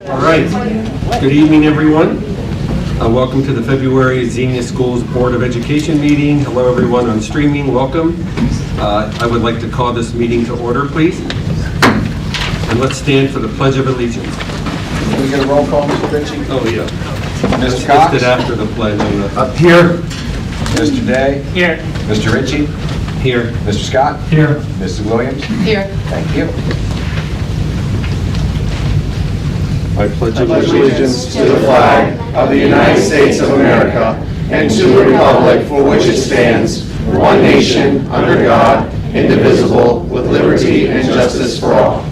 All right. Good evening, everyone. Welcome to the February Xenia Schools Board of Education meeting. Hello, everyone on streaming. Welcome. I would like to call this meeting to order, please. And let's stand for the Pledge of Allegiance. Can we get a roll call, Mr. Ritchie? Oh, yeah. Mr. Cox? Listed after the pledge. Up here. Mr. Day? Here. Mr. Ritchie? Here. Mr. Scott? Here. Mrs. Williams? Here. Thank you. I pledge Allegiance to the flag of the United States of America and to the republic for which it stands, one nation, under God, indivisible, with liberty and justice for all.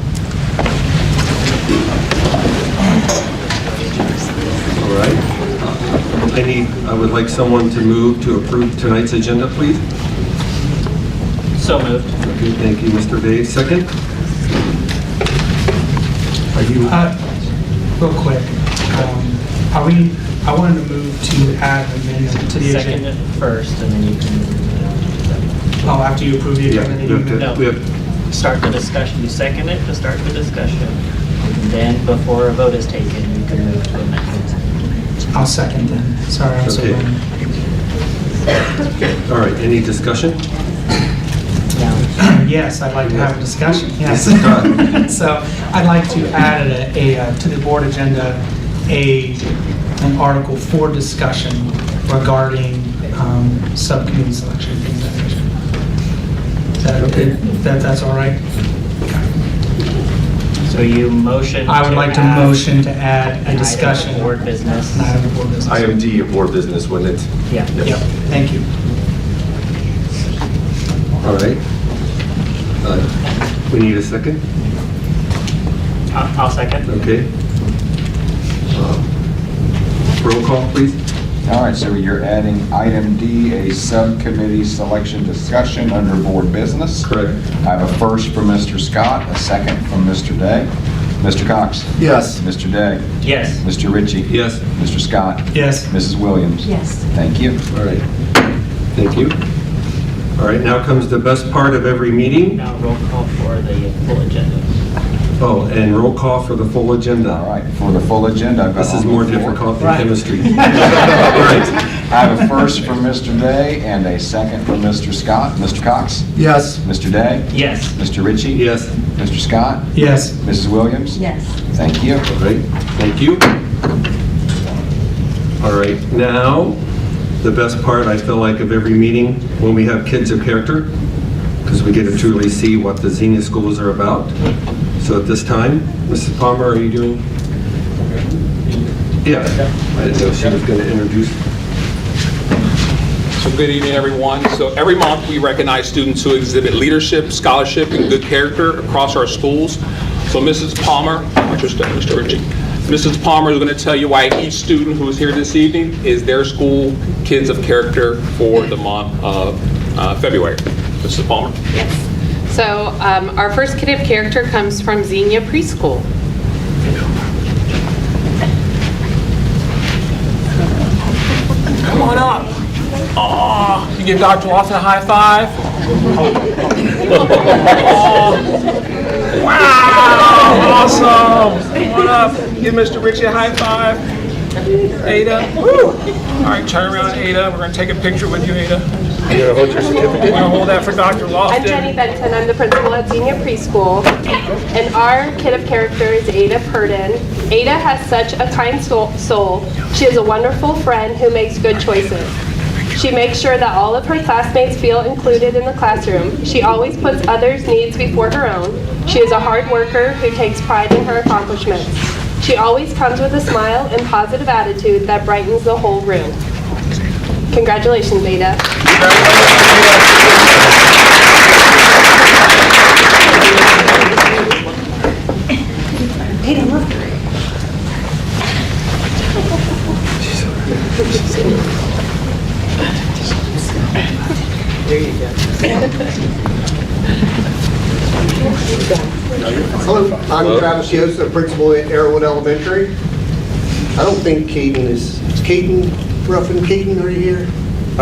All right. I would like someone to move to approve tonight's agenda, please. So moved. Okay, thank you, Mr. Day. Second? Are you? Real quick, I wanted to move to add an amendment to the Second agenda. it first, and then you can Oh, after you approve the Yeah, agenda, we have to- No. we have- start the discussion. You second it to start the discussion. And then, before a vote is taken, you can move to amendment. I'll second then. Sorry, I'm so Okay. wrong. All right, any discussion? Now, Yes, I'd like to have a discussion, yes. Yes, Todd. So I'd like to add to the board agenda, an article for discussion regarding subcommittee selection. Things of that nature. Is that okay? That's all right? so you motion. I would like to add motion to add an a item discussion. of board business. An item of board business. Item D of board business, wouldn't it? Yeah. Yep, thank you. All right. We need a second? I'll second. Okay. Roll call, please. All right, so you're adding item D, a subcommittee selection discussion under board business. Correct. I have a first from Mr. Scott, a second from Mr. Day. Mr. Cox? Yes. Mr. Day? Yes. Mr. Ritchie? Yes. Mr. Scott? Yes. Mrs. Williams? Yes. Thank you. All right. Thank you. All right, now comes the best part of every meeting. Now roll call for the full agenda. Oh, and roll call for the full agenda. All right, for the full agenda, I've got This is on the more floor. difficult than Right. chemistry. All right. I have a first from Mr. Day and a second from Mr. Scott. Mr. Cox? Yes. Mr. Day? Yes. Mr. Ritchie? Yes. Mr. Scott? Yes. Mrs. Williams? Yes. Thank you. All right, thank you. All right, now, the best part, I feel like, of every meeting, when we have kids of character, because we get to truly see what the Xenia schools are about. So at this time, Mrs. Palmer, are you doing? Yeah, I didn't know she was going to introduce. So good evening, everyone. So every month, we recognize students who exhibit leadership, scholarship, and good character across our schools. So Mrs. Palmer, Mr. Ritchie, Mrs. Palmer is going to tell you why each student who is here this evening is their school kids of character for the month of February. Mrs. Palmer. Yes. So our first kid of character comes from Xenia Preschool. Come on up. Oh, you give Dr. Lofton a high five. Oh, wow, awesome. Come on up. Give Mr. Ritchie a high five. Ada. Woo. All right, turn around, Ada. We're going to take a picture with you, Ada. You're going to hold your certificate? We're going to hold that for Dr. Lofton. I'm Jenny Benton. I'm the principal at Xenia Preschool. And our kid of character is Ada Purdon. Ada has such a kind soul. She is a wonderful friend who makes good choices. She makes sure that all of her classmates feel included in the classroom. She always puts others' needs before her own. She is a hard worker who takes pride in her accomplishments. She always comes with a smile and positive attitude that brightens the whole room. Congratulations, Ada. Ada, look. There you go. Hello, I'm Travis Yost, the principal at Arrowwood Elementary. I don't think Caden is Caden Ruffin. Caden, are you here?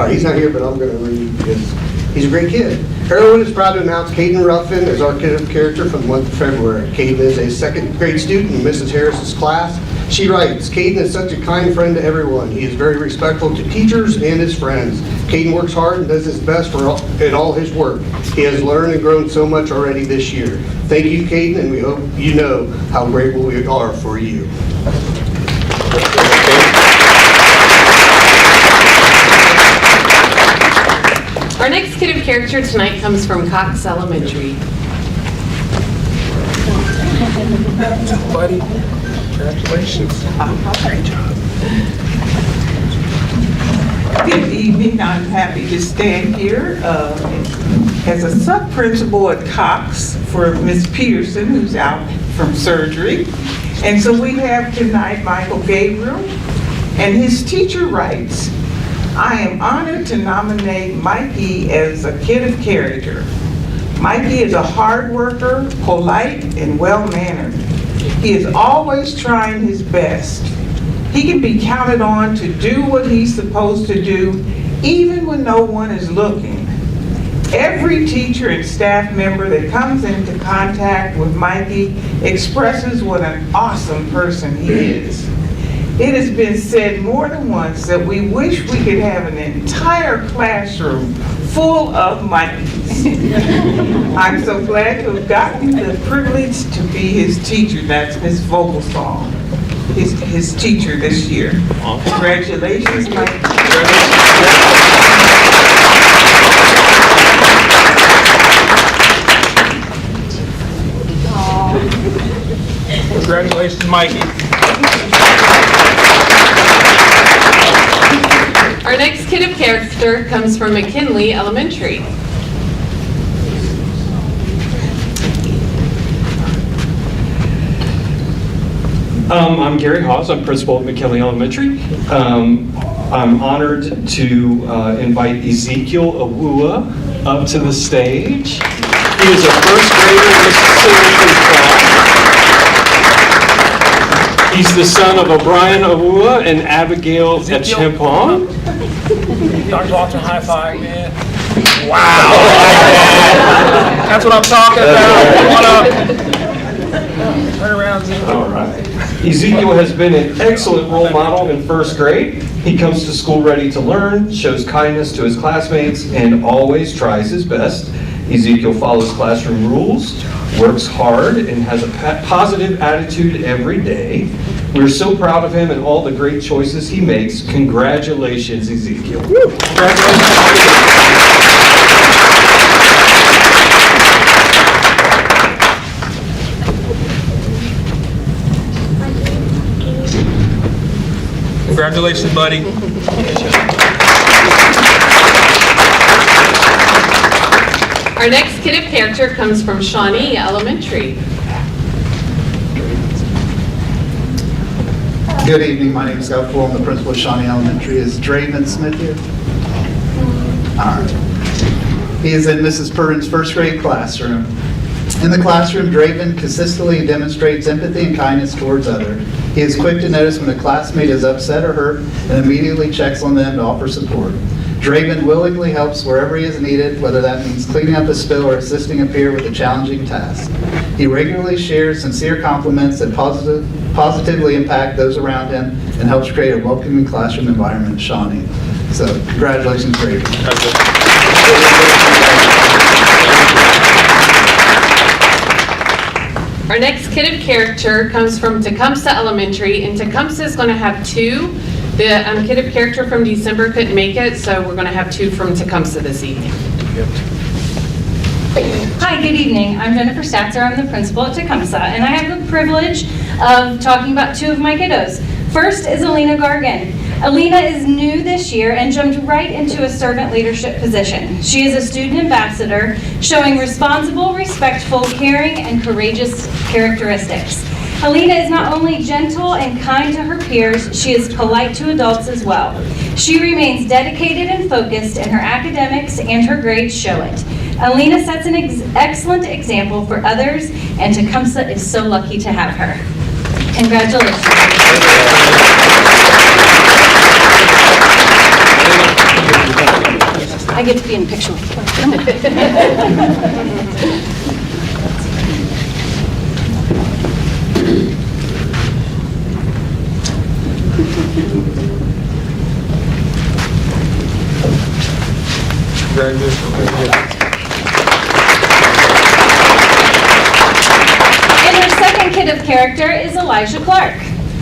He's not here, but I'm going to read his He's a great kid. Erwin is proud to announce Caden Ruffin as our kid of character for the month of February. Caden is a second grade student in Mrs. Harris's class. She writes, Caden is such a kind friend to everyone. He is very respectful to teachers and his friends. Caden works hard and does his best in all his work. He has learned and grown so much already this year. Thank you, Caden, and we hope you know how grateful we are for you. Our next kid of character tonight comes from Cox Elementary. Buddy, congratulations. Great job. Good evening. I'm happy to stand here as a sub-principal at Cox for Ms. Peterson, who's out from surgery. And so we have tonight Michael Gabriel, and his teacher writes, I am honored to nominate Mikey as a kid of character. Mikey is a hard worker, polite, and well-mannered. He is always trying his best. He can be counted on to do what he's supposed to do, even when no one is looking. Every teacher and staff member that comes into contact with Mikey expresses what an awesome person he is. It has been said more than once that we wish we could have an entire classroom full of Mikeys. I'm so glad to have gotten the privilege to be his teacher. That's Ms. Vogelsong, his teacher this year. Congratulations, Mike. Congratulations, Mikey. Our next kid of character comes from McKinley Elementary. I'm Gary Hawes. I'm principal at McKinley Elementary. I'm honored to invite Ezekiel Awua up to the stage. He is a first grader in this Syracuse class. He's the son of O'Brien Awua and Abigail Echimpong. Dr. Lofton, high five, man. Wow. That's what I'm talking about. Turn around, Ezekiel. All right. Ezekiel has been an excellent role model in first grade. He comes to school ready to learn, shows kindness to his classmates, and always tries his best. Ezekiel follows classroom rules, works hard, and has a positive attitude every day. We're so proud of him and all the great choices he makes. Congratulations, Ezekiel. Congratulations, buddy. Our next kid of character comes from Shawnee Elementary. Good evening, my name is Scott Full. I'm the principal of Shawnee Elementary. Is Draven Smith here? All right. He is in Mrs. Purden's first grade classroom. In the classroom, Draven consistently demonstrates empathy and kindness towards others. He is quick to notice when a classmate is upset or hurt and immediately checks on them to offer support. Draven willingly helps wherever he is needed, whether that means cleaning up a spill or assisting a peer with a challenging task. He regularly shares sincere compliments that positively impact those around him and helps create a welcoming classroom environment at Shawnee. So, congratulations, Draven. Our next kid of character comes from Tecumseh Elementary, and Tecumseh is going to have two. The kid of character from December couldn't make it, so we're going to have two from Tecumseh this evening. Hi, good evening. I'm Jennifer Statzer. I'm the principal at Tecumseh, and I have the privilege of talking about two of my kiddos. First is Alina Gargan. Alina is new this year and jumped right into a servant leadership position. She is a student ambassador, showing responsible, respectful, caring, and courageous characteristics. Alina is not only gentle and kind to her peers, she is polite to adults as well. She remains dedicated and focused, and her academics and her grades show it. Alina sets an excellent example for others, and Tecumseh is so lucky to have her. Congratulations. I get to be in the picture with her. And our second kid of character is Elijah Clark.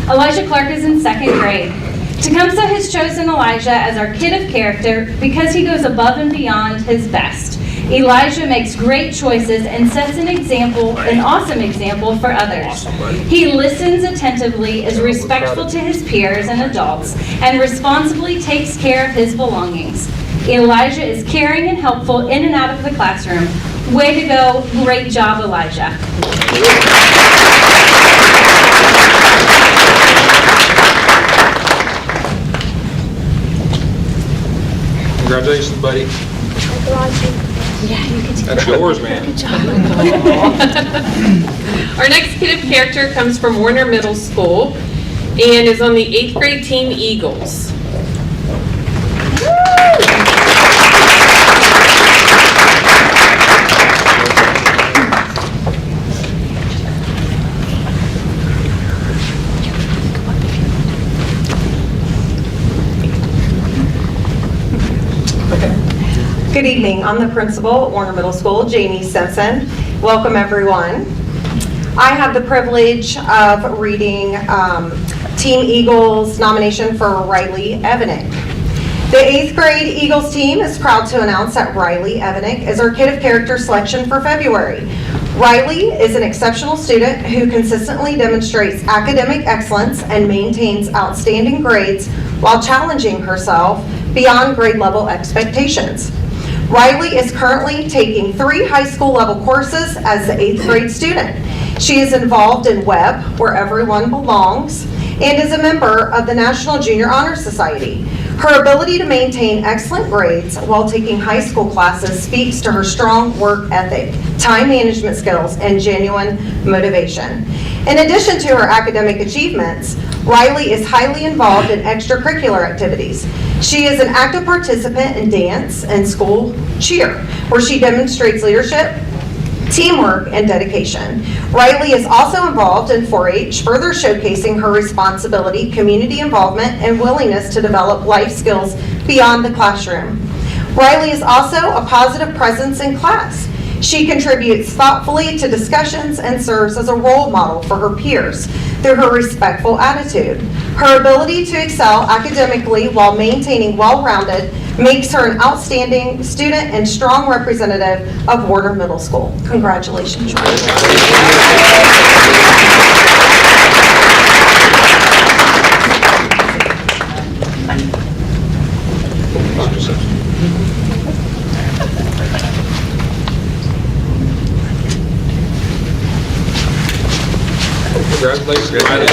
Elijah Clark is in second grade. Tecumseh has chosen Elijah as our kid of character because he goes above and beyond his best. Elijah makes great choices and sets an example, an awesome example for others. He listens attentively, is respectful to his peers and adults, and responsibly takes care of his belongings. Elijah is caring and helpful in and out of the classroom. Way to go. Great job, Elijah. Congratulations, buddy. That's yours, man. Our next kid of character comes from Warner Middle School and is on the 8th grade team Eagles. Good evening. I'm the principal at Warner Middle School, Jamie Simpson. Welcome, everyone. I have the privilege of reading Team Eagles nomination for Riley Evanick. The 8th grade Eagles team is proud to announce that Riley Evanick is our kid of character selection for February. Riley is an exceptional student who consistently demonstrates academic excellence and maintains outstanding grades while challenging herself beyond grade level expectations. Riley is currently taking 3 high school level courses as the 8th grade student. She is involved in WEB, Where Everyone Belongs, and is a member of the National Junior Honor Society. Her ability to maintain excellent grades while taking high school classes speaks to her strong work ethic, time management skills, and genuine motivation. In addition to her academic achievements, Riley is highly involved in extracurricular activities. She is an active participant in dance and school cheer, where she demonstrates leadership, teamwork, and dedication. Riley is also involved in 4-H, further showcasing her responsibility, community involvement, and willingness to develop life skills beyond the classroom. Riley is also a positive presence in class. She contributes thoughtfully to discussions and serves as a role model for her peers through her respectful attitude. Her ability to excel academically while maintaining well-rounded makes her an outstanding student and strong representative of Warner Middle School. Congratulations, Congratulations, Riley.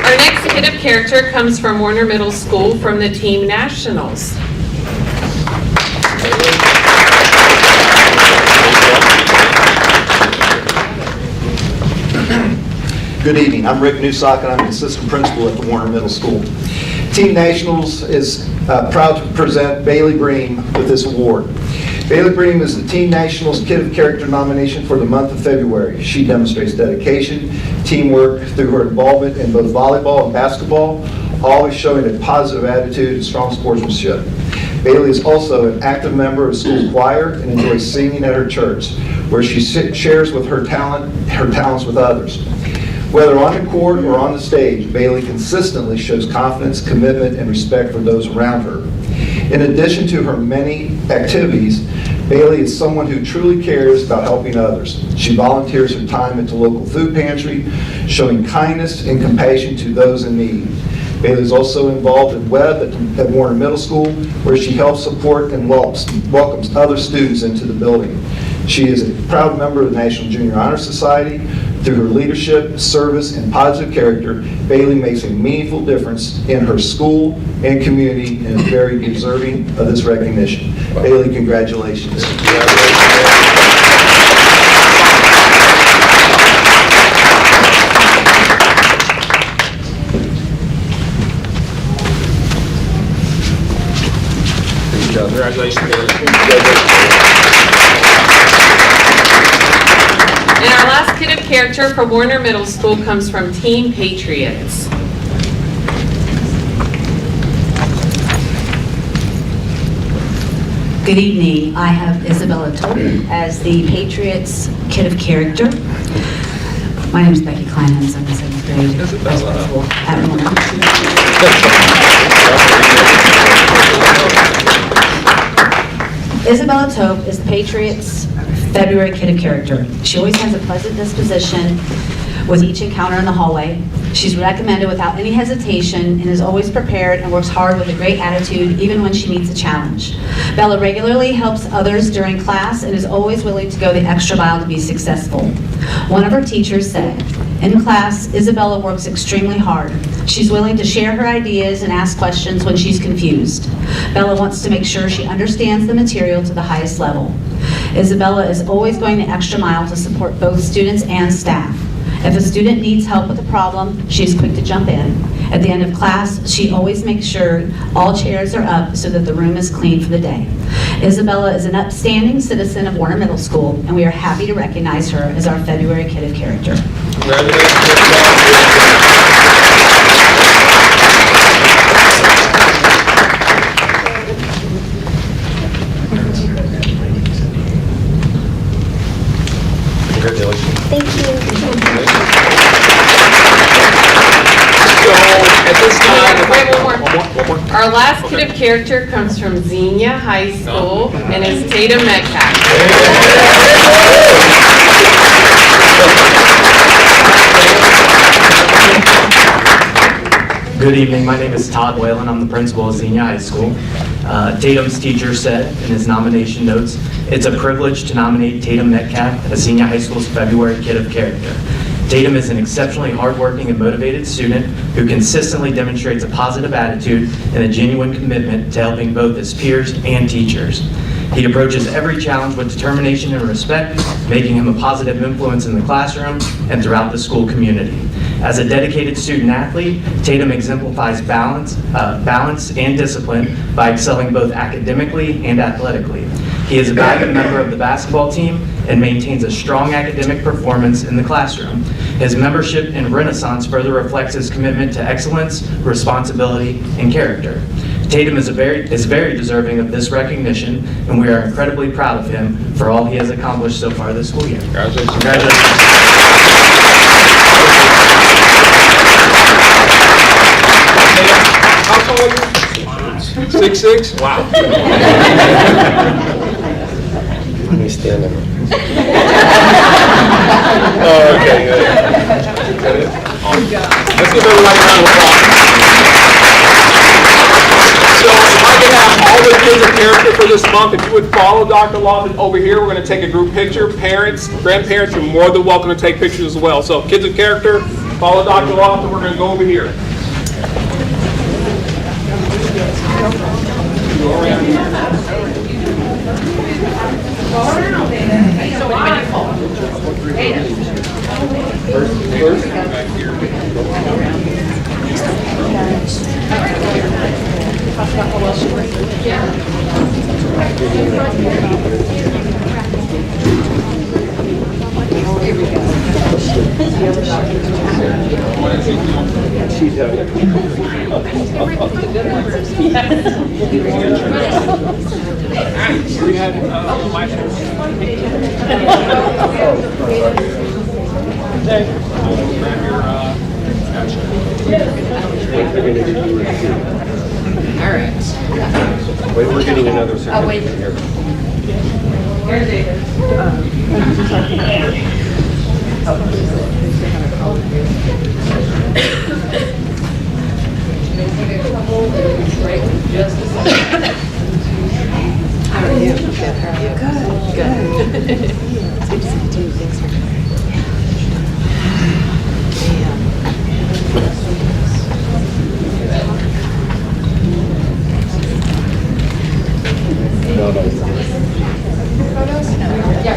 Our next kid of character comes from Warner Middle School from the Team Nationals. Good evening. I'm Rick Newsock, and I'm the assistant principal at the Warner Middle School. Team Nationals is proud to present Bailey Bream with this award. Bailey Bream is the Team Nationals Kid of Character nomination for the month of February. She demonstrates dedication, teamwork through her involvement in both volleyball and basketball, always showing a positive attitude and strong sportsmanship. Bailey is also an active member of school choir and enjoys singing at her church, where she shares with her talents with others. Whether on the court or on the stage, Bailey consistently shows confidence, commitment, and respect for those around her. In addition to her many activities, Bailey is someone who truly cares about helping others. She volunteers her time at the local food pantry, showing kindness and compassion to those in need. Bailey is also involved in WEB at Warner Middle School, where she helps support and welcomes other students into the building. She is a proud member of the National Junior Honor Society. Through her leadership, service, and positive character, Bailey makes a meaningful difference in her school and community and is very deserving of this recognition. Bailey, congratulations. Congratulations, Bailey. And our last kid of character from Warner Middle School comes from Team Patriots. Good evening. I have Isabella Tope as the Patriots Kid of Character. My name is Becky Kleinhans. I'm in seventh grade. At Warner. Isabella Tope is the Patriots' February Kid of Character. She always has a pleasant disposition with each encounter in the hallway. She's recommended without any hesitation and is always prepared and works hard with a great attitude even when she meets a challenge. Bella regularly helps others during class and is always willing to go the extra mile to be successful. One of her teachers said, "In class, Isabella works extremely hard. She's willing to share her ideas and ask questions when she's confused. Bella wants to make sure she understands the material to the highest level. Isabella is always going the extra mile to support both students and staff. If a student needs help with a problem, she's quick to jump in. At the end of class, she always makes sure all chairs are up so that the room is clean for the day. Isabella is an upstanding citizen of Warner Middle School, and we are happy to recognize her as our February Kid of Character." Congratulations. Thank you. So at this time, Wait, one more. Our last kid of character comes from Xenia High School and is Tatum Metcalf. Good evening, my name is Todd Whalen, I'm the principal of Xenia High School. Tatum's teacher said in his nomination notes, "It's a privilege to nominate Tatum Metcalf as Xenia High School's February Kid of Character. Tatum is an exceptionally hardworking and motivated student who consistently demonstrates a positive attitude and a genuine commitment to helping both his peers and teachers. He approaches every challenge with determination and respect, making him a positive influence in the classroom and throughout the school community. As a dedicated student athlete, Tatum exemplifies balance and discipline by excelling both academically and athletically. He is a valued member of the basketball team and maintains a strong academic performance in the classroom. His membership in Renaissance further reflects his commitment to excellence, responsibility, and character. Tatum is very deserving of this recognition, and we are incredibly proud of him for all he has accomplished so far this school year." Congratulations. How tall are you? 6'6"? Wow. Let me stand in. Okay, good. Let's give everybody a round of applause. So if I could have all the kids of character for this month, if you would follow Dr. Lofton over here, we're going to take a group picture. Parents, grandparents, you're more than welcome to take pictures as well. So kids of character, follow Dr. Lofton, we're going to go over here. All right. Wait, we're getting another certificate here. Here's David. Just a second. How are you? Good. How are you? Good. Good. It's good to see you too. Thanks for coming. Yeah,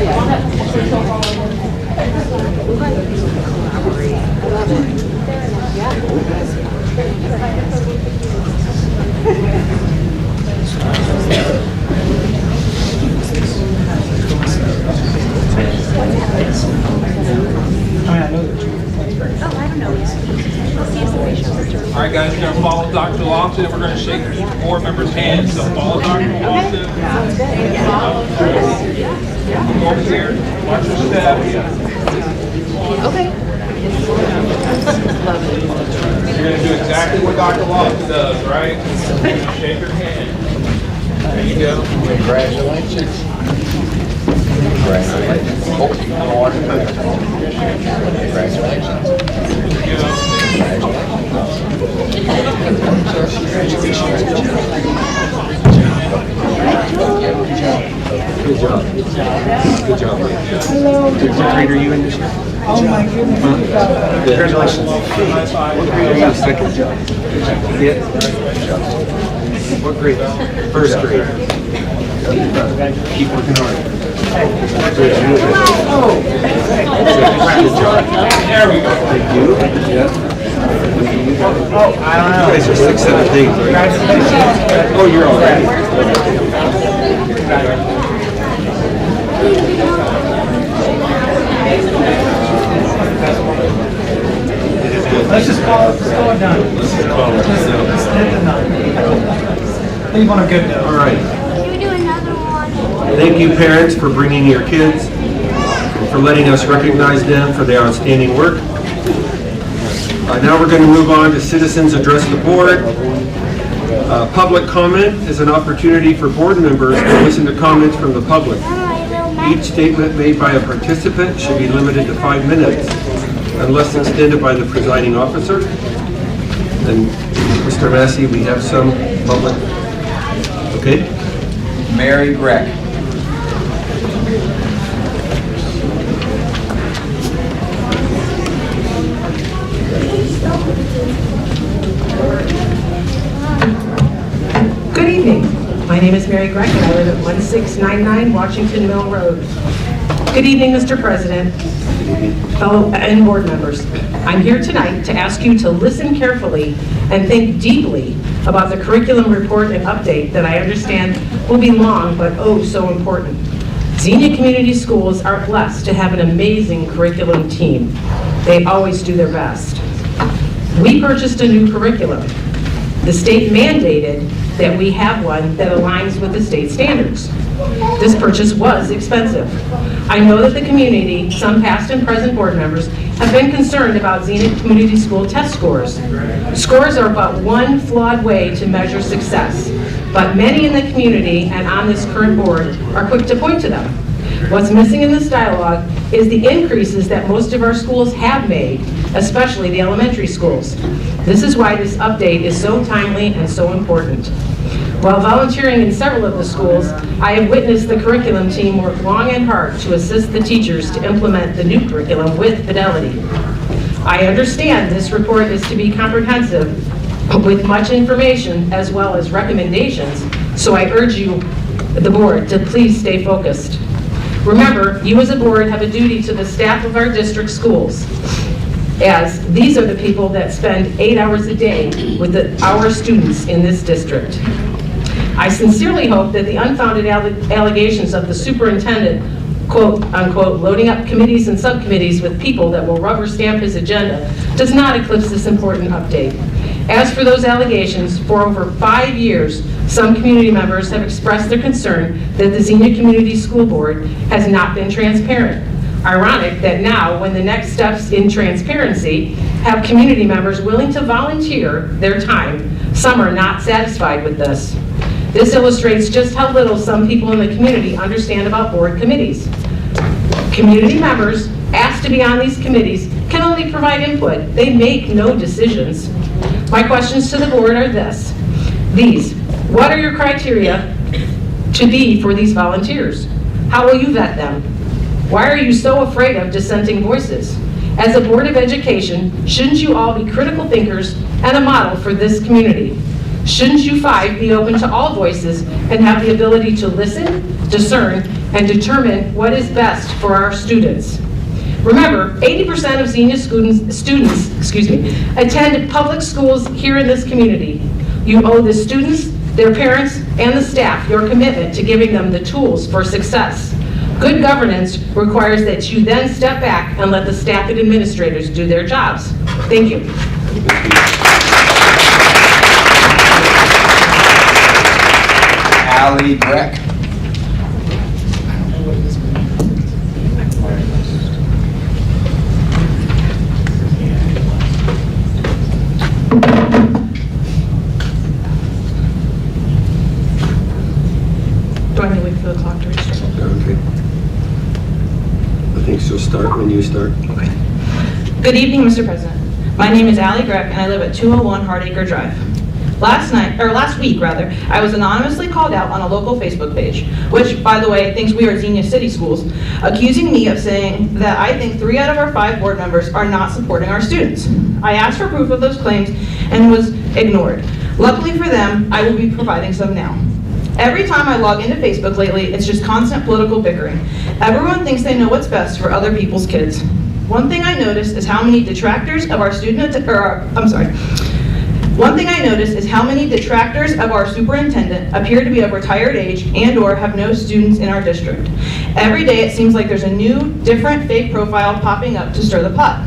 All right, guys, we're going to follow Dr. Lofton, and we're going to shake board members' hands. So follow Dr. Lofton. Over here, watch your step. Okay. You're going to do exactly what Dr. Lofton does, right? You're going to shake your hand. There you go. Congratulations. Congratulations. Good job. Good job. What grade are you in this year? Oh my goodness. Congratulations. What grade are you in? Second. Yeah. What grade? First grade. Keep working hard. Good job. There we go. Thank you. Yeah. Oh, I don't know. You guys are 6, 7 things, right? Oh, you're all right. Let's just call it done. Let's hit the done. Leave on a good note. All right. Can we do another one? Thank you, parents, for bringing your kids, and for letting us recognize them for their outstanding work. Now we're going to move on to citizens address the board. Public comment is an opportunity for board members to listen to comments from the public. Each statement made by a participant should be limited to 5 minutes, unless extended by the presiding officer. And Mr. Massey, we have some public. Okay. Mary Greck. Good evening. My name is Mary Greck and I live at 1699 Washington Mill Road. Good evening, Mr. President, fellow and board members. I'm here tonight to ask you to listen carefully and think deeply about the curriculum report and update that I understand will be long but oh so important. Xenia Community Schools are blessed to have an amazing curriculum team. They always do their best. We purchased a new curriculum. The state mandated that we have one that aligns with the state standards. This purchase was expensive. I know that the community, some past and present board members, have been concerned about Xenia Community School test scores. Scores are but one flawed way to measure success, but many in the community and on this current board are quick to point to them. What's missing in this dialogue is the increases that most of our schools have made, especially the elementary schools. This is why this update is so timely and so important. While volunteering in several of the schools, I have witnessed the curriculum team work long and hard to assist the teachers to implement the new curriculum with fidelity. I understand this report is to be comprehensive with much information as well as recommendations, so I urge you, the board, to please stay focused. Remember, you as a board have a duty to the staff of our district schools, as these are the people that spend 8 hours a day with our students in this district. I sincerely hope that the unfounded allegations of the superintendent, quote unquote, loading up committees and subcommittees with people that will rubber stamp his agenda does not eclipse this important update. As for those allegations, for over 5 years, some community members have expressed their concern that the Xenia Community School Board has not been transparent. Ironic that now, when the next steps in transparency have community members willing to volunteer their time, some are not satisfied with this. This illustrates just how little some people in the community understand about board committees. Community members asked to be on these committees can only provide input. They make no decisions. My questions to the board are these. What are your criteria to be for these volunteers? How will you vet them? Why are you so afraid of dissenting voices? As a Board of Education, shouldn't you all be critical thinkers and a model for this community? Shouldn't you 5 be open to all voices and have the ability to listen, discern, and determine what is best for our students? Remember, 80% of Xenia students attend public schools here in this community. You owe the students, their parents, and the staff your commitment to giving them the tools for success. Good governance requires that you then step back and let the staff and administrators do their jobs. Thank you. Allie Breck. Do I need to wait for the clock to restart? Okay. I think she'll start when you start. Okay. Good evening, Mr. President. My name is Allie Greck, and I live at 201 Hardacre Drive. Last week, I was anonymously called out on a local Facebook page, which, by the way, thinks we are Xenia City Schools, accusing me of saying that I think 3 out of our 5 board members are not supporting our students. I asked for proof of those claims and was ignored. Luckily for them, I will be providing some now. Every time I log into Facebook lately, it's just constant political bickering. Everyone thinks they know what's best for other people's kids. One thing I noticed is how many detractors of our superintendent appear to be of retired age and/or have no students in our district. Every day it seems like there's a new, different fake profile popping up to stir the pot.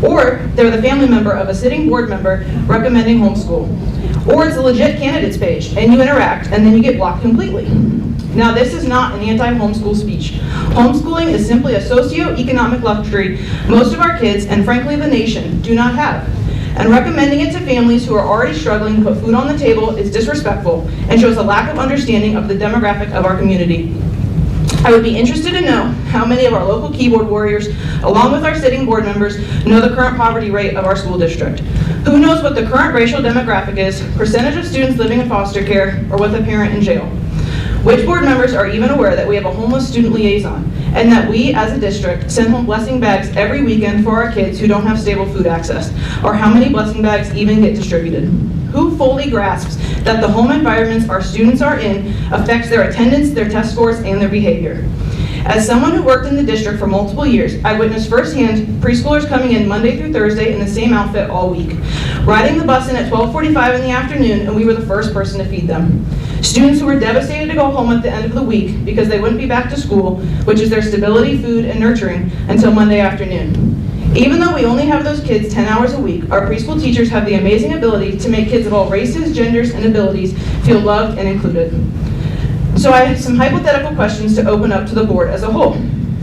Or they're the family member of a sitting board member recommending homeschool. Or it's a legit candidates page, and you interact, and then you get blocked completely. Now, this is not an anti-homeschool speech. Homeschooling is simply a socio-economic luxury most of our kids, and frankly the nation, do not have. And recommending it to families who are already struggling to put food on the table is disrespectful and shows a lack of understanding of the demographic of our community. I would be interested to know how many of our local keyboard warriors, along with our sitting board members, know the current poverty rate of our school district. Who knows what the current racial demographic is, percentage of students living in foster care, or with a parent in jail? Which board members are even aware that we have a homeless student liaison, and that we, as a district, send home blessing bags every weekend for our kids who don't have stable food access, or how many blessing bags even get distributed? Who fully grasps that the home environments our students are in affects their attendance, their test scores, and their behavior? As someone who worked in the district for multiple years, I witnessed firsthand preschoolers coming in Monday through Thursday in the same outfit all week, riding the bus in at 12:45 in the afternoon, and we were the first person to feed them. Students who were devastated to go home at the end of the week because they wouldn't be back to school, which is their stability, food, and nurturing, until Monday afternoon. Even though we only have those kids 10 hours a week, our preschool teachers have the amazing ability to make kids of all races, genders, and abilities feel loved and included. So I have some hypothetical questions to open up to the board as a whole.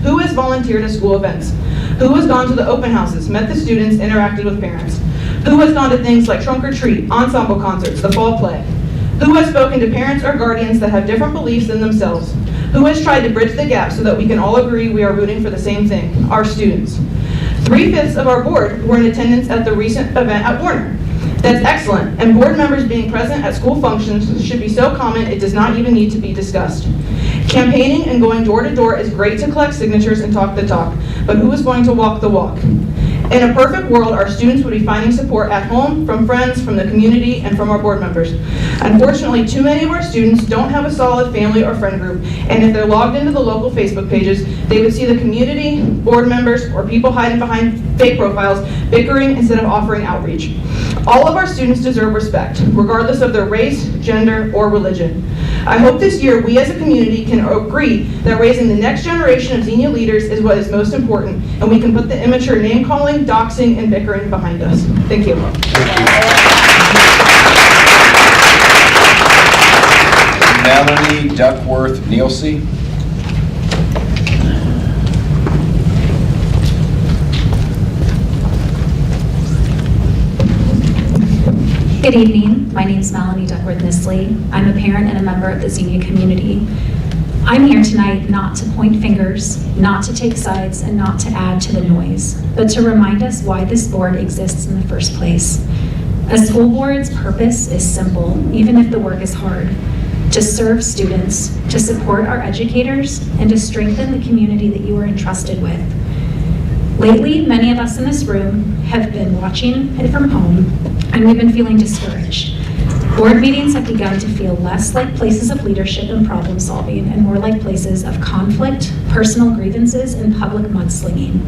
Who has volunteered at school events? Who has gone to the open houses, met the students, interacted with parents? Who has gone to things like trunk or treat, ensemble concerts, the fall play? Who has spoken to parents or guardians that have different beliefs than themselves? Who has tried to bridge the gap so that we can all agree we are rooting for the same thing, our students? 3/5 of our board were in attendance at the recent event at Warner. That's excellent, and board members being present at school functions should be so common it does not even need to be discussed. Campaigning and going door to door is great to collect signatures and talk the talk, but who is going to walk the walk? In a perfect world, our students would be finding support at home, from friends, from the community, and from our board members. Unfortunately, too many of our students don't have a solid family or friend group, and if they're logged into the local Facebook pages, they would see the community, board members, or people hiding behind fake profiles, bickering instead of offering outreach. All of our students deserve respect, regardless of their race, gender, or religion. I hope this year we as a community can agree that raising the next generation of Xenia leaders is what is most important, and we can put the immature name-calling, doxing, and bickering behind us. Thank you. Melanie Duckworth Nielsen. Good evening. My name is Melanie Duckworth Nisley. I'm a parent and a member of the Xenia community. I'm here tonight not to point fingers, not to take sides, and not to add to the noise, but to remind us why this board exists in the first place. A school board's purpose is simple, even if the work is hard: to serve students, to support our educators, and to strengthen the community that you are entrusted with. Lately, many of us in this room have been watching it from home, and we've been feeling discouraged. Board meetings have begun to feel less like places of leadership and problem solving and more like places of conflict, personal grievances, and public mudslinging.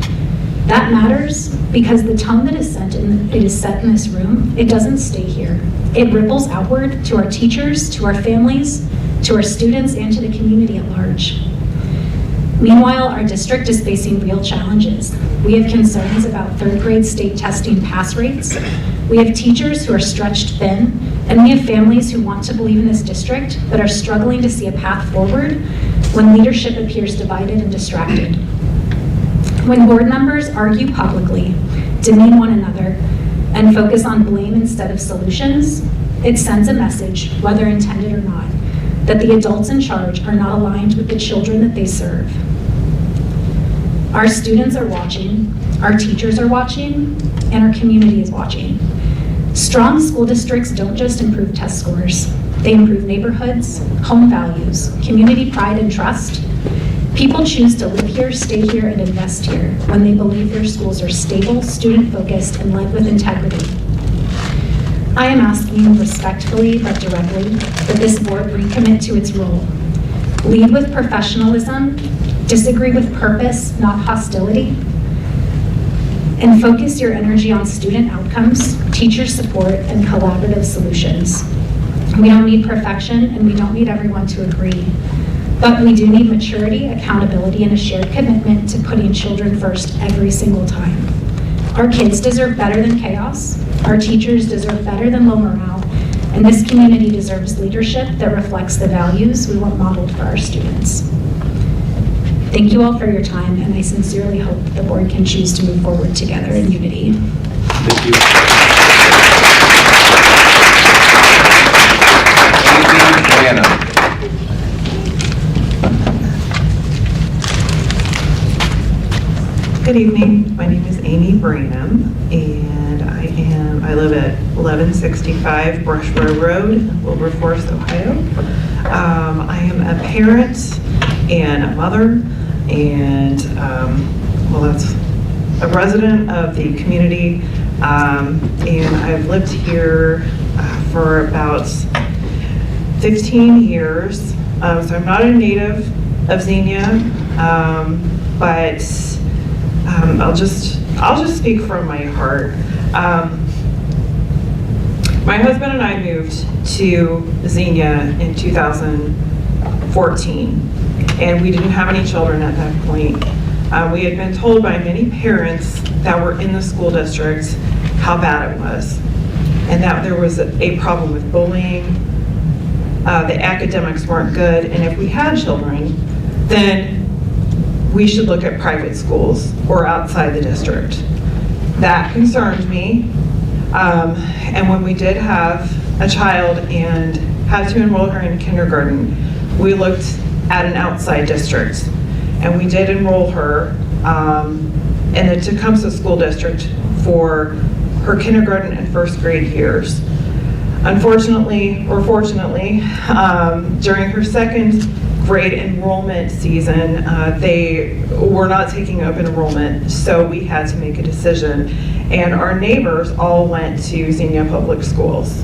That matters because the tone that is set in this room, it doesn't stay here. It ripples outward to our teachers, to our families, to our students, and to the community at large. Meanwhile, our district is facing real challenges. We have concerns about third grade state testing pass rates. We have teachers who are stretched thin, and we have families who want to believe in this district but are struggling to see a path forward when leadership appears divided and distracted. When board members argue publicly, demean one another, and focus on blame instead of solutions, it sends a message, whether intended or not, that the adults in charge are not aligned with the children that they serve. Our students are watching, our teachers are watching, and our community is watching. Strong school districts don't just improve test scores. They improve neighborhoods, home values, community pride and trust. People choose to live here, stay here, and invest here when they believe their schools are stable, student-focused, and led with integrity. I am asking respectfully but directly that this board recommit to its role. Lead with professionalism, disagree with purpose, not hostility, and focus your energy on student outcomes, teacher support, and collaborative solutions. We don't need perfection, and we don't need everyone to agree, but we do need maturity, accountability, and a shared commitment to putting children first every single time. Our kids deserve better than chaos, our teachers deserve better than low morale, and this community deserves leadership that reflects the values we want modeled for our students. Thank you all for your time, and I sincerely hope the board can choose to move forward together in unity. Thank you. Anna. Good evening. My name is Amy Branham, and I live at 1165 Brushrow Road, Wilberforce, Ohio. I am a parent and a mother, and that's a resident of the community, and I've lived here for about 15 years. So I'm not a native of Xenia, but I'll just speak from my heart. My husband and I moved to Xenia in 2014, and we didn't have any children at that point. We had been told by many parents that were in the school district how bad it was, and that there was a problem with bullying. The academics weren't good, and if we had children, then we should look at private schools or outside the district. That concerned me. And when we did have a child and had to enroll her in kindergarten, we looked at an outside district. And we did enroll her in the Tecumseh School District for her kindergarten and first grade years. Unfortunately, or fortunately, during her second grade enrollment season, they were not taking open enrollment, so we had to make a decision, and our neighbors all went to Xenia Public Schools.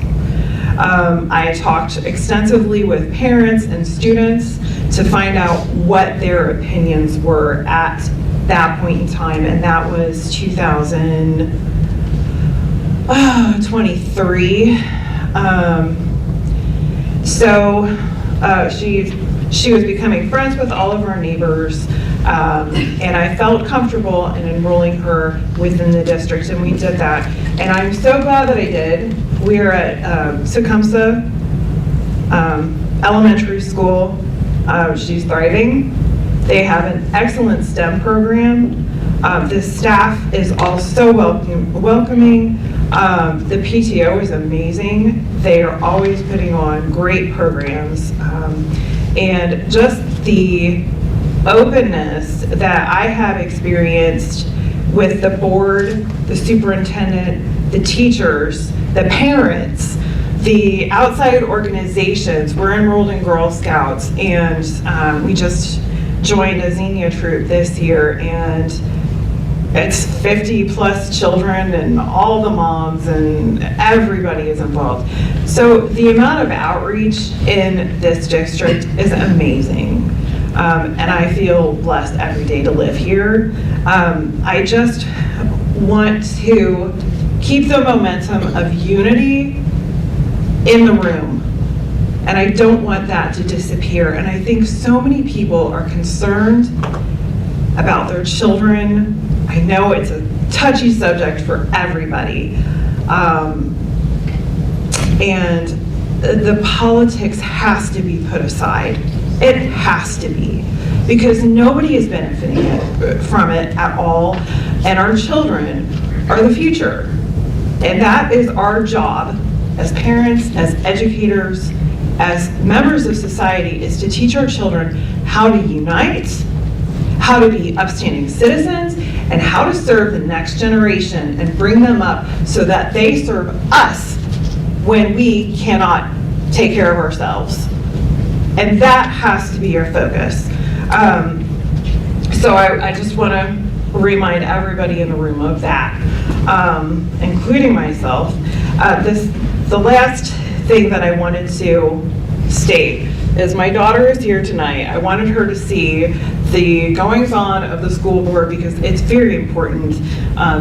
I talked extensively with parents and students to find out what their opinions were at that point in time, and that was 2023. She was becoming friends with all of our neighbors, and I felt comfortable in enrolling her within the district, and we did that. And I'm so glad that I did. We are at Tecumseh Elementary School. She's thriving. They have an excellent STEM program. The staff is all so welcoming. The PTO is amazing. They are always putting on great programs. And just the openness that I have experienced with the board, the superintendent, the teachers, the parents, the outside organizations. We're enrolled in Girl Scouts, and we just joined a Xenia troop this year, and it's 50 plus children and all the moms, and everybody is involved. So the amount of outreach in this district is amazing. And I feel blessed every day to live here. I just want to keep the momentum of unity in the room. And I don't want that to disappear. And I think so many people are concerned about their children. I know it's a touchy subject for everybody. And the politics has to be put aside. It has to be. Because nobody is benefiting from it at all. And our children are the future. And that is our job as parents, as educators, as members of society, is to teach our children how to unite, how to be upstanding citizens, and how to serve the next generation and bring them up so that they serve us when we cannot take care of ourselves. And that has to be our focus. So I just want to remind everybody in the room of that, including myself. The last thing that I wanted to state is my daughter is here tonight. I wanted her to see the goings-on of the school board because it's very important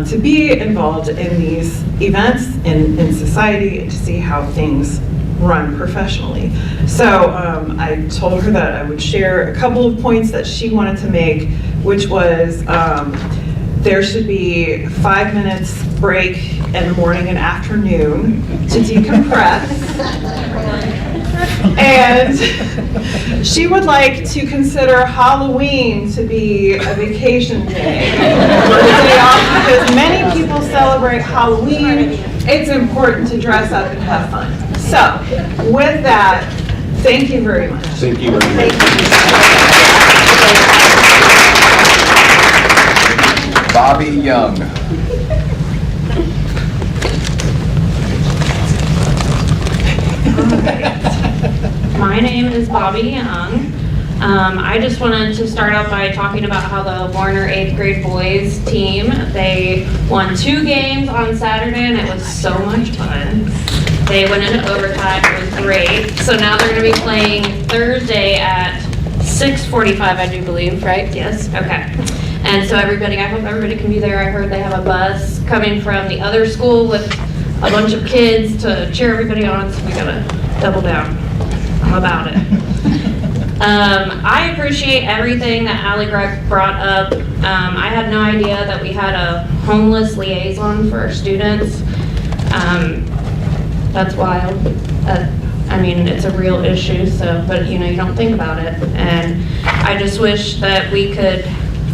to be involved in these events in society and to see how things run professionally. So I told her that I would share a couple of points that she wanted to make, which was there should be 5 minutes break in the morning and afternoon to decompress. And she would like to consider Halloween to be a vacation day, or a day off, because many people celebrate Halloween. It's important to dress up and have fun. So, with that, thank you very much. Thank you very much. Bobby Young. My name is Bobby Young. I just wanted to start out by talking about how the Warner 8th grade boys team, they won 2 games on Saturday and it was so much fun. They went into overtime, it was great. So now they're gonna be playing Thursday at 6:45, I do believe, right? Yes, okay. And so everybody, I hope everybody can be there. I heard they have a bus coming from the other school with a bunch of kids to cheer everybody on, so we gotta double down. I'm about it. I appreciate everything that Allie Gregg brought up. I had no idea that we had a homeless liaison for our students. That's wild. I mean, it's a real issue, so, but you know, you don't think about it. And I just wish that we could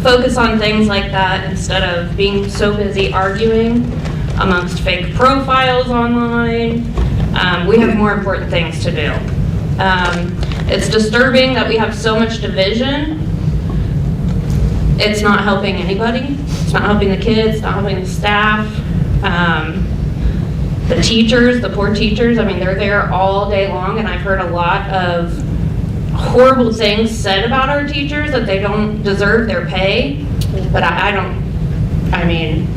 focus on things like that instead of being so busy arguing amongst fake profiles online. We have more important things to do. It's disturbing that we have so much division. It's not helping anybody. It's not helping the kids, not helping the staff. The teachers, the poor teachers, I mean, they're there all day long, and I've heard a lot of horrible things said about our teachers, that they don't deserve their pay, but I mean,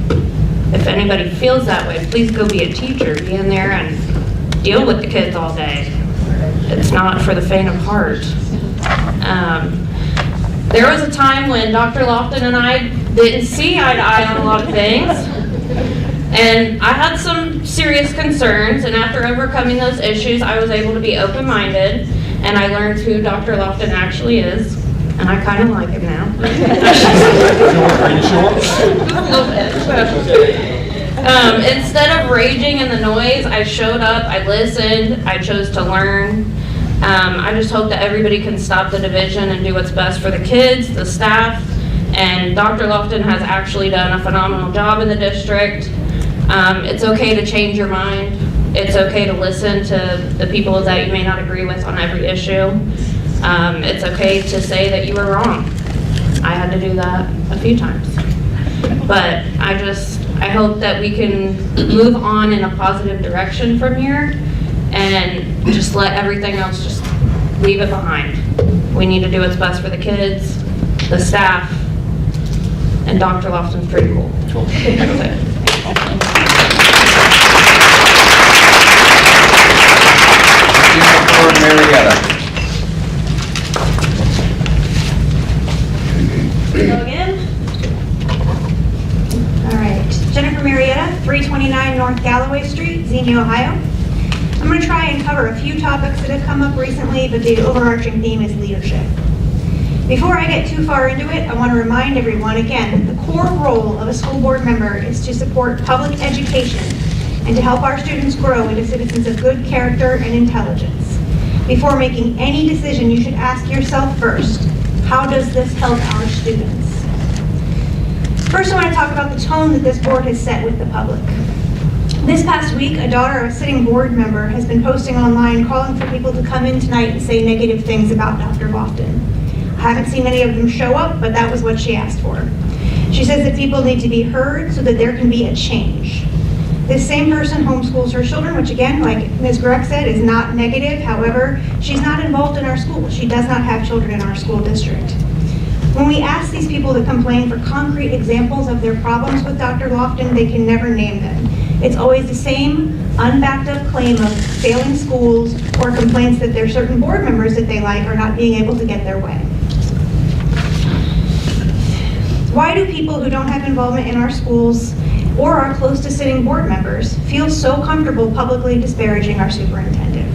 if anybody feels that way, please go be a teacher, be in there and deal with the kids all day. It's not for the faint of heart. There was a time when Dr. Lofton and I didn't see eye to eye on a lot of things. And I had some serious concerns, and after overcoming those issues, I was able to be open-minded, and I learned who Dr. Lofton actually is, and I kind of like him now. Are you sure? A little bit. Instead of raging in the noise, I showed up, I listened, I chose to learn. I just hope that everybody can stop the division and do what's best for the kids, the staff, and Dr. Lofton has actually done a phenomenal job in the district. It's okay to change your mind. It's okay to listen to the people that you may not agree with on every issue. It's okay to say that you were wrong. I had to do that a few times. But I hope that we can move on in a positive direction from here and just let everything else just leave it behind. We need to do what's best for the kids, the staff, and Dr. Lofton's pretty cool. That's it. Jennifer Marietta. Hello again. All right, Jennifer Marietta, 329 North Galloway Street, Xenia, Ohio. I'm going to try and cover a few topics that have come up recently, but the overarching theme is leadership. Before I get too far into it, I want to remind everyone again that the core role of a school board member is to support public education and to help our students grow into citizens of good character and intelligence. Before making any decision, you should ask yourself first, how does this help our students? First, I want to talk about the tone that this board has set with the public. This past week, a daughter of a sitting board member has been posting online calling for people to come in tonight and say negative things about Dr. Lofton. I haven't seen any of them show up, but that was what she asked for. She says that people need to be heard so that there can be a change. This same person homeschools her children, which again, like Ms. Grech said, is not negative. However, she's not involved in our school. She does not have children in our school district. When we ask these people to complain for concrete examples of their problems with Dr. Lofton, they can never name them. It's always the same unbacked up claim of failing schools or complaints that there are certain board members that they like are not being able to get their way. Why do people who don't have involvement in our schools or are close to sitting board members feel so comfortable publicly disparaging our superintendent?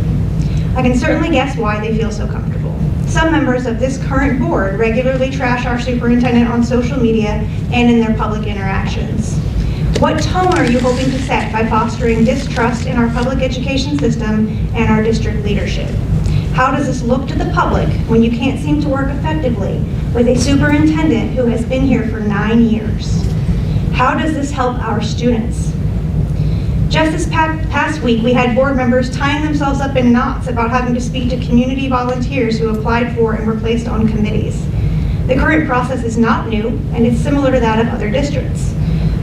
I can certainly guess why they feel so comfortable. Some members of this current board regularly trash our superintendent on social media and in their public interactions. What tone are you hoping to set by fostering distrust in our public education system and our district leadership? How does this look to the public when you can't seem to work effectively with a superintendent who has been here for 9 years? How does this help our students? Just this past week, we had board members tying themselves up in knots about having to speak to community volunteers who applied for and were placed on committees. The current process is not new, and it's similar to that of other districts.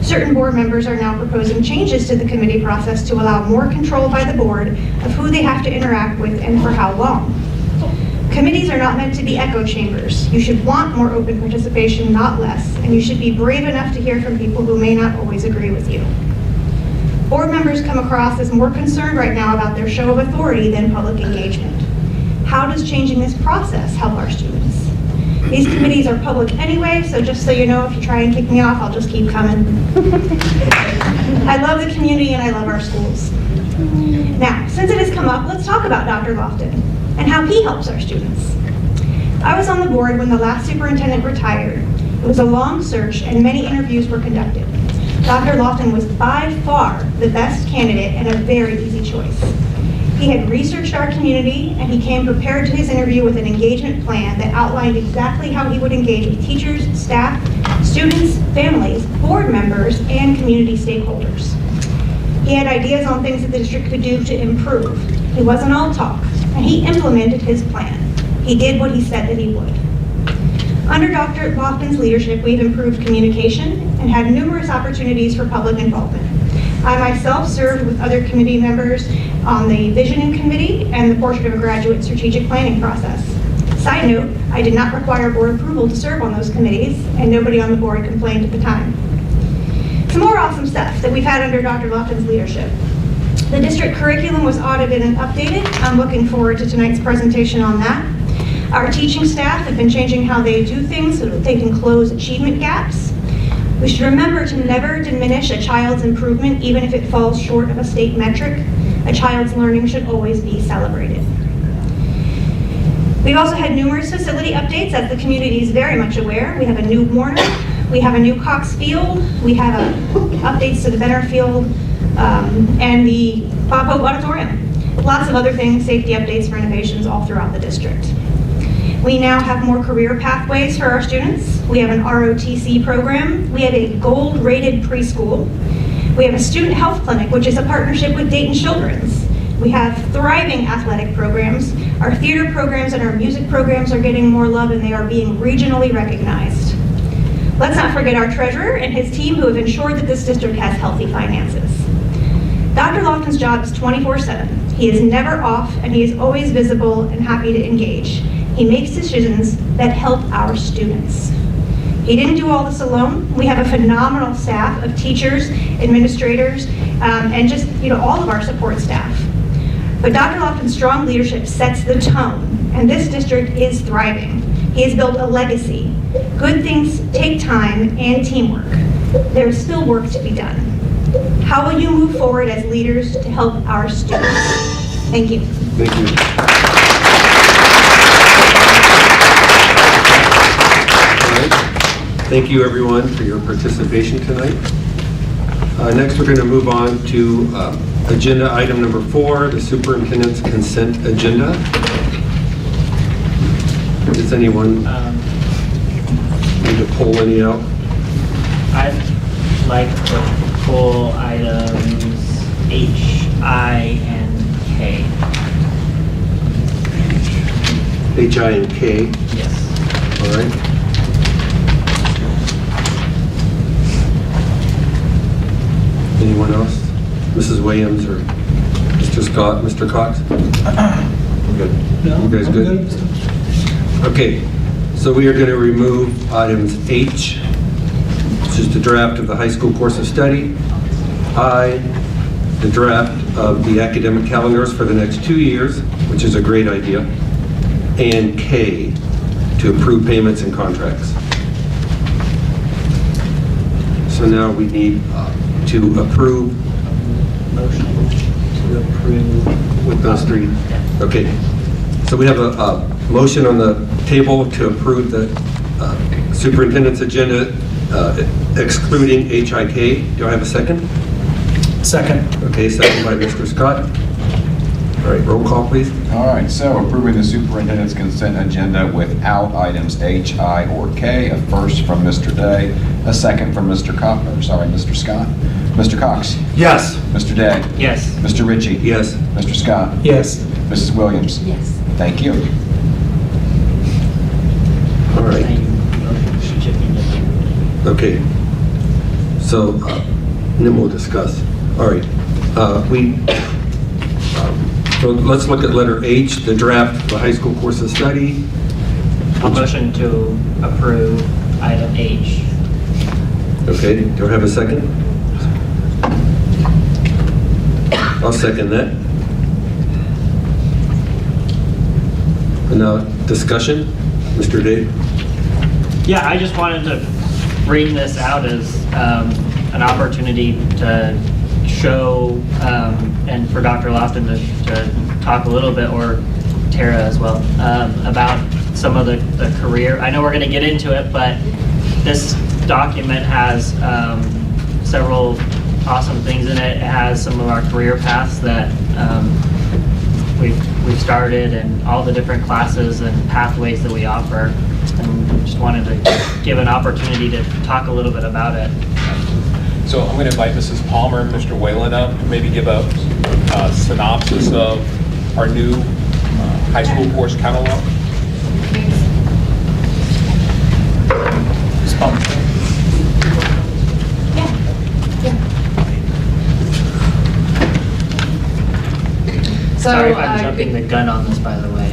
Certain board members are now proposing changes to the committee process to allow more control by the board of who they have to interact with and for how long. Committees are not meant to be echo chambers. You should want more open participation, not less, and you should be brave enough to hear from people who may not always agree with you. Board members come across as more concerned right now about their show of authority than public engagement. How does changing this process help our students? These committees are public anyway, so just so you know, if you try and kick me off, I'll just keep coming. I love the community and I love our schools. Now, since it has come up, let's talk about Dr. Lofton and how he helps our students. I was on the board when the last superintendent retired. It was a long search and many interviews were conducted. Dr. Lofton was by far the best candidate and a very easy choice. He had researched our community and he came prepared to his interview with an engagement plan that outlined exactly how he would engage with teachers, staff, students, families, board members, and community stakeholders. He had ideas on things that the district could do to improve. He wasn't all talk, and he implemented his plan. He did what he said that he would. Under Dr. Lofton's leadership, we've improved communication and had numerous opportunities for public involvement. I myself served with other committee members on the Visioning Committee and the portion of a graduate strategic planning process. Side note, I did not require board approval to serve on those committees, and nobody on the board complained at the time. Some more awesome stuff that we've had under Dr. Lofton's leadership. The district curriculum was audited and updated. I'm looking forward to tonight's presentation on that. Our teaching staff have been changing how they do things so that they can close achievement gaps. We should remember to never diminish a child's improvement, even if it falls short of a state metric. A child's learning should always be celebrated. We've also had numerous facility updates, as the community is very much aware. We have a new Warner, we have a new Cox Field, we have updates to the Benner Field, and the Bob Hope Auditorium. Lots of other things, safety updates, renovations all throughout the district. We now have more career pathways for our students. We have an ROTC program. We have a gold-rated preschool. We have a student health clinic, which is a partnership with Dayton Children's. We have thriving athletic programs. Our theater programs and our music programs are getting more love, and they are being regionally recognized. Let's not forget our treasurer and his team, who have ensured that this district has healthy finances. Dr. Lofton's job is 24/7. He is never off, and he is always visible and happy to engage. He makes decisions that help our students. He didn't do all this alone. We have a phenomenal staff of teachers, administrators, and just all of our support staff. But Dr. Lofton's strong leadership sets the tone, and this district is thriving. He has built a legacy. Good things take time and teamwork. There is still work to be done. How will you move forward as leaders to help our students? Thank you. Thank you. All right. Thank you, everyone, for your participation tonight. Next, we're going to move on to agenda item number 4, the superintendent's consent agenda. Does anyone need to pull any out? I'd like to pull items H, I, and K. H, I, and K? Yes. All right. Anyone else? Mrs. Williams or Mr. Scott, Mr. Cox? I'm good. You guys good? Okay, so we are going to remove items H, which is the draft of the high school course of study, I, the draft of the academic calendars for the next 2 years, which is a great idea, and K, to approve payments and contracts. So now we need to approve. Motion to approve. With those 3. Okay. So we have a motion on the table to approve the superintendent's agenda excluding HIK. Do I have a second? Second. Okay, second by Mr. Scott. All right, roll call, please. All right, so approving the superintendent's consent agenda without items H, I, or K. A first from Mr. Day, a second from Mr. Mr. Scott. Mr. Cox? Yes. Mr. Day? Yes. Mr. Ritchie? Yes. Mr. Scott? Yes. Mrs. Williams? Yes. Thank you. All right. Okay. So then we'll discuss. All right. So let's look at letter H, the draft of the high school course of study. A motion to approve item H. Okay, do I have a second? I'll second that. And now discussion, Mr. Day. Yeah, I just wanted to bring this out as an opportunity to show, and for Dr. Lofton to talk a little bit, or Tara as well, about some of the career. I know we're going to get into it, but this document has several awesome things in it. It has some of our career paths that we've started, and all the different classes and pathways that we offer. And just wanted to give an opportunity to talk a little bit about it. So I'm going to invite Mrs. Palmer and Mr. Whalen up to maybe give a synopsis of our new high school course catalog. Ms. Palmer. Sorry if I'm jumping the gun on this, by the way.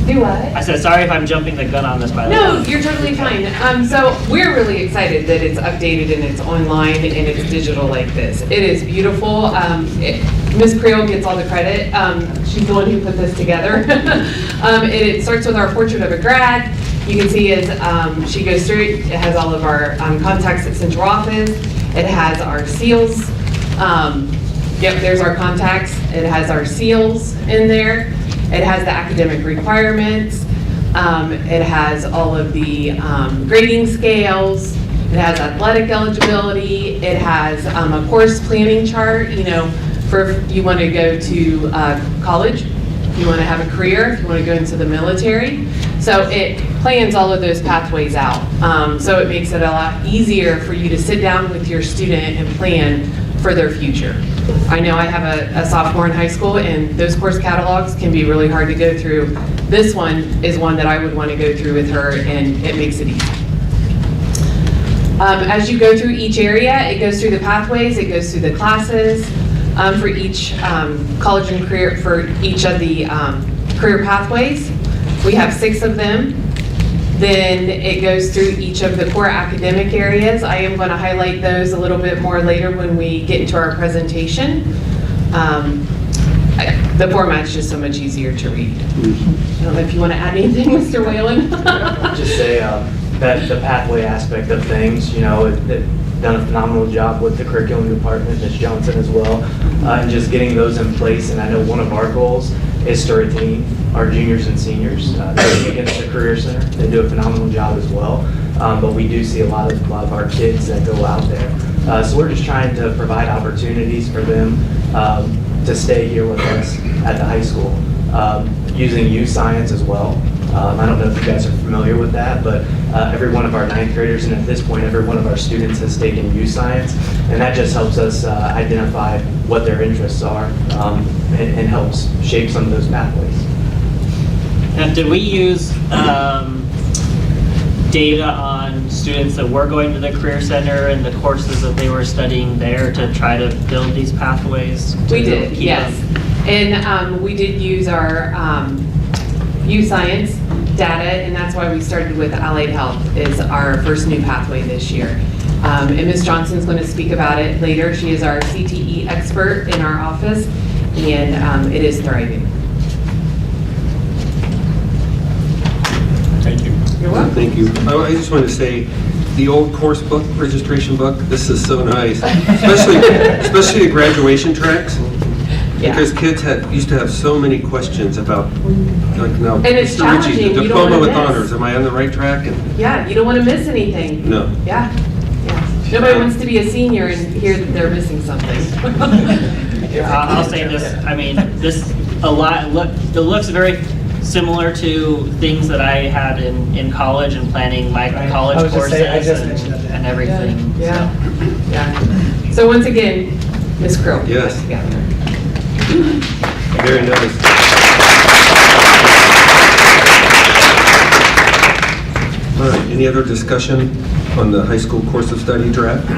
Do what? I said, sorry if I'm jumping the gun on this, by the way. No, you're totally fine. So we're really excited that it's updated and it's online and it's digital like this. It is beautiful. Ms. Creel gets all the credit. She's the one who put this together. It starts with our portrait of a grad. You can see as she goes through it, it has all of our contacts at central office. It has our seals. Yep, there's our contacts. It has our seals in there. It has the academic requirements. It has all of the grading scales. It has athletic eligibility. It has a course planning chart, for if you want to go to college, if you want to have a career, if you want to go into the military. So it plans all of those pathways out. So it makes it a lot easier for you to sit down with your student and plan for their future. I know I have a sophomore in high school, and those course catalogs can be really hard to go through. This one is one that I would want to go through with her, and it makes it easy. As you go through each area, it goes through the pathways, it goes through the classes for each college and career, for each of the career pathways. We have 6 of them. Then it goes through each of the core academic areas. I am going to highlight those a little bit more later when we get into our presentation. The format's just so much easier to read. I don't know if you want to add anything, Mr. Whalen? Just say that the pathway aspect of things, done a phenomenal job with the curriculum department, Ms. Johnson as well, and just getting those in place. And I know one of our goals is to retain our juniors and seniors. Against the Career Center, they do a phenomenal job as well. But we do see a lot of our kids that go out there. So we're just trying to provide opportunities for them to stay here with us at the high school, using youth science as well. I don't know if you guys are familiar with that, but every one of our ninth graders, and at this point, every one of our students has taken youth science, and that just helps us identify what their interests are and helps shape some of those pathways. And did we use data on students that were going to the Career Center and the courses that they were studying there to try to build these pathways? We did, yes. And we did use our youth science data, and that's why we started with Allied Health is our first new pathway this year. And Ms. Johnson's going to speak about it later. She is our CTE expert in our office, and it is thriving. Thank you. You're welcome. Thank you. I just want to say, the old course book, registration book, this is so nice, especially the graduation tracks. Because kids used to have so many questions about, like now, And it's Mr. Ritchie, challenging. the You don't diploma wanna with miss. honors, am I on the right track? And Yeah, you don't want to miss anything. no. Yeah. Nobody wants to be a senior and hear that they're missing something. I'll say this, I mean, it looks very similar to things that I had in college and planning my college I was just courses saying, I just mentioned that. and everything. Yeah. Yeah. So once again, Ms. Krill. Yes. Together. Very nice. All right, any other discussion on the high school course of study draft?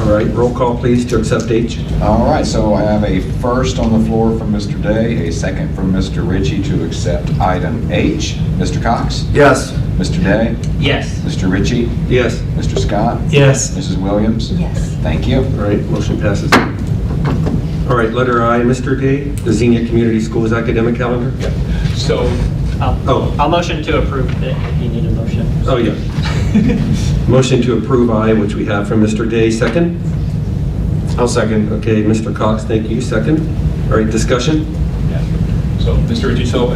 All right, roll call please to accept H. All right, so I have a first on the floor from Mr. Day, a second from Mr. Ritchie to accept item H. Mr. Cox? Yes. Mr. Day? Yes. Mr. Ritchie? Yes. Mr. Scott? Yes. Mrs. Williams? Yes. Thank you. All right, motion passes. All right, letter I, Mr. Day, the Xenia Community Schools academic calendar. So, I'll motion to approve it if you need a motion. Oh, yeah. Motion to approve I, which we have from Mr. Day, second? I'll second. Okay, Mr. Cox, thank you, second. All right, discussion? yeah. So, Mr. Ritchie, so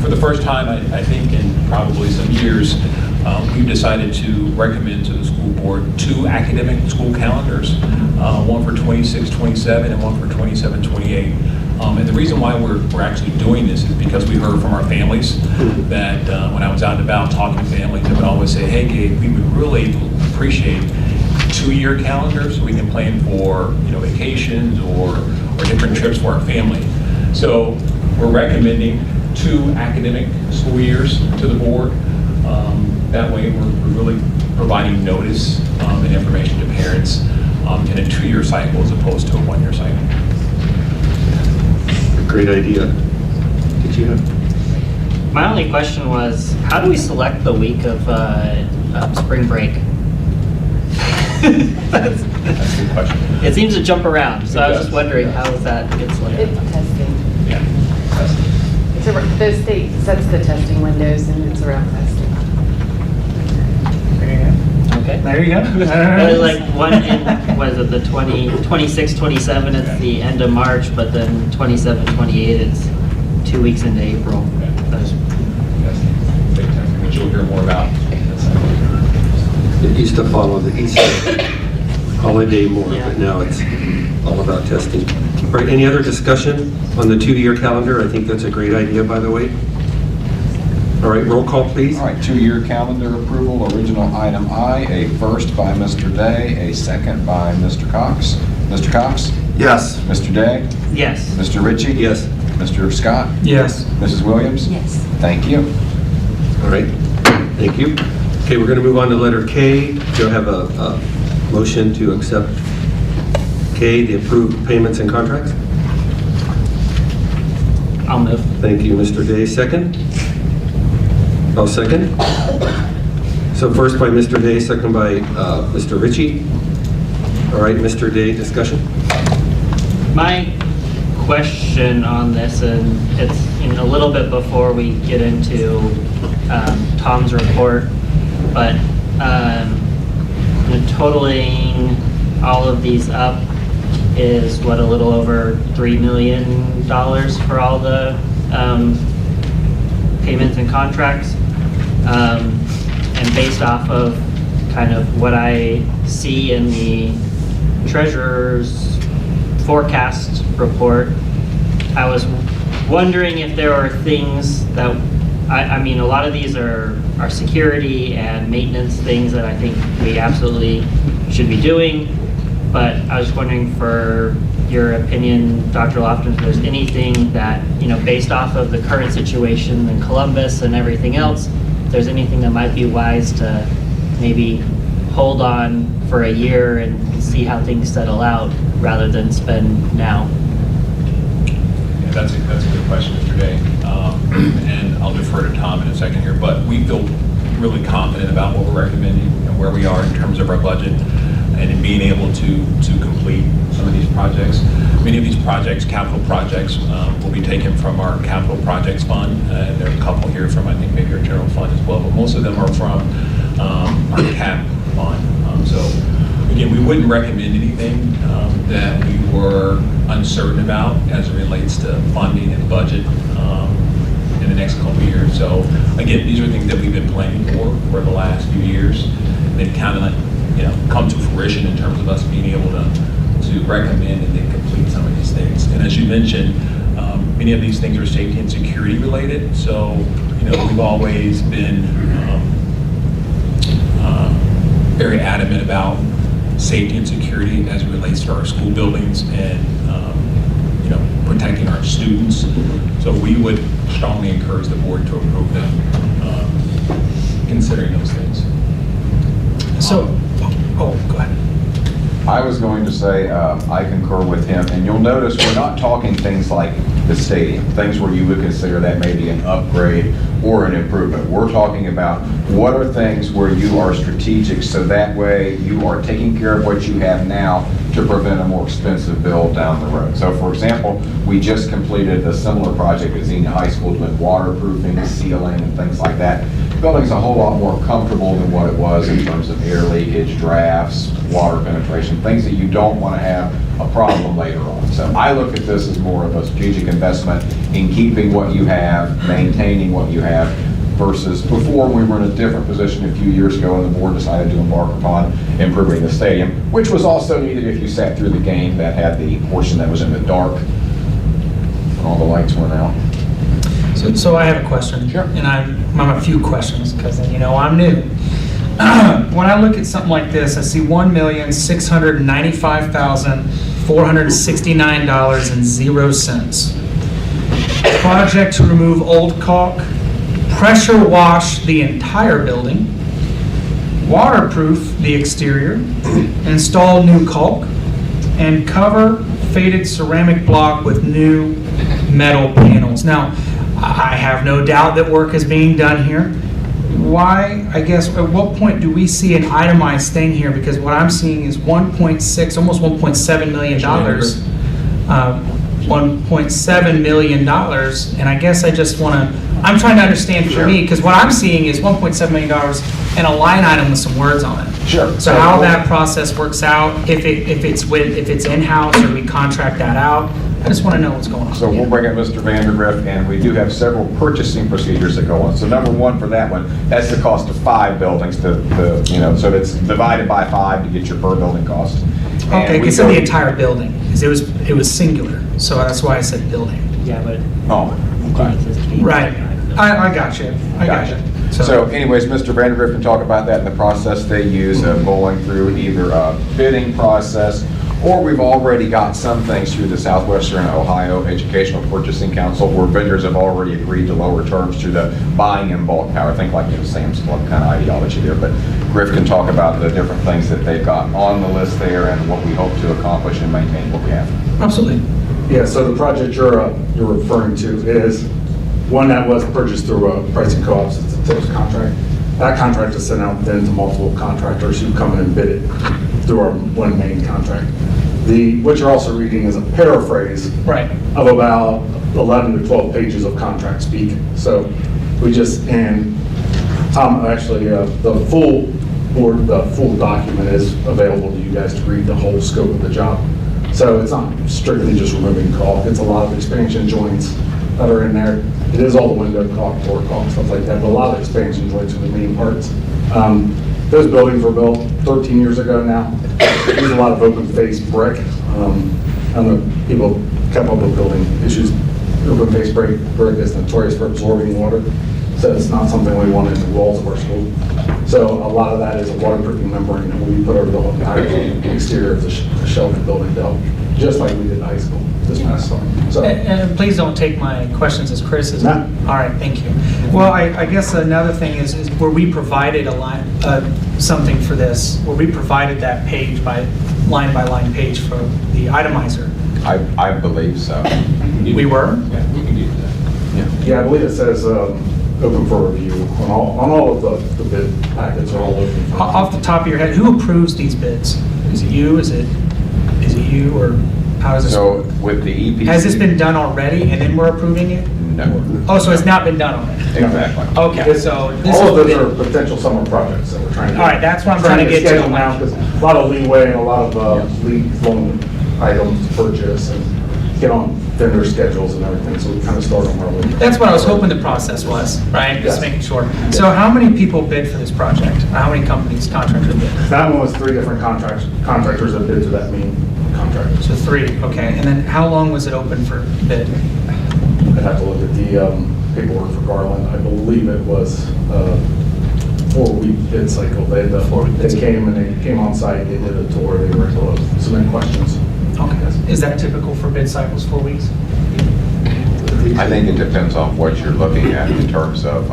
for the first time, I think in probably some years, we've decided to recommend to the school board 2 academic school calendars, one for 26-27 and one for 27-28. And the reason why we're actually doing this is because we heard from our families that when I was out and about talking to families, they would always say, hey, Gabe, we would really appreciate 2-year calendars so we can plan for vacations or different trips for our family. So we're recommending 2 academic school years to the board. That way we're really providing notice and information to parents in a 2-year cycle as opposed to a 1-year cycle. Great idea. Did you have? My only question was, how do we select the week of spring break? That's a good question. It seems to jump around, so I was just wondering how that gets selected. It's testing. Yeah. The state sets the testing windows and it's around testing. Okay. There you go. But like what is it, the 26, 27, it's the end of March, but then 27, 28, it's 2 weeks into April. That's big testing, which you'll hear more about. It used to follow the Easter holiday more, but now it's all about testing. All right, any other discussion on the 2-year calendar? I think that's a great idea, by the way. All right, roll call, please. All right, 2-year calendar approval, original item I, a first by Mr. Day, a second by Mr. Cox. Mr. Cox? Yes. Mr. Day? Yes. Mr. Ritchie? Yes. Mr. Scott? Yes. Mrs. Williams? Yes. Thank you. All right, thank you. Okay, we're going to move on to letter K. Do I have a motion to accept K, the approved payments and contracts? I'll move. Thank you, Mr. Day. Second? I'll second. So first by Mr. Day, second by Mr. Ritchie. All right, Mr. Day, discussion? My question on this, and it's a little bit before we get into Tom's report, but in totaling all of these up is what, a little over $3 million for all the payments and contracts. And based off of kind of what I see in the treasurer's forecast report, I was wondering if there are things that, I mean, a lot of these are security and maintenance things that I think we absolutely should be doing, but I was wondering for your opinion, Dr. Lofton, if there's anything that, you know, based off of the current situation in Columbus and everything else, if there's anything that might be wise to maybe hold on for a year and see how things settle out rather than spend now. Yeah, that's a good question, Mr. Day. And I'll defer to Tom in a second here, but we feel really confident about what we're recommending and where we are in terms of our budget and in being able to complete some of these projects. Many of these projects, capital projects, will be taken from our capital projects fund. There are a couple here from, I think, maybe our general fund as well, but most of them are from our CAP fund. So again, we wouldn't recommend anything that we were uncertain about as it relates to funding and budget in the next couple of years. So again, these are things that we've been planning for the last few years. They kind of, you know, come to fruition in terms of us being able to recommend and then complete some of these things. And as you mentioned, many of these things are safety and security related. So, you know, we've always been very adamant about safety and security as it relates to our school buildings and, you know, protecting our students. So we would strongly encourage the board to approve them, considering those things. So, oh, go ahead. I was going to say, I concur with him, and you'll notice we're not talking things like the stadium, things where you would consider that maybe an upgrade or an improvement. We're talking about what are things where you are strategic, so that way you are taking care of what you have now to prevent a more expensive bill down the road. So for example, we just completed a similar project at Xenia High School doing waterproofing, sealing, and things like that. The building's a whole lot more comfortable than what it was in terms of air leakage, drafts, water penetration, things that you don't want to have a problem later on. So I look at this as more of a strategic investment in keeping what you have, maintaining what you have, versus before we were in a different position a few years ago and the board decided to embark upon improving the stadium, which was also needed if you sat through the game that had the portion that was in the dark when all the lights went out. So I have a question. Sure. And I have a few questions because, you know, I'm new. When I look at something like this, I see $1,695,469.00. Project to remove old caulk, pressure wash the entire building, waterproof the exterior, install new caulk, and cover faded ceramic block with new metal panels. Now, I have no doubt that work is being done here. Why, I guess, at what point do we see an itemized thing here? Because what I'm seeing is 1.6, almost $1.7 million. $1.7 million, and I guess I just want to, I'm trying to understand for me, because what I'm seeing is $1.7 million and a line item with some words on it. Sure. So how that process works out, if it's in-house or we contract that out, I just want to know what's going on. So we'll bring up Mr. Vandergrift, and we do have several purchasing procedures that go on. So number one for that one, that's the cost of 5 buildings so it's divided by 5 to get your per building cost. Okay, because in the entire building, because it was singular, so that's why I said building. Yeah, but. Oh, okay. Right, I got you, I got you. So anyways, Mr. Vandergrift can talk about that in the process they use of going through either a bidding process, or we've already got some things through the Southwestern Ohio Educational Purchasing Council where vendors have already agreed to lower terms through the buying in bulk power. Think like, Sam's Club kind of ideology there, but Griff can talk about the different things that they've got on the list there and what we hope to accomplish and maintain what we have. Absolutely. Yeah, so the project you're referring to is one that was purchased through a pricing co-ops. It's a TIPS contract. That contract is sent out then to multiple contractors who come in and bid it through our one main contract. What you're also reading is a paraphrase of about 11 to 12 pages of contract speak. So we just, and Tom, actually, the full board, the full document is available to you guys to read the whole scope of the job. So it's not strictly just removing caulk, it's a lot of expansion joints that are in there. It is all the window caulk, door caulk, stuff like that, but a lot of expansion joints are the main parts. Those buildings were built 13 years ago now. There's a lot of open face brick. I don't know, people kept up with building issues. Open face brick is notorious for absorbing water, so it's not something we want in the walls of our school. So a lot of that is a waterproofing membrane that we put over the whole entire exterior of the shell of the building, just like we did in high school this past summer. So, And please don't take my questions as criticism. All right, thank you. Well, I guess another thing is where we provided a line, something for this, where we provided that page by line page for the itemizer. I believe so. We were? Yeah, we can do that. yeah, I believe it says open for review on all of the bid packets are all open. Off the top of your head, who approves these bids? Is it you? Is it you, or how is this? So with the EPC. Has this been done already and then we're approving it? No. Oh, so it's not been done already? Exactly. Okay, so this All of is. those are potential summer projects that we're trying to. All right, that's what I'm trying to get to. schedule now, because a lot of leeway and a lot of lead-long items to purchase and get on vendor schedules and everything, so we kind of start them early. That's what I was hoping the process was, right? Just Yes. making sure. So how many people bid for this project? How many companies, contractors bid? That one was 3 different contractors that bid to that main contract. So 3, okay. And then how long was it open for bid? I'd have to look at the paperwork for Garland. I believe it was 4-week bid cycle. They came and they came on site, they did a tour, they were able to submit questions. Okay. Is that typical for bid cycles, 4 weeks? I think it depends on what you're looking at in terms of,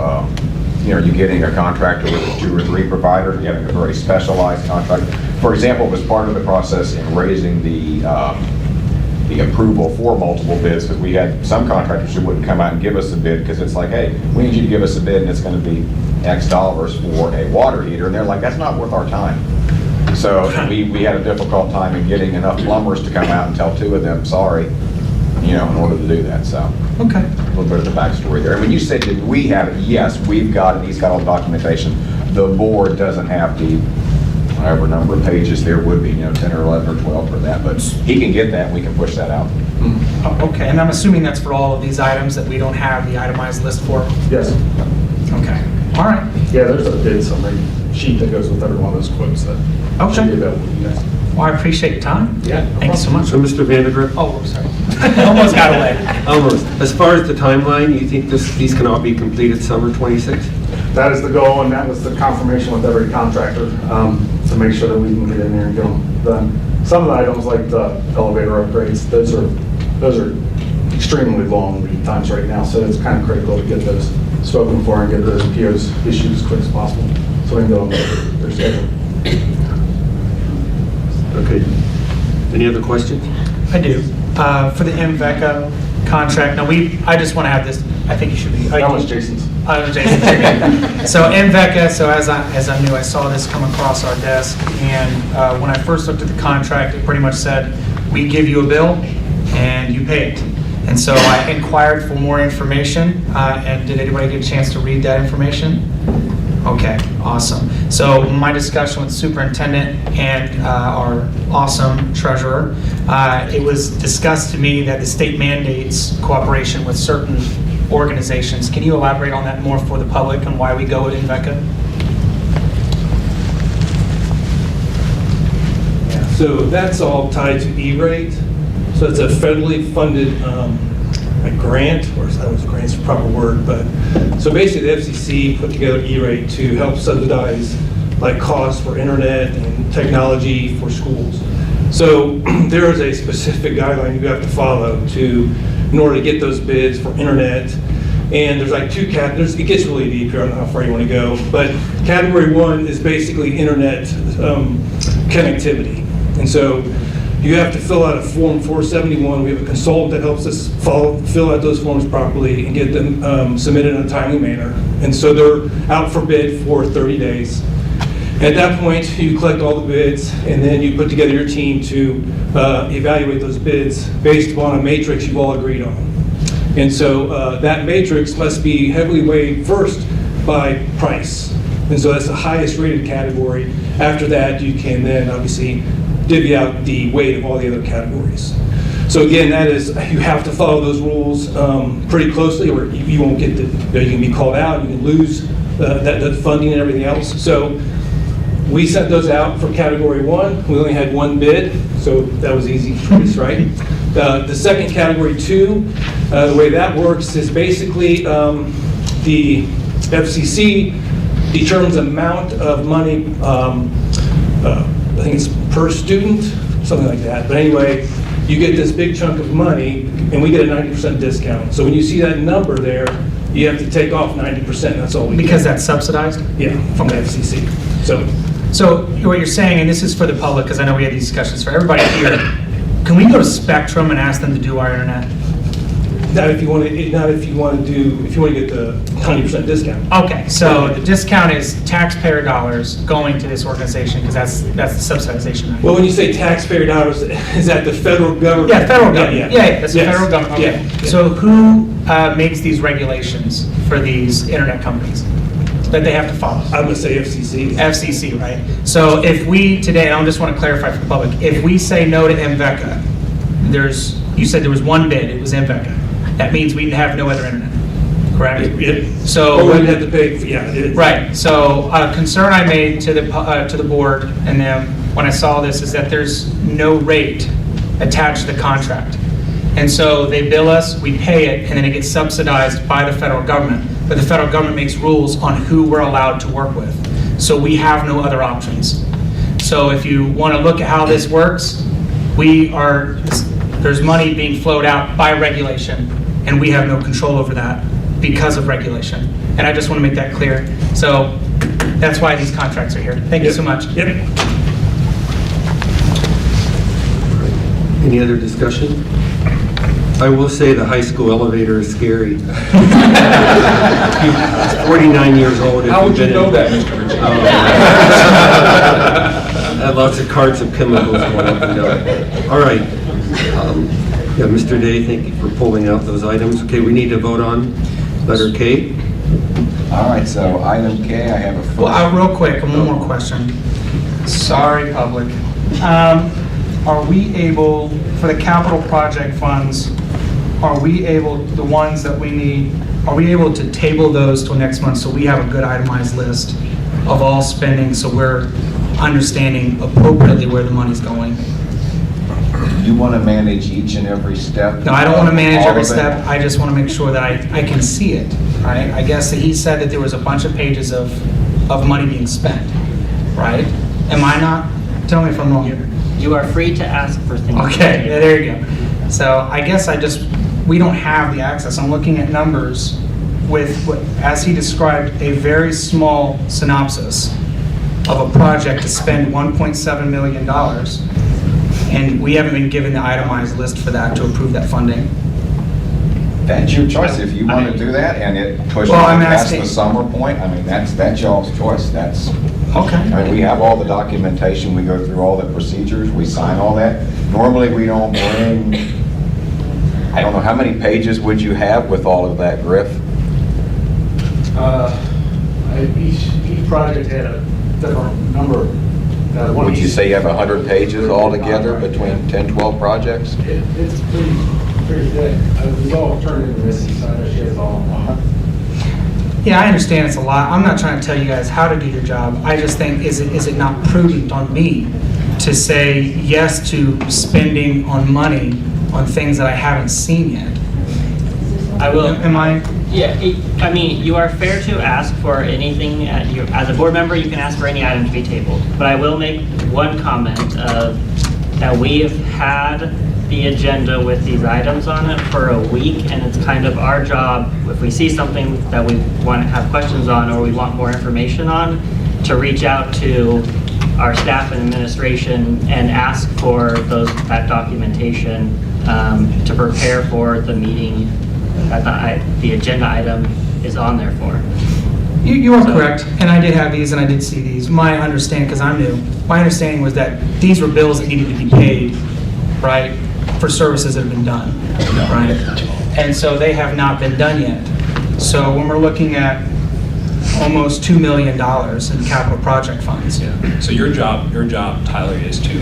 you're getting a contractor with 2 or 3 providers, you're having a very specialized contract. For example, it was part of the process in raising the approval for multiple bids, because we had some contractors who wouldn't come out and give us a bid, because it's like, hey, we need you to give us a bid and it's going to be X dollars for a water heater, and they're like, that's not worth our time. So we had a difficult time in getting enough plumbers to come out and tell 2 of them, sorry, in order to do that, so. Okay. A little bit of the backstory there. And when you said, did we have it? Yes, we've got it, he's got all the documentation. The board doesn't have the, whatever number of pages there would be, 10 or 11 or 12 for that, but he can get that, and we can push that out. Oh, okay, and I'm assuming that's for all of these items that we don't have the itemized list for? Yes. Okay, all right. Yeah, there's a bid summary sheet that goes with every one of those quotes that should be available to you guys. Well, I appreciate your time. Yeah. Thank you so much. So, Mr. Vandergrift? Oh, sorry. Almost got away. Almost. As far as the timeline, you think these can all be completed summer 26? That is the goal, and that was the confirmation with every contractor, to make sure that we can get in there and get them done. Some of the items, like the elevator upgrades, those are extremely long lead times right now, so it's kind of critical to get those spoken for and get those POs issued as quick as possible, so we can go on their schedule. Okay. Any other questions? I do. For the MVECA contract, now I just want to have this, I think you should be. That was Jason's. Jason's. So MVECA, so as I knew, I saw this come across our desk, and when I first looked at the contract, it pretty much said, we give you a bill and you pay it. And so I inquired for more information, and did anybody get a chance to read that information? Okay, awesome. So my discussion with the superintendent and our awesome treasurer, it was discussed to me that the state mandates cooperation with certain organizations. Can you elaborate on that more for the public and why we go with MVECA? So that's all tied to E-rate. So it's a federally funded a grant, or I don't know if grant's the proper word, but so basically the FCC put together E-rate to help subsidize like costs for internet and technology for schools. So there is a specific guideline you have to follow in order to get those bids for internet. And there's like 2 categories. It gets really deep here. I don't know how far you want to go, but category 1 is basically internet connectivity. And so you have to fill out a form 471. We have a consultant that helps us fill out those forms properly and get them submitted in a timely manner. And so they're out for bid for 30 days. At that point, you collect all the bids, and then you put together your team to evaluate those bids based upon a matrix you've all agreed on. And so that matrix must be heavily weighed first by price. And so that's the highest rated category. After that, you can then obviously divvy out the weight of all the other categories. So again, that is, you have to follow those rules pretty closely, or you won't get the, you can be called out, you can lose the funding and everything else. So we sent those out for category 1. We only had 1 bid, so that was easy choice, right? The second category 2, the way that works is basically the FCC determines the amount of money, I think it's per student, something like that. But anyway, you get this big chunk of money, and we get a 90% discount. So when you see that number there, you have to take off 90%, that's all we get. Because that's subsidized? Yeah, from the FCC. So what you're saying, and this is for the public, because I know we had these discussions for everybody here, can we go to Spectrum and ask them to do our internet? Not if you want to get the 90% discount. Okay, so the discount is taxpayer dollars going to this organization, because that's the subsidization. Right? Well, when you say taxpayer dollars, is that the federal government? Yeah, federal government. Yeah, that's the Yes. federal government. Okay. Yeah. So who makes these regulations for these internet companies that they have to follow? I'm going to say FCC. FCC, right? So if we today, and I just want to clarify for the public, if we say no to MVECA, you said there was 1 bid, it was MVECA. That means we'd have no other internet, correct? So Or we'd have to pay, right. So a concern I made to the board, and then when I saw this, is that there's no rate attached to the contract. And so they bill us, we pay it, and then it gets subsidized by the federal government. But the federal government makes rules on who we're allowed to work with. So we have no other options. So if you want to look at how this works, there's money being flowed out by regulation, and we have no control over that because of regulation. And I just want to make that clear. So that's why these contracts are here. Thank you so much. Yep. Any other discussion? I will say the high school elevator is scary. It's 49 years old. How would you know that, Mr. Ritchie? Had lots of carts of chemicals going up and down. All right. Yeah, Mr. Day, thank you for pulling out those items. Okay, we need to vote on letter K. All right, so item K, I have a first. Well, real quick, one more question. Sorry, public. Are we able, for the capital project funds, are we able, the ones that we need, are we able to table those till next month so we have a good itemized list of all spending so we're understanding appropriately where the money's going? You want to manage each and every step? No, I don't want to manage all every of it? step. I just want to make sure that I can see it, right? I guess that he said that there was a bunch of pages of money being spent, right? Am I not? Tell me if I'm wrong here. You are free to ask for things. Okay, yeah, there you go. So I guess we don't have the access. I'm looking at numbers with, as he described, a very small synopsis of a project to spend $1.7 million. And we haven't been given the itemized list for that to approve that funding. That's your choice. If you want to do that and it pushes Well, I'm past asking- the summer point, I mean, that's y'all's choice. That's, Okay. I mean, we have all the documentation, we go through all the procedures, we sign all that. Normally, we don't bring, I don't know, how many pages would you have with all of that, Griff? Each project had a different number. Would you say you have 100 pages altogether between 10, 12 projects? It's pretty thick. It was all turned into Missy, so I know she has all. Yeah, I understand it's a lot. I'm not trying to tell you guys how to do your job. I just think, is it not prudent on me to say yes to spending on money on things that I haven't seen yet? I will. Am I? Yeah, I mean, you are fair to ask for anything. As a board member, you can ask for any item to be tabled. But I will make one comment that we have had the agenda with these items on it for a week, and it's kind of our job, if we see something that we want to have questions on or we want more information on, to reach out to our staff and administration and ask for that documentation to prepare for the meeting that the agenda item is on there for. You are correct, and I did have these and I did see these. My understanding, because I'm new, my understanding was that these were bills that needed to be paid, right, for services that have been done, right? And so they have not been done yet. So when we're looking at almost $2 million in capital project funds. So your job, Tyler, is to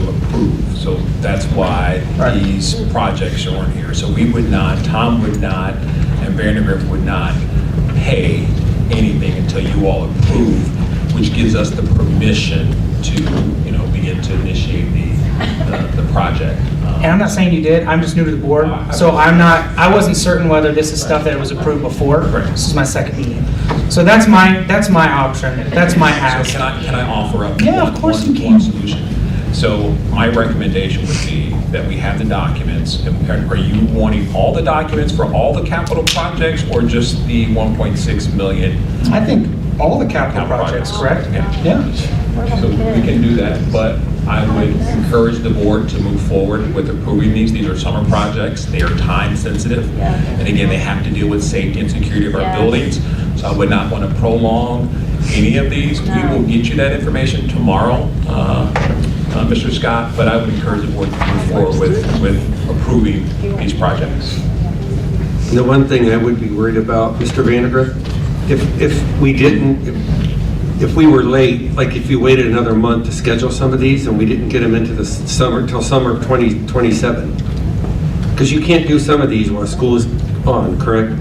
approve. So that's why these projects are on here. So we would not, Tom would not, and Vandergrift would not pay anything until you all approve, which gives us the permission to, begin to initiate the project. And I'm not saying you did, I'm just new to the board, so I wasn't certain whether this is stuff that was approved before. This is my second meeting. So that's my option, that's my ask. So can I offer up Yeah, of course you can. solution? So my recommendation would be that we have the documents. Are you wanting all the documents for all the capital projects or just the 1.6 million? I think all the capital projects, correct? Yeah. So we can do that, but I would encourage the board to move forward with approving these. These are summer projects. They are time sensitive. And again, they have to deal with safety and security of our buildings. So I would not want to prolong any of these. We will get you that information tomorrow, Mr. Scott, but I would encourage the board to move forward with approving these projects. The one thing I would be worried about, Mr. Vandergrift, if we were late, like if you waited another month to schedule some of these and we didn't get them into the summer, till summer of 2027. Because you can't do some of these while school is on, correct?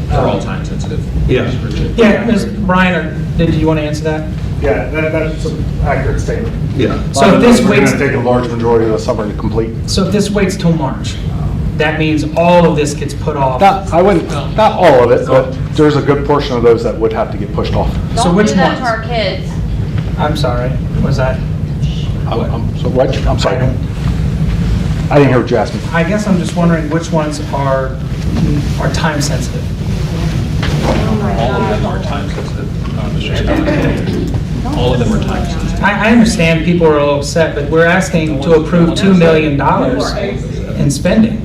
They're all time sensitive. Yeah. Yeah, Brian, did you want to answer that? Yeah, that's an accurate statement. Yeah. So if this We're waits, going to take a large majority of the summer to complete. so if this waits till March, that means all of this gets put off. Not all of it, but there's a good portion of those that would have to get pushed off. So which Don't do that ones? to our kids. I'm sorry, was that? So what? I'm sorry. I didn't hear what you asked me. I guess I'm just wondering which ones are time sensitive. All of them are time sensitive, Mr. Scott. All of them are time sensitive. I understand people are a little upset, but we're asking to approve $2 million in spending.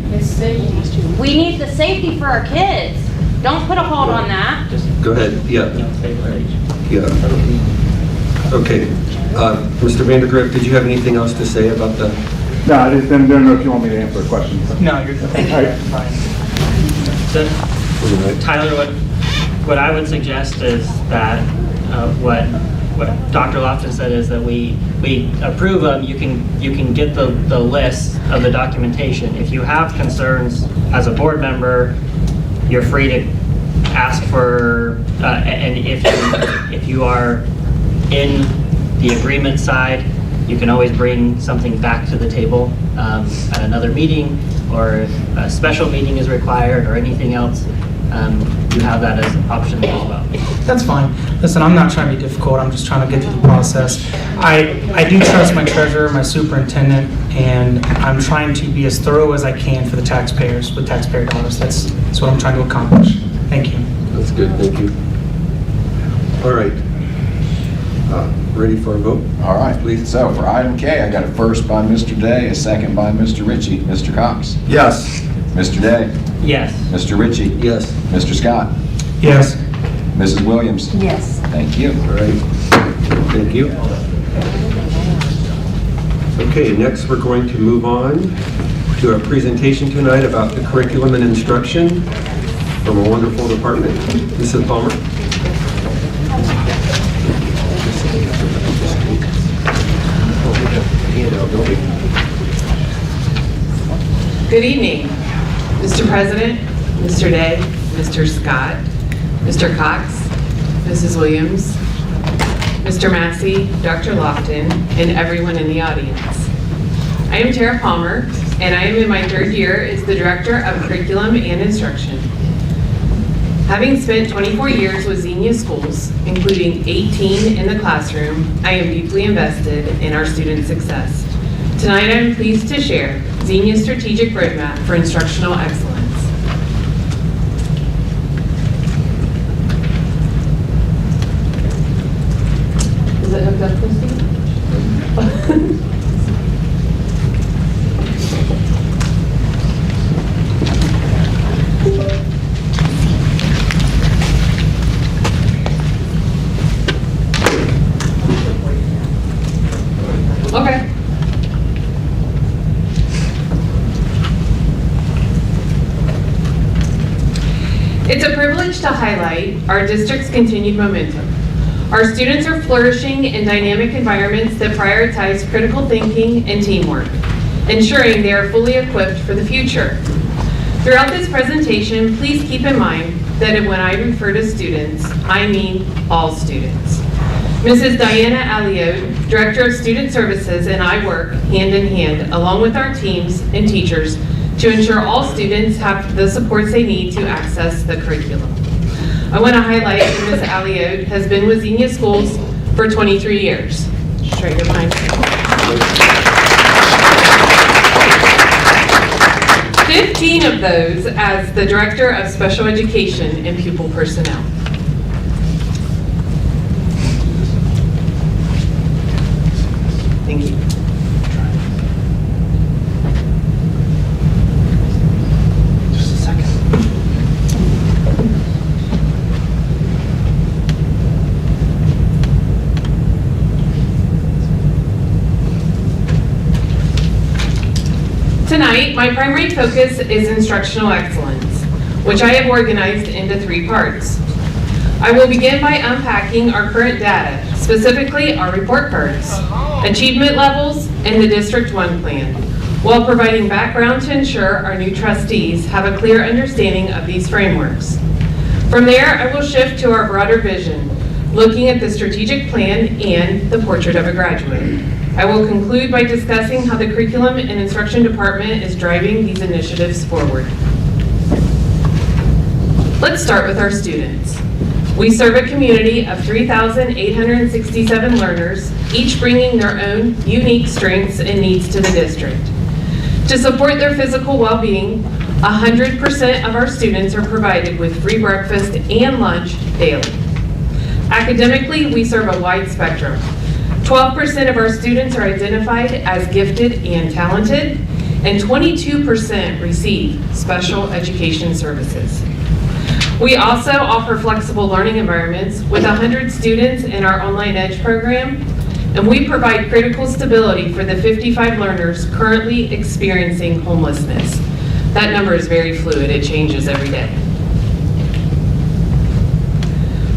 We need the safety for our kids. Don't put a hold on that. Go ahead, yeah. Yeah. Okay. Mr. Vandergrift, did you have anything else to say about the? No, I didn't know if you want me to answer the question. No, you're good. All right. Fine. So, Tyler, what I would suggest is that what Dr. Lofton said is that we approve them. You can get the list of the documentation. If you have concerns as a board member, you're free to ask for, and if you are in the agreement side, you can always bring something back to the table at another meeting, or if a special meeting is required or anything else, you have that as an option as well. That's fine. Listen, I'm not trying to be difficult, I'm just trying to get through the process. I do trust my treasurer, my superintendent, and I'm trying to be as thorough as I can for the taxpayers with taxpayer dollars. That's what I'm trying to accomplish. Thank you. That's good, thank you. All right. Ready for a vote? All right, please. So for item K, I got a first by Mr. Day, a second by Mr. Ritchie. Mr. Cox? Yes. Mr. Day? Yes. Mr. Ritchie? Yes. Mr. Scott? Yes. Mrs. Williams? Yes. Thank you. All right. Thank you. Okay, next we're going to move on to our presentation tonight about the curriculum and instruction from a wonderful department. Mrs. Palmer? Good evening, Mr. President, Mr. Day, Mr. Scott, Mr. Cox, Mrs. Williams, Mr. Massey, Dr. Lofton, and everyone in the audience. I am Tara Palmer, and I am in my third year as the Director of Curriculum and Instruction. Having spent 24 years with Xenia Schools, including 18 in the classroom, I am deeply invested in our students' success. Tonight, I'm pleased to share Xenia's strategic roadmap for instructional excellence. Is it hooked up, Christy? Okay. It's a privilege to highlight our district's continued momentum. Our students are flourishing in dynamic environments that prioritize critical thinking and teamwork, ensuring they are fully equipped for the future. Throughout this presentation, please keep in mind that when I refer to students, I mean all students. Mrs. Diana Aliotte, Director of Student Services, and I work hand in hand, along with our teams and teachers, to ensure all students have the supports they need to access the curriculum. I want to highlight that Ms. Aliotte has been with Xenia Schools for 23 years. Straight to mine. 15 of those as the Director of Special Education and Pupil Personnel. Thank you. Just a second. Tonight, my primary focus is instructional excellence, which I have organized into 3 parts. I will begin by unpacking our current data, specifically our report cards, achievement levels, and the District 1 plan, while providing background to ensure our new trustees have a clear understanding of these frameworks. From there, I will shift to our broader vision, looking at the strategic plan and the portrait of a graduate. I will conclude by discussing how the Curriculum and Instruction Department is driving these initiatives forward. Let's start with our students. We serve a community of 3,867 learners, each bringing their own unique strengths and needs to the district. To support their physical well-being, 100% of our students are provided with free breakfast and lunch daily. Academically, we serve a wide spectrum. 12% of our students are identified as gifted and talented, and 22% receive special education services. We also offer flexible learning environments with 100 students in our Online Edge program, and we provide critical stability for the 55 learners currently experiencing homelessness. That number is very fluid, it changes every day.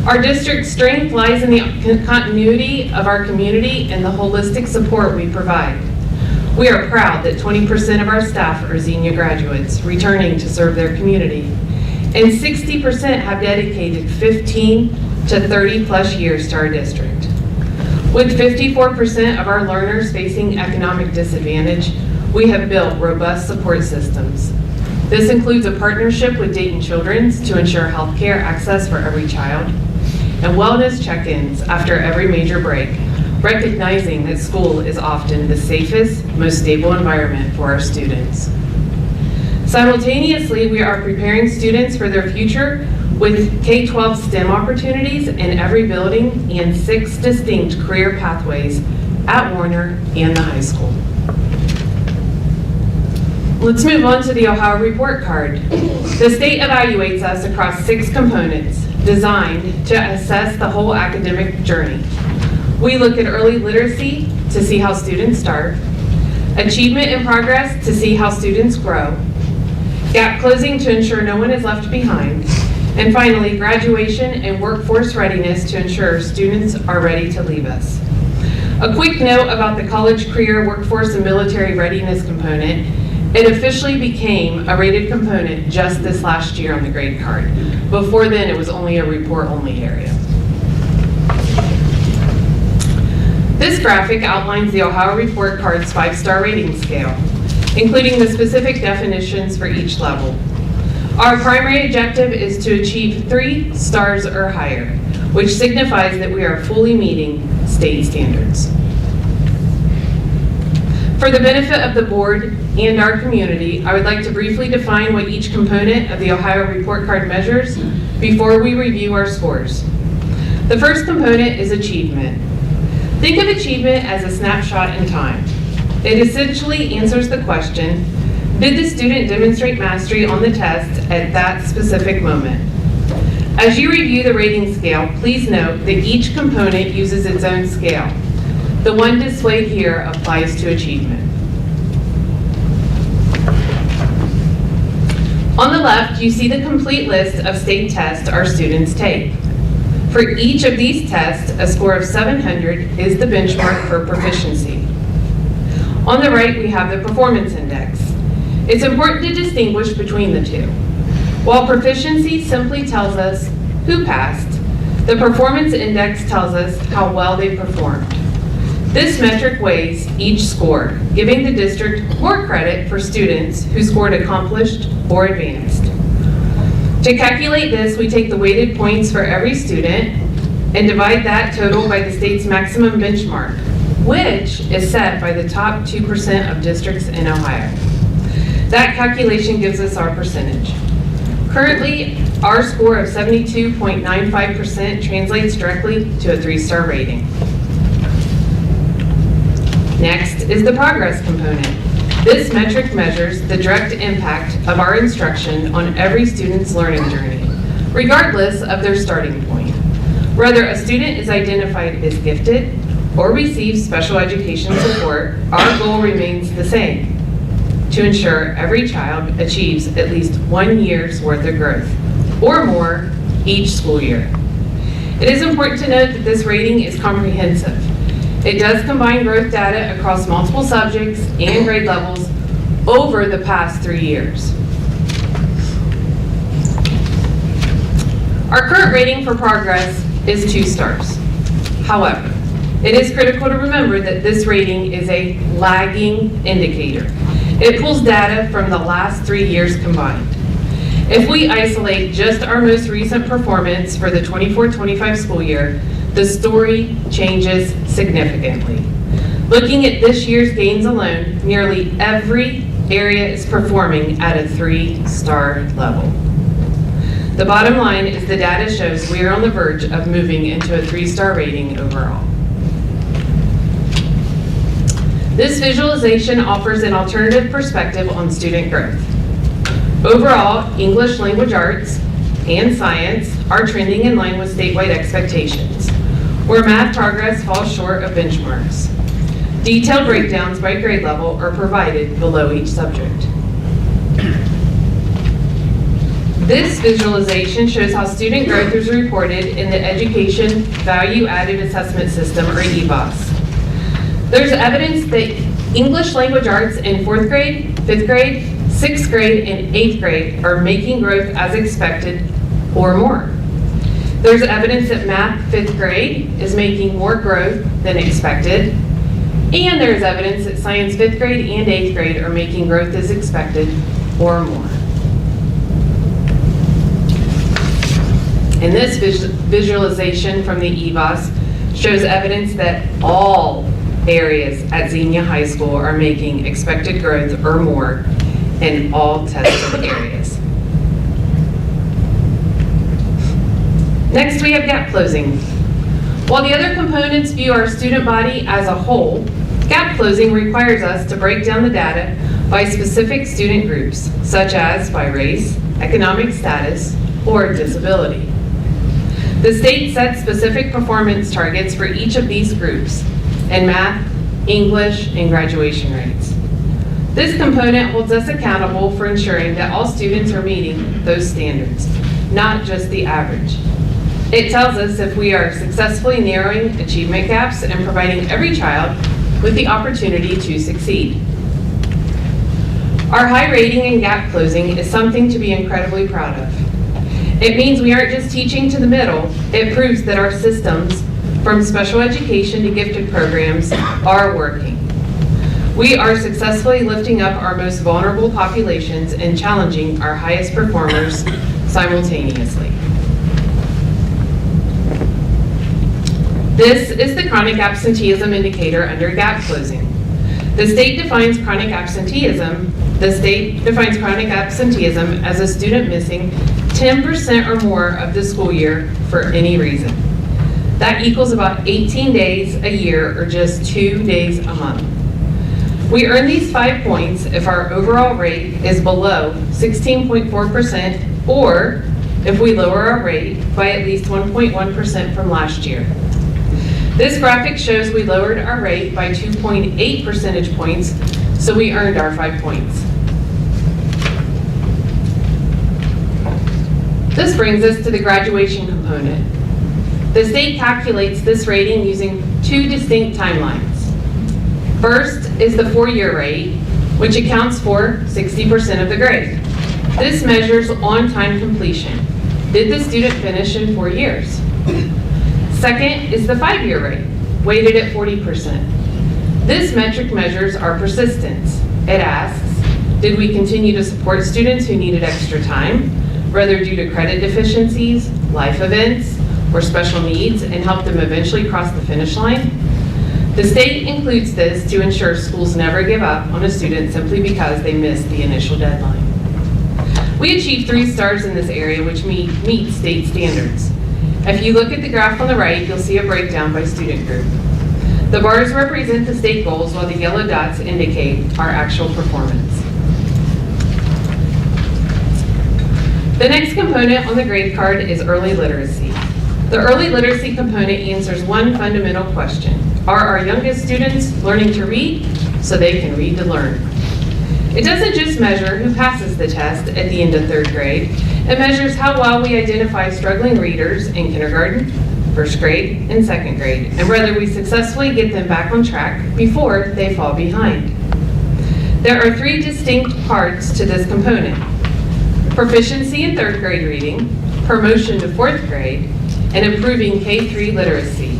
Our district's strength lies in the continuity of our community and the holistic support we provide. We are proud that 20% of our staff are Xenia graduates returning to serve their community, and 60% have dedicated 15 to 30 plus years to our district. With 54% of our learners facing economic disadvantage, we have built robust support systems. This includes a partnership with Dayton Children's to ensure health care access for every child, and wellness check-ins after every major break, recognizing that school is often the safest, most stable environment for our students. Simultaneously, we are preparing students for their future with K-12 STEM opportunities in every building and 6 distinct career pathways at Warner and the high school. Let's move on to the Ohio Report Card. The state evaluates us across 6 components designed to assess the whole academic journey. We look at early literacy to see how students start, achievement and progress to see how students grow, gap closing to ensure no one is left behind, and finally, graduation and workforce readiness to ensure students are ready to leave us. A quick note about the college career, workforce, and military readiness component. It officially became a rated component just this last year on the grade card. Before then, it was only a report-only area. This graphic outlines the Ohio Report Card's 5-star rating scale, including the specific definitions for each level. Our primary objective is to achieve 3 stars or higher, which signifies that we are fully meeting state standards. For the benefit of the board and our community, I would like to briefly define what each component of the Ohio Report Card measures before we review our scores. The first component is achievement. Think of achievement as a snapshot in time. It essentially answers the question, did the student demonstrate mastery on the test at that specific moment? As you review the rating scale, please note that each component uses its own scale. The one displayed here applies to achievement. On the left, you see the complete list of state tests our students take. For each of these tests, a score of 700 is the benchmark for proficiency. On the right, we have the performance index. It's important to distinguish between the two. While proficiency simply tells us who passed, the performance index tells us how well they performed. This metric weighs each score, giving the district more credit for students who scored accomplished or advanced. To calculate this, we take the weighted points for every student and divide that total by the state's maximum benchmark, which is set by the top 2% of districts in Ohio. That calculation gives us our percentage. Currently, our score of 72.95% translates directly to a 3-star rating. Next is the progress component. This metric measures the direct impact of our instruction on every student's learning journey, regardless of their starting point. Whether a student is identified as gifted or receives special education support, our goal remains the same: to ensure every child achieves at least 1 year's worth of growth, or more, each school year. It is important to note that this rating is comprehensive. It does combine growth data across multiple subjects and grade levels over the past 3 years. Our current rating for progress is 2 stars. However, it is critical to remember that this rating is a lagging indicator. It pulls data from the last 3 years combined. If we isolate just our most recent performance for the 24-25 school year, the story changes significantly. Looking at this year's gains alone, nearly every area is performing at a 3-star level. The bottom line is the data shows we are on the verge of moving into a 3-star rating overall. This visualization offers an alternative perspective on student growth. Overall, English language arts and science are trending in line with statewide expectations, where math progress falls short of benchmarks. Detailed breakdowns by grade level are provided below each subject. This visualization shows how student growth is reported in the Education Value Added Assessment System, or EVAS. There's evidence that English language arts in 4th grade, 5th grade, 6th grade, and 8th grade are making growth as expected or more. There's evidence that math 5th grade is making more growth than expected, and there's evidence that science 5th grade and 8th grade are making growth as expected or more. And this visualization from the EVAS shows evidence that all areas at Xenia High School are making expected growth or more in all tested areas. Next, we have gap closing. While the other components view our student body as a whole, gap closing requires us to break down the data by specific student groups, such as by race, economic status, or disability. The state sets specific performance targets for each of these groups in math, English, and graduation rates. This component holds us accountable for ensuring that all students are meeting those standards, not just the average. It tells us if we are successfully narrowing achievement gaps and providing every child with the opportunity to succeed. Our high rating in gap closing is something to be incredibly proud of. It means we aren't just teaching to the middle, it proves that our systems, from special education to gifted programs, are working. We are successfully lifting up our most vulnerable populations and challenging our highest performers simultaneously. This is the chronic absenteeism indicator under gap closing. The state defines chronic absenteeism as a student missing 10% or more of the school year for any reason. That equals about 18 days a year, or just 2 days a month. We earn these 5 points if our overall rate is below 16.4%, or if we lower our rate by at least 1.1% from last year. This graphic shows we lowered our rate by 2.8 percentage points, so we earned our 5 points. This brings us to the graduation component. The state calculates this rating using two distinct timelines. First is the 4-year rate, which accounts for 60% of the grade. This measures on-time completion. Did the student finish in 4 years? Second is the 5-year rate, weighted at 40%. This metric measures our persistence. It asks, did we continue to support students who needed extra time, whether due to credit deficiencies, life events, or special needs, and help them eventually cross the finish line? The state includes this to ensure schools never give up on a student simply because they missed the initial deadline. We achieved 3 stars in this area, which meet state standards. If you look at the graph on the right, you'll see a breakdown by student group. The bars represent the state goals, while the yellow dots indicate our actual performance. The next component on the grade card is early literacy. The early literacy component answers one fundamental question. Are our youngest students learning to read so they can read to learn? It doesn't just measure who passes the test at the end of 3rd grade. It measures how well we identify struggling readers in kindergarten, 1st grade, and 2nd grade, and whether we successfully get them back on track before they fall behind. There are 3 distinct parts to this component: proficiency in 3rd grade reading, promotion to 4th grade, and improving K-3 literacy.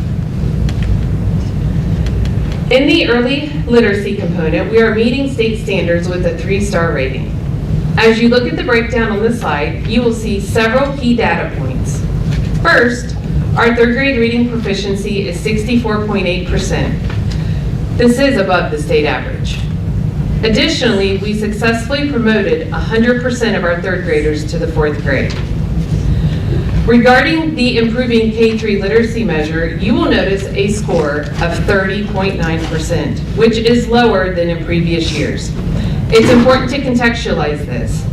In the early literacy component, we are meeting state standards with a 3-star rating. As you look at the breakdown on the slide, you will see several key data points. First, our 3rd grade reading proficiency is 64.8%. This is above the state average. Additionally, we successfully promoted 100% of our 3rd graders to the 4th grade. Regarding the improving K-3 literacy measure, you will notice a score of 30.9%, which is lower than in previous years. It's important to contextualize this.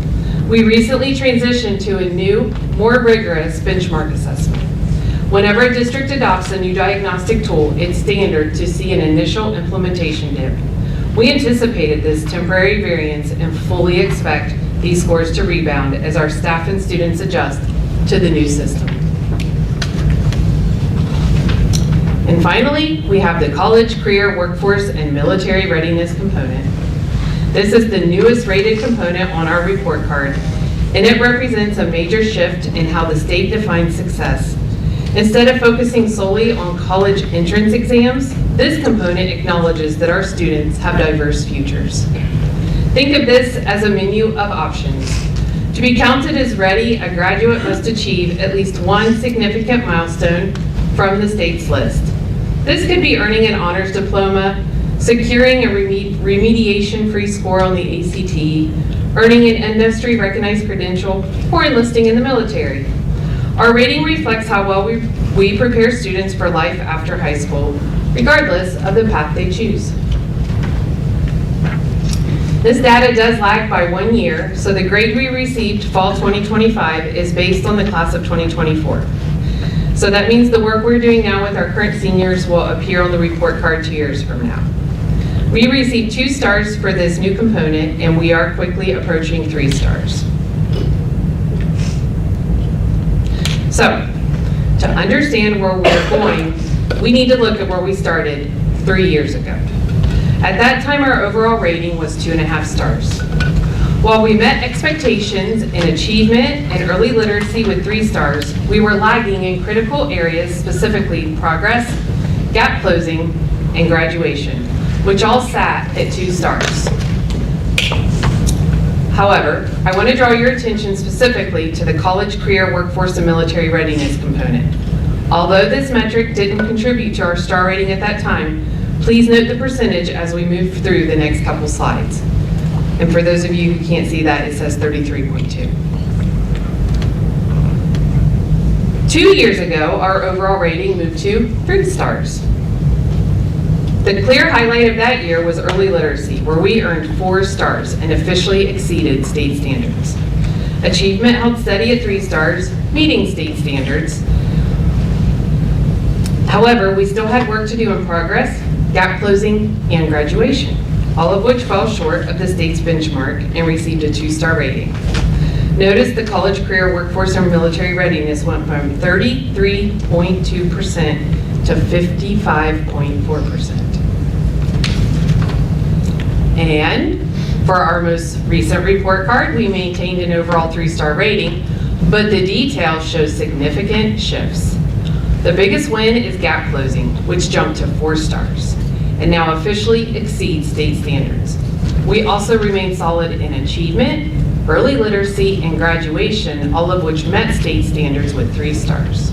We recently transitioned to a new, more rigorous benchmark assessment. Whenever a district adopts a new diagnostic tool, it's standard to see an initial implementation dip. We anticipated this temporary variance and fully expect these scores to rebound as our staff and students adjust to the new system. And finally, we have the college, career, workforce, and military readiness component. This is the newest rated component on our report card, and it represents a major shift in how the state defines success. Instead of focusing solely on college entrance exams, this component acknowledges that our students have diverse futures. Think of this as a menu of options. To be counted as ready, a graduate must achieve at least one significant milestone from the state's list. This could be earning an honors diploma, securing a remediation-free score on the ACT, earning an industry-recognized credential, or enlisting in the military. Our rating reflects how well we prepare students for life after high school, regardless of the path they choose. This data does lag by 1 year, so the grade we received fall 2025 is based on the class of 2024. So that means the work we're doing now with our current seniors will appear on the report card 2 years from now. We received 2 stars for this new component, and we are quickly approaching 3 stars. So, to understand where we're going, we need to look at where we started 3 years ago. At that time, our overall rating was 2.5 stars. While we met expectations in achievement and early literacy with 3 stars, we were lagging in critical areas, specifically progress, gap closing, and graduation, which all sat at 2 stars. However, I want to draw your attention specifically to the college, career, workforce, and military readiness component. Although this metric didn't contribute to our star rating at that time, please note the percentage as we move through the next couple slides. And for those of you who can't see that, it says 33.2. 2 years ago, our overall rating moved to 3 stars. The clear highlight of that year was early literacy, where we earned 4 stars and officially exceeded state standards. Achievement held steady at 3 stars, meeting state standards. However, we still had work to do in progress, gap closing, and graduation, all of which fell short of the state's benchmark and received a 2-star rating. Notice the college, career, workforce, and military readiness went from 33.2% to 55.4%. And for our most recent report card, we maintained an overall 3-star rating, but the details show significant shifts. The biggest win is gap closing, which jumped to 4 stars and now officially exceeds state standards. We also remain solid in achievement, early literacy, and graduation, all of which met state standards with 3 stars.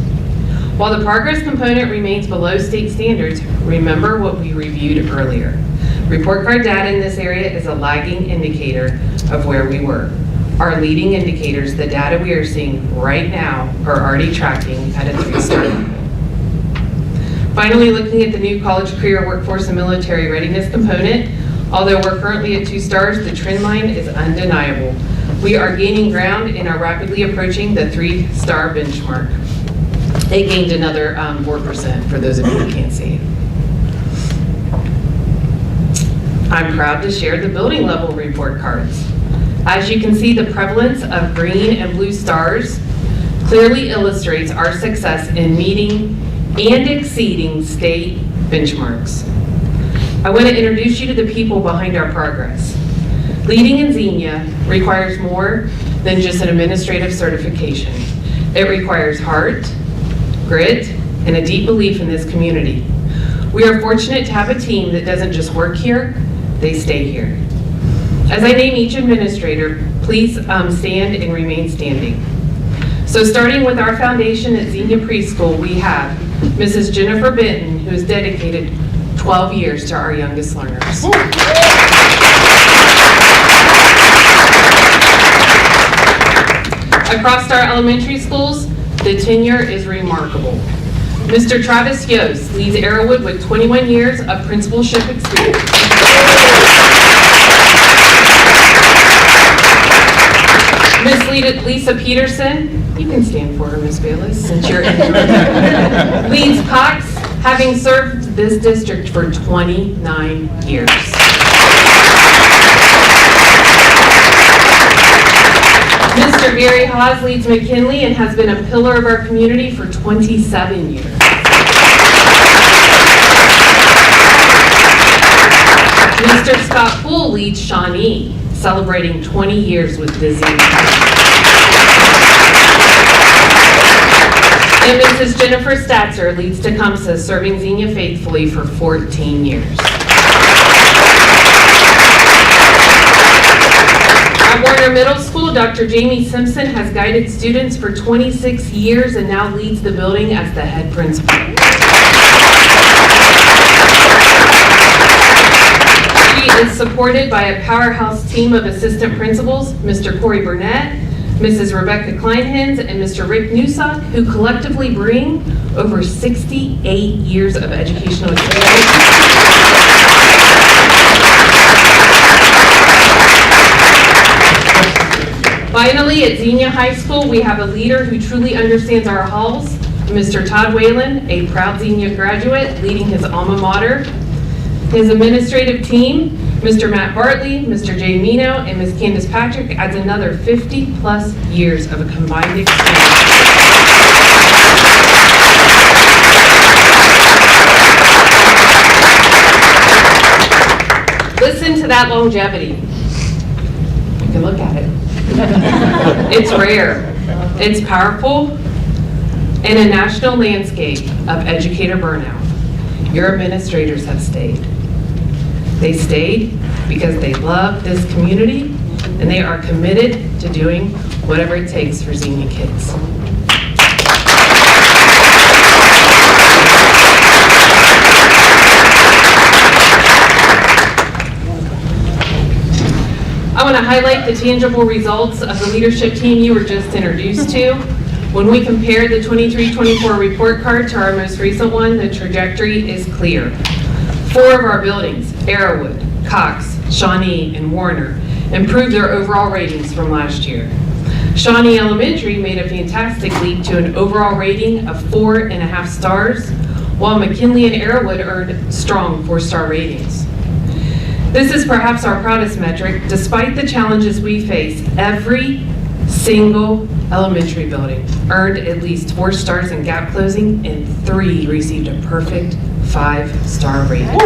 While the progress component remains below state standards, remember what we reviewed earlier. Report card data in this area is a lagging indicator of where we were. Our leading indicators, the data we are seeing right now, are already tracking at a 3-star level. Finally, looking at the new college, career, workforce, and military readiness component, although we're currently at 2 stars, the trend line is undeniable. We are gaining ground and are rapidly approaching the 3-star benchmark. They gained another 4% for those of you who can't see it. I'm proud to share the building level report cards. As you can see, the prevalence of green and blue stars clearly illustrates our success in meeting and exceeding state benchmarks. I want to introduce you to the people behind our progress. Leading in Xenia requires more than just an administrative certification. It requires heart, grit, and a deep belief in this community. We are fortunate to have a team that doesn't just work here, they stay here. As I name each administrator, please stand and remain standing. So starting with our foundation at Xenia Preschool, we have Mrs. Jennifer Benton, who has dedicated 12 years to our youngest learners. Across our elementary schools, the tenure is remarkable. Mr. Travis Yost leads Arrowwood with 21 years of principalship experience. Miss Lisa Peterson, you can stand for her, Miss Bayless, since you're in. Leads Cox, having served this district for 29 years. Mr. Gary Haas leads McKinley and has been a pillar of our community for 27 years. Mr. Scott Poole leads Shawnee, celebrating 20 years with Disney. And Mrs. Jennifer Statzer leads Tecumseh, serving Xenia faithfully for 14 years. At Warner Middle School, Dr. Jamie Simpson has guided students for 26 years and now leads the building as the head principal. She is supported by a powerhouse team of assistant principals, Mr. Corey Burnett, Mrs. Rebecca Kleinhens, and Mr. Rick Newsock, who collectively bring over 68 years of educational experience. Finally, at Xenia High School, we have a leader who truly understands our halls, Mr. Todd Whalen, a proud Xenia graduate, leading his alma mater. His administrative team, Mr. Matt Bartley, Mr. Jay Mino, and Ms. Candace Patrick, adds another 50-plus years of a combined experience. Listen to that longevity. You can look at it. It's rare, it's powerful, in a national landscape of educator burnout. Your administrators have stayed. They stayed because they love this community and they are committed to doing whatever it takes for Xenia kids. I want to highlight the tangible results of the leadership team you were just introduced to. When we compare the 23-24 report card to our most recent one, the trajectory is clear. 4 of our buildings, Arrowwood, Cox, Shawnee, and Warner, improved their overall ratings from last year. Shawnee Elementary made a fantastic leap to an overall rating of 4.5 stars, while McKinley and Arrowwood earned strong 4-star ratings. This is perhaps our proudest metric. Despite the challenges we face, every single elementary building earned at least 4 stars in gap closing, and 3 received a perfect 5-star rating.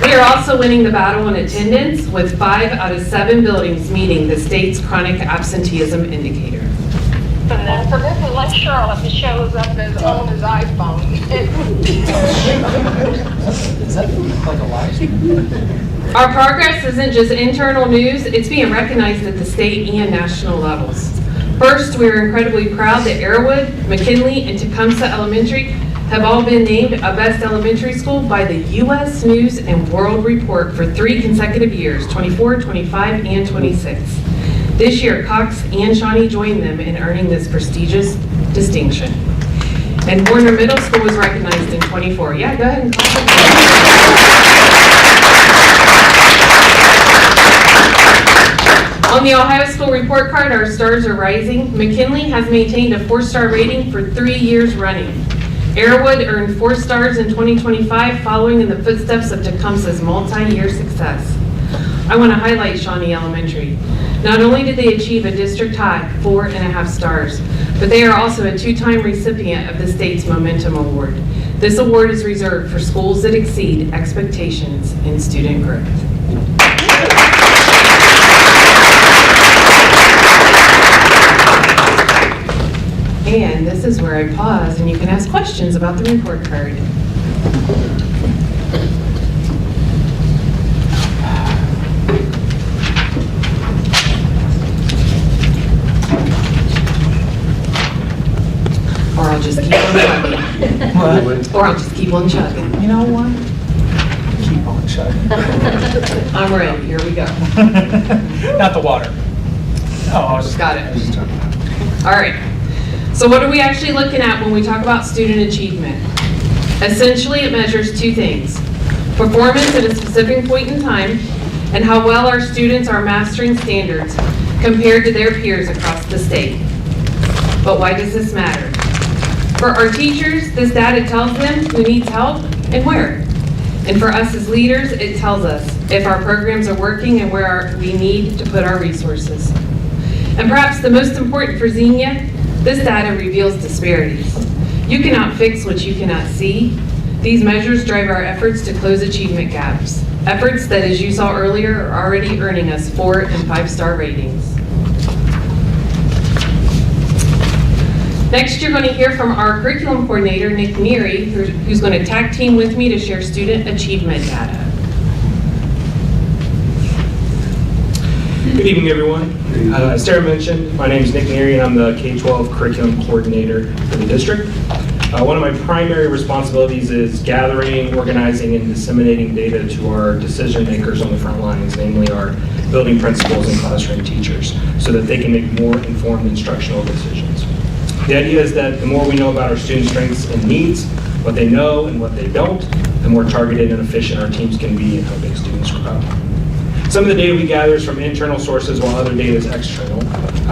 We are also winning the battle on attendance with 5 out of 7 buildings meeting the state's chronic absenteeism indicator. So this is like Charlotte that shows up as on his iPhone. Is that like a live? Our progress isn't just internal news, it's being recognized at the state and national levels. First, we are incredibly proud that Arrowwood, McKinley, and Tecumseh Elementary have all been named a Best Elementary School by the U.S. News and World Report for 3 consecutive years, 24, 25, and 26. This year, Cox and Shawnee joined them in earning this prestigious distinction. And Warner Middle School was recognized in 24. Yeah, go ahead and clap. On the Ohio School Report Card, our stars are rising. McKinley has maintained a 4-star rating for 3 years running. Arrowwood earned 4 stars in 2025, following in the footsteps of Tecumseh's multi-year success. I want to highlight Shawnee Elementary. Not only did they achieve a district high 4.5 stars, but they are also a 2-time recipient of the state's Momentum Award. This award is reserved for schools that exceed expectations in student growth. And this is where I pause and you can ask questions about the report card. Or I'll just keep on chugging. What? Or I'll just keep on chugging. You know what? Keep on chugging. I'm ready, here we go. Not the water. Oh, I was just. Got it. I was just talking about it. All right. So what are we actually looking at when we talk about student achievement? Essentially, it measures 2 things: performance at a specific point in time, and how well our students are mastering standards compared to their peers across the state. But why does this matter? For our teachers, this data tells them who needs help and where. And for us as leaders, it tells us if our programs are working and where we need to put our resources. And perhaps the most important for Xenia, this data reveals disparities. You cannot fix what you cannot see. These measures drive our efforts to close achievement gaps. Efforts that, as you saw earlier, are already earning us 4- and 5-star ratings. Next, you're going to hear from our curriculum coordinator, Nick Neary, who's going to tag team with me to share student achievement data. Good evening, everyone. As Sarah mentioned, my name is Nick Neary, and I'm the K-12 curriculum coordinator for the district. One of my primary responsibilities is gathering, organizing, and disseminating data to our decision makers on the front lines, namely our building principals and classroom teachers, so that they can make more informed instructional decisions. The idea is that the more we know about our students' strengths and needs, what they know and what they don't, the more targeted and efficient our teams can be in helping students grow. Some of the data we gather is from internal sources, while other data is external.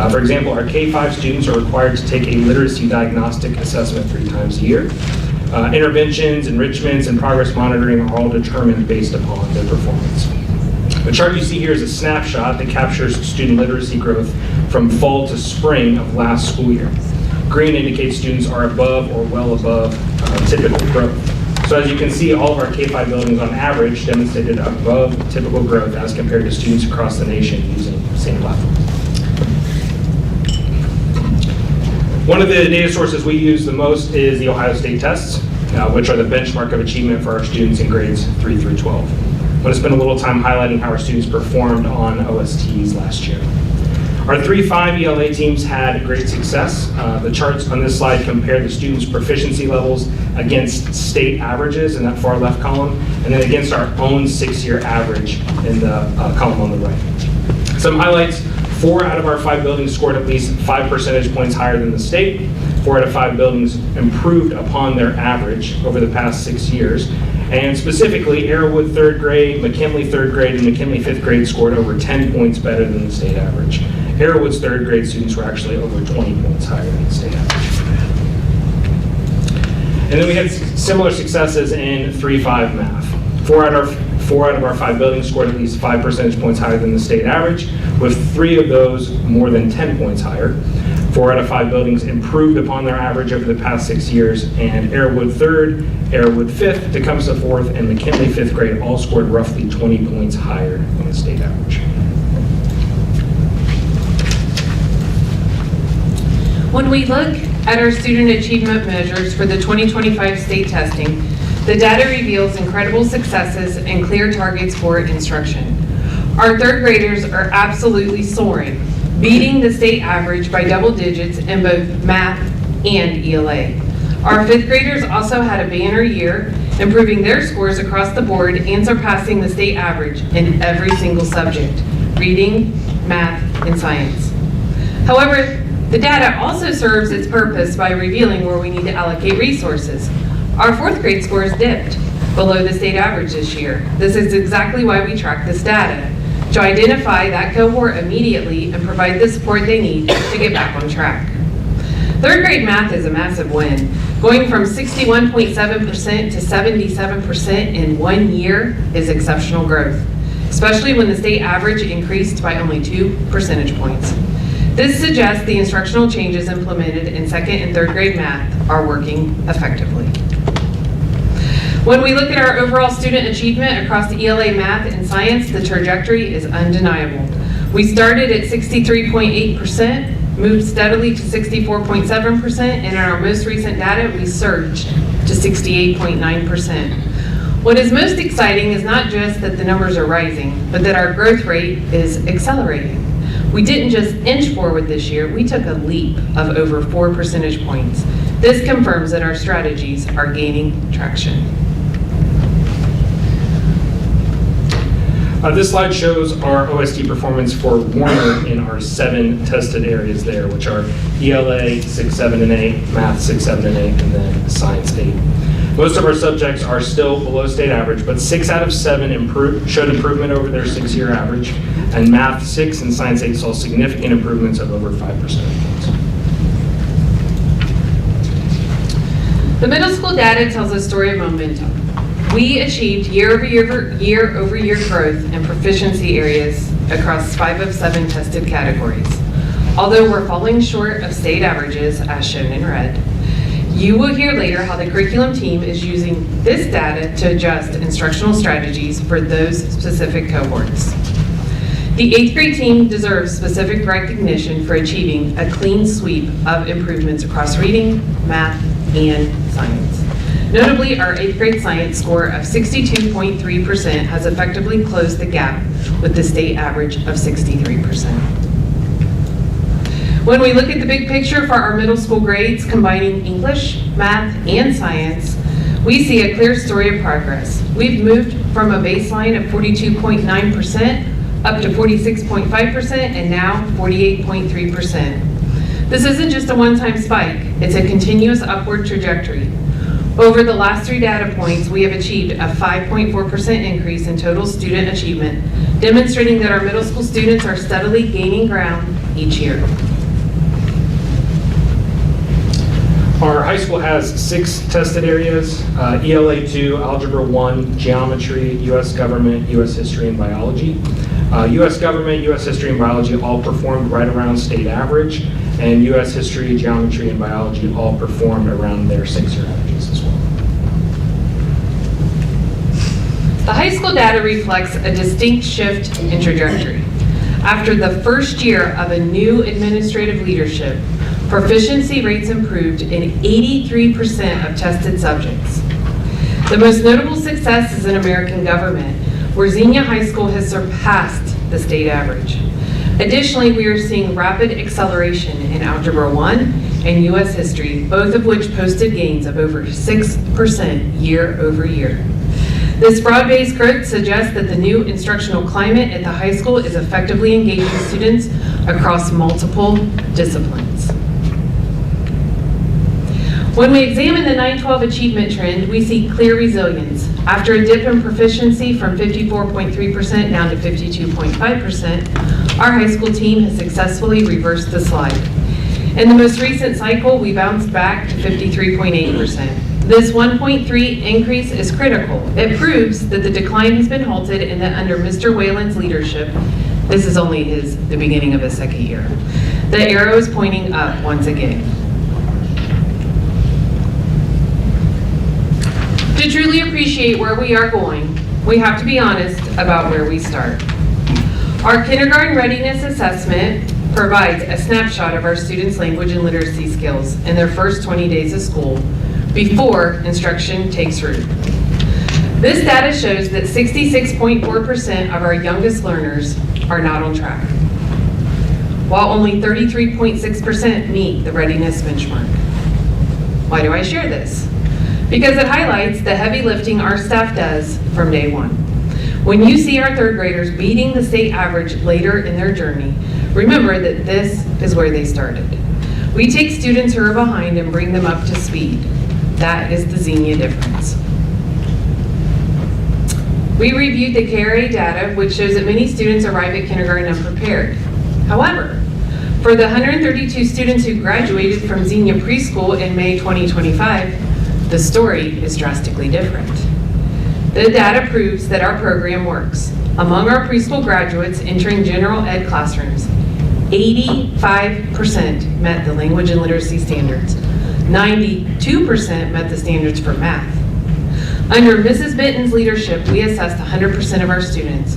For example, our K-5 students are required to take a literacy diagnostic assessment 3 times a year. Interventions, enrichments, and progress monitoring are all determined based upon their performance. The chart you see here is a snapshot that captures student literacy growth from fall to spring of last school year. Green indicates students are above or well above typical growth. So as you can see, all of our K-5 buildings on average demonstrated above typical growth as compared to students across the nation using the same platform. One of the data sources we use the most is the Ohio State tests, which are the benchmark of achievement for our students in grades 3 through 12. I'm going to spend a little time highlighting how our students performed on OSTs last year. Our 3-5 ELA teams had great success. The charts on this slide compare the students' proficiency levels against state averages in that far left column, and then against our own 6-year average in the column on the right. Some highlights: 4 out of our 5 buildings scored at least 5 percentage points higher than the state. 4 out of 5 buildings improved upon their average over the past 6 years. And specifically, Arrowwood 3rd grade, McKinley 3rd grade, and McKinley 5th grade scored over 10 points better than the state average. Arrowwood's 3rd grade students were actually over 20 points higher than the state average. And then we had similar successes in 3-5 math. 4 out of 4 out of our 5 buildings scored at least 5 percentage points higher than the state average, with 3 of those more than 10 points higher. 4 out of 5 buildings improved upon their average over the past 6 years, and Arrowwood 3rd, Arrowwood 5th, Tecumseh 4th, and McKinley 5th grade all scored roughly 20 points higher than the state average. When we look at our student achievement measures for the 2025 state testing, the data reveals incredible successes and clear targets for instruction. Our 3rd graders are absolutely soaring, beating the state average by double digits in both math and ELA. Our 5th graders also had a banner year, improving their scores across the board and surpassing the state average in every single subject: reading, math, and science. However, the data also serves its purpose by revealing where we need to allocate resources. Our 4th grade scores dipped below the state average this year. This is exactly why we track this data, to identify that cohort immediately and provide the support they need to get back on track. 3rd grade math is a massive win. Going from 61.7% to 77% in 1 year is exceptional growth, especially when the state average increased by only 2 percentage points. This suggests the instructional changes implemented in 2nd and 3rd grade math are working effectively. When we look at our overall student achievement across the ELA, math, and science, the trajectory is undeniable. We started at 63.8%, moved steadily to 64.7%, and in our most recent data, we surged to 68.9%. What is most exciting is not just that the numbers are rising, but that our growth rate is accelerating. We didn't just inch forward this year, we took a leap of over 4 percentage points. This confirms that our strategies are gaining traction. This slide shows our OST performance for Warner in our 7 tested areas there, which are ELA 6, 7, and 8, Math 6, 7, and 8, and then Science 8. Most of our subjects are still below state average, but 6 out of 7 showed improvement over their 6-year average, and Math 6 and Science 8 saw significant improvements of over 5 percentage points. The middle school data tells a story of momentum. We achieved year-over-year growth in proficiency areas across 5 of 7 tested categories. Although we're falling short of state averages, as shown in red, you will hear later how the curriculum team is using this data to adjust instructional strategies for those specific cohorts. The 8th grade team deserves specific recognition for achieving a clean sweep of improvements across reading, math, and science. Notably, our 8th grade science score of 62.3% has effectively closed the gap with the state average of 63%. When we look at the big picture for our middle school grades, combining English, math, and science, we see a clear story of progress. We've moved from a baseline of 42.9% up to 46.5% and now 48.3%. This isn't just a one-time spike, it's a continuous upward trajectory. Over the last 3 data points, we have achieved a 5.4% increase in total student achievement, demonstrating that our middle school students are steadily gaining ground each year. Our high school has 6 tested areas: ELA 2, Algebra 1, Geometry, U.S. Government, U.S. History, and Biology. U.S. Government, U.S. History, and Biology all performed right around state average, and U.S. History, Geometry, and Biology all performed around their 6-year averages as well. The high school data reflects a distinct shift in trajectory. After the first year of a new administrative leadership, proficiency rates improved in 83% of tested subjects. The most notable success is in American Government, where Xenia High School has surpassed the state average. Additionally, we are seeing rapid acceleration in Algebra 1 and U.S. History, both of which posted gains of over 6% year over year. This broad-based growth suggests that the new instructional climate at the high school is effectively engaging students across multiple disciplines. When we examine the 9-12 achievement trend, we see clear resilience. After a dip in proficiency from 54.3% down to 52.5%, our high school team has successfully reversed the slide. In the most recent cycle, we bounced back to 53.8%. This 1.3 increase is critical. It proves that the decline has been halted and that under Mr. Whalen's leadership, this is only the beginning of his second year. The arrow is pointing up once again. To truly appreciate where we are going, we have to be honest about where we start. Our kindergarten readiness assessment provides a snapshot of our students' language and literacy skills in their first 20 days of school before instruction takes root. This data shows that 66.4% of our youngest learners are not on track, while only 33.6% meet the readiness benchmark. Why do I share this? Because it highlights the heavy lifting our staff does from day one. When you see our third graders beating the state average later in their journey, remember that this is where they started. We take students who are behind and bring them up to speed. That is the Xenia difference. We reviewed the KRA data, which shows that many students arrive at kindergarten unprepared. However, for the 132 students who graduated from Xenia preschool in May 2025, the story is drastically different. The data proves that our program works. Among our preschool graduates entering general ed classrooms, 85% met the language and literacy standards. 92% met the standards for math. Under Mrs. Benton's leadership, we assessed 100% of our students.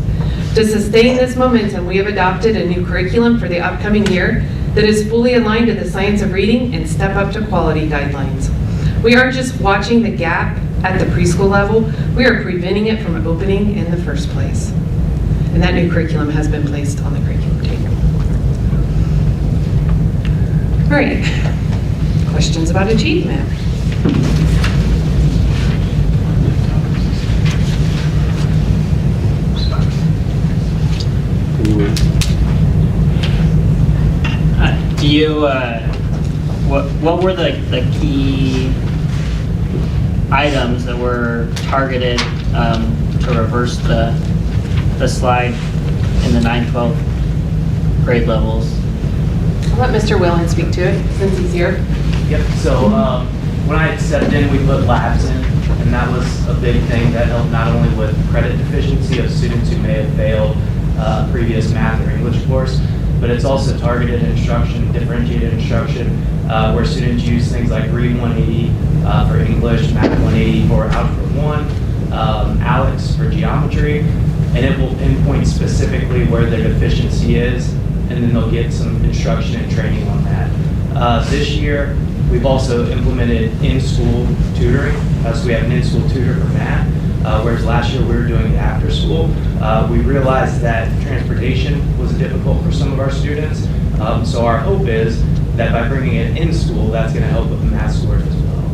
To sustain this momentum, we have adopted a new curriculum for the upcoming year that is fully aligned to the science of reading and Step Up to Quality guidelines. We aren't just watching the gap at the preschool level, we are preventing it from opening in the first place. And that new curriculum has been placed on the curriculum table. All right, questions about achievement? Do you, what were the key items that were targeted to reverse the slide in the 9-12 grade levels? I'll let Mr. Whalen speak to it since he's here. Yep, so when I stepped in, we put labs in, and that was a big thing that helped not only with credit deficiency of students who may have failed a previous math or English course, but it's also targeted instruction, differentiated instruction, where students use things like Read 180 for English, Math 180 for Algebra 1, ALEX for geometry, and it will pinpoint specifically where their deficiency is, and then they'll get some instruction and training on that. This year, we've also implemented in-school tutoring, so we have an in-school tutor for math, whereas last year we were doing it after school. We realized that transportation was difficult for some of our students, so our hope is that by bringing it in school, that's going to help with the math scores as well.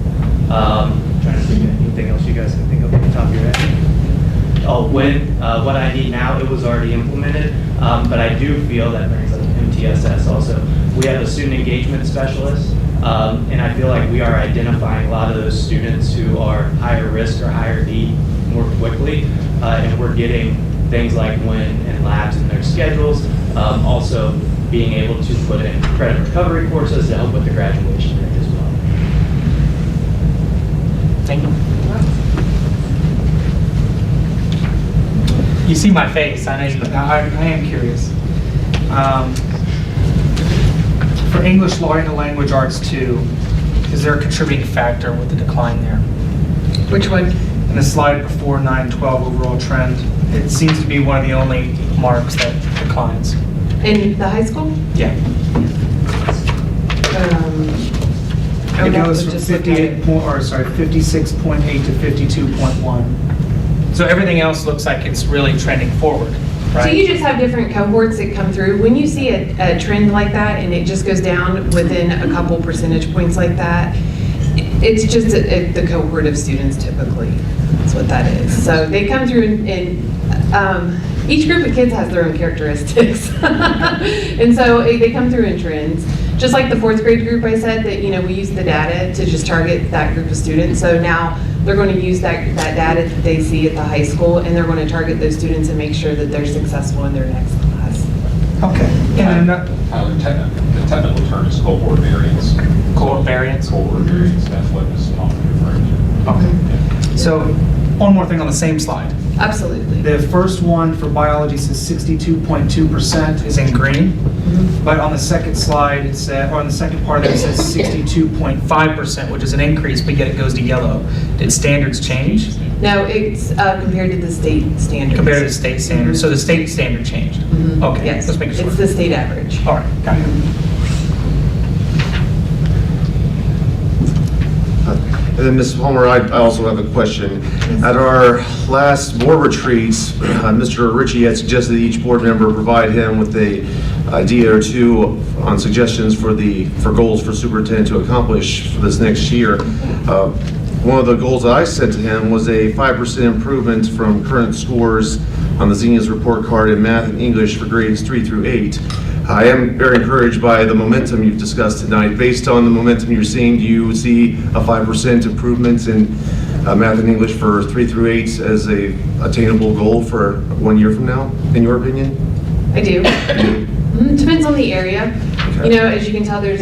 Trying to think of anything else you guys can think of off the top of your head. Oh, what I need now, it was already implemented, but I do feel that brings up MTSS also. We have a student engagement specialist, and I feel like we are identifying a lot of those students who are higher risk or higher need more quickly, and we're getting things like when and labs in their schedules, also being able to put in credit recovery courses to help with the graduation rate as well. Thank you. You see my face, I am curious. For English, Learning and Language Arts 2, is there a contributing factor with the decline there? Which one? In the slide before 9-12 overall trend, it seems to be one of the only marks that declines. In the high school? Yeah. It goes from 56.8 to 52.1. So everything else looks like it's really trending forward, right? So you just have different cohorts that come through. When you see a trend like that and it just goes down within a couple percentage points like that, it's just the cohort of students typically. That's what that is. So they come through and each group of kids has their own characteristics. And so they come through in trends. Just like the 4th grade group I said that, we use the data to just target that group of students. So now they're going to use that data that they see at the high school, and they're going to target those students and make sure that they're successful in their next class. Okay. And the technical term is cohort variance. Cohort variance? Cohort variance, that's what Ms. Palmer is referring to. Okay. So, one more thing on the same slide. Absolutely. The first one for biology says 62.2% is in green, but on the second slide, it said, or on the second part of it, it says 62.5%, which is an increase, but yet it goes to yellow. Did standards change? No, it's compared to the state standards. Compared to the state standard, so the state standard changed? Okay, Yes, let's make sure. it's the state average. All right, got it. And then, Ms. Palmer, I also have a question. At our last board retreats, Mr. Ritchie had suggested that each board member provide him with a idea or two on suggestions for goals for superintendent to accomplish for this next year. One of the goals that I set to him was a 5% improvement from current scores on the Xenia's report card in math and English for grades 3 through 8. I am very encouraged by the momentum you've discussed tonight. Based on the momentum you're seeing, do you see a 5% improvement in math and English for 3 through 8 as a attainable goal for 1 year from now, in your opinion? I do. Depends on the area. You know, as you can tell, there's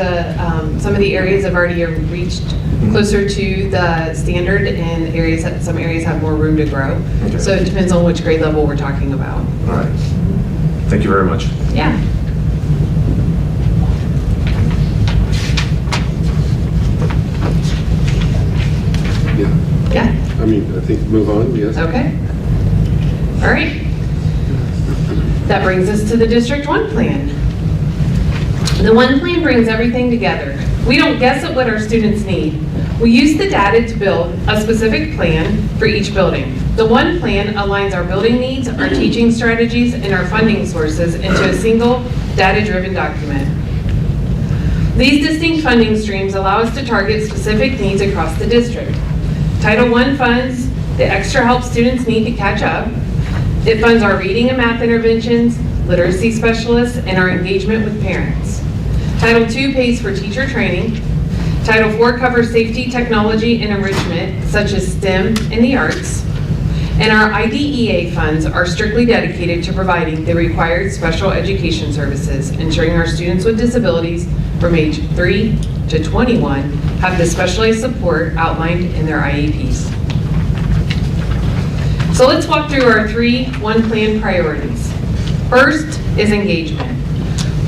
some of the areas have already reached closer to the standard, and some areas have more room to grow. Okay. So it depends on which grade level we're talking about. All right. Thank you very much. Yeah. Yeah. I mean, I think move on, yes. Okay. All right. That brings us to the District 1 plan. The 1 plan brings everything together. We don't guess at what our students need. We use the data to build a specific plan for each building. The 1 plan aligns our building needs, our teaching strategies, and our funding sources into a single data-driven document. These distinct funding streams allow us to target specific needs across the district. Title I funds the extra help students need to catch up. It funds our reading and math interventions, literacy specialists, and our engagement with parents. Title II pays for teacher training. Title IV covers safety, technology, and enrichment, such as STEM and the arts. And our IDEA funds are strictly dedicated to providing the required special education services, ensuring our students with disabilities from age 3 to 21 have the specialized support outlined in their IEPs. So let's walk through our 3 1 plan priorities. First is engagement.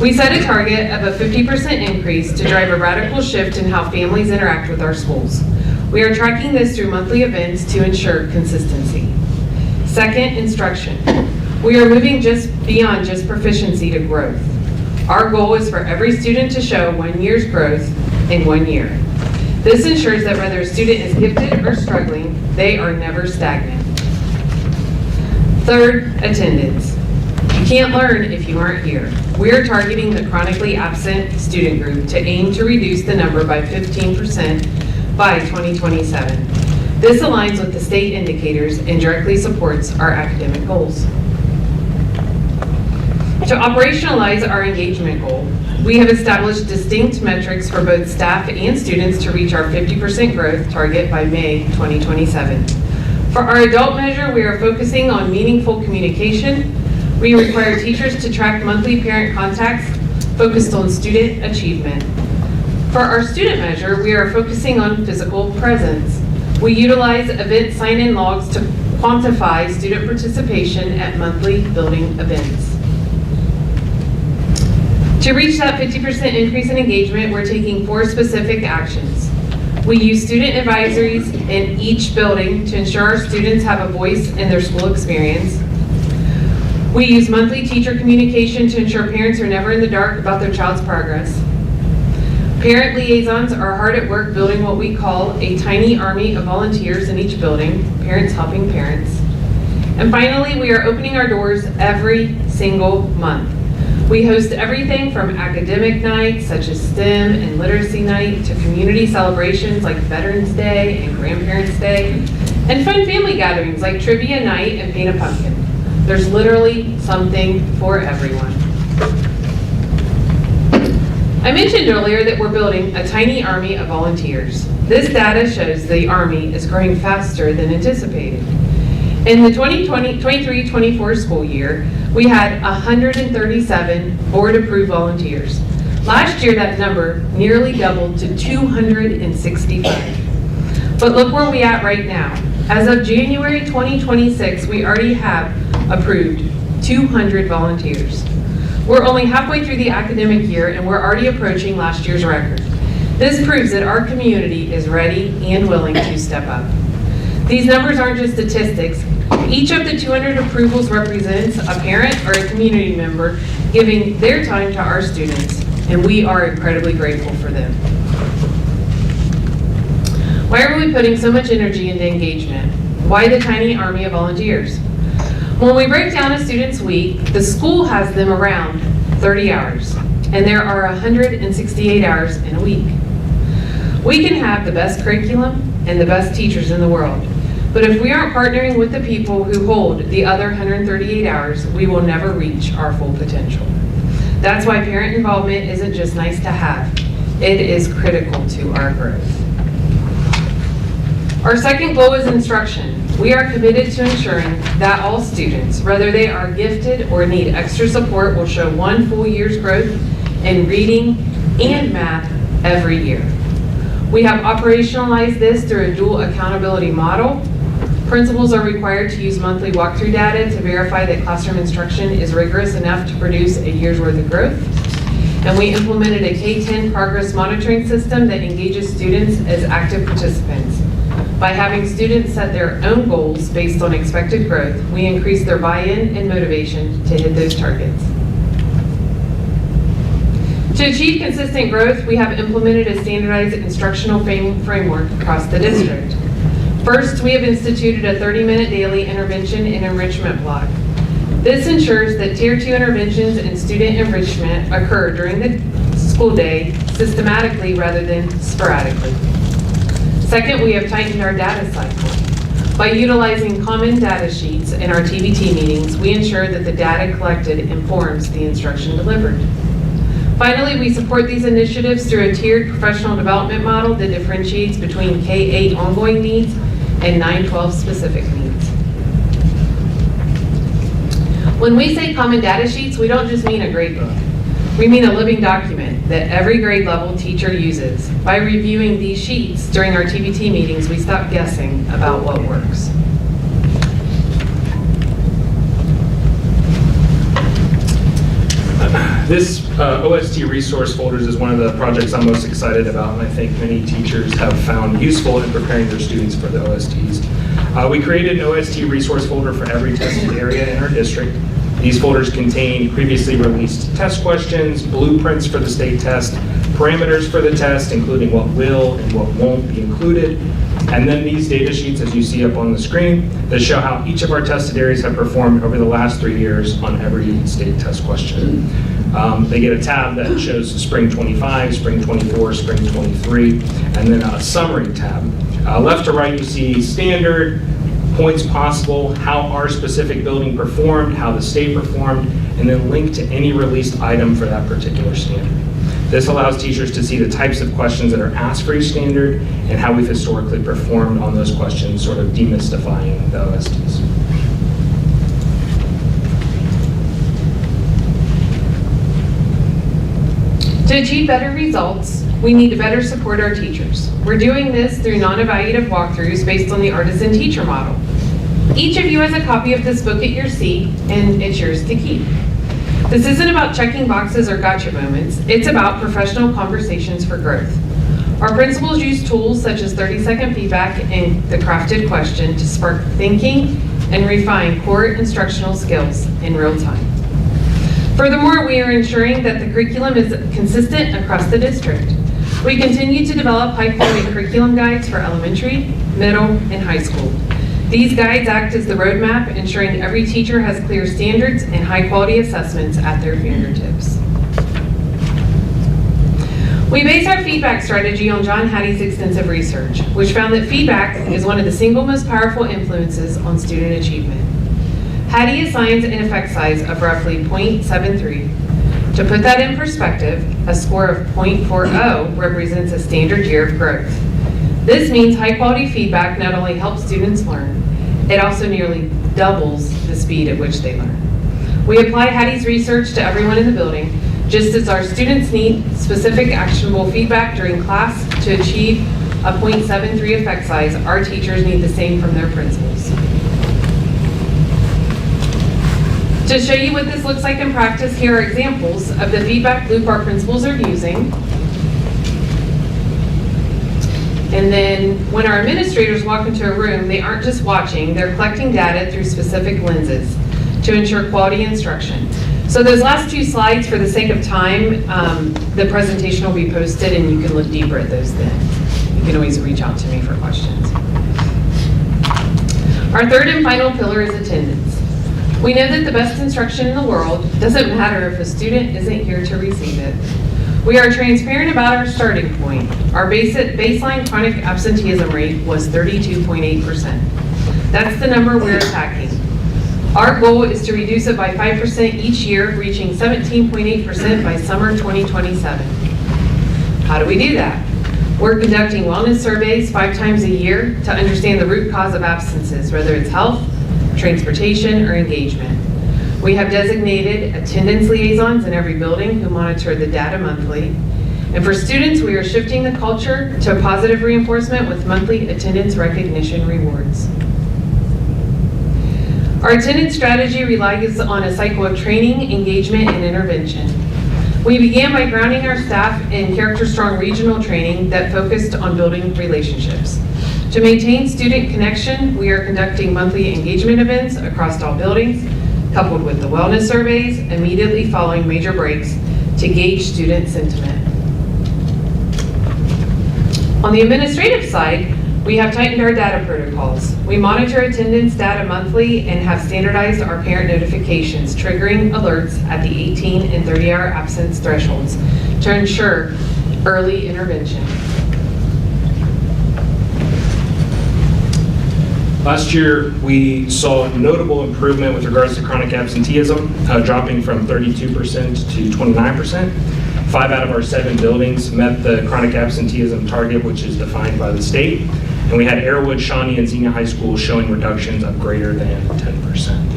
We set a target of a 50% increase to drive a radical shift in how families interact with our schools. We are tracking this through monthly events to ensure consistency. Second, instruction. We are moving just beyond just proficiency to growth. Our goal is for every student to show 1 year's growth in 1 year. This ensures that whether a student is gifted or struggling, they are never stagnant. Third, attendance. You can't learn if you aren't here. We are targeting the chronically absent student group to aim to reduce the number by 15% by 2027. This aligns with the state indicators and directly supports our academic goals. To operationalize our engagement goal, we have established distinct metrics for both staff and students to reach our 50% growth target by May 2027. For our adult measure, we are focusing on meaningful communication. We require teachers to track monthly parent contacts focused on student achievement. For our student measure, we are focusing on physical presence. We utilize event sign-in logs to quantify student participation at monthly building events. To reach that 50% increase in engagement, we're taking 4 specific actions. We use student advisories in each building to ensure our students have a voice in their school experience. We use monthly teacher communication to ensure parents are never in the dark about their child's progress. Parent liaisons are hard at work building what we call a tiny army of volunteers in each building, parents helping parents. And finally, we are opening our doors every single month. We host everything from academic nights, such as STEM and Literacy Night, to community celebrations like Veterans Day and Grandparents' Day, and fun family gatherings like Trivia Night and Paint a Pumpkin. There's literally something for everyone. I mentioned earlier that we're building a tiny army of volunteers. This data shows the Army is growing faster than anticipated. In the 2023-24 school year, we had 137 board-approved volunteers. Last year, that number nearly doubled to 265. But look where we at right now. As of January 2026, we already have approved 200 volunteers. We're only halfway through the academic year and we're already approaching last year's record. This proves that our community is ready and willing to step up. These numbers aren't just statistics. Each of the 200 approvals represents a parent or a community member giving their time to our students, and we are incredibly grateful for them. Why are we putting so much energy into engagement? Why the tiny army of volunteers? When we break down a student's week, the school has them around 30 hours, and there are 168 hours in a week. We can have the best curriculum and the best teachers in the world, but if we aren't partnering with the people who hold the other 138 hours, we will never reach our full potential. That's why parent involvement isn't just nice to have, it is critical to our growth. Our second goal is instruction. We are committed to ensuring that all students, whether they are gifted or need extra support, will show 1 full year's growth in reading and math every year. We have operationalized this through a dual accountability model. Principals are required to use monthly walkthrough data to verify that classroom instruction is rigorous enough to produce a year's worth of growth. And we implemented a K-10 progress monitoring system that engages students as active participants. By having students set their own goals based on expected growth, we increase their buy-in and motivation to hit those targets. To achieve consistent growth, we have implemented a standardized instructional framework across the district. First, we have instituted a 30-minute daily intervention and enrichment block. This ensures that Tier 2 interventions and student enrichment occur during the school day systematically rather than sporadically. Second, we have tightened our data cycle. By utilizing common data sheets in our TBT meetings, we ensure that the data collected informs the instruction delivered. Finally, we support these initiatives through a tiered professional development model that differentiates between K-8 ongoing needs and 9-12 specific needs. When we say common data sheets, we don't just mean a grade book. We mean a living document that every grade level teacher uses. By reviewing these sheets during our TBT meetings, we stop guessing about what works. This OST resource folders is one of the projects I'm most excited about, and I think many teachers have found useful in preparing their students for the OSTs. We created an OST resource folder for every tested area in our district. These folders contain previously released test questions, blueprints for the state test, parameters for the test, including what will and what won't be included, and then these data sheets, as you see up on the screen, that show how each of our tested areas have performed over the last 3 years on every state test question. They get a tab that shows spring 25, spring 24, spring 23, and then a summary tab. Left to right, you see standard, points possible, how our specific building performed, how the state performed, and then link to any released item for that particular standard. This allows teachers to see the types of questions that are asked for each standard and how we've historically performed on those questions, sort of demystifying the OSTs. To achieve better results, we need to better support our teachers. We're doing this through non-evaluative walkthroughs based on the artisan teacher model. Each of you has a copy of this book at your seat, and it's yours to keep. This isn't about checking boxes or gotcha moments. It's about professional conversations for growth. Our principals use tools such as 30-second feedback and the crafted question to spark thinking and refine core instructional skills in real time. Furthermore, we are ensuring that the curriculum is consistent across the district. We continue to develop high-quality curriculum guides for elementary, middle, and high school. These guides act as the roadmap, ensuring every teacher has clear standards and high-quality assessments at their fingertips. We base our feedback strategy on John Hattie's extensive research, which found that feedback is one of the single most powerful influences on student achievement. Hattie assigns an effect size of roughly 0.73. To put that in perspective, a score of 0.40 represents a standard year of growth. This means high-quality feedback not only helps students learn, it also nearly doubles the speed at which they learn. We apply Hattie's research to everyone in the building, just as our students need specific actionable feedback during class to achieve a .73 effect size, our teachers need the same from their principals. To show you what this looks like in practice, here are examples of the feedback loop our principals are using. And then when our administrators walk into a room, they aren't just watching, they're collecting data through specific lenses to ensure quality instruction. So those last two slides, for the sake of time, the presentation will be posted and you can look deeper at those then. You can always reach out to me for questions. Our third and final pillar is attendance. We know that the best instruction in the world doesn't matter if a student isn't here to receive it. We are transparent about our starting point. Our baseline chronic absenteeism rate was 32.8%. That's the number we're attacking. Our goal is to reduce it by 5% each year, reaching 17.8% by summer 2027. How do we do that? We're conducting wellness surveys 5 times a year to understand the root cause of absences, whether it's health, transportation, or engagement. We have designated attendance liaisons in every building who monitor the data monthly. And for students, we are shifting the culture to a positive reinforcement with monthly attendance recognition rewards. Our attendance strategy relies on a cycle of training, engagement, and intervention. We began by grounding our staff in character-strong regional training that focused on building relationships. To maintain student connection, we are conducting monthly engagement events across all buildings, coupled with the wellness surveys immediately following major breaks to gauge student sentiment. On the administrative side, we have tightened our data protocols. We monitor attendance data monthly and have standardized our parent notifications, triggering alerts at the 18 and 30-hour absence thresholds to ensure early intervention. Last year, we saw notable improvement with regards to chronic absenteeism, dropping from 32% to 29%. 5 out of our 7 buildings met the chronic absenteeism target, which is defined by the state. And we had Arrowwood, Shawnee, and Xenia High School showing reductions of greater than 10%.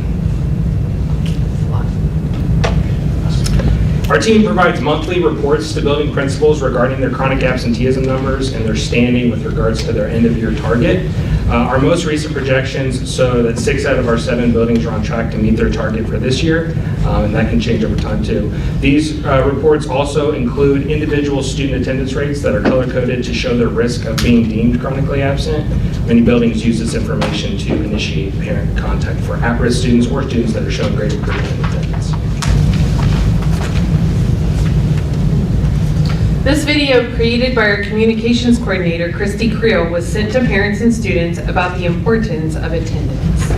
Our team provides monthly reports to building principals regarding their chronic absenteeism numbers and their standing with regards to their end-of-year target. Our most recent projections show that 6 out of our 7 buildings are on track to meet their target for this year, and that can change over time too. These reports also include individual student attendance rates that are color-coded to show their risk of being deemed chronically absent. Many buildings use this information to initiate parent contact for at-risk students or students that are showing great improvement in attendance. This video, created by our communications coordinator, Christy Creel, was sent to parents and students about the importance of attendance.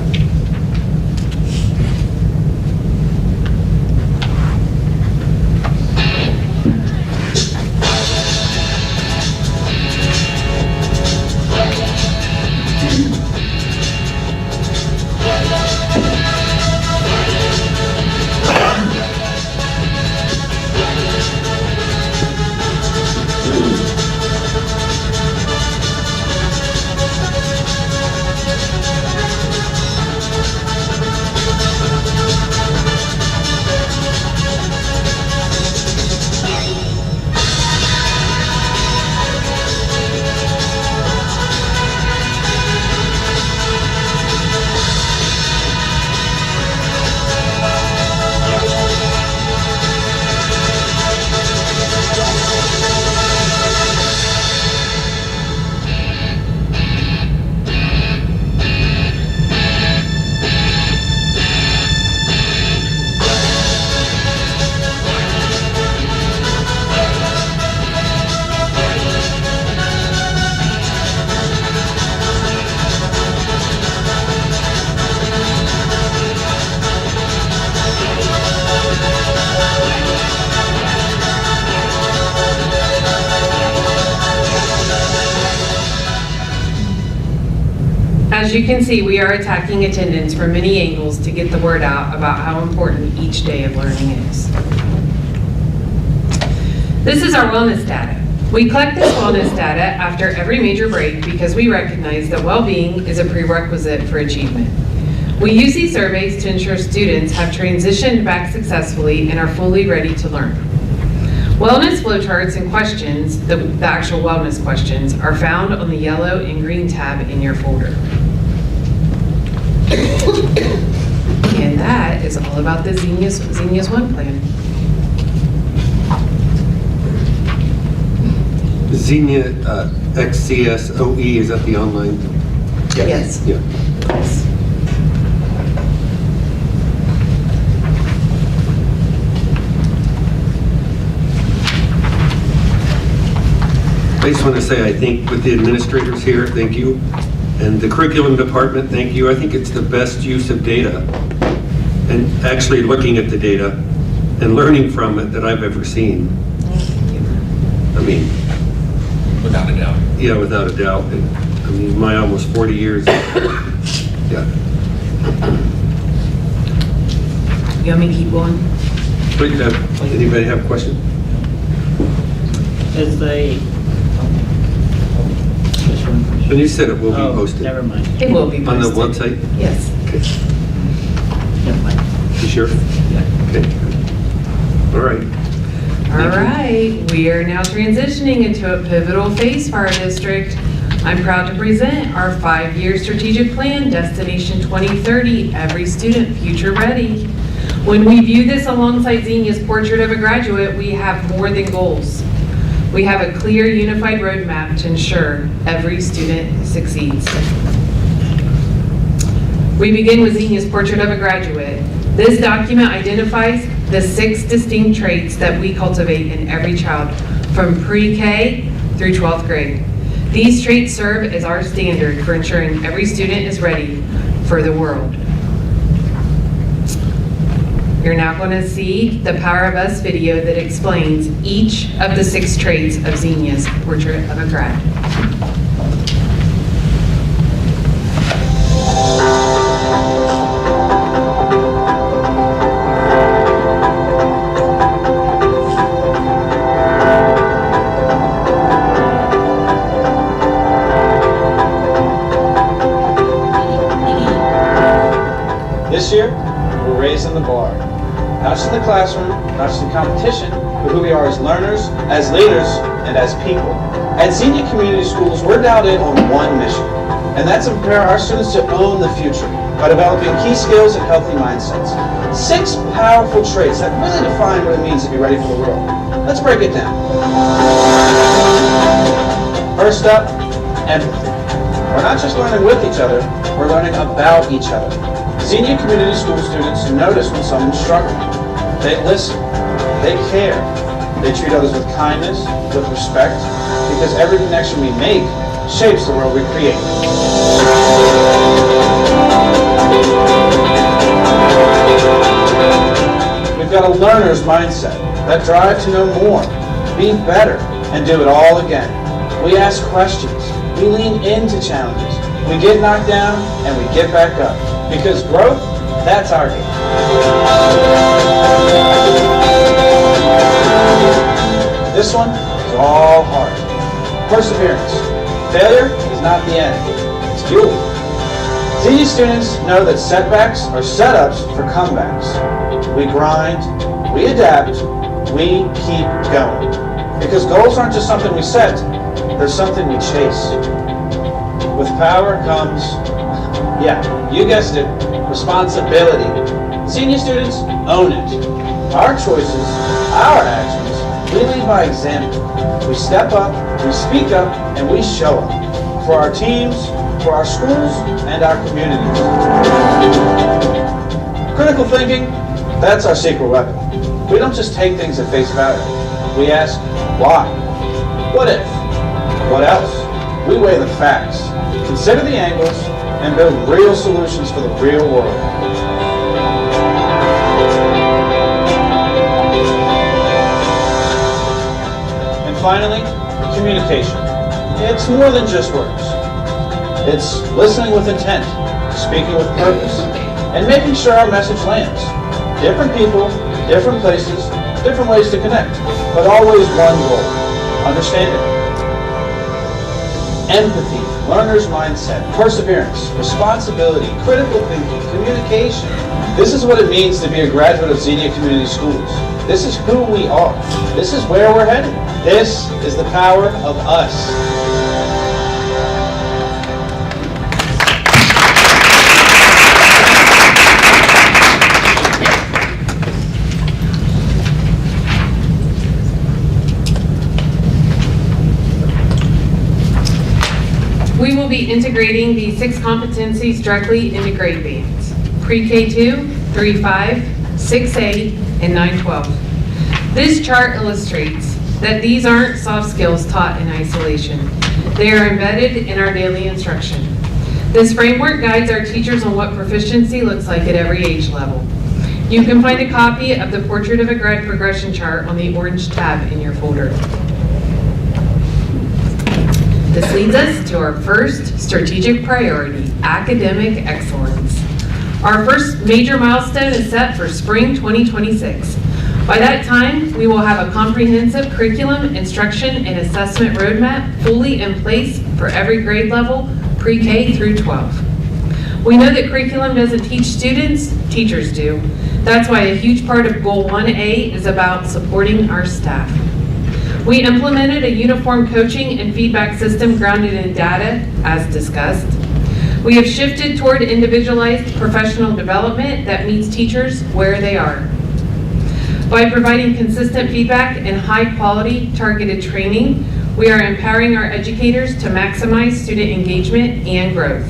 As you can see, we are attacking attendance from many angles to get the word out about how important each day of learning is. This is our wellness data. We collect this wellness data after every major break because we recognize that well-being is a prerequisite for achievement. We use these surveys to ensure students have transitioned back successfully and are fully ready to learn. Wellness flowcharts and questions, the actual wellness questions, are found on the yellow and green tab in your folder. And that is all about the Zinnias One plan. Xenia XCSOE, is that the online? Yes. Yeah. I just want to say, I think with the administrators here, thank you. And the curriculum department, thank you. I think it's the best use of data and actually looking at the data and learning from it that I've ever seen. I mean, Without a doubt. yeah, without a doubt. I mean, my almost 40 years. Yeah. You want me to keep going? Please, anybody have a question? Is the... When you said it will be posted. Never mind. It will be On the posted. website? Yes. Never mind. You sure? Yeah. Okay. All right. All right, we are now transitioning into a pivotal phase for our district. I'm proud to present our 5-year strategic plan, Destination 2030, Every Student Future Ready. When we view this alongside Xenia's Portrait of a Graduate, we have more than goals. We have a clear, unified roadmap to ensure every student succeeds. We begin with Xenia's Portrait of a Graduate. This document identifies the 6 distinct traits that we cultivate in every child from pre-K through 12th grade. These traits serve as our standard for ensuring every student is ready for the world. You're now going to see the Power of Us video that explains each of the 6 traits of Xenia's Portrait of a Grad. This year, we're raising the bar. Not just in the classroom, not just in competition, but who we are as learners, as leaders, and as people. At Xenia Community Schools, we're dialed in on one mission, and that's to prepare our students to own the future by developing key skills and healthy mindsets. 6 powerful traits that really define what it means to be ready for the world. Let's break it down. First up, empathy. We're not just learning with each other, we're learning about each other. Xenia Community School students notice when someone's struggling. They listen, they care, they treat others with kindness, with respect, because every connection we make shapes the world we create. We've got a learner's mindset, that drive to know more, be better, and do it all again. We ask questions, we lean into challenges, we get knocked down, and we get back up. Because growth, that's our game. This one is all heart. Perseverance. Failure is not the end. It's fuel. Xenia students know that setbacks are setups for comebacks. We grind, we adapt, we keep going. Because goals aren't just something we set, they're something we chase. With power comes, yeah, you guessed it, responsibility. Xenia students own it. Our choices, our actions, we lead by example. We step up, we speak up, and we show up. For our teams, for our schools, and our communities. Critical thinking, that's our secret weapon. We don't just take things at face value. We ask, why? What if? What else? We weigh the facts, consider the angles, and build real solutions for the real world. And finally, communication. It's more than just words. It's listening with intent, speaking with purpose, and making sure our message lands. Different people, different places, different ways to connect, but always one goal, understanding. Empathy, learner's mindset, perseverance, responsibility, critical thinking, communication. This is what it means to be a graduate of Xenia Community Schools. This is who we are. This is where we're headed. This is the power of us. We will be integrating these 6 competencies directly into grade bands: pre-K2, 3-5, 6-8, and 9-12. This chart illustrates that these aren't soft skills taught in isolation. They are embedded in our daily instruction. This framework guides our teachers on what proficiency looks like at every age level. You can find a copy of the Portrait of a Grad progression chart on the orange tab in your folder. This leads us to our first strategic priority, academic excellence. Our first major milestone is set for spring 2026. By that time, we will have a comprehensive curriculum, instruction, and assessment roadmap fully in place for every grade level, pre-K through 12. We know that curriculum doesn't teach students, teachers do. That's why a huge part of Goal 1A is about supporting our staff. We implemented a uniform coaching and feedback system grounded in data, as discussed. We have shifted toward individualized professional development that meets teachers where they are. By providing consistent feedback and high-quality targeted training, we are empowering our educators to maximize student engagement and growth.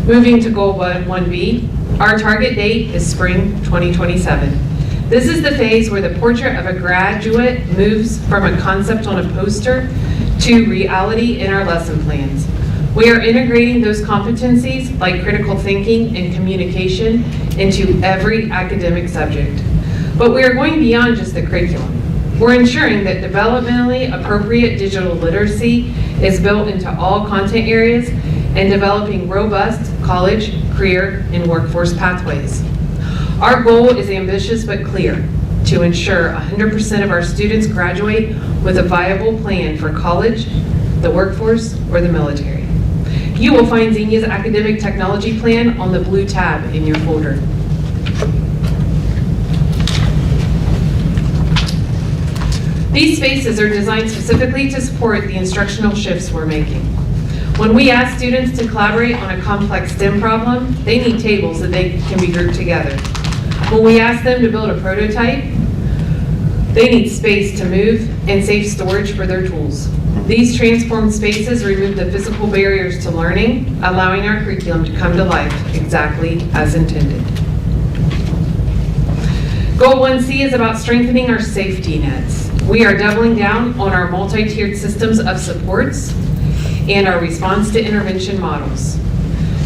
Moving to Goal 1B, our target date is spring 2027. This is the phase where the portrait of a graduate moves from a concept on a poster to reality in our lesson plans. We are integrating those competencies like critical thinking and communication into every academic subject. But we are going beyond just the curriculum. We're ensuring that developmentally appropriate digital literacy is built into all content areas and developing robust college, career, and workforce pathways. Our goal is ambitious but clear: to ensure 100% of our students graduate with a viable plan for college, the workforce, or the military. You will find Xenia's academic technology plan on the blue tab in your folder. These spaces are designed specifically to support the instructional shifts we're making. When we ask students to collaborate on a complex STEM problem, they need tables that they can be grouped together. When we ask them to build a prototype, they need space to move and safe storage for their tools. These transformed spaces remove the physical barriers to learning, allowing our curriculum to come to life exactly as intended. Goal 1C is about strengthening our safety nets. We are doubling down on our multi-tiered systems of supports and our response to intervention models.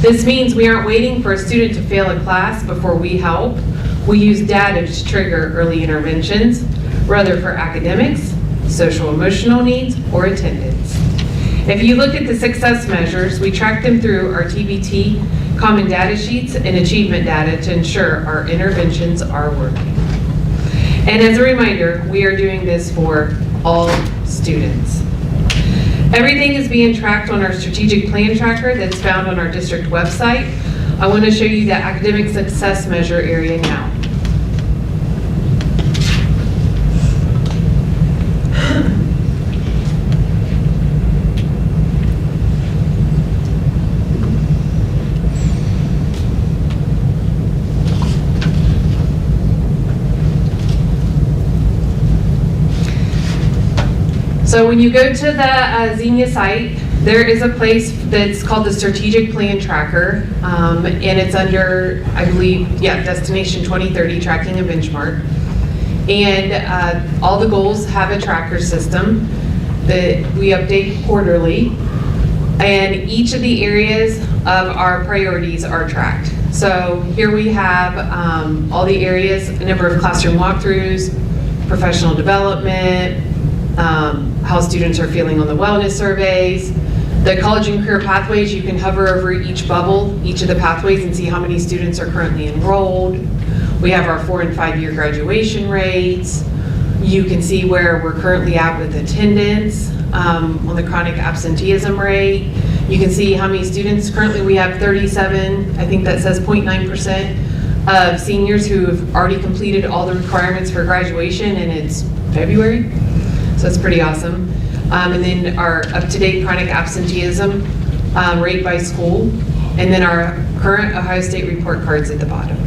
This means we aren't waiting for a student to fail a class before we help. We use data to trigger early interventions, whether for academics, social emotional needs, or attendance. If you look at the success measures, we track them through our TBT common data sheets and achievement data to ensure our interventions are working. And as a reminder, we are doing this for all students. Everything is being tracked on our strategic plan tracker that's found on our district website. I want to show you the academic success measure area now. So when you go to the Xenia site, there is a place that's called the Strategic Plan Tracker, and it's under, I believe, Destination 2030 Tracking and Benchmark. And all the goals have a tracker system that we update quarterly, and each of the areas of our priorities are tracked. So here we have all the areas, a number of classroom walkthroughs, professional development, how students are feeling on the wellness surveys. The college and career pathways, you can hover over each bubble, each of the pathways, and see how many students are currently enrolled. We have our 4- and 5-year graduation rates. You can see where we're currently at with attendance, on the chronic absenteeism rate. You can see how many students, currently we have 37, I think that says 0.9% of seniors who have already completed all the requirements for graduation, and it's February, so it's pretty awesome. And then our up-to-date chronic absenteeism rate by school, and then our current Ohio State report cards at the bottom.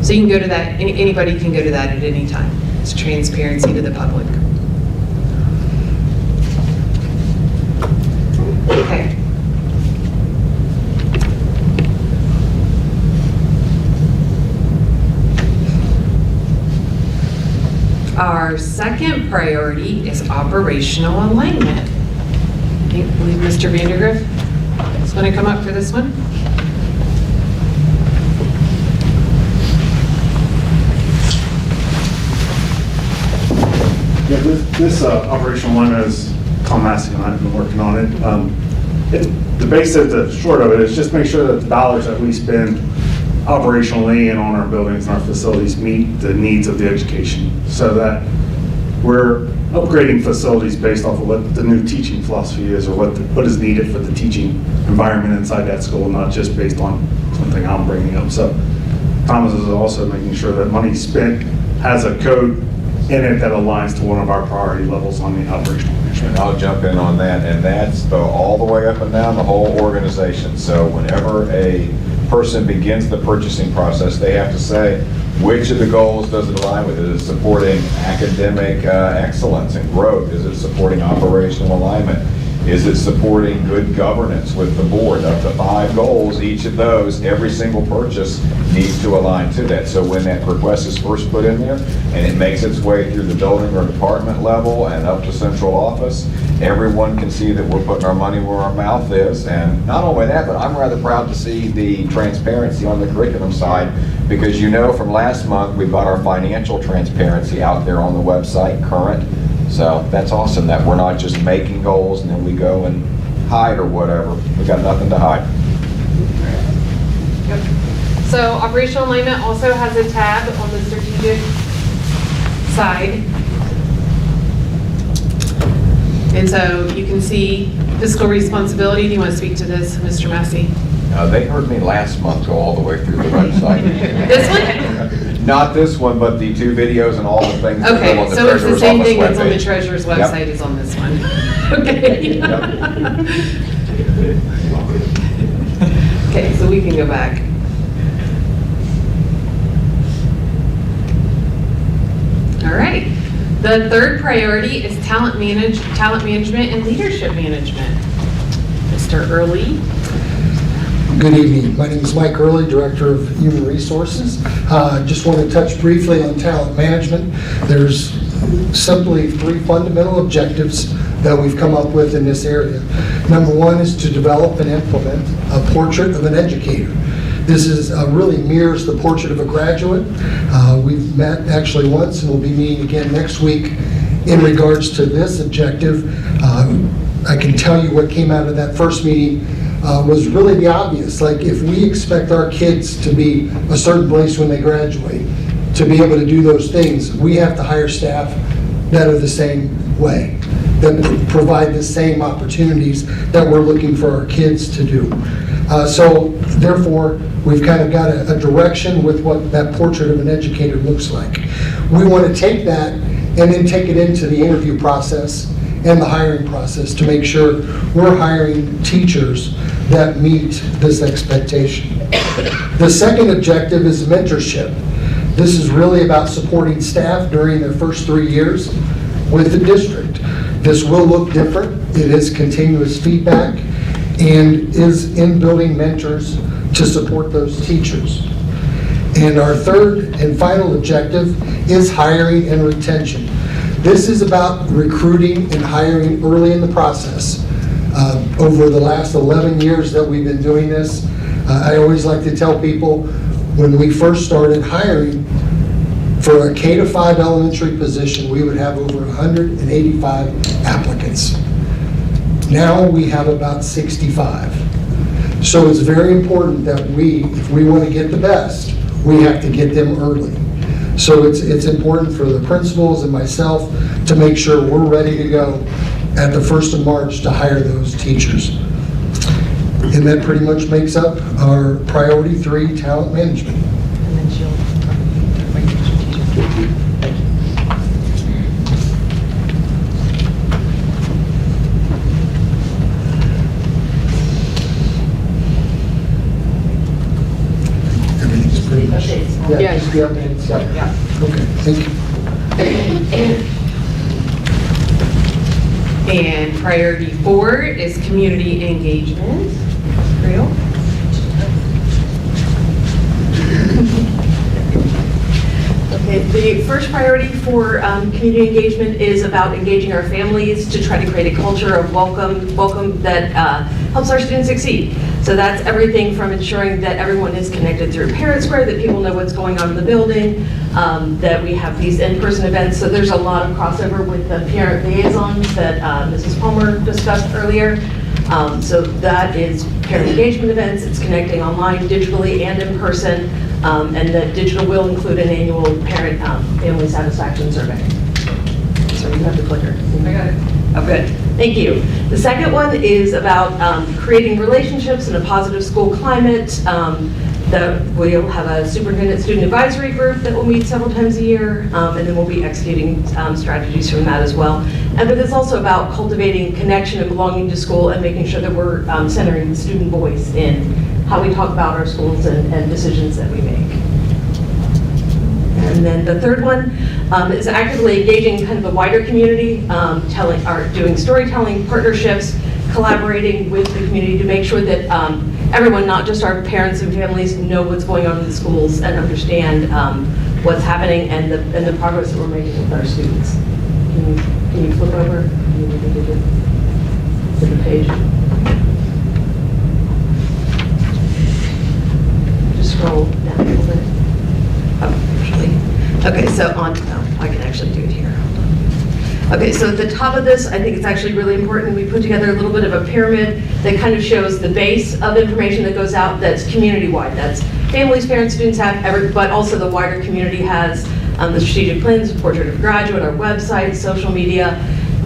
So you can go to that, anybody can go to that at any time. It's transparency to the public. Okay. Our second priority is operational alignment. I believe Mr. Vandergriff is going to come up for this one. Yeah, this operational alignment is Tom Massey and I have been working on it. The base of the short of it is just make sure that the dollars that we spend operationally and on our buildings and our facilities meet the needs of the education, so that we're upgrading facilities based off of what the new teaching philosophy is, or what is needed for the teaching environment inside that school, not just based on something I'm bringing up. So Thomas is also making sure that money spent has a code in it that aligns to one of our priority levels on the operational management. I'll jump in on that, and that's all the way up and down the whole organization. So whenever a person begins the purchasing process, they have to say, which of the goals does it align with? Is it supporting academic excellence and growth? Is it supporting operational alignment? Is it supporting good governance with the board? Up to 5 goals, each of those, every single purchase needs to align to that. So when that request is first put in there and it makes its way through the building or department level and up to central office, everyone can see that we're putting our money where our mouth is. And not only that, but I'm rather proud to see the transparency on the curriculum side, because you know from last month we got our financial transparency out there on the website, current. So that's awesome that we're not just making goals and then we go and hide or whatever. We got nothing to hide. Yep. So operational alignment also has a tab on the strategic side. And so you can see fiscal responsibility. Do you want to speak to this, Mr. Massey? They heard me last month go all the way through the website. This one? Not this one, but the 2 videos and all the things that Okay, go on the so it's the treasurer's same office thing that's on the webpage. treasurer's Yep. website is on this one. Okay. Okay, so we can go back. All right. The third priority is talent management and leadership management. Mr. Early. Good evening. My name is Mike Early, Director of Human Resources. Just want to touch briefly on talent management. There's simply 3 fundamental objectives that we've come up with in this area. Number 1 is to develop and implement a portrait of an educator. This is really mirrors the portrait of a graduate. We've met actually once and we'll be meeting again next week in regards to this objective. I can tell you what came out of that first meeting was really the obvious. Like, if we expect our kids to be a certain place when they graduate, to be able to do those things, we have to hire staff that are the same way, that provide the same opportunities that we're looking for our kids to do. So therefore, we've kind of got a direction with what that portrait of an educator looks like. We want to take that and then take it into the interview process and the hiring process to make sure we're hiring teachers that meet this expectation. The second objective is mentorship. This is really about supporting staff during their first 3 years with the district. This will look different. It is continuous feedback and is in building mentors to support those teachers. And our third and final objective is hiring and retention. This is about recruiting and hiring early in the process. Over the last 11 years that we've been doing this, I always like to tell people, when we first started hiring, for a K-5 elementary position, we would have over 185 applicants. Now we have about 65. So it's very important that if we want to get the best, we have to get them early. So it's important for the principals and myself to make sure we're ready to go at the 1st of March to hire those teachers. And that pretty much makes up our priority 3, talent management. Everything's pretty much. Yeah, just the updates. Yeah. Okay, thank you. And priority 4 is community engagement. Real? Okay, the first priority for community engagement is about engaging our families to try to create a culture of welcome that helps our students succeed. So that's everything from ensuring that everyone is connected through Parent Square, that people know what's going on in the building, that we have these in-person events. So there's a lot of crossover with the parent liaisons that Mrs. Palmer discussed earlier. So that is parent engagement events. It's connecting online, digitally, and in person. And that digital will include an annual parent family satisfaction survey. So you have the clicker. I got it. Oh, good. Thank you. The second one is about creating relationships in a positive school climate. We'll have a superintendent student advisory group that will meet several times a year, and then we'll be executing strategies from that as well. But it's also about cultivating connection and belonging to school and making sure that we're centering the student voice in how we talk about our schools and decisions that we make. And then the third one is actively engaging kind of the wider community, doing storytelling, partnerships, collaborating with the community to make sure that everyone, not just our parents and families, know what's going on in the schools and understand what's happening and the progress that we're making with our students. Can you flip over? You need to get the page. Just scroll down a little bit. Oh, actually. Okay, so I can actually do it here. Okay, so at the top of this, I think it's actually really important. We put together a little bit of a pyramid that kind of shows the base of information that goes out that's community-wide. That's families, parents, students have, but also the wider community has the strategic plans, portrait of graduate, our website, social media,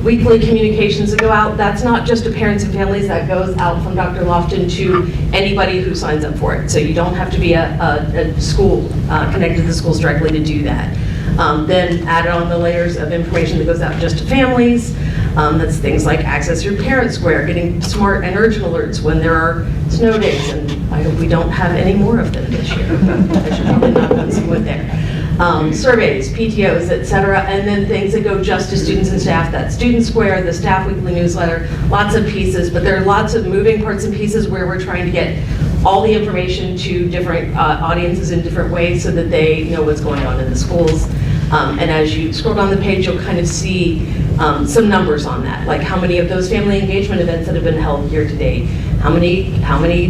weekly communications that go out. That's not just to parents and families, that goes out from Dr. Lofton to anybody who signs up for it. So you don't have to be a school connected to the schools directly to do that. Then add on the layers of information that goes out just to families. That's things like access your Parent Square, getting smart and urgent alerts when there are snow days, and I hope we don't have any more of them this year. I should probably knock on some wood there. Surveys, PTOs, et cetera, and then things that go just to students and staff. That Student Square, the staff weekly newsletter, lots of pieces, but there are lots of moving parts and pieces where we're trying to get all the information to different audiences in different ways so that they know what's going on in the schools. And as you scroll down the page, you'll kind of see some numbers on that, like how many of those family engagement events that have been held year to date, how many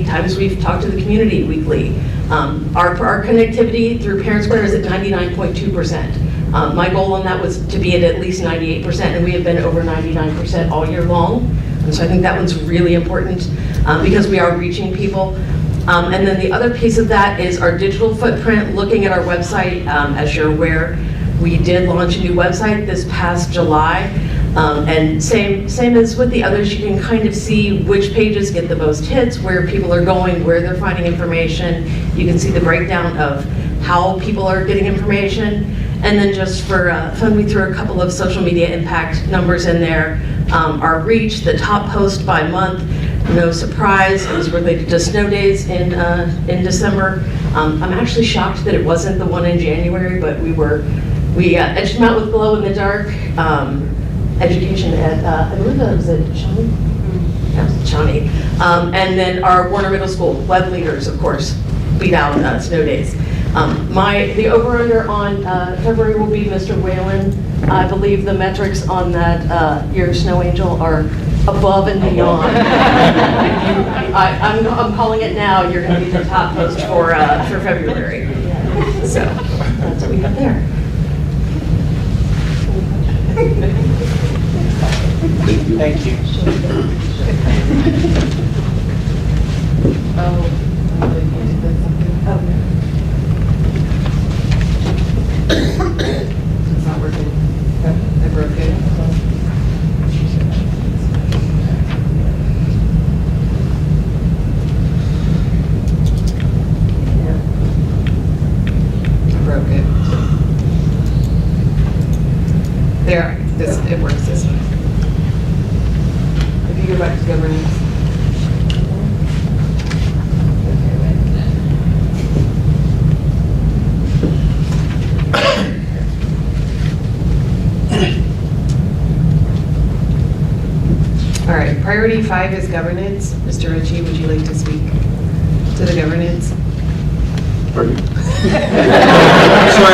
times we've talked to the community weekly. Our connectivity through Parent Square is at 99.2%. My goal on that was to be at least 98%, and we have been over 99% all year long. And so I think that one's really important because we are reaching people. And then the other piece of that is our digital footprint, looking at our website. As you're aware, we did launch a new website this past July. And same as with the others, you can kind of see which pages get the most hits, where people are going, where they're finding information. You can see the breakdown of how people are getting information. And then just for fun, we threw a couple of social media impact numbers in there. Our reach, the top post by month, no surprise, it was related to snow days in December. I'm actually shocked that it wasn't the one in January, but we edged them out with glow in the dark. Education at, I believe that was at Shawnee? Yeah, Shawnee. And then our Warner Middle School, web leaders, of course, beat out snow days. The over-under on February will be Mr. Whalen. I believe the metrics on that your Snow Angel are above and beyond. I'm calling it now. You're going to be the top post for February. So that's what we got there. Thank you. It's not working. Ever okay? Priority 5 is governance. Mr. Ritchie, would you like to speak to the governance? Sorry,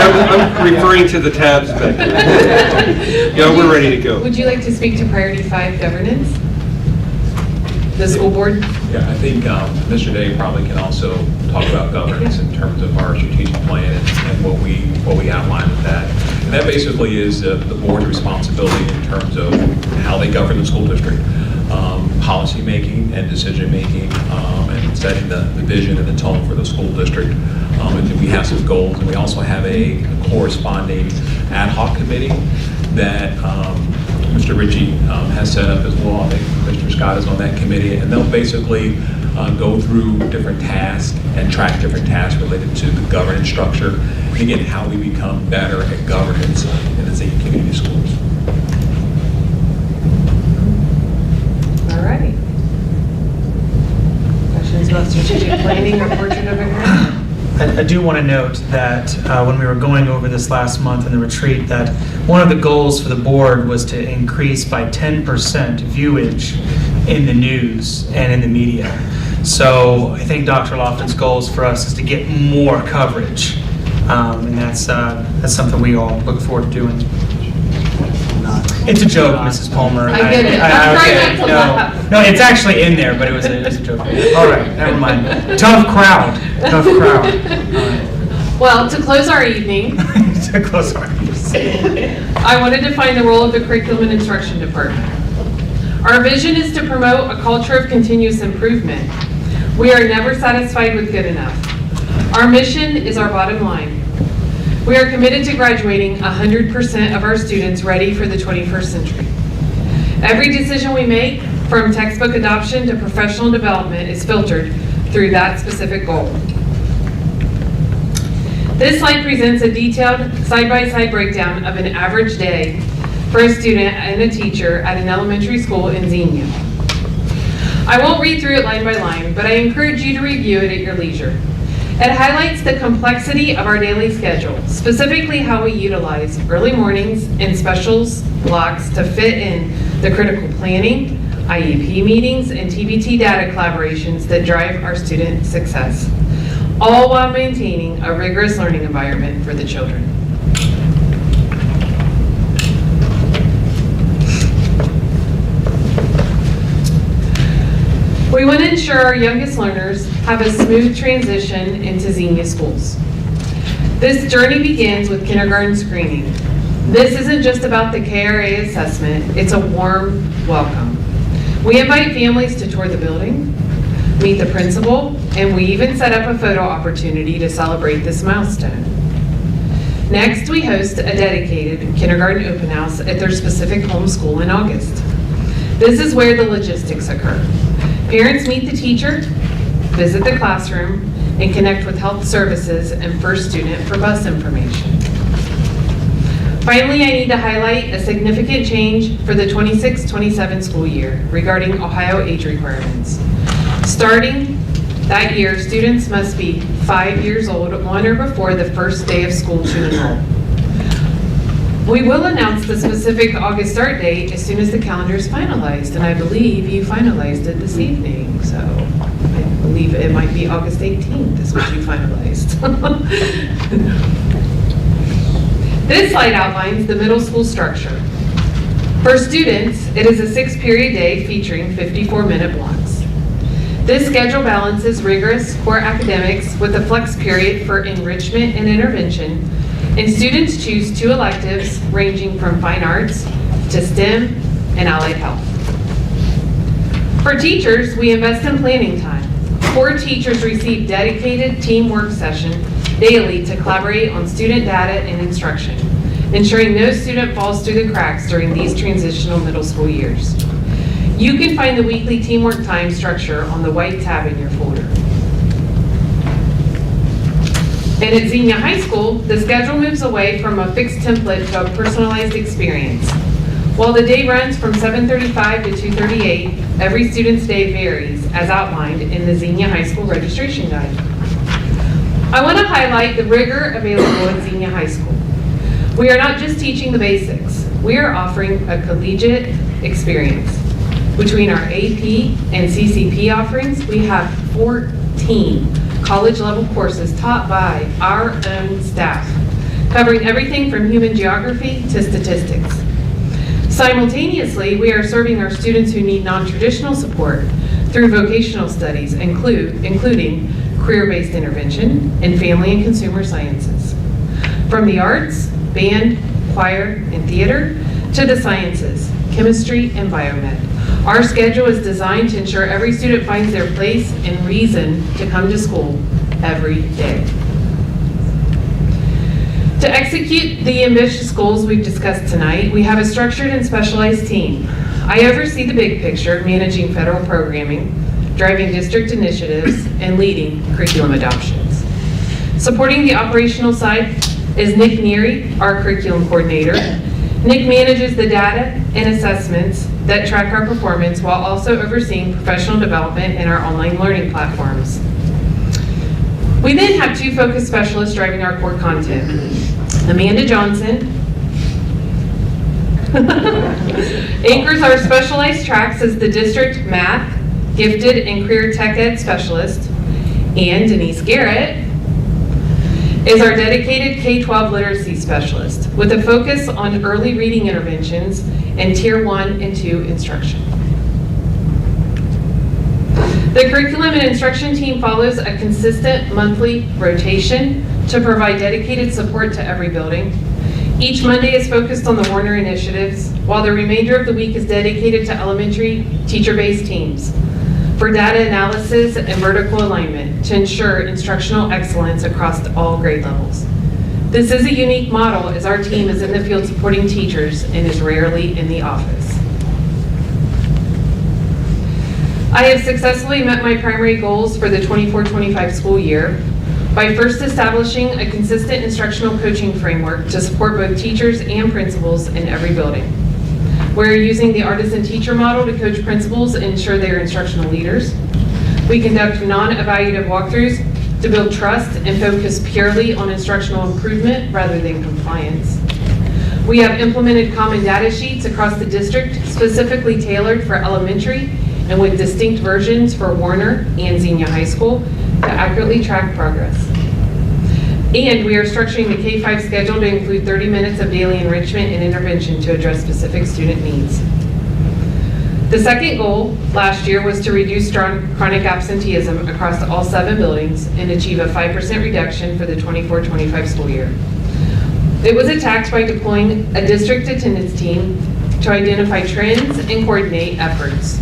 I'm referring to the tabs back there. Yeah, we're ready to go. Would you like to speak to Priority 5 governance? The school board? Yeah, I think Mr. Day probably can also talk about governance in terms of our strategic plan and what we outline with that. And that basically is the board's responsibility in terms of how they govern the school district, policy making and decision making, and setting the vision and the tone for the school district. And then we have some goals, and we also have a corresponding ad hoc committee that Mr. Ritchie has set up as well. I think Mr. Scott is on that committee, and they'll basically go through different tasks and track different tasks related to the governance structure, and again, how we become better at governance in the Xenia Community Schools. All right. Questions about strategic planning or portrait of a grant? I do want to note that when we were going over this last month in the retreat, that one of the goals for the board was to increase by 10% viewage in the news and in the media. So I think Dr. Lofton's goals for us is to get more coverage, and that's something we all look forward to doing. It's a joke, Mrs. Palmer. I get it. I'm trying not to laugh. No, it's actually in there, but it was a joke. All right, never mind. Tough crowd. Tough crowd. Well, to close our evening, I want to define the role of the Curriculum and Instruction Department. Our vision is to promote a culture of continuous improvement. We are never satisfied with good enough. Our mission is our bottom line. We are committed to graduating 100% of our students ready for the 21st century. Every decision we make, from textbook adoption to professional development, is filtered through that specific goal. This slide presents a detailed side-by-side breakdown of an average day for a student and a teacher at an elementary school in Xenia. I won't read through it line by line, but I encourage you to review it at your leisure. It highlights the complexity of our daily schedule, specifically how we utilize early mornings and specials blocks to fit in the critical planning, IEP meetings, and TBT data collaborations that drive our student success, all while maintaining a rigorous learning environment for the children. We want to ensure our youngest learners have a smooth transition into Xenia schools. This journey begins with kindergarten screening. This isn't just about the KRA assessment, it's a warm welcome. We invite families to tour the building, meet the principal, and we even set up a photo opportunity to celebrate this milestone. Next, we host a dedicated kindergarten open house at their specific home school in August. This is where the logistics occur. Parents meet the teacher, visit the classroom, and connect with health services and First Student for bus information. Finally, I need to highlight a significant change for the 26-27 school year regarding Ohio age requirements. Starting that year, students must be 5 years old on or before the first day of school to enroll. We will announce the specific August start date as soon as the calendar is finalized, and I believe you finalized it this evening, so I believe it might be August 18th is what you finalized. This slide outlines the middle school structure. For students, it is a 6-period day featuring 54-minute blocks. This schedule balances rigorous core academics with a flex period for enrichment and intervention, and students choose 2 electives ranging from fine arts to STEM and allied health. For teachers, we invest in planning time. 4 teachers receive dedicated teamwork session daily to collaborate on student data and instruction, ensuring no student falls through the cracks during these transitional middle school years. You can find the weekly teamwork time structure on the white tab in your folder. And at Xenia High School, the schedule moves away from a fixed template to a personalized experience. While the day runs from 7:35 to 2:38, every student's day varies, as outlined in the Xenia High School registration guide. I want to highlight the rigor available at Xenia High School. We are not just teaching the basics. We are offering a collegiate experience. Between our AP and CCP offerings, we have 14 college-level courses taught by our own staff, covering everything from human geography to statistics. Simultaneously, we are serving our students who need non-traditional support through vocational studies, including career-based intervention and family and consumer sciences. From the arts, band, choir, and theater, to the sciences, chemistry, and biomed. Our schedule is designed to ensure every student finds their place and reason to come to school every day. To execute the ambitious goals we've discussed tonight, we have a structured and specialized team. I oversee the big picture, managing federal programming, driving district initiatives, and leading curriculum adoptions. Supporting the operational side is Nick Neary, our curriculum coordinator. Nick manages the data and assessments that track our performance while also overseeing professional development in our online learning platforms. We then have two focus specialists driving our core content. Amanda Johnson anchors our specialized tracks as the district math, gifted, and career tech ed specialist, and Denise Garrett is our dedicated K-12 literacy specialist with a focus on early reading interventions and Tier 1 and 2 instruction. The curriculum and instruction team follows a consistent monthly rotation to provide dedicated support to every building. Each Monday is focused on the Warner initiatives, while the remainder of the week is dedicated to elementary teacher-based teams for data analysis and vertical alignment to ensure instructional excellence across all grade levels. This is a unique model as our team is in the field supporting teachers and is rarely in the office. I have successfully met my primary goals for the 24-25 school year by first establishing a consistent instructional coaching framework to support both teachers and principals in every building. We're using the artisan teacher model to coach principals and ensure they are instructional leaders. We conduct non-evaluative walkthroughs to build trust and focus purely on instructional improvement rather than compliance. We have implemented common data sheets across the district specifically tailored for elementary and with distinct versions for Warner and Xenia High School to accurately track progress. And we are structuring the K-5 schedule to include 30 minutes of daily enrichment and intervention to address specific student needs. The second goal last year was to reduce chronic absenteeism across all 7 buildings and achieve a 5% reduction for the 24-25 school year. It was attacked by deploying a district attendance team to identify trends and coordinate efforts,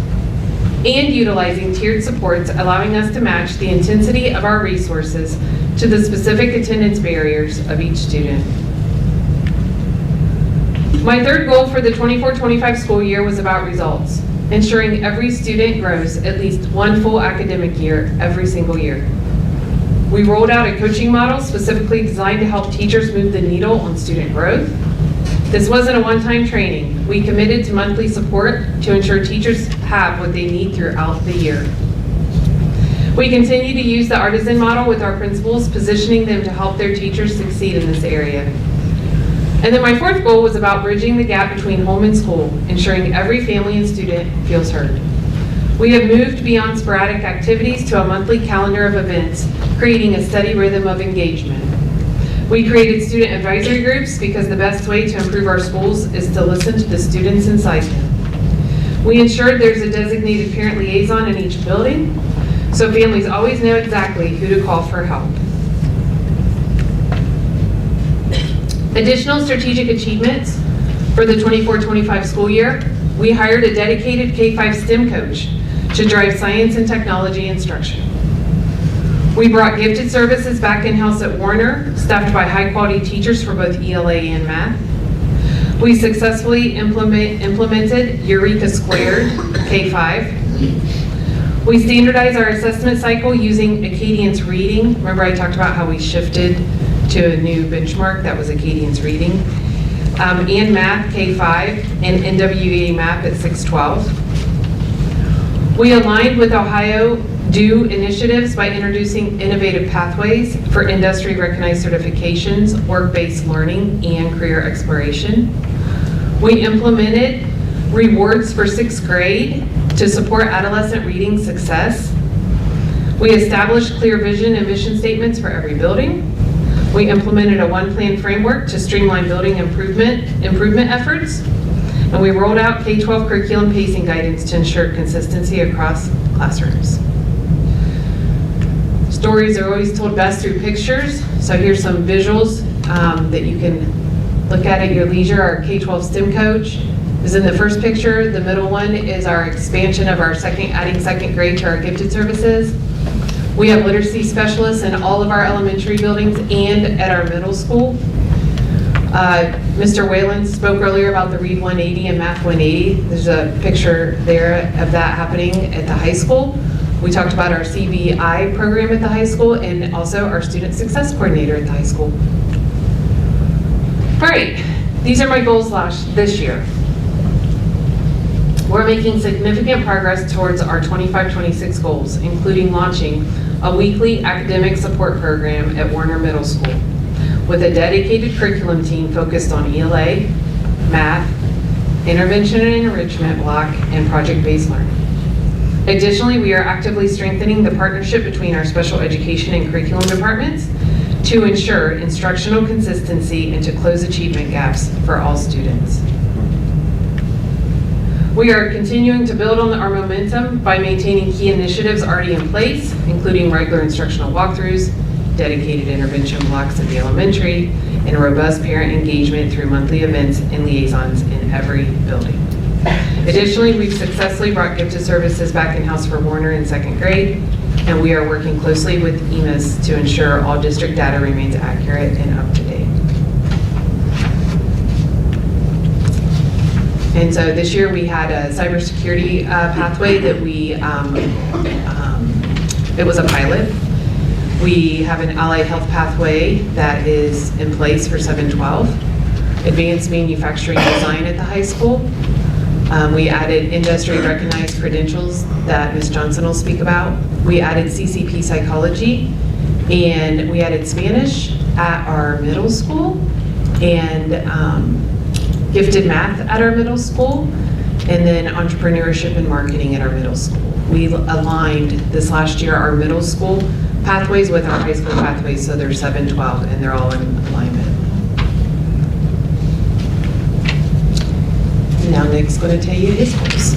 and utilizing tiered supports, allowing us to match the intensity of our resources to the specific attendance barriers of each student. My third goal for the 24-25 school year was about results, ensuring every student grows at least one full academic year every single year. We rolled out a coaching model specifically designed to help teachers move the needle on student growth. This wasn't a one-time training. We committed to monthly support to ensure teachers have what they need throughout the year. We continue to use the artisan model with our principals, positioning them to help their teachers succeed in this area. And then my fourth goal was about bridging the gap between home and school, ensuring every family and student feels heard. We have moved beyond sporadic activities to a monthly calendar of events, creating a steady rhythm of engagement. We created student advisory groups because the best way to improve our schools is to listen to the students inside them. We ensured there's a designated parent liaison in each building, so families always know exactly who to call for help. Additional strategic achievements for the 24-25 school year, we hired a dedicated K-5 STEM coach to drive science and technology instruction. We brought gifted services back in-house at Warner, staffed by high-quality teachers for both ELA and math. We successfully implemented Eureka Squared K-5. We standardized our assessment cycle using Acadience Reading. Remember I talked about how we shifted to a new benchmark that was Acadience Reading. And Math K-5 and NWEA Map at 612. We aligned with Ohio DO initiatives by introducing innovative pathways for industry recognized certifications, work-based learning, and career exploration. We implemented rewards for 6th grade to support adolescent reading success. We established clear vision and mission statements for every building. We implemented a one-plan framework to streamline building improvement efforts. And we rolled out K-12 curriculum pacing guidance to ensure consistency across classrooms. Stories are always told best through pictures, so here's some visuals that you can look at your leisure. Our K-12 STEM coach is in the first picture. The middle one is our expansion of our adding second grade to our gifted services. We have literacy specialists in all of our elementary buildings and at our middle school. Mr. Whalen spoke earlier about the Read 180 and Math 180. There's a picture there of that happening at the high school. We talked about our CBI program at the high school and also our student success coordinator at the high school. All right, these are my goals this year. We're making significant progress towards our 25-26 goals, including launching a weekly academic support program at Warner Middle School with a dedicated curriculum team focused on ELA, math, intervention and enrichment block, and project-based learning. Additionally, we are actively strengthening the partnership between our special education and curriculum departments to ensure instructional consistency and to close achievement gaps for all students. We are continuing to build on our momentum by maintaining key initiatives already in place, including regular instructional walkthroughs, dedicated intervention blocks at the elementary, and robust parent engagement through monthly events and liaisons in every building. Additionally, we've successfully brought gifted services back in-house for Warner in second grade, and we are working closely with EMIS to ensure all district data remains accurate and up to date. And so this year we had a cybersecurity pathway that it was a pilot. We have an allied health pathway that is in place for 712. Advanced manufacturing design at the high school. We added industry recognized credentials that Ms. Johnson will speak about. We added CCP psychology, and we added Spanish at our middle school, and gifted math at our middle school, and then entrepreneurship and marketing at our middle school. We aligned this last year our middle school pathways with our high school pathways, so they're 7-12, and they're all in alignment. Now Nick's going to tell you his goals.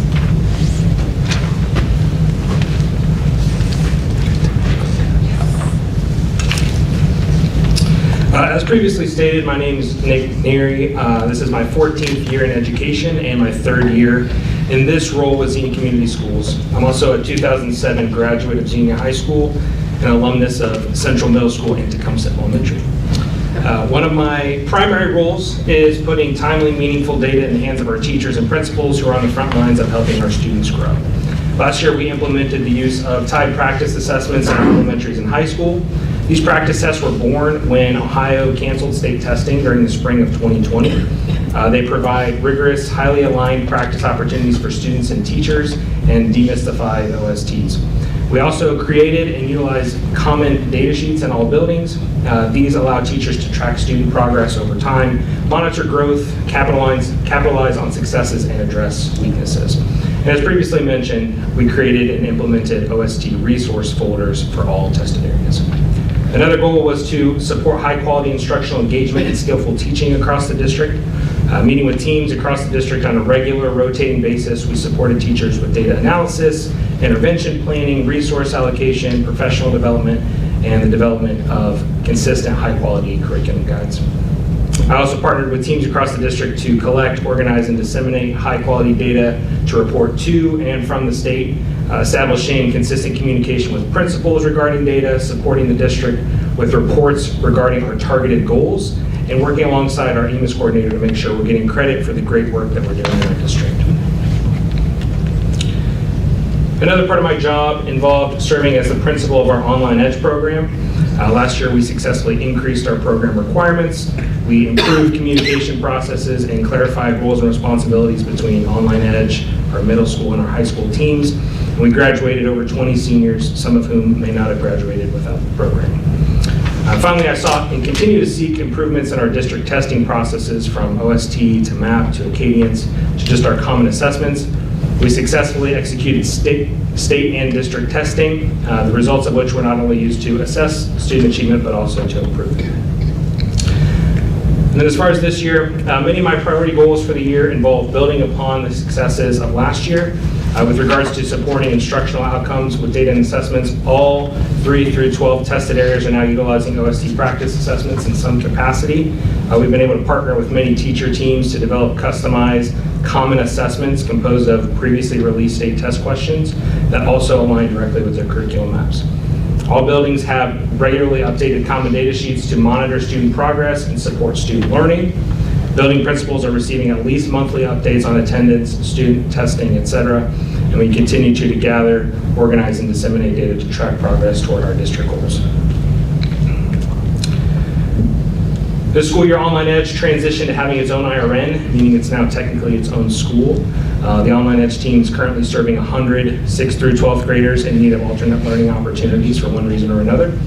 As previously stated, my name is Nick Neary. This is my 14th year in education and my 3rd year in this role with Xenia Community Schools. I'm also a 2007 graduate of Xenia High School and alumnus of Central Middle School and Tecumseh Elementary. One of my primary roles is putting timely, meaningful data in the hands of our teachers and principals who are on the front lines of helping our students grow. Last year, we implemented the use of tied practice assessments in our elementaries and high school. These practice tests were born when Ohio canceled state testing during the spring of 2020. They provide rigorous, highly aligned practice opportunities for students and teachers and demystify the OSTs. We also created and utilized common data sheets in all buildings. These allow teachers to track student progress over time, monitor growth, capitalize on successes, and address weaknesses. And as previously mentioned, we created and implemented OST resource folders for all tested areas. Another goal was to support high-quality instructional engagement and skillful teaching across the district. Meeting with teams across the district on a regular rotating basis, we supported teachers with data analysis, intervention planning, resource allocation, professional development, and the development of consistent high-quality curriculum guides. I also partnered with teams across the district to collect, organize, and disseminate high-quality data to report to and from the state, establishing consistent communication with principals regarding data, supporting the district with reports regarding our targeted goals, and working alongside our EMIS coordinator to make sure we're getting credit for the great work that we're doing in our district. Another part of my job involved serving as the principal of our Online Edge program. Last year, we successfully increased our program requirements. We improved communication processes and clarified roles and responsibilities between Online Edge, our middle school, and our high school teams. And we graduated over 20 seniors, some of whom may not have graduated without the program. Finally, I sought and continue to seek improvements in our district testing processes, from OST to MAP to Acadience to just our common assessments. We successfully executed state and district testing, the results of which were not only used to assess student achievement, but also to improve. And then as far as this year, many of my priority goals for the year involve building upon the successes of last year. With regards to supporting instructional outcomes with data and assessments, all 3 through 12 tested areas are now utilizing OST practice assessments in some capacity. We've been able to partner with many teacher teams to develop customized common assessments composed of previously released state test questions that also align directly with their curriculum maps. All buildings have regularly updated common data sheets to monitor student progress and support student learning. Building principals are receiving at least monthly updates on attendance, student testing, etc. And we continue to gather, organize, and disseminate data to track progress toward our district goals. This school year, Online Edge transitioned to having its own IRN, meaning it's now technically its own school. The Online Edge team is currently serving 100 6th through 12th graders in need of alternate learning opportunities for one reason or another.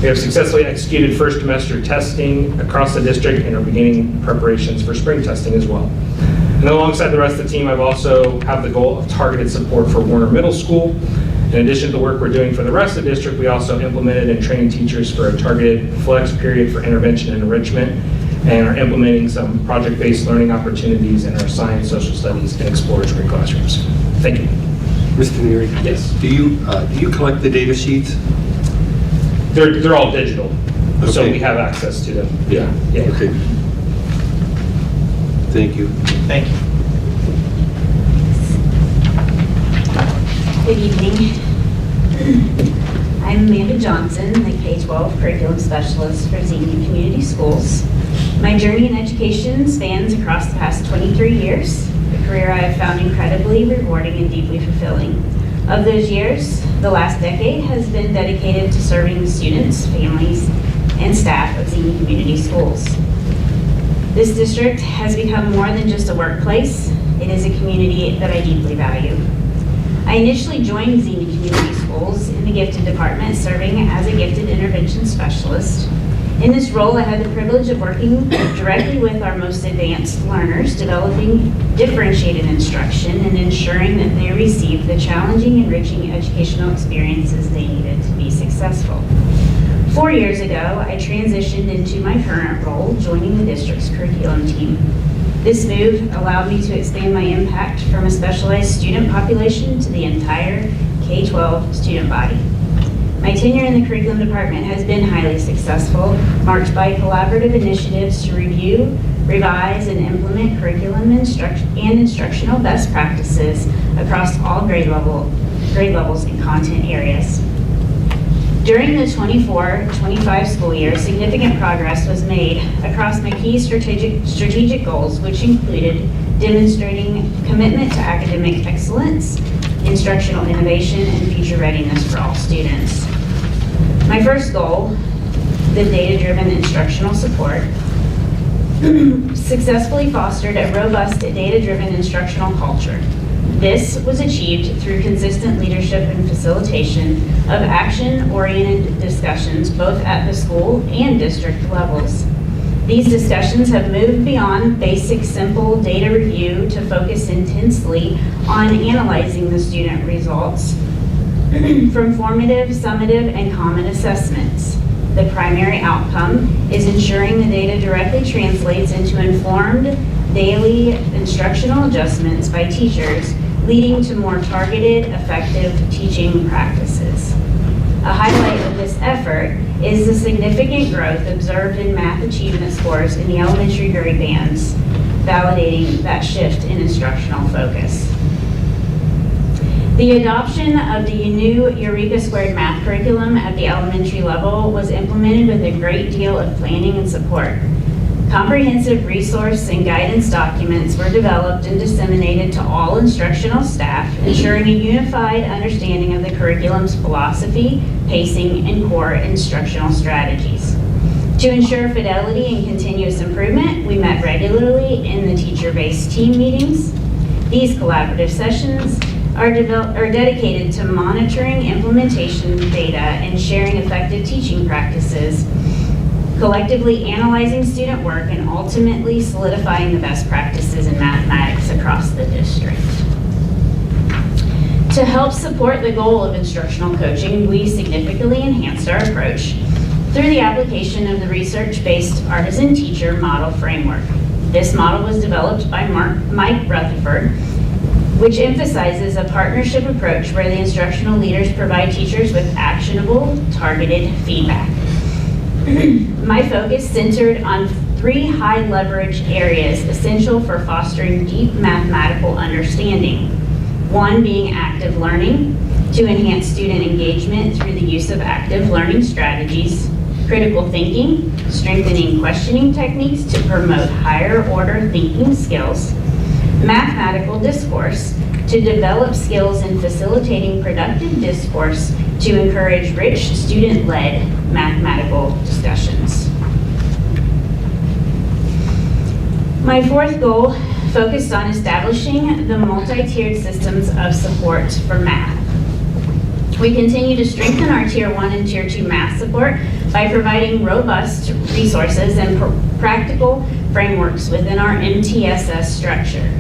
We have successfully executed first semester testing across the district and are beginning preparations for spring testing as well. And alongside the rest of the team, I've also have the goal of targeted support for Warner Middle School. In addition to the work we're doing for the rest of the district, we also implemented and trained teachers for a targeted flex period for intervention and enrichment, and are implementing some project-based learning opportunities in our science, social studies, and exploratory classrooms. Thank you. Mr. Neary? Yes. Do you collect the data sheets? They're all digital, so Okay. we have access to them. Yeah. Okay. Thank you. Thank you. Good evening. I'm Amanda Johnson, the K-12 Curriculum Specialist for Xenia Community Schools. My journey in education spans across the past 23 years, a career I have found incredibly rewarding and deeply fulfilling. Of those years, the last decade has been dedicated to serving the students, families, and staff of Xenia Community Schools. This district has become more than just a workplace. It is a community that I deeply value. I initially joined Xenia Community Schools in the gifted department, serving as a gifted intervention specialist. In this role, I had the privilege of working directly with our most advanced learners, developing differentiated instruction and ensuring that they received the challenging, enriching educational experiences they needed to be successful. 4 years ago, I transitioned into my current role, joining the district's curriculum team. This move allowed me to expand my impact from a specialized student population to the entire K-12 student body. My tenure in the curriculum department has been highly successful, marked by collaborative initiatives to review, revise, and implement curriculum and instructional best practices across all grade levels and content areas. During the 24-25 school year, significant progress was made across my key strategic goals, which included demonstrating commitment to academic excellence, instructional innovation, and future readiness for all students. My first goal, the data-driven instructional support, successfully fostered a robust data-driven instructional culture. This was achieved through consistent leadership and facilitation of action-oriented discussions both at the school and district levels. These discussions have moved beyond basic, simple data review to focus intensely on analyzing the student results from formative, summative, and common assessments. The primary outcome is ensuring the data directly translates into informed daily instructional adjustments by teachers, leading to more targeted, effective teaching practices. A highlight of this effort is the significant growth observed in math achievement scores in the elementary grade bands, validating that shift in instructional focus. The adoption of the new Eureka Squared math curriculum at the elementary level was implemented with a great deal of planning and support. Comprehensive resource and guidance documents were developed and disseminated to all instructional staff, ensuring a unified understanding of the curriculum's philosophy, pacing, and core instructional strategies. To ensure fidelity and continuous improvement, we met regularly in the teacher-based team meetings. These collaborative sessions are dedicated to monitoring implementation data and sharing effective teaching practices, collectively analyzing student work, and ultimately solidifying the best practices in mathematics across the district. To help support the goal of instructional coaching, we significantly enhanced our approach through the application of the research-based artisan teacher model framework. This model was developed by Mike Rutherford, which emphasizes a partnership approach where the instructional leaders provide teachers with actionable, targeted feedback. My focus centered on 3 high leverage areas essential for fostering deep mathematical understanding. 1 being active learning, to enhance student engagement through the use of active learning strategies. Critical thinking, strengthening questioning techniques to promote higher order thinking skills. Mathematical discourse, to develop skills in facilitating productive discourse to encourage rich student-led mathematical discussions. My 4th goal focused on establishing the multi-tiered systems of support for math. We continue to strengthen our Tier 1 and Tier 2 math support by providing robust resources and practical frameworks within our MTSS structure.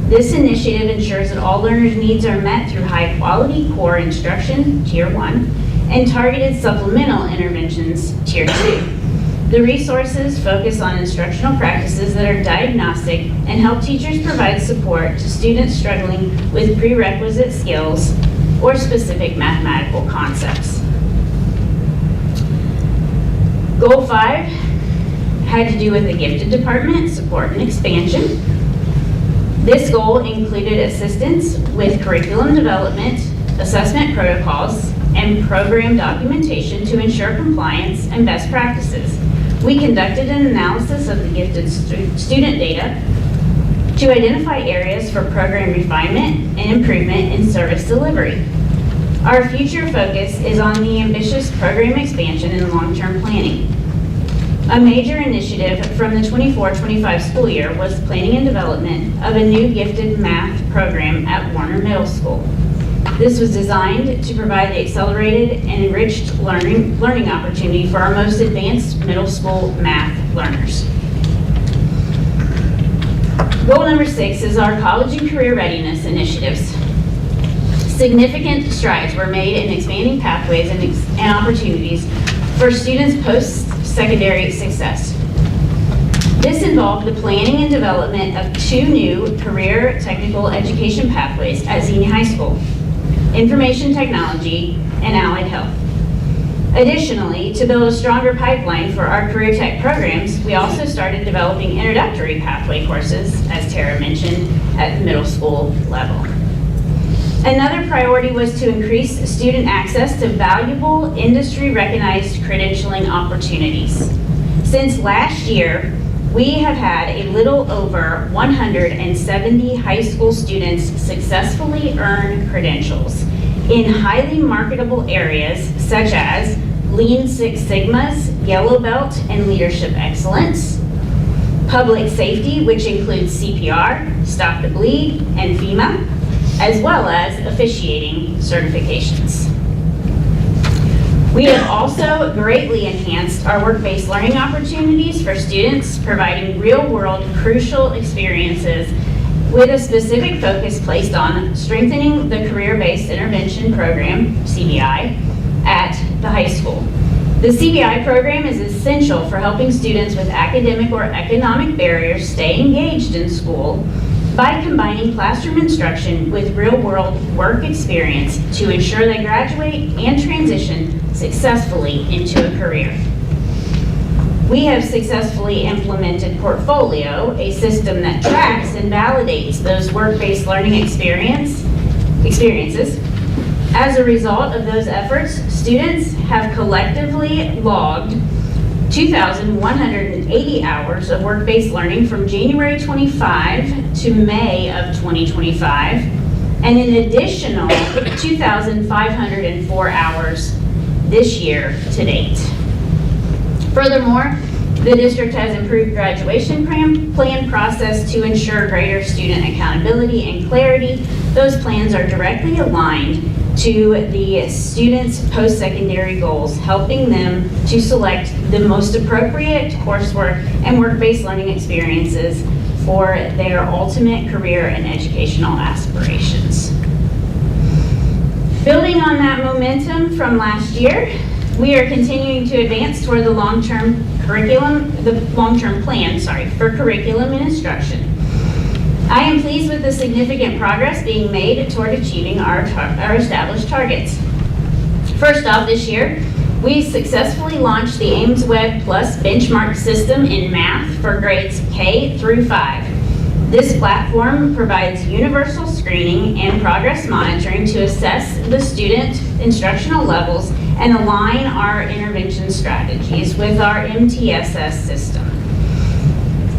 This initiative ensures that all learners' needs are met through high-quality core instruction, Tier 1, and targeted supplemental interventions, Tier 2. The resources focus on instructional practices that are diagnostic and help teachers provide support to students struggling with prerequisite skills or specific mathematical concepts. Goal 5 had to do with the gifted department, support and expansion. This goal included assistance with curriculum development, assessment protocols, and program documentation to ensure compliance and best practices. We conducted an analysis of the gifted student data to identify areas for program refinement and improvement in service delivery. Our future focus is on the ambitious program expansion and long-term planning. A major initiative from the 24-25 school year was planning and development of a new gifted math program at Warner Middle School. This was designed to provide the accelerated and enriched learning opportunity for our most advanced middle school math learners. Goal number 6 is our college and career readiness initiatives. Significant strides were made in expanding pathways and opportunities for students' post-secondary success. This involved the planning and development of 2 new career technical education pathways at Xenia High School: information technology and allied health. Additionally, to build a stronger pipeline for our career tech programs, we also started developing introductory pathway courses, as Tara mentioned, at the middle school level. Another priority was to increase student access to valuable industry-recognized credentialing opportunities. Since last year, we have had a little over 170 high school students successfully earn credentials in highly marketable areas such as Lean Six Sigma's, Yellow Belt, and Leadership Excellence, public safety, which includes CPR, Stop the Bleed, and FEMA, as well as officiating certifications. We have also greatly enhanced our work-based learning opportunities for students, providing real-world crucial experiences with a specific focus placed on strengthening the career-based intervention program, CBI, at the high school. The CBI program is essential for helping students with academic or economic barriers stay engaged in school by combining classroom instruction with real-world work experience to ensure they graduate and transition successfully into a career. We have successfully implemented Portfolio, a system that tracks and validates those work-based learning experiences. As a result of those efforts, students have collectively logged 2,180 hours of work-based learning from January 25 to May of 2025, and an additional 2,504 hours this year to date. Furthermore, the district has improved graduation plan process to ensure greater student accountability and clarity. Those plans are directly aligned to the students' post-secondary goals, helping them to select the most appropriate coursework and work-based learning experiences for their ultimate career and educational aspirations. Building on that momentum from last year, we are continuing to advance toward the long-term plan, for curriculum and instruction. I am pleased with the significant progress being made toward achieving our established targets. First off, this year, we successfully launched the Ames Web Plus benchmark system in math for grades K through 5. This platform provides universal screening and progress monitoring to assess the student instructional levels and align our intervention strategies with our MTSS system.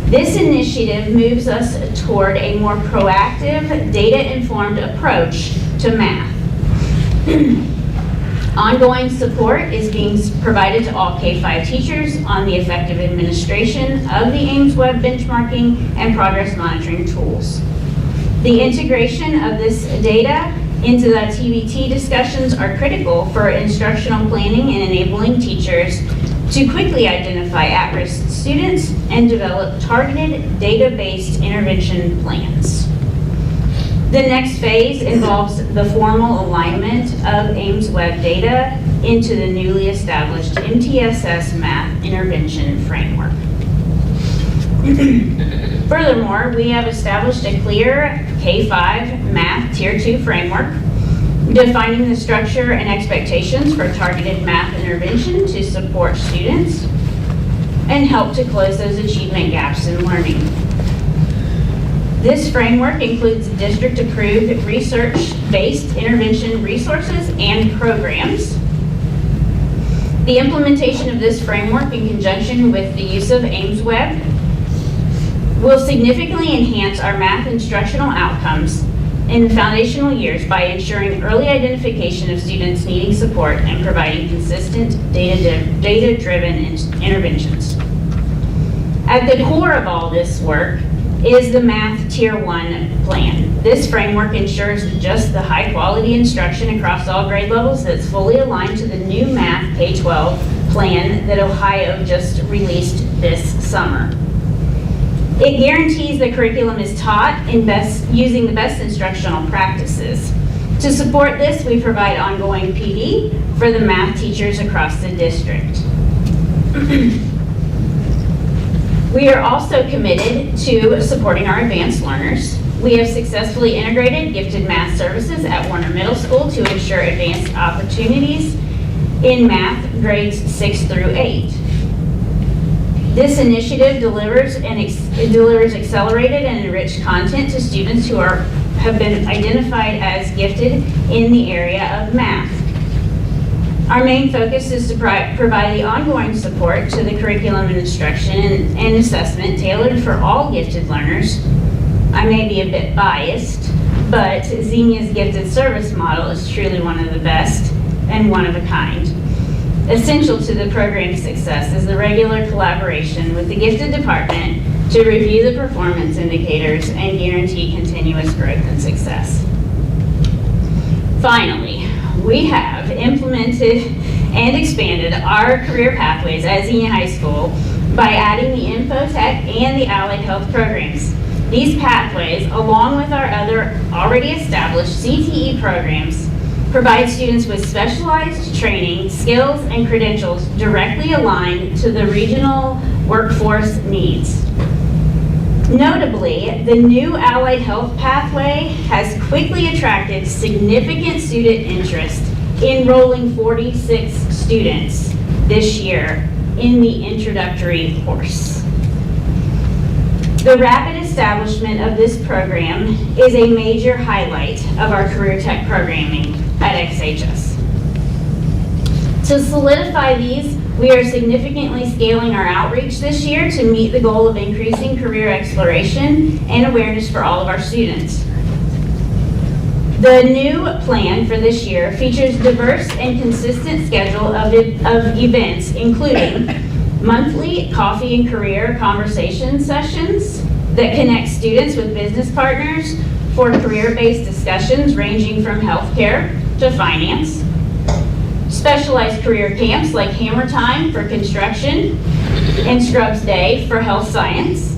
This initiative moves us toward a more proactive, data-informed approach to math. Ongoing support is being provided to all K-5 teachers on the effective administration of the Ames Web benchmarking and progress monitoring tools. The integration of this data into the TBT discussions are critical for instructional planning and enabling teachers to quickly identify at-risk students and develop targeted data-based intervention plans. The next phase involves the formal alignment of Ames Web data into the newly established MTSS Math Intervention Framework. Furthermore, we have established a clear K-5 Math Tier 2 framework, defining the structure and expectations for targeted math intervention to support students and help to close those achievement gaps in learning. This framework includes district-approved research-based intervention resources and programs. The implementation of this framework in conjunction with the use of Ames Web will significantly enhance our math instructional outcomes in the foundational years by ensuring early identification of students needing support and providing consistent data-driven interventions. At the core of all this work is the Math Tier 1 plan. This framework ensures just the high-quality instruction across all grade levels that's fully aligned to the new Math K-12 plan that Ohio just released this summer. It guarantees the curriculum is taught using the best instructional practices. To support this, we provide ongoing PD for the math teachers across the district. We are also committed to supporting our advanced learners. We have successfully integrated gifted math services at Warner Middle School to ensure advanced opportunities in math grades 6 through 8. This initiative delivers accelerated and enriched content to students who have been identified as gifted in the area of math. Our main focus is to provide the ongoing support to the curriculum and instruction and assessment tailored for all gifted learners. I may be a bit biased, but Xenia's gifted service model is truly one of the best and one of a kind. Essential to the program's success is the regular collaboration with the gifted department to review the performance indicators and guarantee continuous growth and success. Finally, we have implemented and expanded our career pathways at Xenia High School by adding the Infotech and the Allied Health programs. These pathways, along with our other already established CTE programs, provide students with specialized training, skills, and credentials directly aligned to the regional workforce needs. Notably, the new Allied Health pathway has quickly attracted significant student interest, enrolling 46 students this year in the introductory course. The rapid establishment of this program is a major highlight of our career tech programming at XHS. To solidify these, we are significantly scaling our outreach this year to meet the goal of increasing career exploration and awareness for all of our students. The new plan for this year features diverse and consistent schedule of events, including monthly coffee and career conversation sessions that connect students with business partners for career-based discussions ranging from healthcare to finance, specialized career camps like Hammer Time for construction and Scrubs Day for health science,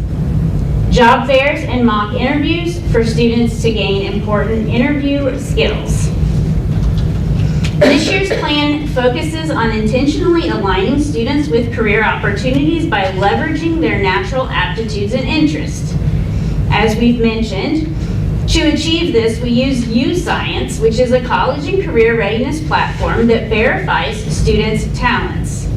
job fairs and mock interviews for students to gain important interview skills. This year's plan focuses on intentionally aligning students with career opportunities by leveraging their natural aptitudes and interests. As we've mentioned, to achieve this, we use U-Science, which is a college and career readiness platform that verifies students' talents.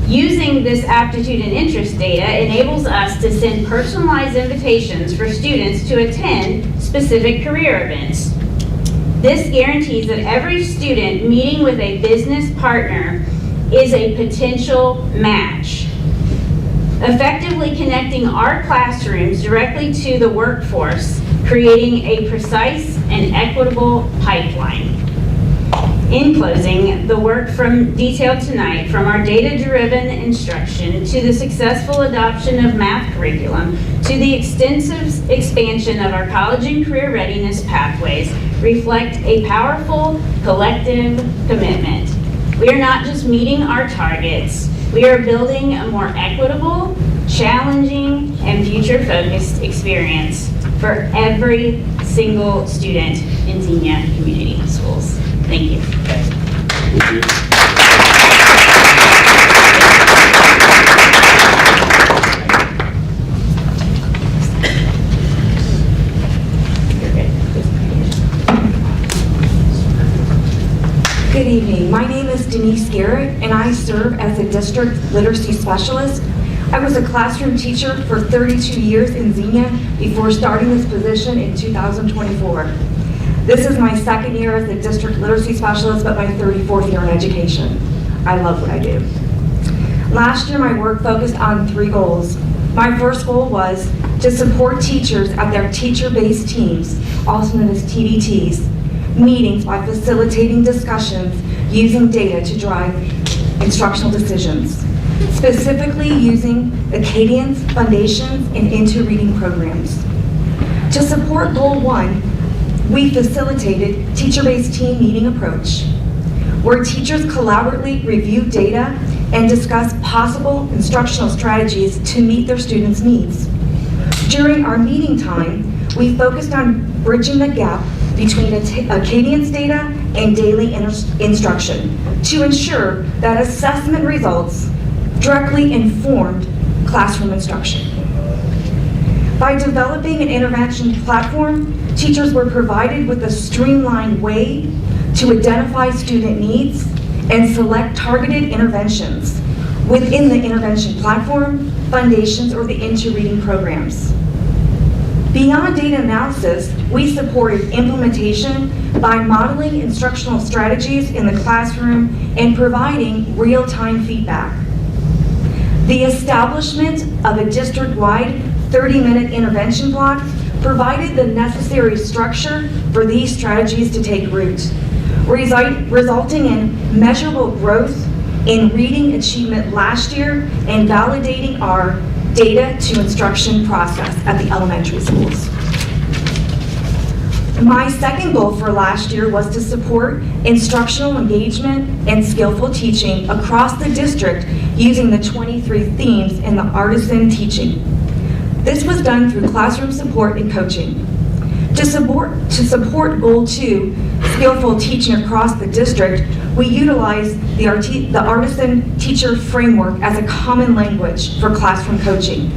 Using this aptitude and interest data enables us to send personalized invitations for students to attend specific career events. This guarantees that every student meeting with a business partner is a potential match. Effectively connecting our classrooms directly to the workforce, creating a precise and equitable pipeline. In closing, the work detailed tonight, from our data-driven instruction to the successful adoption of math curriculum to the extensive expansion of our college and career readiness pathways, reflect a powerful collective commitment. We are not just meeting our targets, we are building a more equitable, challenging, and future-focused experience for every single student in Xenia Community Schools. Thank you. Thank you. Good evening. My name is Denise Garrett, and I serve as a district literacy specialist. I was a classroom teacher for 32 years in Xenia before starting this position in 2024. This is my second year as a district literacy specialist, but my 34th year in education. I love what I do. Last year, my work focused on 3 goals. My first goal was to support teachers at their teacher-based teams, also known as TBTs, meetings by facilitating discussions using data to drive instructional decisions, specifically using Acadian's, Foundations, and Into Reading programs. To support Goal 1, we facilitated teacher-based team meeting approach, where teachers collaboratively review data and discuss possible instructional strategies to meet their students' needs. During our meeting time, we focused on bridging the gap between Acadian's data and daily instruction to ensure that assessment results directly informed classroom instruction. By developing an intervention platform, teachers were provided with a streamlined way to identify student needs and select targeted interventions within the intervention platform, Foundations, or the Into Reading programs. Beyond data analysis, we supported implementation by modeling instructional strategies in the classroom and providing real-time feedback. The establishment of a district-wide 30-minute intervention block provided the necessary structure for these strategies to take root, resulting in measurable growth in reading achievement last year and validating our data to instruction process at the elementary schools. My second goal for last year was to support instructional engagement and skillful teaching across the district using the 23 themes in the artisan teaching. This was done through classroom support and coaching. To support Goal 2, skillful teaching across the district, we utilized the Artisan Teacher Framework as a common language for classroom coaching.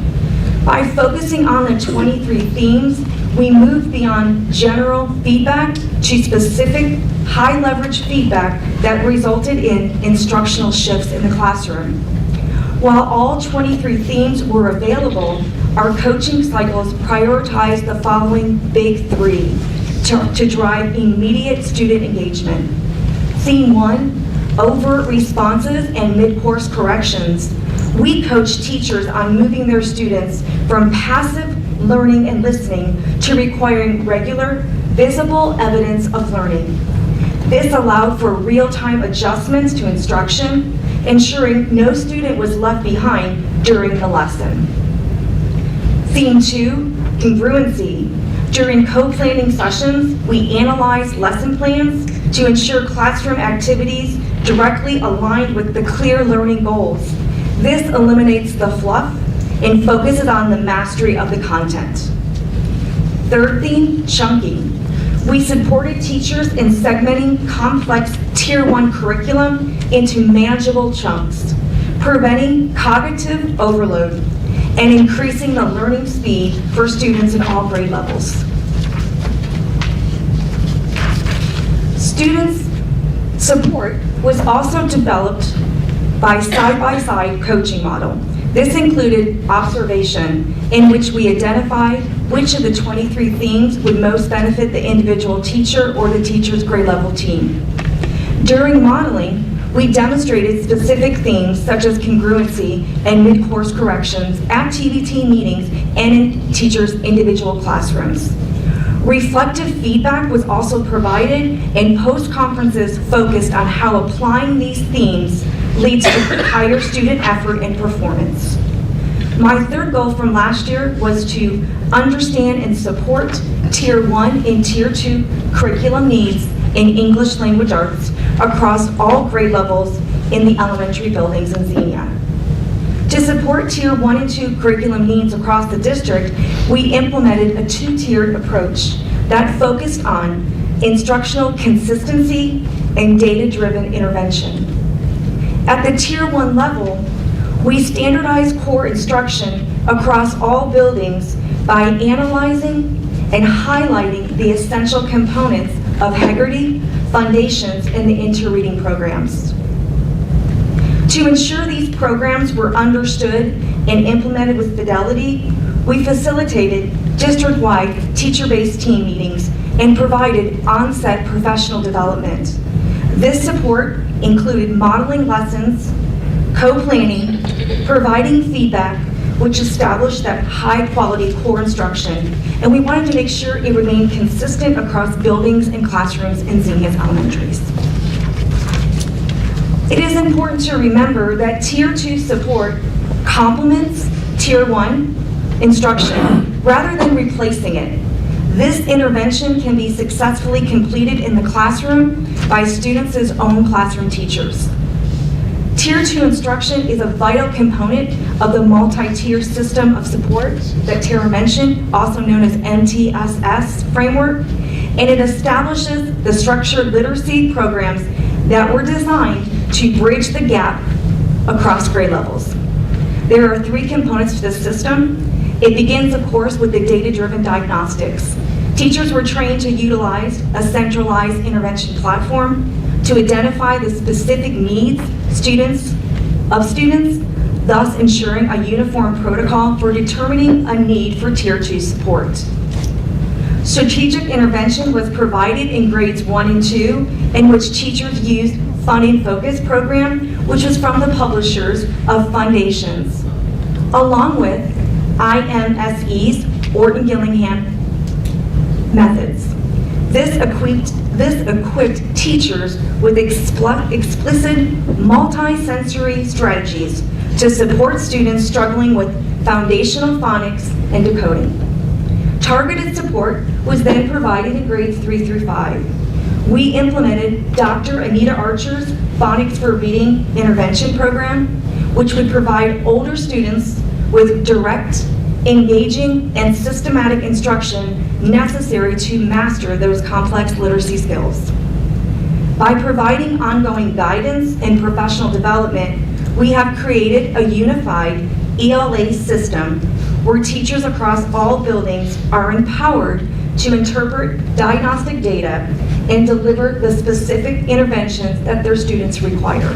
By focusing on the 23 themes, we moved beyond general feedback to specific, high-leverage feedback that resulted in instructional shifts in the classroom. While all 23 themes were available, our coaching cycles prioritized the following big 3 to drive immediate student engagement. Theme 1, overt responses and mid-course corrections. We coach teachers on moving their students from passive learning and listening to requiring regular, visible evidence of learning. This allowed for real-time adjustments to instruction, ensuring no student was left behind during the lesson. Theme 2, congruency. During co-planning sessions, we analyzed lesson plans to ensure classroom activities directly aligned with the clear learning goals. This eliminates the fluff and focuses on the mastery of the content. Third theme, chunking. We supported teachers in segmenting complex Tier 1 curriculum into manageable chunks, preventing cognitive overload, and increasing the learning speed for students in all grade levels. Students' support was also developed by side-by-side coaching model. This included observation, in which we identified which of the 23 themes would most benefit the individual teacher or the teacher's grade level team. During modeling, we demonstrated specific themes such as congruency and mid-course corrections at TBT meetings and in teachers' individual classrooms. Reflective feedback was also provided, and post-conferences focused on how applying these themes leads to higher student effort and performance. My third goal from last year was to understand and support Tier 1 and Tier 2 curriculum needs in English language arts across all grade levels in the elementary buildings in Xenia. To support Tier 1 and 2 curriculum needs across the district, we implemented a two-tiered approach that focused on instructional consistency and data-driven intervention. At the Tier 1 level, we standardized core instruction across all buildings by analyzing and highlighting the essential components of Heggerty, Foundations, and the Inter-Reading programs. To ensure these programs were understood and implemented with fidelity, we facilitated district-wide teacher-based team meetings and provided on-set professional development. This support included modeling lessons, co-planning, providing feedback, which established that high-quality core instruction, and we wanted to make sure it remained consistent across buildings and classrooms in Xenia's elementaries. It is important to remember that Tier 2 support complements Tier 1 instruction rather than replacing it. This intervention can be successfully completed in the classroom by students' own classroom teachers. Tier 2 instruction is a vital component of the multi-tier system of support that Tara mentioned, also known as MTSS framework, and it establishes the structured literacy programs that were designed to bridge the gap across grade levels. There are three components to this system. It begins, of course, with the data-driven diagnostics. Teachers were trained to utilize a centralized intervention platform to identify the specific needs of students, thus ensuring a uniform protocol for determining a need for Tier 2 support. Strategic intervention was provided in grades 1 and 2, in which teachers used Fun and Focus program, which was from the publishers of Foundations, along with IMSE's Orton-Gillingham methods. This equipped teachers with explicit multi-sensory strategies to support students struggling with foundational phonics and decoding. Targeted support was then provided in grades 3 through 5. We implemented Dr. Anita Archer's Phonics for Reading intervention program, which would provide older students with direct, engaging, and systematic instruction necessary to master those complex literacy skills. By providing ongoing guidance and professional development, we have created a unified ELA system where teachers across all buildings are empowered to interpret diagnostic data and deliver the specific interventions that their students require.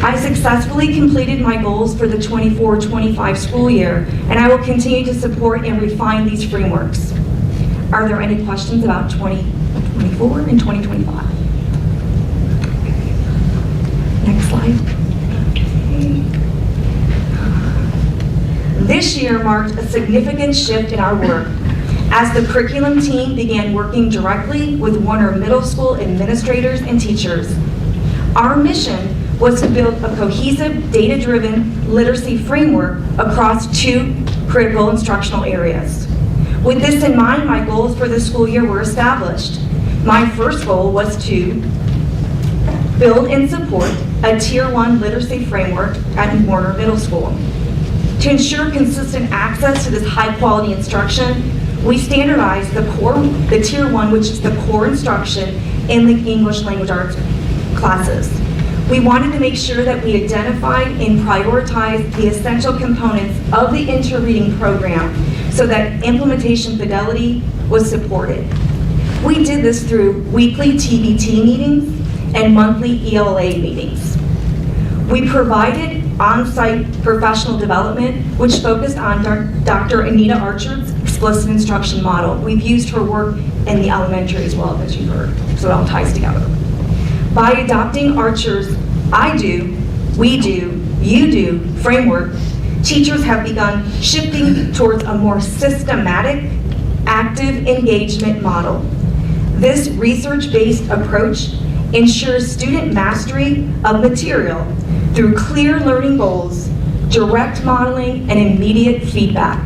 I successfully completed my goals for the 24-25 school year, and I will continue to support and refine these frameworks. Are there any questions about 2024 and 2025? Next slide. This year marked a significant shift in our work as the curriculum team began working directly with Warner Middle School administrators and teachers. Our mission was to build a cohesive, data-driven literacy framework across two critical instructional areas. With this in mind, my goals for the school year were established. My first goal was to build and support a Tier 1 literacy framework at Warner Middle School. To ensure consistent access to this high-quality instruction, We standardized the Tier 1, which is the core instruction in the English language arts classes. We wanted to make sure that we identified and prioritized the essential components of the interreading program so that implementation fidelity was supported. We did this through weekly TBT meetings and monthly ELA meetings. We provided on-site professional development, which focused on Dr. Anita Archer's explicit instruction model. We've used her work in the elementary as well, as you've heard, so it all ties together. By adopting Archer's I do, we do, you do framework, teachers have begun shifting towards a more systematic, active engagement model. This research-based approach ensures student mastery of material through clear learning goals, direct modeling, and immediate feedback.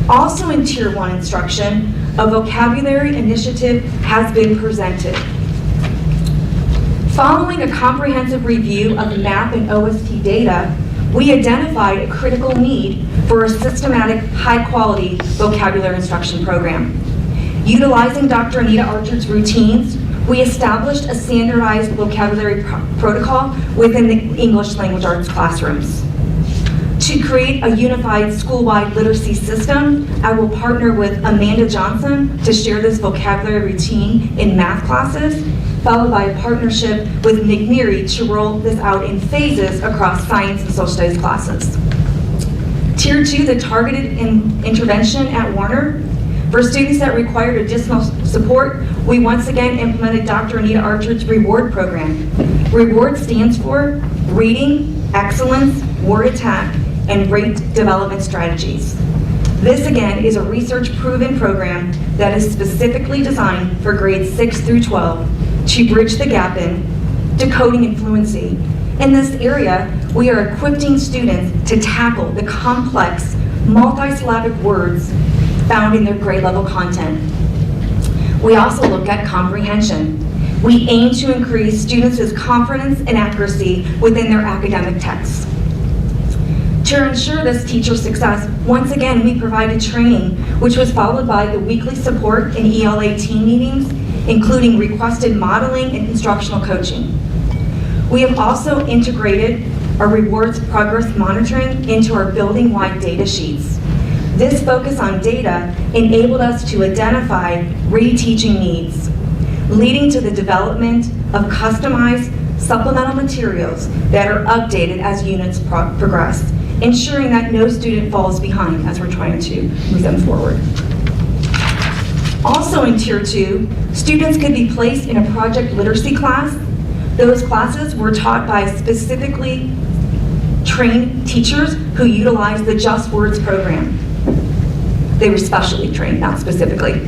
Also in Tier 1 instruction, a vocabulary initiative has been presented. Following a comprehensive review of the MAP and OST data, we identified a critical need for a systematic, high-quality vocabulary instruction program. Utilizing Dr. Anita Archer's routines, we established a standardized vocabulary protocol within the English language arts classrooms. To create a unified school-wide literacy system, I will partner with Amanda Johnson to share this vocabulary routine in math classes, followed by a partnership with Nick Neary to roll this out in phases across science and social studies classes. Tier 2, the targeted intervention at Warner. For students that required additional support, we once again implemented Dr. Anita Archer's REWARD program. REWARD stands for Reading, Excellence, Word Attack, and Rate Development Strategies. This again is a research-proven program that is specifically designed for grades 6 through 12 to bridge the gap in decoding and fluency. In this area, we are equipping students to tackle the complex, multisyllabic words found in their grade level content. We also look at comprehension. We aim to increase students' confidence and accuracy within their academic texts. To ensure this teacher success, once again, we provided training, which was followed by the weekly support and ELA team meetings, including requested modeling and instructional coaching. We have also integrated our rewards progress monitoring into our building-wide data sheets. This focus on data enabled us to identify reteaching needs, leading to the development of customized supplemental materials that are updated as units progress, ensuring that no student falls behind as we're trying to move them forward. Also in Tier 2, students could be placed in a project literacy class. Those classes were taught by specifically trained teachers who utilize the Just Words program. They were specially trained, not specifically,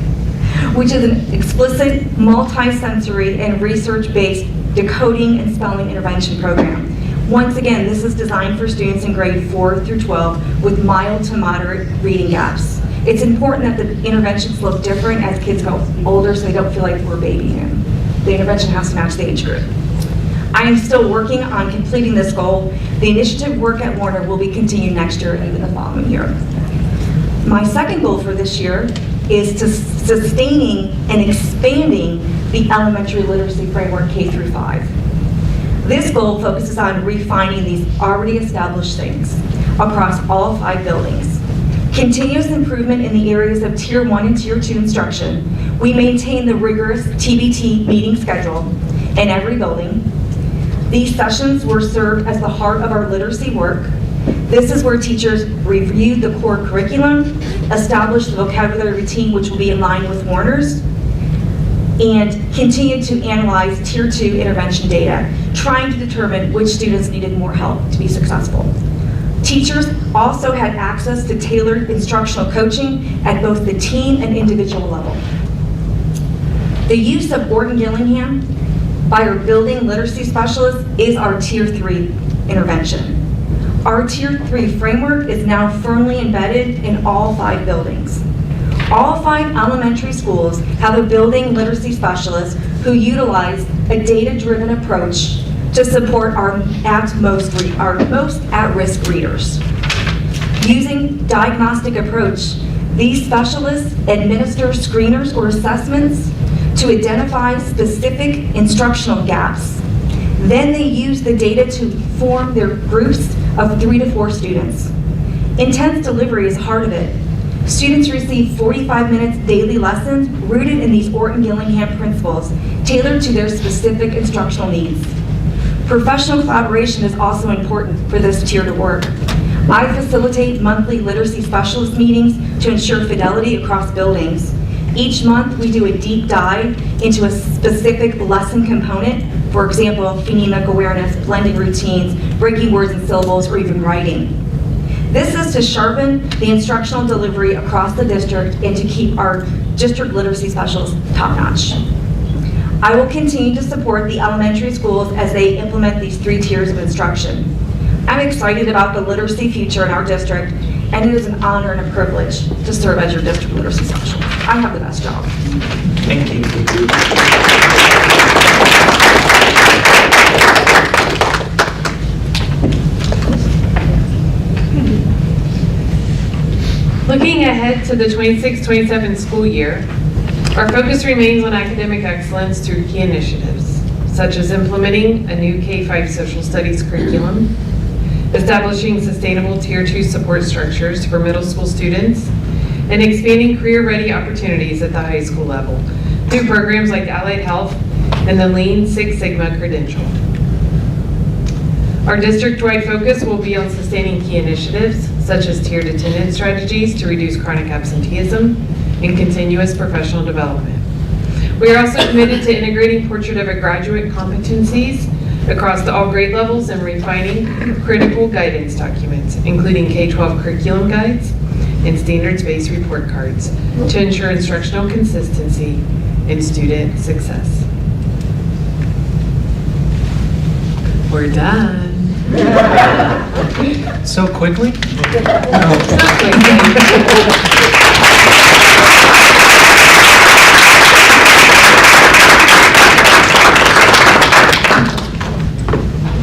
which is an explicit, multi-sensory, and research-based decoding and spelling intervention program. Once again, this is designed for students in grade 4 through 12 with mild to moderate reading gaps. It's important that the interventions look different as kids go older so they don't feel like we're babying them. The intervention has to match the age group. I am still working on completing this goal. The initiative work at Warner will be continued next year and the following year. My second goal for this year is to sustaining and expanding the elementary literacy framework K through 5. This goal focuses on refining these already established things across all 5 buildings. Continuous improvement in the areas of Tier 1 and Tier 2 instruction. We maintain the rigorous TBT meeting schedule in every building. These sessions were served as the heart of our literacy work. This is where teachers reviewed the core curriculum, established the vocabulary routine, which will be in line with Warner's, and continued to analyze Tier 2 intervention data, trying to determine which students needed more help to be successful. Teachers also had access to tailored instructional coaching at both the team and individual level. The use of Orton Gillingham by our building literacy specialist is our Tier 3 intervention. Our Tier 3 framework is now firmly embedded in all 5 buildings. All 5 elementary schools have a building literacy specialist who utilize a data-driven approach to support our most at-risk readers. Using diagnostic approach, These specialists administer screeners or assessments to identify specific instructional gaps. Then they use the data to form their groups of 3 to 4 students. Intense delivery is part of it. Students receive 45 minutes daily lessons rooted in these Orton Gillingham principles, tailored to their specific instructional needs. Professional collaboration is also important for this tier to work. I facilitate monthly literacy specialist meetings to ensure fidelity across buildings. Each month, we do a deep dive into a specific lesson component, for example, phonemic awareness, blending routines, breaking words and syllables, or even writing. This is to sharpen the instructional delivery across the district and to keep our district literacy specialists top-notch. I will continue to support the elementary schools as they implement these 3 tiers of instruction. I'm excited about the literacy future in our district, and it is an honor and a privilege to serve as your district literacy specialist. I have the best job. Thank you. Looking ahead to the 26-27 school year, our focus remains on academic excellence through key initiatives, such as implementing a new K-5 social studies curriculum, establishing sustainable Tier 2 support structures for middle school students, and expanding career-ready opportunities at the high school level through programs like Allied Health and the Lean Six Sigma credential. Our district-wide focus will be on sustaining key initiatives, such as tiered attendance strategies to reduce chronic absenteeism and continuous professional development. We are also committed to integrating portrait of a graduate competencies across all grade levels and refining critical guidance documents, including K-12 curriculum guides and standards-based report cards to ensure instructional consistency and student success. We're done. So quickly?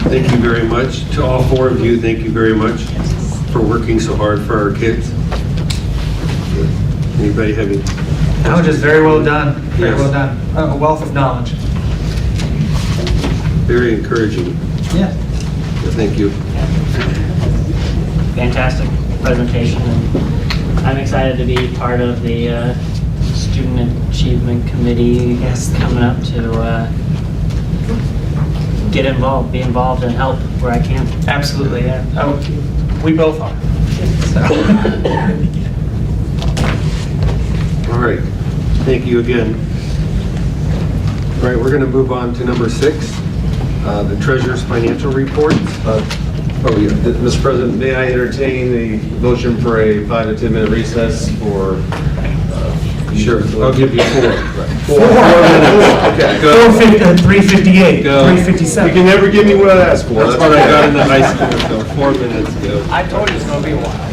Thank you very much. To all 4 of you, thank you very much for working so hard for our kids. Anybody have any? No, just very well done. Very Yes. well done. A wealth of knowledge. Very encouraging. Yeah. Thank you. Fantastic presentation, and I'm excited to be part of the Student Achievement Committee coming up to get involved, be involved, and help where I can. Absolutely, yeah. Oh, we both are. All right. Thank you again. All right, we're going to move on to number 6, the treasurer's financial report. Oh, yeah. Mr. President, may I entertain the motion for a 5 to 10 minute recess for... Sure, I'll give you 4. 4 minutes. Okay, go. 3:58, Go. 3:57. You can never give me what I asked for. That's what I got in the high school, so 4 minutes, go. I told you it's going to be a while.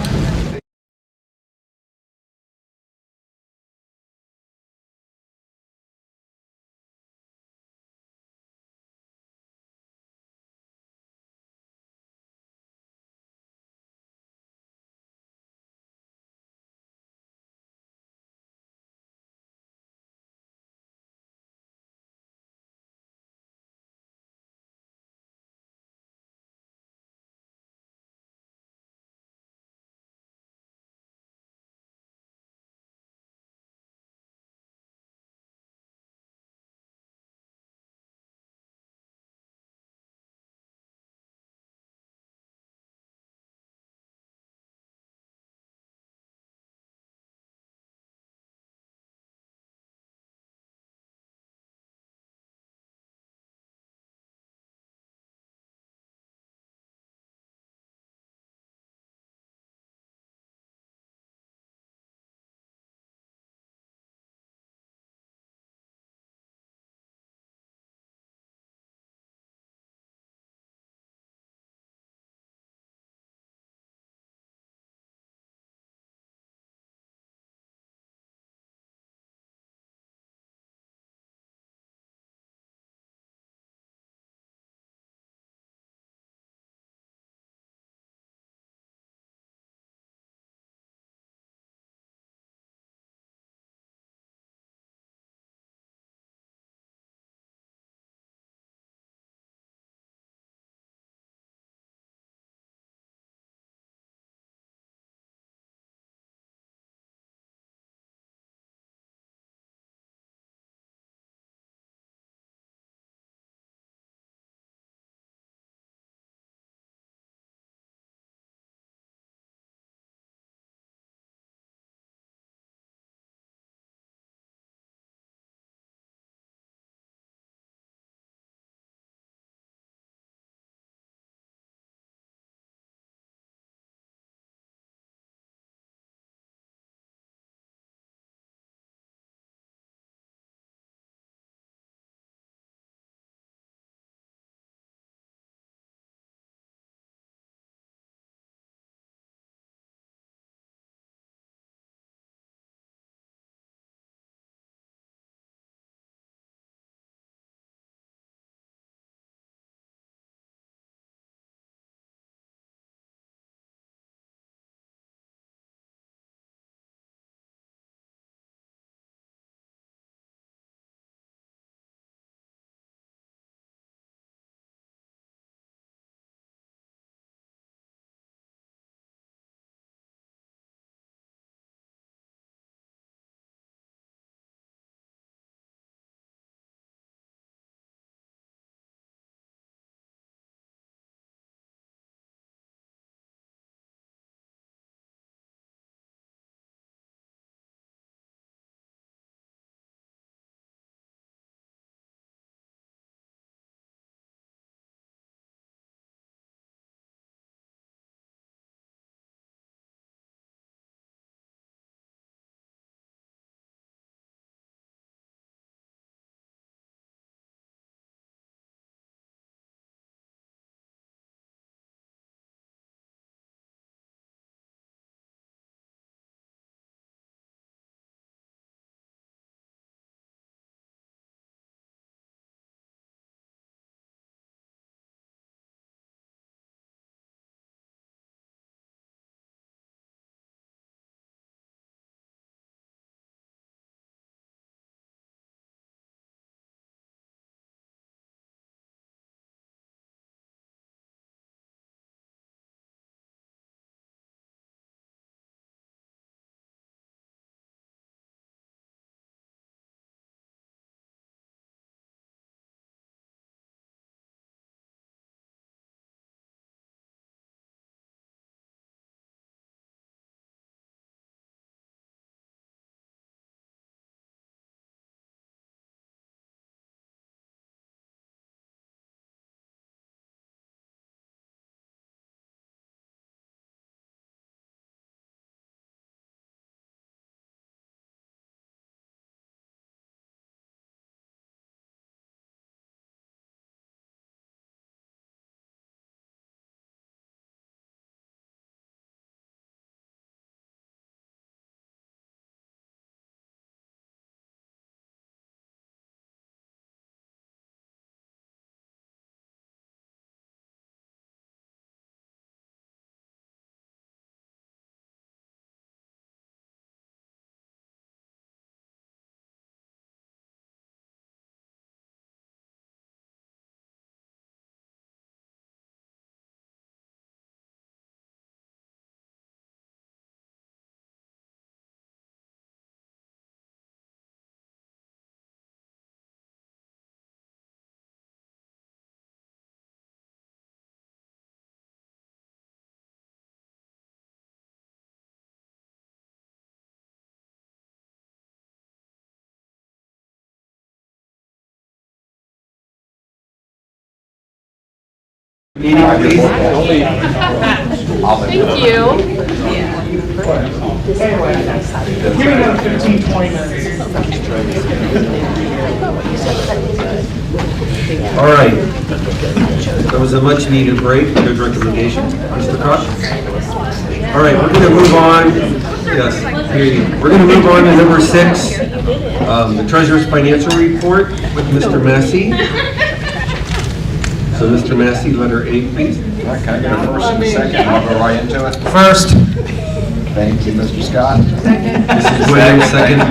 Meeting, please. Thank you. Give me another 15, 20 minutes. All right. That was a much needed break. Good recommendation, Mr. Koch. All right, we're going to move on. Yes, hear you. We're going to move on to number 6, the Treasurer's Financial Report with Mr. Massey. So, Mr. Massey, letter A, please. Can I get a first and a second? I'll go right into it. First. Thank you, Mr. Scott. Mrs. Williams, second.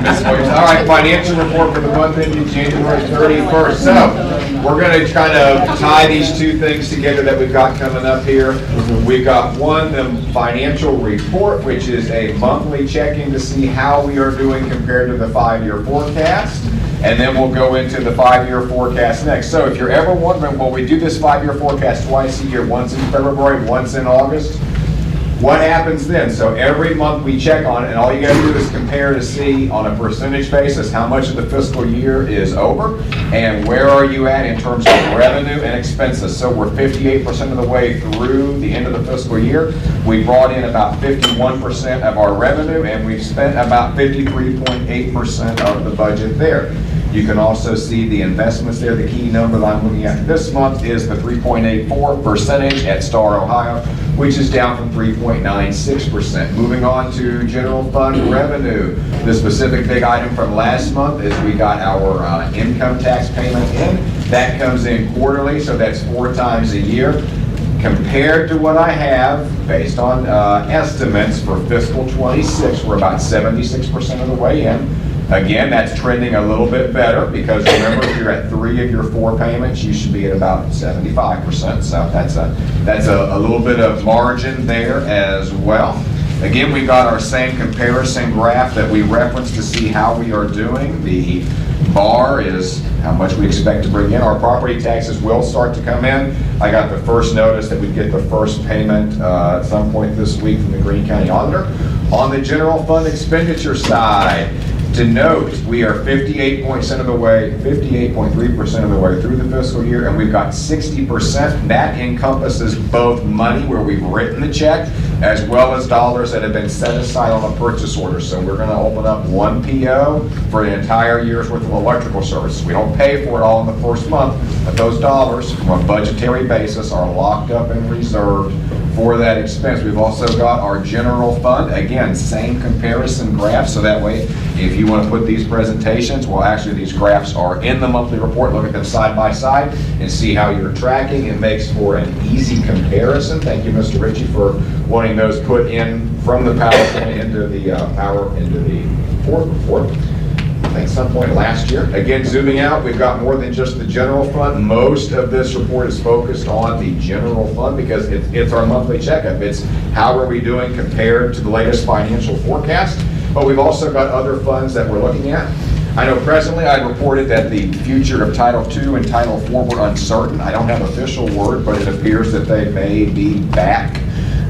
All right, financial report for the month ending January 31st. So, we're going to kind of tie these two things together that we've got coming up here. We've got one, the financial report, which is a monthly check-in to see how we are doing compared to the 5-year forecast. And then we'll go into the 5-year forecast next. So if you're ever wondering, well, we do this 5-year forecast twice a year, once in February, once in August. What happens then? So every month we check on it, and all you got to do is compare to see on a percentage basis how much of the fiscal year is over and where are you at in terms of revenue and expenses. So we're 58% of the way through the end of the fiscal year. We brought in about 51% of our revenue, and we've spent about 53.8% of the budget there. You can also see the investments there. The key number that I'm looking at this month is the 3.84% at Star Ohio, which is down from 3.96%. Moving on to general fund revenue. The specific big item from last month is we got our income tax payment in. That comes in quarterly, so that's 4 times a year. Compared to what I have, based on estimates for fiscal 26, we're about 76% of the way in. Again, that's trending a little bit better because remember, if you're at 3 of your 4 payments, you should be at about 75%. So that's a little bit of margin there as well. Again, we got our same comparison graph that we referenced to see how we are doing. The bar is how much we expect to bring in. Our property taxes will start to come in. I got the first notice that we'd get the first payment at some point this week from the Greene County Auditor. On the general fund expenditure side, to note, we are 58.3% of the way through the fiscal year, and we've got 60%. That encompasses both money where we've written the check, as well as dollars that have been set aside on a purchase order. So we're going to open up one PO for the entire year's worth of electrical services. We don't pay for it all in the first month, but those dollars, from a budgetary basis, are locked up and reserved for that expense. We've also got our general fund. Again, same comparison graph, so that way, if you want to put these presentations, well, actually, these graphs are in the monthly report. Look at them side by side and see how you're tracking. It makes for an easy comparison. Thank you, Mr. Ritchie, for wanting those put in from the PowerPoint into the board report. I think some point last year. Again, zooming out, we've got more than just the general fund. Most of this report is focused on the general fund because it's our monthly checkup. It's how are we doing compared to the latest financial forecast. But we've also got other funds that we're looking at. I know presently I reported that the future of Title II and Title IV were uncertain. I don't have official word, but it appears that they may be back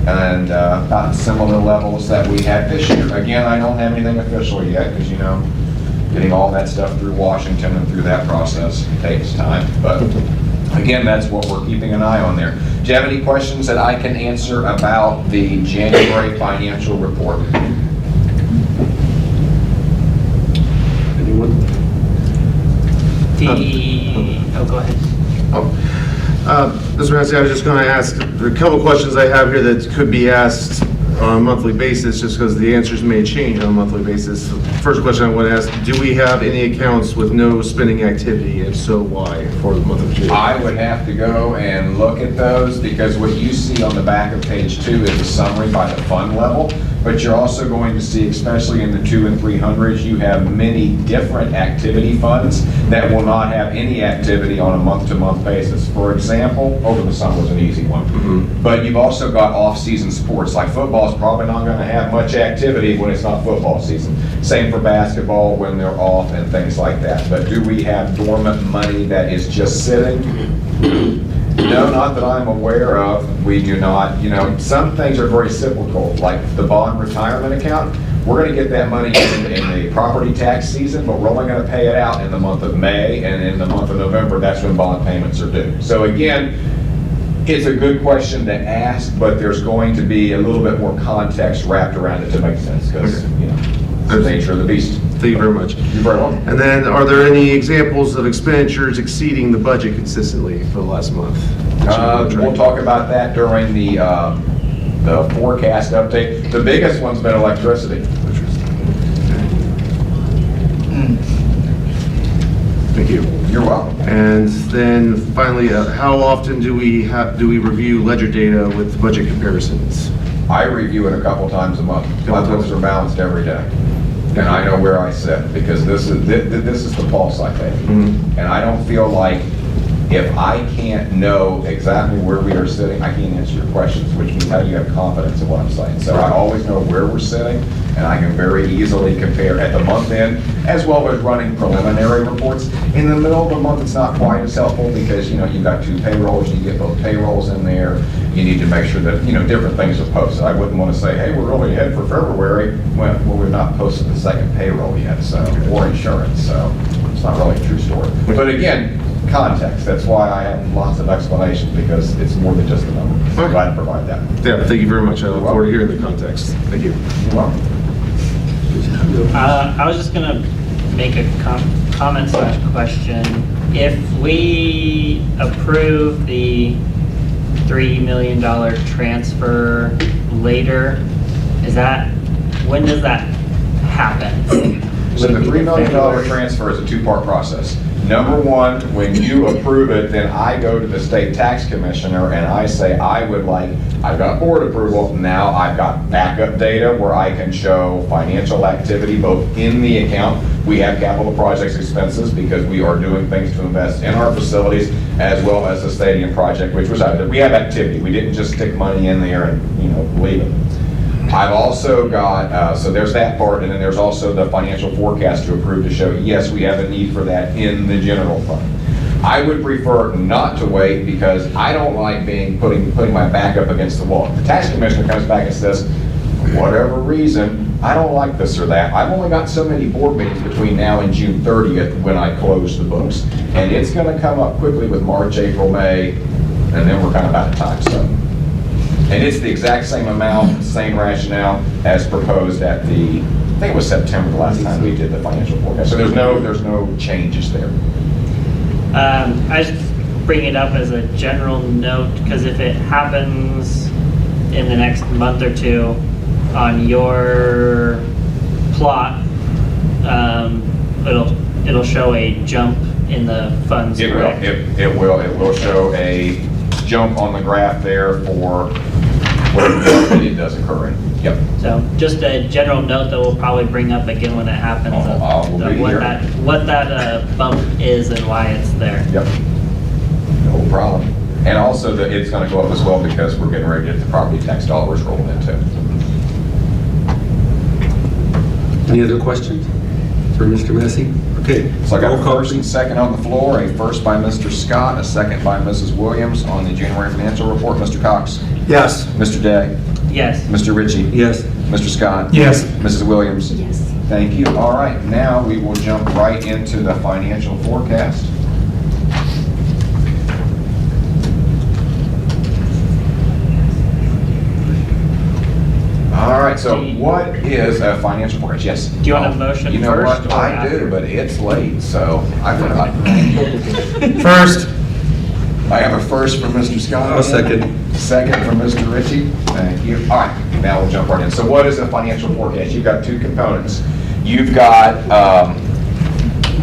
and about similar levels that we had this year. Again, I don't have anything official yet because, you know, getting all that stuff through Washington and through that process takes time. But again, that's what we're keeping an eye on there. Do you have any questions that I can answer about the January financial report? Anyone? Go ahead. Mr. Massey, I was just going to ask, there are a couple questions I have here that could be asked on a monthly basis, just because the answers may change on a monthly basis. First question I want to ask, do we have any accounts with no spending activity? If so, why for the month of June? I would have to go and look at those because what you see on the back of page 2 is a summary by the fund level. But you're also going to see, especially in the 200s and 300s, you have many different activity funds that will not have any activity on a month-to-month basis. For example, over the summer was an easy one. But you've also got off-season sports, like football is probably not going to have much activity when it's not football season. Same for basketball when they're off and things like that. But do we have dormant money that is just sitting? No, not that I'm aware of. We do not. You know, some things are very cyclical, like the bond retirement account. We're going to get that money in the property tax season, but we're only going to pay it out in the month of May, and in the month of November, that's when bond payments are due. So again, It's a good question to ask, but there's going to be a little bit more context wrapped around it to make sense, because, you know, it's the nature of the beast. Thank you very much. You're very welcome. And then, are there any examples of expenditures exceeding the budget consistently for the last month? We'll talk about that during the forecast update. The biggest one's been electricity. Thank you. You're welcome. And then finally, how often do we review ledger data with budget comparisons? I review it a couple times a month. My books are balanced every day. And I know where I sit, because this is the pulse I take. And I don't feel like, if I can't know exactly where we are sitting, I can't answer your questions, which means how do you have confidence in what I'm saying? So I always know where we're sitting, and I can very easily compare at the month end, as well as running preliminary reports. In the middle of the month, it's not quite as helpful, because, you know, you've got 2 payrolls, you get both payrolls in there. You need to make sure that, you know, different things are posted. I wouldn't want to say, hey, we're really ahead for February, when we've not posted the second payroll yet, so, or insurance, so it's not really a true story. But again, context, that's why I have lots of explanations, because it's more than just a number. I'm glad to provide that. Yeah, thank you very much. I look forward to hearing the context. Thank you. You're welcome. I was just gonna make a comment/question. If we approve the $3 million transfer later, when does that happen? So the $3 million transfer is a 2-part process. Number one, when you approve it, then I go to the state tax commissioner and I say, I've got board approval, now I've got backup data where I can show financial activity both in the account. We have capital projects expenses because we are doing things to invest in our facilities, as well as the stadium project, which was, we have activity. We didn't just stick money in there and, you know, leave it. I've also got, so there's that part, and then there's also the financial forecast to approve to show, yes, we have a need for that in the general fund. I would prefer not to wait, because I don't like putting my back up against the wall. If the tax commissioner comes back and says, for whatever reason, I don't like this or that, I've only got so many board meetings between now and June 30th when I close the books. And it's going to come up quickly with March, April, May, and then we're kind of out of time. So. And it's the exact same amount, same rationale as proposed at I think it was September the last time we did the financial forecast. So there's no changes there. I just bring it up as a general note, because if it happens in the next month or two on your plot, it'll show a jump in the funds. It will. It will show a jump on the graph there for what it does occur in. Yep. So just a general note that we'll probably bring up again when it happens, what that bump is and why it's there. Yep. No problem. And also that it's going to go up as well because we're getting ready to get the property tax dollars rolled in too. Any other questions for Mr. Massey? Okay. So I got a first and second on the floor, a first by Mr. Scott, a second by Mrs. Williams on the January financial report. Mr. Cox? Yes. Mr. Day? Yes. Mr. Ritchie? Yes. Mr. Scott? Yes. Mrs. Williams? Yes. Thank you. All right, now we will jump right into the financial forecast. All right, so what is a financial forecast? Yes. Do you want a motion You know first what? or I after? do, but it's late, so I forgot. First. I have a first from Mr. Scott. I'll second. Second from Mr. Ritchie. Thank you. All right, now we'll jump right in. So what is a financial forecast? You've got two components. You've got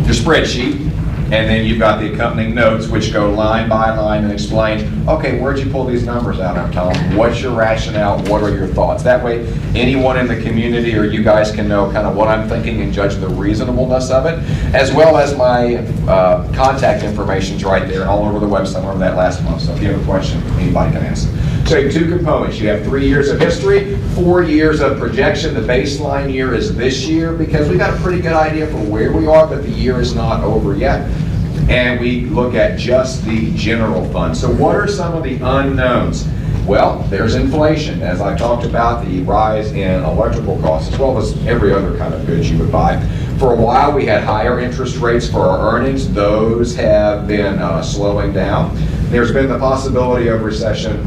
your spreadsheet, and then you've got the accompanying notes, which go line by line and explain, okay, where'd you pull these numbers out of, Tom? What's your rationale? What are your thoughts? That way, anyone in the community or you guys can know kind of what I'm thinking and judge the reasonableness of it, as well as my contact information's right there all over the website. I remember that last month, so if you have a question, anybody can ask. So you have two components. You have 3 years of history, 4 years of projection. The baseline year is this year because we got a pretty good idea for where we are, but the year is not over yet. And we look at just the general fund. So what are some of the unknowns? Well, there's inflation, as I talked about, the rise in electrical costs, as well as every other kind of goods you would buy. For a while, we had higher interest rates for our earnings. Those have been slowing down. There's been the possibility of recession.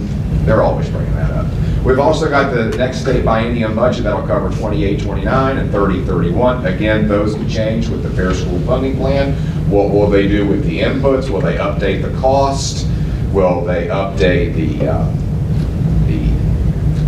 They're always bringing that up. We've also got the next state biennium budget that'll cover 28, 29, and 30, 31. Again, those can change with the Fair School Funding Plan. What will they do with the inputs? Will they update the cost? Will they update the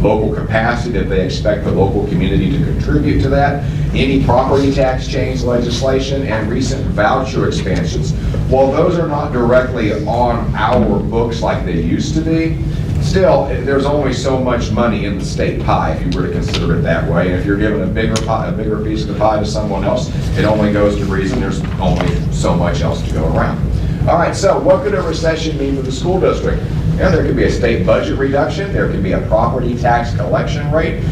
local capacity that they expect the local community to contribute to that? Any property tax change legislation and recent voucher expansions. While those are not directly on our books like they used to be, still, there's only so much money in the state pie, if you were to consider it that way. And if you're giving a bigger piece of the pie to someone else, it only goes to reason there's only so much else to go around. All right, so what could a recession mean for the school district? There could be a state budget reduction. There could be a property tax collection rate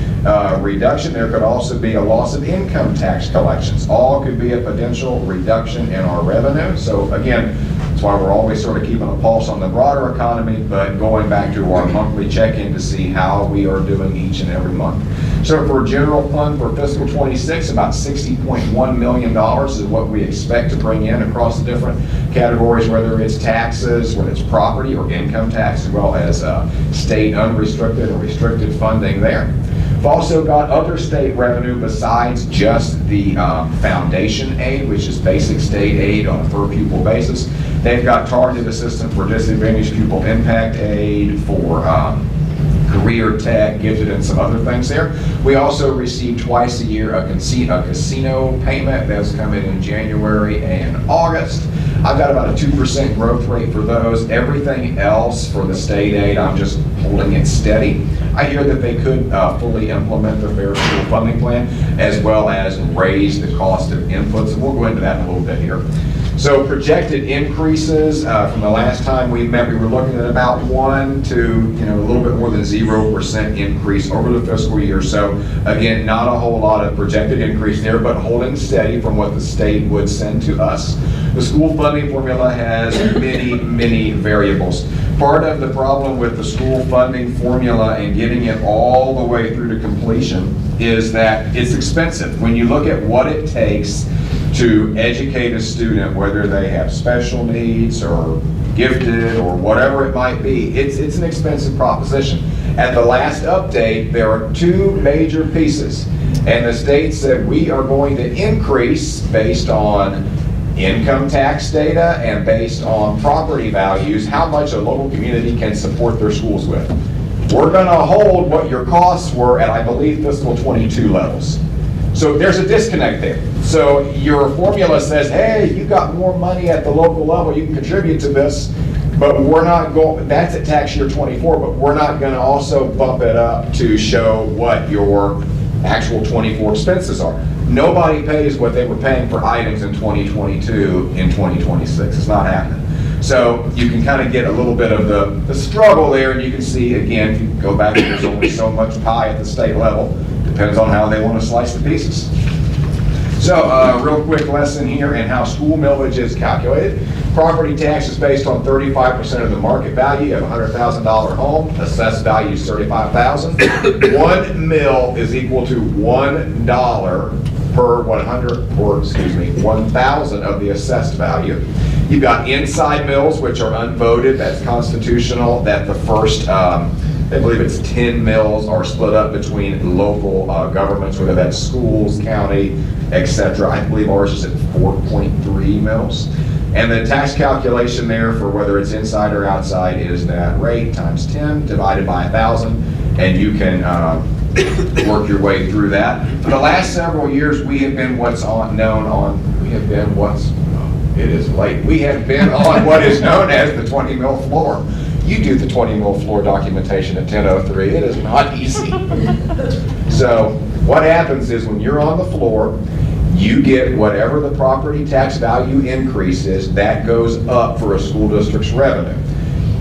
reduction. There could also be a loss of income tax collections. All could be a potential reduction in our revenue. So again, that's why we're always sort of keeping a pulse on the broader economy, but going back to our monthly check-in to see how we are doing each and every month. So for general fund for fiscal 26, about $60.1 million is what we expect to bring in across the different categories, whether it's taxes, whether it's property or income tax, as well as state unrestricted and restricted funding there. We've also got other state revenue besides just the foundation aid, which is basic state aid on a per pupil basis. They've got targeted assistance for disadvantaged pupil impact aid, for career tech, gifted, and some other things there. We also receive twice a year a casino payment that's coming in January and August. I've got about a 2% growth rate for those. Everything else for the state aid, I'm just holding it steady. I hear that they could fully implement the Fair School Funding Plan as well as raise the cost of inputs, and we'll go into that in a little bit here. So projected increases from the last time we met, we were looking at about 1 to a little bit more than 0% increase over the fiscal year. So again, not a whole lot of projected increase there, but holding steady from what the state would send to us. The school funding formula has many variables. Part of the problem with the school funding formula and getting it all the way through to completion is that it's expensive. When you look at what it takes to educate a student, whether they have special needs or gifted or whatever it might be, it's an expensive proposition. At the last update, there are 2 major pieces, and the state said we are going to increase based on income tax data and based on property values, how much a local community can support their schools with. We're going to hold what your costs were at, I believe, fiscal 22 levels. So there's a disconnect there. So your formula says, hey, you got more money at the local level, you can contribute to this, but we're not going, that's at tax year 24, but we're not going to also bump it up to show what your actual 24 expenses are. Nobody pays what they were paying for items in 2022 in 2026. It's not happening. So you can kind of get a little bit of the struggle there, and you can see, again, if you go back, there's only so much pie at the state level. Depends on how they want to slice the pieces. So real quick lesson here in how school millage is calculated. Property tax is based on 35% of the market value of a $100,000 home. Assessed value is $35,000. 1 mil is equal to $1 per 1,000 of the assessed value. You've got inside mills, which are unvoted. That's constitutional. That the first, I believe it's 10 mills are split up between local governments, whether that's schools, county, etc. I believe ours is at 4.3 mills. And the tax calculation there for whether it's inside or outside is that rate times 10 divided by 1,000, and you can work your way through that. For the last several years, we have been we have been on what is known as the 20 mil floor. You do the 20 mil floor documentation at 10:03. It is not easy. So what happens is when you're on the floor, you get whatever the property tax value increase is, that goes up for a school district's revenue.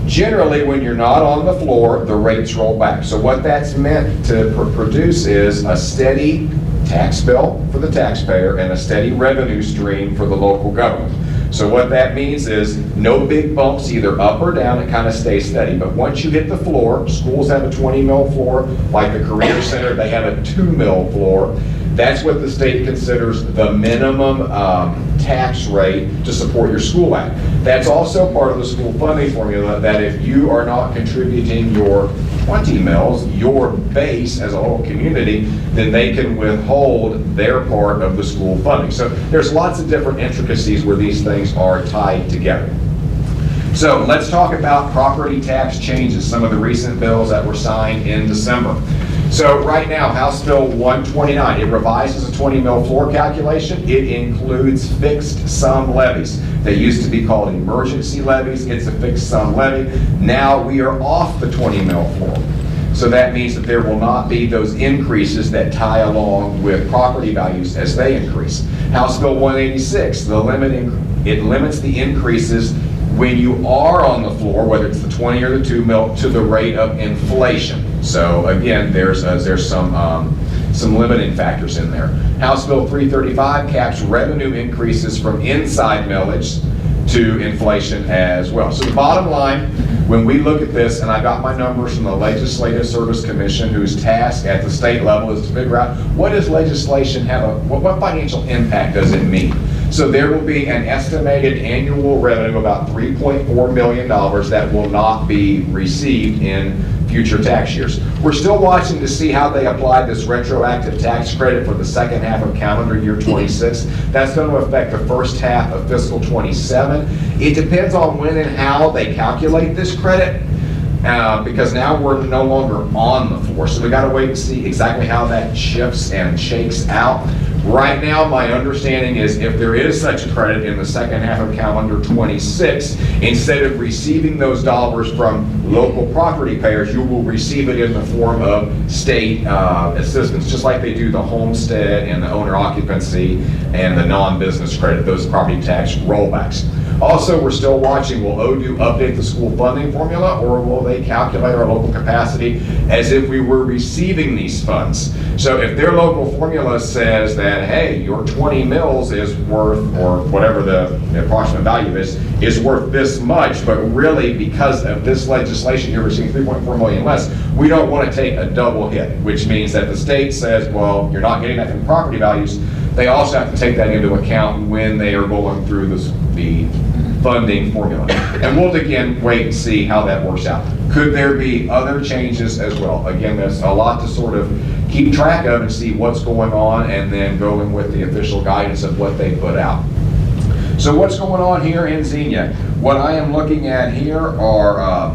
Generally, when you're not on the floor, the rates roll back. So what that's meant to produce is a steady tax bill for the taxpayer and a steady revenue stream for the local government. So what that means is no big bumps either up or down, it kind of stays steady. But once you hit the floor, schools have a 20 mil floor, like the Career Center, they have a 2 mil floor. That's what the state considers the minimum tax rate to support your school at. That's also part of the school funding formula, that if you are not contributing your 20 mills, your base as a whole community, then they can withhold their part of the school funding. So there's lots of different intricacies where these things are tied together. So let's talk about property tax changes, some of the recent bills that were signed in December. So right now, House Bill 129, it revises a 20 mil floor calculation. It includes fixed sum levies. They used to be called emergency levies. It's a fixed sum levy. Now we are off the 20 mil floor. So that means that there will not be those increases that tie along with property values as they increase. House Bill 186, it limits the increases when you are on the floor, whether it's the 20 or the 2 mil, to the rate of inflation. So again, there's some limiting factors in there. House Bill 335 caps revenue increases from inside millage to inflation as well. So the bottom line, when we look at this, and I got my numbers from the Legislative Service Commission, whose task at the state level is to figure out what does legislation have, what financial impact does it mean? So there will be an estimated annual revenue of about $3.4 million that will not be received in future tax years. We're still watching to see how they apply this retroactive tax credit for the second half of calendar year 26. That's going to affect the first half of fiscal 27. It depends on when and how they calculate this credit, because now we're no longer on the floor. So we got to wait and see exactly how that shifts and shakes out. Right now, my understanding is if there is such a credit in the second half of calendar 26, instead of receiving those dollars from local property payers, you will receive it in the form of state assistance, just like they do the homestead and the owner occupancy and the non-business credit, those property tax rollbacks. Also, we're still watching, will ODU update the school funding formula, or will they calculate our local capacity as if we were receiving these funds? So if their local formula says that, hey, your 20 mils is worth, or whatever the approximate value is worth this much, but really because of this legislation, you're receiving 3.4 million less, we don't want to take a double hit, which means that the state says, well, you're not getting that from property values. They also have to take that into account when they are going through the funding formula. And we'll again wait and see how that works out. Could there be other changes as well? Again, there's a lot to sort of keep track of and see what's going on, and then going with the official guidance of what they put out. So what's going on here in Xenia? What I am looking at here are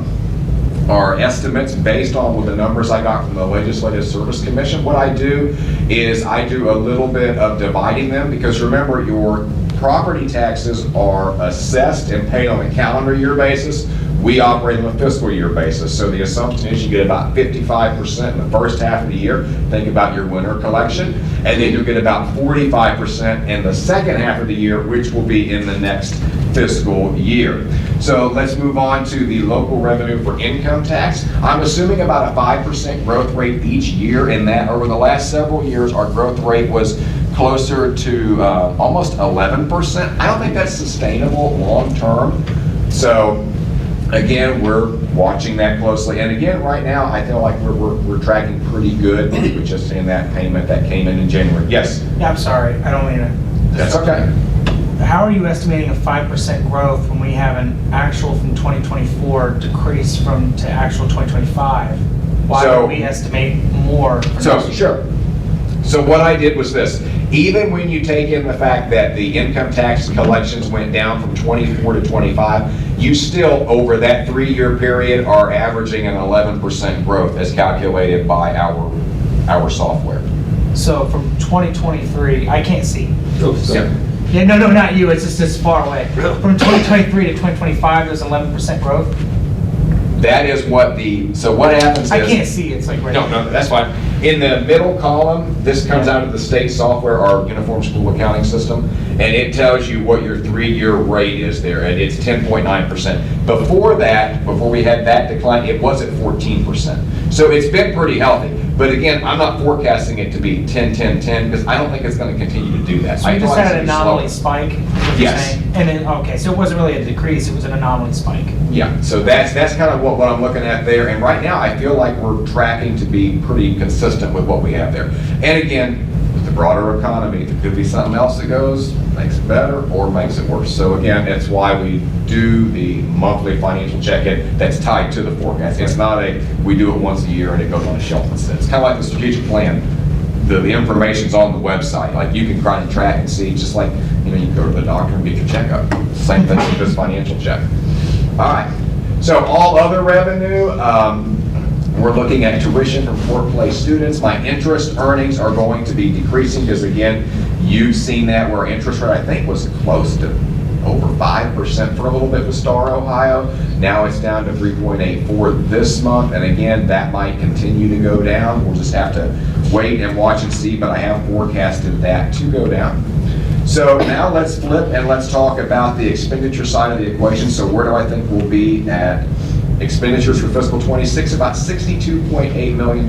estimates based on the numbers I got from the Legislative Service Commission. What I do is I do a little bit of dividing them, because remember, your property taxes are assessed and paid on a calendar year basis. We operate on a fiscal year basis. So the assumption is you get about 55% in the first half of the year. Think about your winter collection. And then you'll get about 45% in the second half of the year, which will be in the next fiscal year. So let's move on to the local revenue for income tax. I'm assuming about a 5% growth rate each year, in that over the last several years, our growth rate was closer to almost 11%. I don't think that's sustainable long term. So again, we're watching that closely. And again, right now, I feel like we're tracking pretty good with just in that payment that came in January. Yes? Yeah, I'm sorry, I don't mean to. That's okay. How are you estimating a 5% growth when we have an actual from 2024 decrease to actual 2025? Why would we estimate more? Sure. So what I did was this. Even when you take in the fact that the income tax collections went down from 24 to 25, you still, over that 3-year period, are averaging an 11% growth as calculated by our software. So from 2023, I can't see. Yeah. Yeah, no, not you, it's just this far away. From 2023 to 2025, there's 11% growth? That is what so what happens is... I can't see, it's like right No, that's fine. In the middle column, this comes out of the state software, our Uniform School Accounting System, and it tells you what your 3-year rate is there, and it's 10.9%. Before that, before we had that decline, it was at 14%. So it's been pretty healthy. But again, I'm not forecasting it to be 10, 10, 10, because I don't think it's going to continue to do that. So you just had an anomaly spike? Yes. And then, okay, so it wasn't really a decrease, it was an anomaly spike. Yeah, so that's kind of what I'm looking at there. And right now, I feel like we're tracking to be pretty consistent with what we have there. And again, the broader economy, there could be something else that goes, makes it better or makes it worse. So again, that's why we do the monthly financial check-in that's tied to the forecast. It's not we do it once a year and it goes on a shelf instead. It's kind of like the strategic plan. The information's on the website. Like you can try and track and see, just like, you can go to the doctor and get your checkup. Same thing with this financial check. All right. So all other revenue, we're looking at tuition from workplace students. My interest earnings are going to be decreasing because, again, you've seen that where interest rate, I think, was close to over 5% for a little bit with Star Ohio. Now it's down to 3.8 for this month. And again, that might continue to go down. We'll just have to wait and watch and see, but I have forecasted that to go down. So now let's flip and let's talk about the expenditure side of the equation. So where do I think we'll be at expenditures for fiscal 26? About $62.8 million.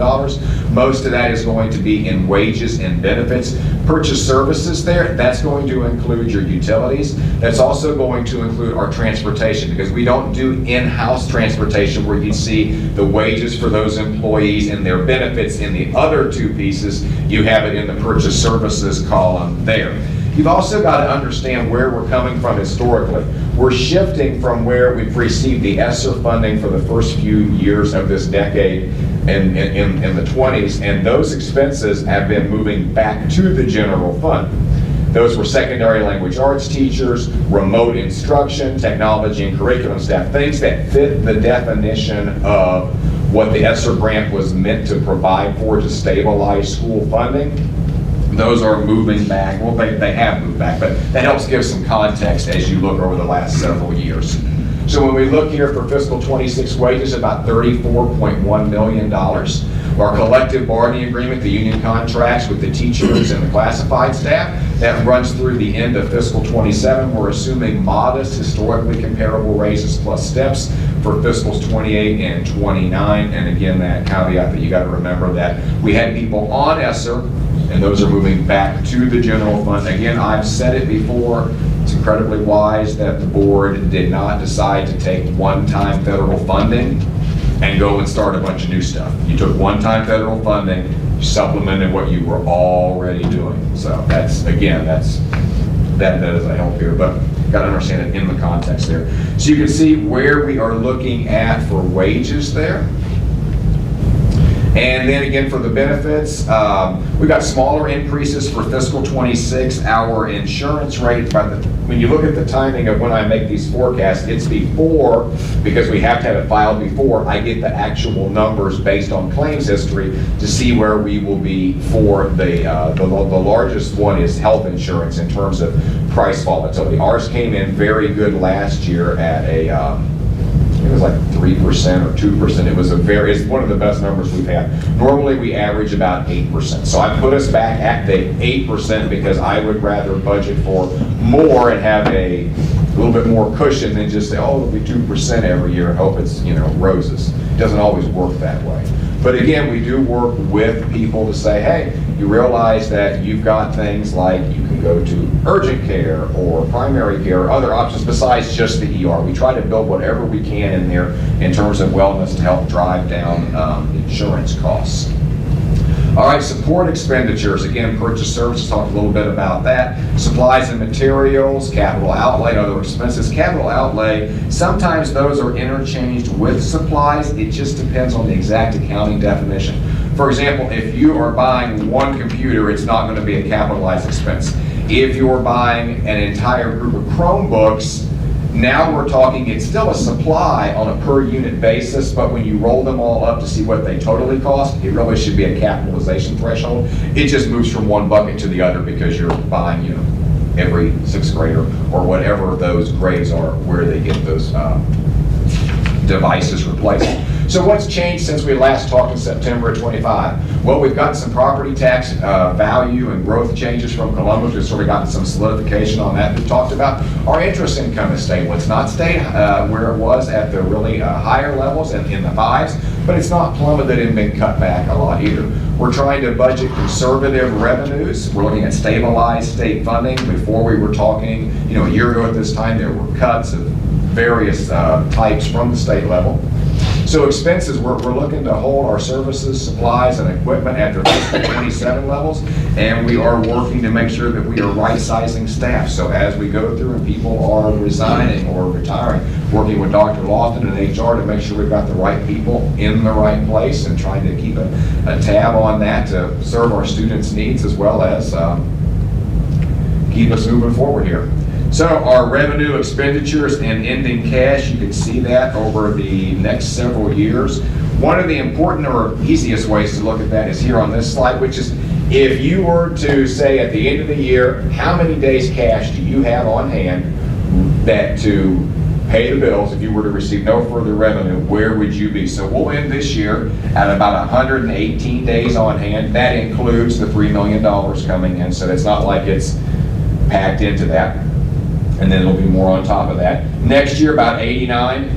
Most of that is going to be in wages and benefits. Purchase services there, that's going to include your utilities. That's also going to include our transportation, because we don't do in-house transportation where you see the wages for those employees and their benefits in the other two pieces. You have it in the purchase services column there. You've also got to understand where we're coming from historically. We're shifting from where we've received the ESSER funding for the first few years of this decade in the 20s, and those expenses have been moving back to the general fund. Those were secondary language arts teachers, remote instruction, technology and curriculum staff, things that fit the definition of what the ESSER grant was meant to provide for, to stabilize school funding. Those are moving back. Well, they have moved back, but that helps give some context as you look over the last several years. So when we look here for fiscal 26 wages, about $34.1 million. Our collective bargaining agreement, the union contracts with the teachers and the classified staff, that runs through the end of fiscal 27. We're assuming modest, historically comparable raises plus steps for fiscals 28 and 29. And again, that caveat that you got to remember that we had people on ESSER, and those are moving back to the general fund. Again, I've said it before, it's incredibly wise that the board did not decide to take one-time federal funding and go and start a bunch of new stuff. You took one-time federal funding, you supplemented what you were already doing. So that's, again, that is a help here, but got to understand it in the context there. So you can see where we are looking at for wages there. And then again, for the benefits, we got smaller increases for fiscal 26. Our insurance rate, when you look at the timing of when I make these forecasts, it's before, because we have to have it filed before I get the actual numbers based on claims history to see where we will be for the largest one is health insurance in terms of price volatility. Ours came in very good last year at it was like 3% or 2%. It's one of the best numbers we've had. Normally we average about 8%. So I put us back at the 8% because I would rather budget for more and have a little bit more cushion than just say, oh, it'll be 2% every year and hope it's, roses. It doesn't always work that way. But again, we do work with people to say, hey, you realize that you've got things like you can go to urgent care or primary care or other options besides just the ER. We try to build whatever we can in there in terms of wellness to help drive down insurance costs. All right, support expenditures. Again, purchase services, talked a little bit about that. Supplies and materials, capital outlay, other expenses. Capital outlay, sometimes those are interchanged with supplies. It just depends on the exact accounting definition. For example, if you are buying one computer, it's not going to be a capitalized expense. If you're buying an entire group of Chromebooks, now we're talking, it's still a supply on a per unit basis, but when you roll them all up to see what they totally cost, it really should be a capitalization threshold. It just moves from one bucket to the other because you're buying, every sixth grader or whatever those grades are, where they get those devices replaced. So what's changed since we last talked in September of 25? Well, we've gotten some property tax value and growth changes from Columbus. We've sort of gotten some solidification on that we've talked about. Our interest income is stable. It's not stayed where it was at the really higher levels in the fives, but it's not plummeted and been cut back a lot either. We're trying to budget conservative revenues. We're looking at stabilized state funding. Before we were talking, a year ago at this time, there were cuts of various types from the state level. So expenses, we're looking to hold our services, supplies, and equipment at their fiscal 27 levels, and we are working to make sure that we are right-sizing staff. So as we go through and people are resigning or retiring, working with Dr. Lofton and HR to make sure we've got the right people in the right place and trying to keep a tab on that to serve our students' needs as well as keep us moving forward here. So our revenue, expenditures, and ending cash, you can see that over the next several years. One of the important or easiest ways to look at that is here on this slide, which is if you were to say at the end of the year, how many days cash do you have on hand that to pay the bills if you were to receive no further revenue, where would you be? So we'll end this year at about 118 days on hand. That includes the $3 million coming in, so it's not like it's packed into that. And then there'll be more on top of that. Next year, about 89,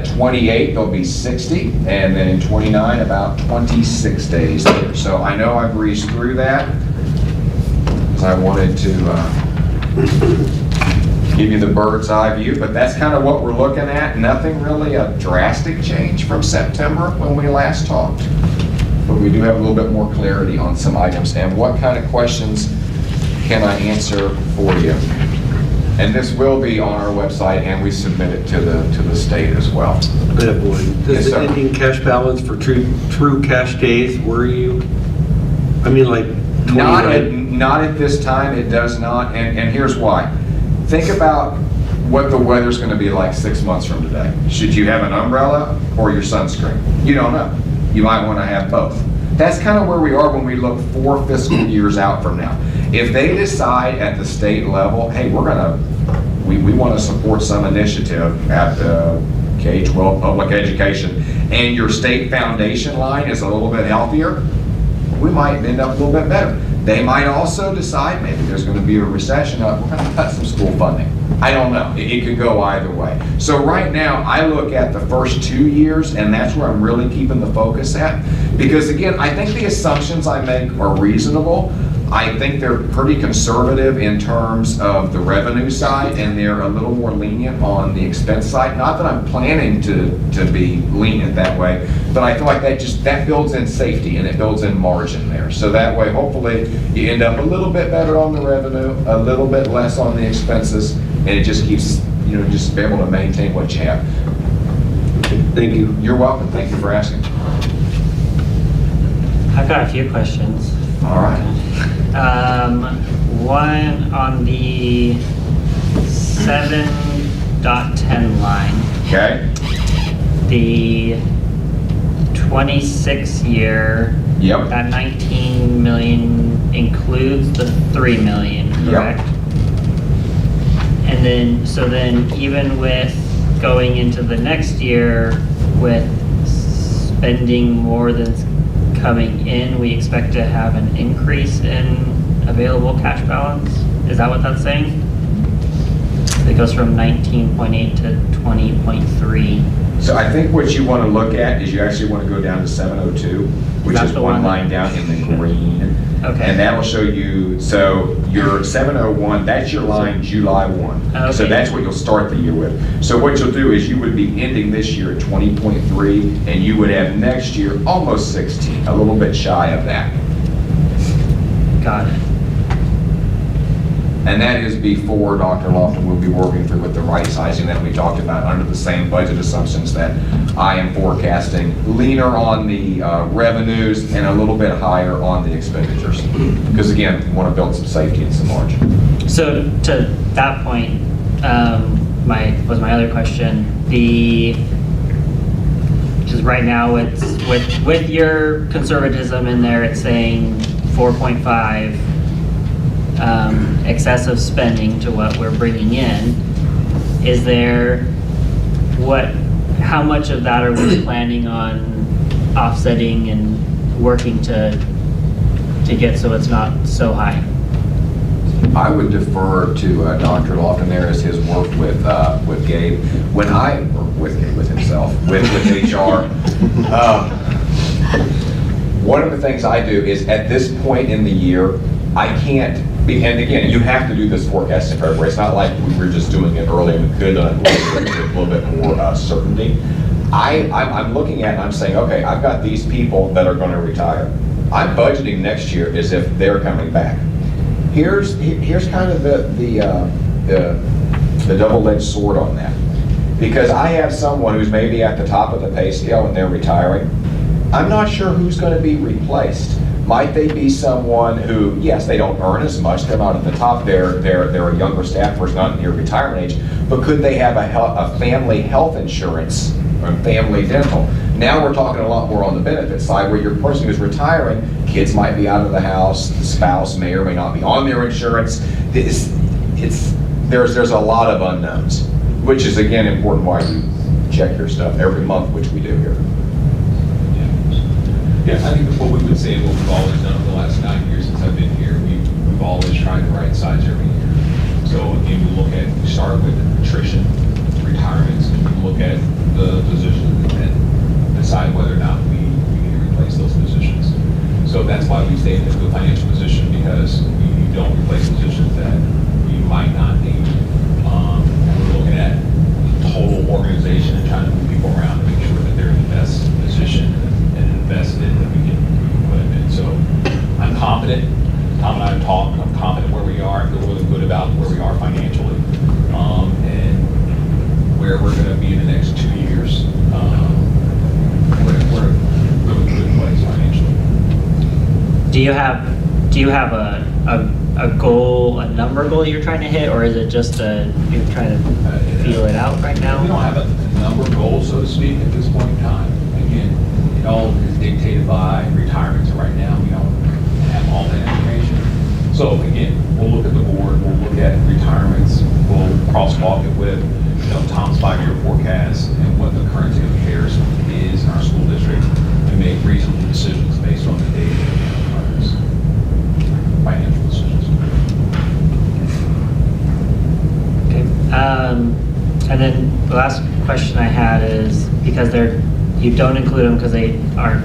28, there'll be 60, and then in 29, about 26 days there. So I know I breezed through that, because I wanted to give you the bird's eye view, but that's kind of what we're looking at. Nothing really a drastic change from September when we last talked, but we do have a little bit more clarity on some items. And what kind of questions can I answer for you? And this will be on our website, and we submit it to the state as well. Good boy. Yes, Does the sir. ending cash balance for true cash days worry you? I mean, like 29? Not at this time, it does not, and here's why. Think about what the weather's going to be like 6 months from today. Should you have an umbrella or your sunscreen? You don't know. You might want to have both. That's kind of where we are when we look 4 fiscal years out from now. If they decide at the state level, hey, we want to support some initiative at the K-12 public education, and your state foundation line is a little bit healthier, we might end up a little bit better. They might also decide maybe there's going to be a recession, we're going to cut some school funding. I don't know. It could go either way. So right now, I look at the first 2 years, and that's where I'm really keeping the focus at. Because again, I think the assumptions I make are reasonable. I think they're pretty conservative in terms of the revenue side, and they're a little more lenient on the expense side. Not that I'm planning to be lenient that way, but I feel like that builds in safety and it builds in margin there. So that way, hopefully, you end up a little bit better on the revenue, a little bit less on the expenses, and it just keeps, just be able to maintain what you have. Thank you. You're welcome. Thank you for asking. I've got a few questions. All right. One on the 7.10 line. Okay. The 26 year. Yep. That 19 million includes the 3 million, correct? Yep. And then, even with going into the next year with spending more than coming in, we expect to have an increase in available cash balance? Is that what that's saying? It goes from 19.8 to 20.3. So I think what you want to look at is you actually want to go down to 702, which That's is the one one. line down in the green. Okay. And that'll show you, so your 701, that's your line July 1. Okay. So that's what you'll start the year with. So what you'll do is you would be ending this year at 20.3, and you would have next year almost 16, a little bit shy of that. Got it. And that is before Dr. Lofton will be working through with the right sizing that we talked about under the same budget assumptions that I am forecasting, leaner on the revenues and a little bit higher on the expenditures. Because again, we want to build some safety and some margin. So to that point, my other question, because right now it's with your conservatism in there, it's saying 4.5 excessive spending to what we're bringing in. Is there how much of that are we planning on offsetting and working to get so it's not so high? I would defer to Dr. Lofton there as his work with Gabe. With himself, with HR. One of the things I do is at this point in the year, I can't be, and again, you have to do this forecast in February. It's not like we were just doing it early and we could with a little bit more certainty. I'm looking at it and I'm saying, okay, I've got these people that are going to retire. I'm budgeting next year as if they're coming back. Here's kind of the double-edged sword on that. Because I have someone who's maybe at the top of the pay scale and they're retiring. I'm not sure who's going to be replaced. Might they be someone who, yes, they don't earn as much, they're not at the top, they're a younger staff person not near retirement age, but could they have a family health insurance or family dental? Now we're talking a lot more on the benefit side, where your person who's retiring, kids might be out of the house, the spouse may or may not be on their insurance. There's a lot of unknowns, which is again important why you check your stuff every month, which we do here. Yeah, I think what we would say, what we've always done over the last 9 years since I've been here, we've always tried to right size every year. So again, we start with attrition, retirements, and we look at the positions and decide whether or not we need to replace those positions. So that's why we stay in a good financial position, because you don't replace positions that you might not need. And we're looking at the total organization and trying to move people around to make sure that they're in the best position and invested that we can put them in. So I'm confident. Tom and I have talked. I'm confident where we are. I feel really good about where we are financially, and where we're going to be in the next 2 years. We're in a really good place financially. Do you have a goal, a number goal you're trying to hit, or is it just you're trying to feel it out right now? We don't have a number goal, so to speak, at this point in time. Again, it all is dictated by retirements, and right now we don't have all that information. So again, we'll look at the board, we'll look at retirements, we'll crosswalk it with Tom's 5-year forecast and what the current state of affairs is in our school district, and make reasonable decisions based on the data that we have in front of us. Financial decisions. Okay. And then the last question I had is, because you don't include them because they aren't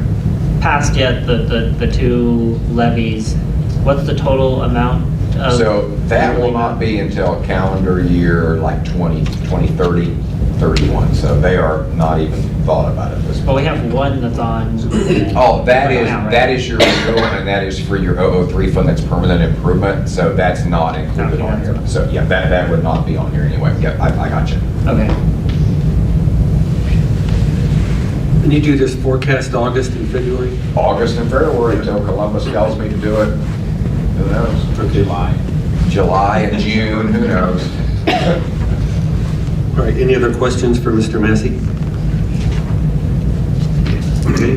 passed yet, the two levies, what's the total amount of? So that will not be until calendar year like 2030, 31. So they are not even thought about at this point. Well, we have one that's on. Oh, that right is now, right? that is your renewal, and that is for your 003 fund. That's permanent improvement. So that's not included on here. So yeah, that would not be on here anyway. Yeah, I got you. Okay. And you do this forecast August and February? August and February until Columbus tells me to do it. Who knows? Okay. July and June. Who knows? All right, any other questions for Mr. Massey? Okay,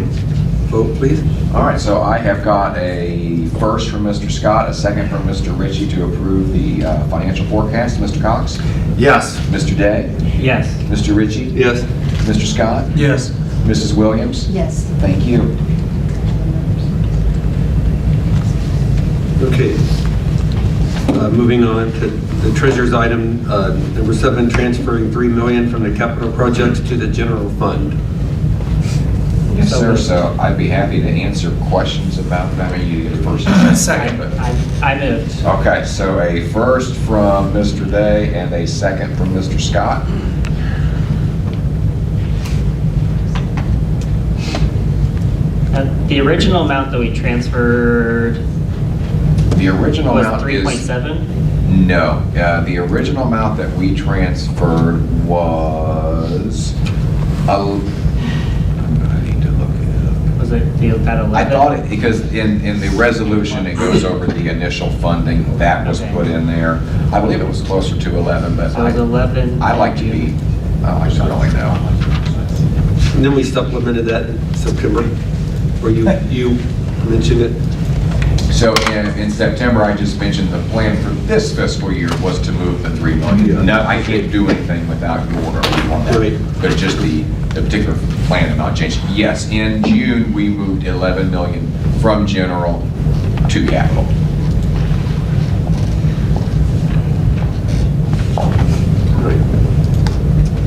vote please. All right, so I have got a first from Mr. Scott, a second from Mr. Ritchie to approve the financial forecast. Mr. Cox? Yes. Mr. Day? Yes. Mr. Ritchie? Yes. Mr. Scott? Yes. Mrs. Williams? Yes. Thank you. Okay. Moving on to the treasurer's item, number 7, transferring $3 million from the capital projects to the general fund. Yes, sir. So I'd be happy to answer questions about that. I mean, you get first and second. I moved. Okay, so a first from Mr. Day and a second from Mr. Scott. The original amount that we transferred The original was amount is... 3.7? No, the original amount that we transferred was... I need to look it up. Was it at 11? I thought it, because in the resolution, it goes over the initial funding that was Okay. put in there. I believe it was closer to 11, but So it was 11. I like to be, I just really know. And then we supplemented that in September, where you mentioned it. So in September, I just mentioned the plan for this fiscal year was to move the $3 million. No, I can't do anything without your order on that. Right. But just the particular plan had not changed. Yes, in June, we moved 11 million from general to capital.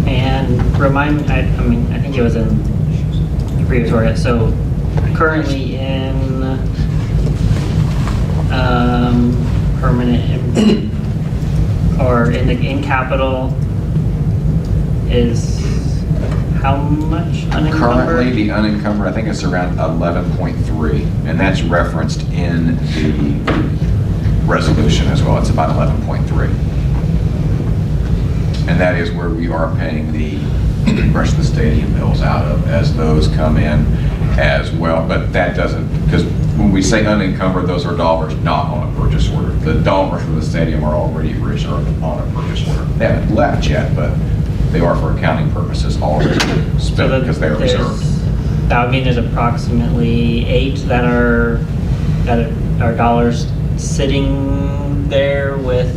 And remind me, I think it was in the previous order. So currently in permanent or in capital is how much unencumbered? Currently, the unencumbered, I think it's around 11.3, and that's referenced in the resolution as well. It's about 11.3. And that is where we are paying the rest of the stadium bills out of as those come in as well. But that doesn't, because when we say unencumbered, those are dollars not on a purchase order. The dollars for the stadium are already reserved on a purchase order. They haven't left yet, but they are for accounting purposes already spent because they are reserved. That would mean there's approximately 8 that are dollars sitting there with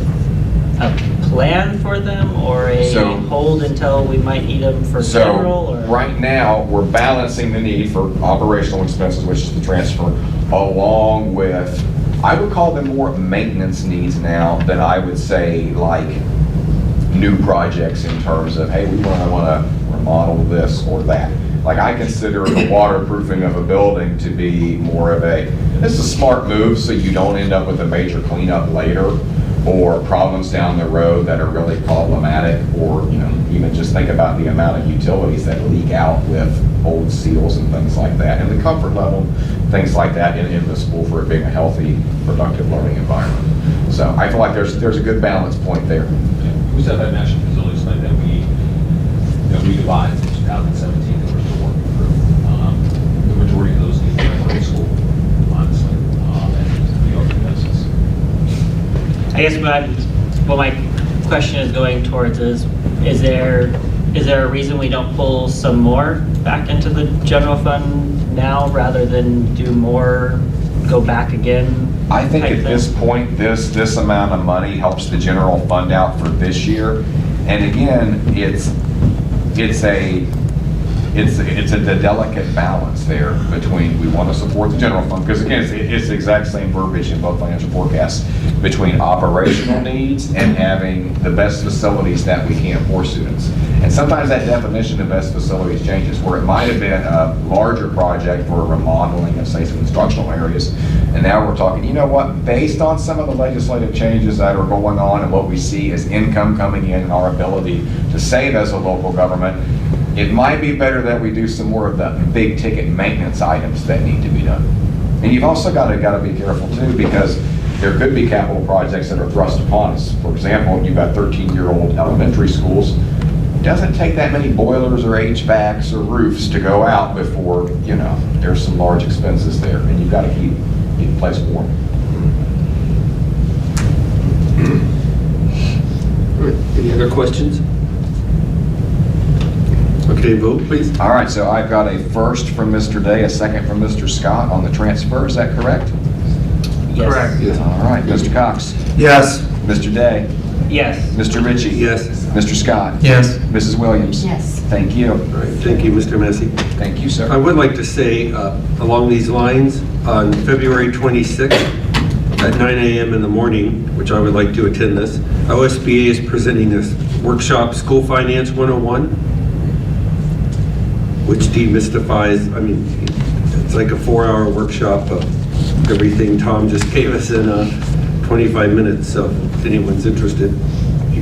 a plan for them, or a So- hold until we might need them for general, So or? right now, we're balancing the need for operational expenses, which is the transfer, along with, I would call them more maintenance needs now than I would say like new projects in terms of, hey, we want to remodel this or that. Like I consider the waterproofing of a building to be more of it's a smart move so you don't end up with a major cleanup later or problems down the road that are really problematic, or even just think about the amount of utilities that leak out with old seals and things like that, and the comfort level, things like that in the school for it being a healthy, productive learning environment. So I feel like there's a good balance point there. We still have that national facilities fund that we devised in 2017 that we're still working through. The majority of those need to be in school, honestly, and the other business. I guess what my question is going towards is there a reason we don't pull some more back into the general fund now rather than do more, go back again? I think type at thing? this point, this amount of money helps the general fund out for this year. And again, it's a delicate balance there between, we want to support the general fund, because again, it's the exact same verbiage in both financial forecasts, between operational needs and having the best facilities that we can for students. And sometimes that definition of best facilities changes, where it might have been a larger project for remodeling of, say, some instructional areas, and now we're talking, you know what, based on some of the legislative changes that are going on and what we see as income coming in and our ability to save as a local government, it might be better that we do some more of the big ticket maintenance items that need to be done. And you've also got to be careful too, because there could be capital projects that are thrust upon us. For example, you've got 13-year-old elementary schools. It doesn't take that many boilers or HVACs or roofs to go out before, there's some large expenses there, and you've got to keep the place warm. Any other questions? Okay, vote please. All right, so I've got a first from Mr. Day, a second from Mr. Scott on the transfer. Is that correct? Yes. Correct. Yes. All right, Mr. Cox. Yes. Mr. Day. Yes. Mr. Ritchie. Yes. Mr. Scott. Yes. Mrs. Williams. Yes. Thank you. All right, thank you, Mr. Massey. Thank you, sir. I would like to say, along these lines, on February 26th at 9 a.m. in the morning, which I would like to attend this, OSBA is presenting this workshop, School Finance 101, which demystifies, it's like a 4-hour workshop of everything Tom just gave us in 25 minutes, so if anyone's interested.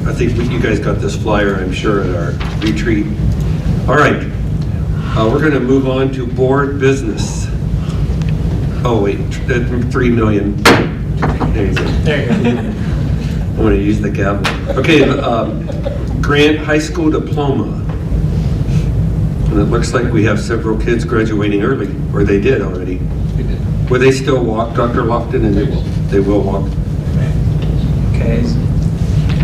I think you guys got this flyer, I'm sure, at our retreat. All right, we're going to move on to board business. Oh, wait, 3 million. There you go. There you go. I'm going to use the gavel. Okay, Grant High School Diploma. And it looks like we have several kids graduating early, or they did already. Will they still walk, Dr. Lofton? And they will walk. Okay,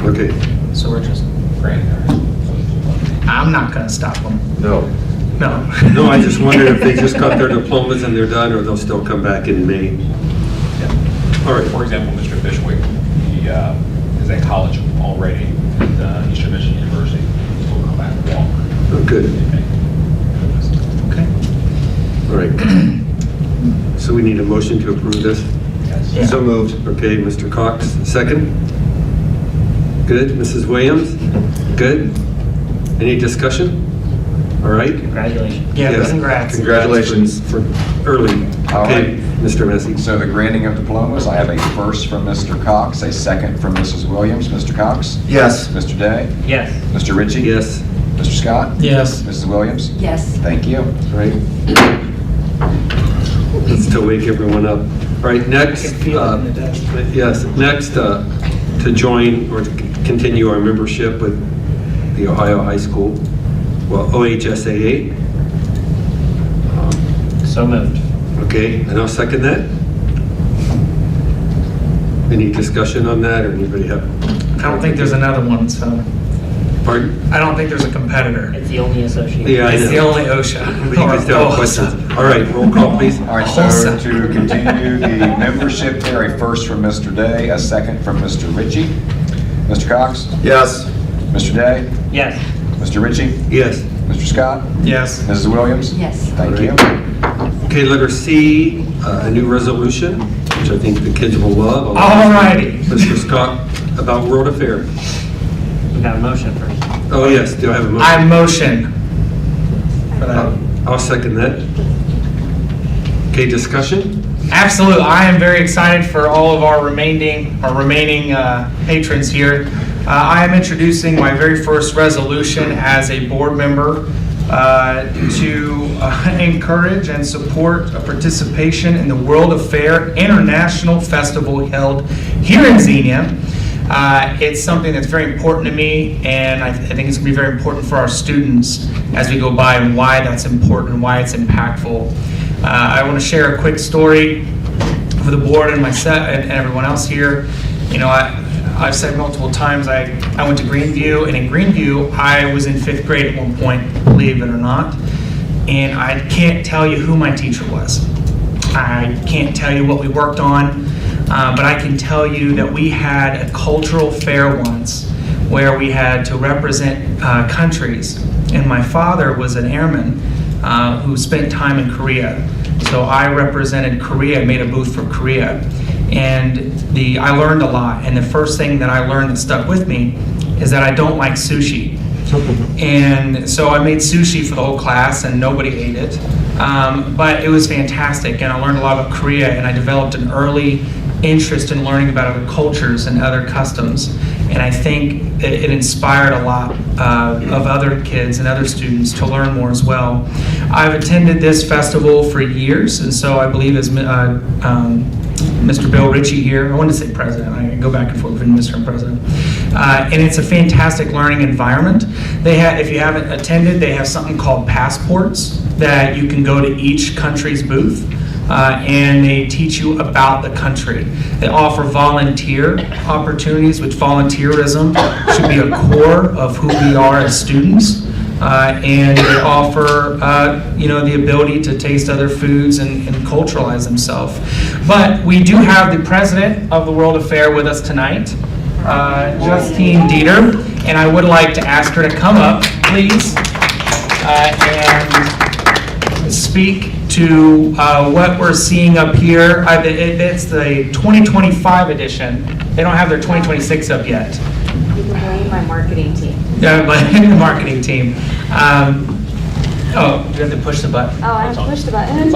Okay. so we're just, I'm not gonna stop them. No. No. No, I just wondered if they just got their diplomas and they're done, or they'll still come back in May. All right. For example, Mr. Fishwick, he is at college already at Eastern Michigan University. He'll come back and walk. Oh, good. Okay. All right. So we need a motion to approve this? Yeah. So moved. Okay, Mr. Cox, second? Good. Mrs. Williams? Good. Any discussion? All right. Congratulations. Yeah, Yes. congrats. Congratulations for early. All Okay, right. Mr. Massey. So the granting of diplomas, I have a first from Mr. Cox, a second from Mrs. Williams. Mr. Cox? Yes. Mr. Day? Yes. Mr. Ritchie? Yes. Mr. Scott? Yes. Mrs. Williams? Yes. Thank you. All right. Let's to wake everyone up. All right, next, yes, next to join or to continue our membership with the Ohio High School, well, OHSAA. So moved. Okay, and I'll second that. Any discussion on that, or anybody have? I don't think there's another one, so. Pardon? I don't think there's a competitor. It's the only association. Yeah, I It's the know. only OSHA. We can still have questions. All right, roll call, please. All right, so to continue the membership there, a first from Mr. Day, a second from Mr. Ritchie. Mr. Cox? Yes. Mr. Day? Yes. Mr. Ritchie? Yes. Mr. Scott? Yes. Mrs. Williams? Yes. Thank you. Okay, letter C, a new resolution, which I think the kids will love. All righty. Mr. Scott, about World Affair. We got a motion first. Oh, yes, do I have a motion? I motion for that. I'll second that. Okay, discussion? Absolutely. I am very excited for all of our remaining patrons here. I am introducing my very first resolution as a board member to encourage and support a participation in the World Affair International Festival held here in Xenia. It's something that's very important to me, and I think it's going to be very important for our students as we go by, and why that's important and why it's impactful. I want to share a quick story for the board and myself and everyone else here. You know, I've said multiple times I went to Greenview, and in Greenview I was in 5th grade at one point, believe it or not, and I can't tell you who my teacher was. I can't tell you what we worked on. But I can tell you that we had a cultural fair once where we had to represent countries. And my father was an airman who spent time in Korea. So I represented Korea, made a booth for Korea. And I learned a lot. And the first thing that I learned that stuck with me is that I don't like sushi. And so I made sushi for the whole class, and nobody ate it. But it was fantastic, and I learned a lot about Korea, and I developed an early interest in learning about other cultures and other customs. And I think it inspired a lot of other kids and other students to learn more as well. I've attended this festival for years, and so I believe as Mr. Bill Ritchie here, I wanted to say president, I go back and forth between Mr. and president. And it's a fantastic learning environment. They have, if you haven't attended, they have something called passports that you can go to each country's booth. And they teach you about the country. They offer volunteer opportunities, which volunteerism should be a core of who we are as students. And they offer, the ability to taste other foods and culturalize themselves. But we do have the president of the World Affair with us tonight, Justine Dieter, and I would like to ask her to come up, please, and speak to what we're seeing up here. It's the 2025 edition. They don't have their 2026 up yet. You can blame my marketing team. Yeah, blame the marketing team. Oh, you have to push the button. Oh, I pushed the button.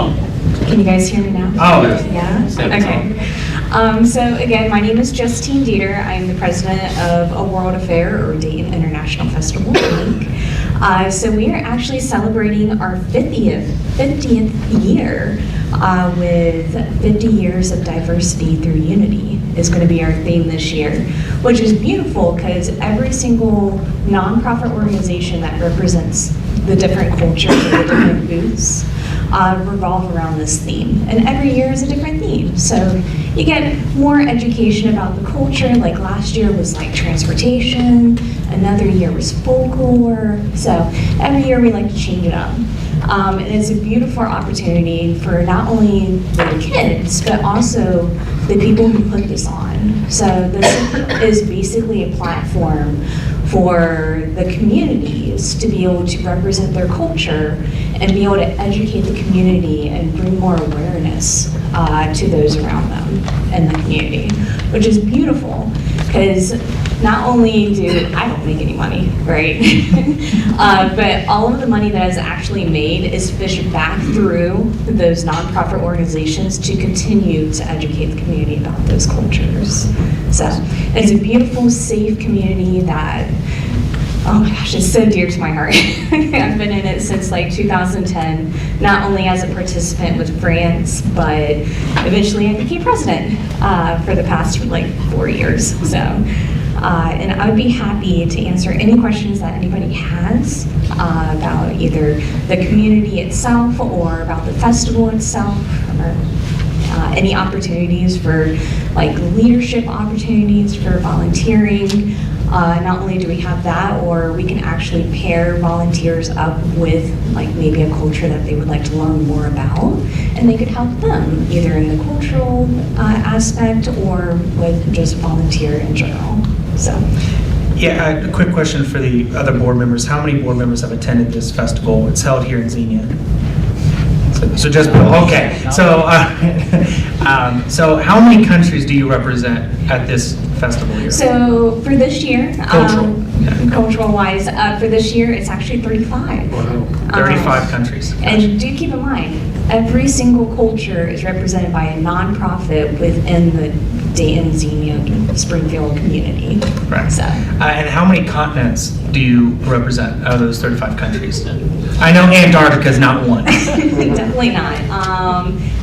Can you guys hear me now? Oh, yes. Yeah? Okay. So again, my name is Justine Dieter. I am the president of A World Affair, or Dayton International Festival Week. So we are actually celebrating our 50th year with 50 years of diversity through unity is going to be our theme this year, which is beautiful because every single nonprofit organization that represents the different cultures and the different booths revolve around this theme. And every year is a different theme. So you get more education about the culture. Like last year was like transportation, another year was folklore. So every year we like to change it up. And it's a beautiful opportunity for not only the kids, but also the people who put this on. So this is basically a platform for the communities to be able to represent their culture and be able to educate the community and bring more awareness to those around them in the community, which is beautiful because not only do I don't make any money, right? But all of the money that is actually made is fished back through those nonprofit organizations to continue to educate the community about those cultures. So it's a beautiful, safe community that oh my gosh, it's so dear to my heart. I've been in it since like 2010, not only as a participant with France, but eventually I became president for the past like 4 years. So, and I would be happy to answer any questions that anybody has about either the community itself or about the festival itself, or any opportunities for like leadership opportunities for volunteering. Not only do we have that, or we can actually pair volunteers up with like maybe a culture that they would like to learn more about, and they could help them either in the cultural aspect or with just volunteer in general. So. Yeah, a quick question for the other board members. How many board members have attended this festival? It's held here in Xenia. So just, okay. So, so how many countries do you represent at this festival here? So for this year, Cultural. wise, for this year, it's actually 35. Wow. 35 countries. And do keep in mind, every single culture is represented by a nonprofit within the Dayton, Xenia, Springfield community. Right. So. And how many continents do you represent out of those 35 countries? I know Antarctica is not one. Definitely not.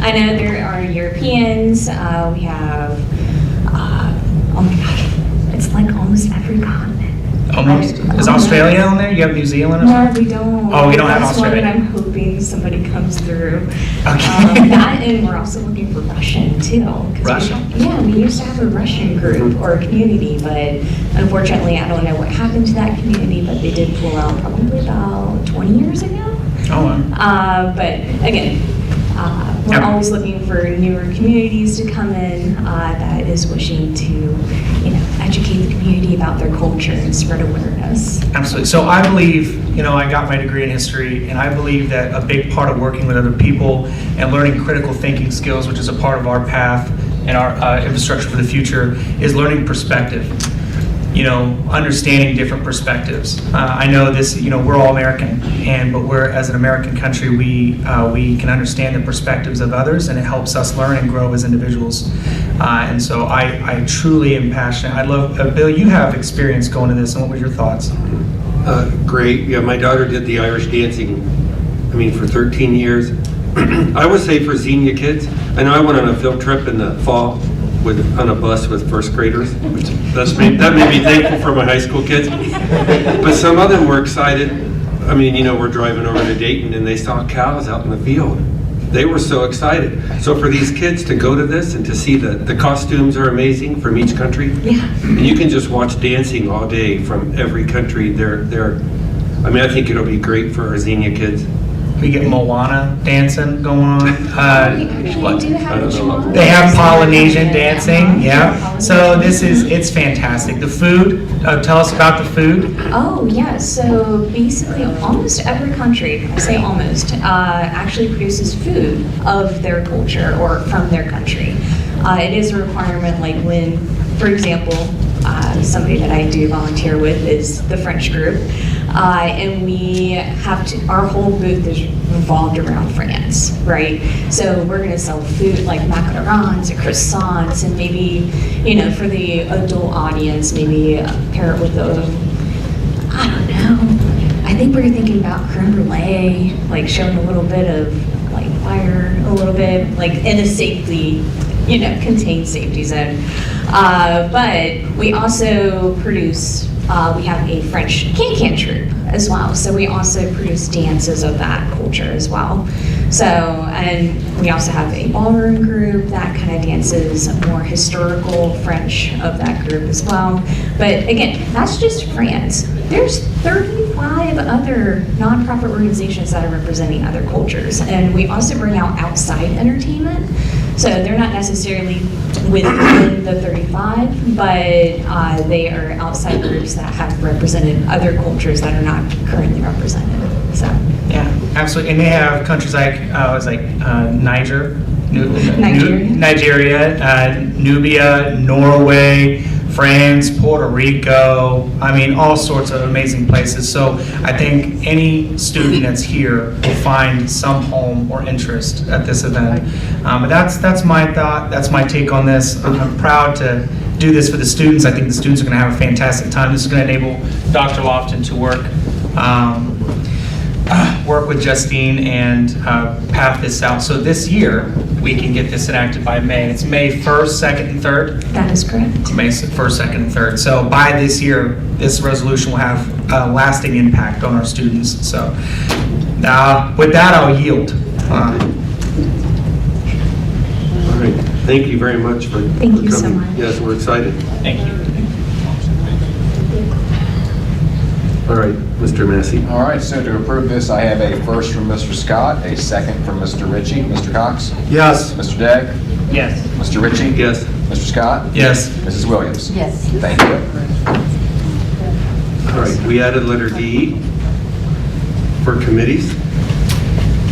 I know there are Europeans. We have, oh my gosh, it's like almost every continent. Almost. Is Australia on there? You have New Zealand or something? No, we don't. Oh, we don't have That's Australia. one that I'm hoping somebody comes through. Okay. That, and we're also looking for Russian too. 'Cause Russian? We used to have a Russian group or a community, but unfortunately, I don't know what happened to that community, but they did pull out probably about 20 years ago. Oh, wow. But again, we're always looking for newer communities to come in that is wishing to, educate the community about their culture and spread awareness. Absolutely. So I believe, I got my degree in history, and I believe that a big part of working with other people and learning critical thinking skills, which is a part of our path and our infrastructure for the future, is learning perspective. Understanding different perspectives. I know this, we're all American, but we're, as an American country, we can understand the perspectives of others, and it helps us learn and grow as individuals. And so I truly am passionate. I love, Bill, you have experience going to this, and what were your thoughts? Great. Yeah, my daughter did the Irish dancing, for 13 years. I would say for Xenia kids, I know I went on a field trip in the fall on a bus with first graders, which that made me thankful for my high school kids. But some of them were excited. We're driving over to Dayton and they saw cows out in the field. They were so excited. So for these kids to go to this and to see the costumes are amazing from each country. Yeah. And you can just watch dancing all day from every country. I think it'll be great for our Xenia kids. We get Moana dancing going on. They They have Polynesian dancing, yeah. So it's fantastic. The food, tell us about the food. Oh, yeah. So basically, almost every country, I say almost, actually produces food of their culture or from their country. It is a requirement, like when, for example, somebody that I do volunteer with is the French group. And we have to, our whole booth is revolved around France, right? So we're gonna sell food like macarons and croissants, and maybe, for the adult audience, maybe pair it with I don't know. I think we're thinking about creme brulee, like showing a little bit of like fire, a little bit, like in a safely, contained safety zone. But we also produce, we have a French can-can troupe as well. So we also produce dances of that culture as well. So, and we also have a ballroom group that kind of dances more historical French of that group as well. But again, that's just France. There's 35 other nonprofit organizations that are representing other cultures. And we also bring out outside entertainment. So they're not necessarily within the 35, but they are outside groups that have represented other cultures that are not currently represented. So yeah, absolutely. And they have countries like Nigeria, Nubia, Norway, France, Puerto Rico, all sorts of amazing places. So I think any student that's here will find some home or interest at this event. But that's my thought, that's my take on this. I'm proud to do this for the students. I think the students are going to have a fantastic time. This is going to enable Dr. Lofton to work with Justine and path this out. So this year, we can get this enacted by May. It's May 1st, 2nd, and 3rd. That is correct. May 1st, 2nd, and 3rd. So by this year, this resolution will have a lasting impact on our students. So with that, I'll yield. All right. Thank you very much for coming. Thank you so much. Yes, we're excited. Thank you. All right, Mr. Massey. All right, so to approve this, I have a first from Mr. Scott, a second from Mr. Ritchie. Mr. Cox? Yes. Mr. Degg? Yes. Mr. Ritchie? Yes. Mr. Scott? Yes. Mrs. Williams? Yes. Thank you. All right, we added letter D for committees.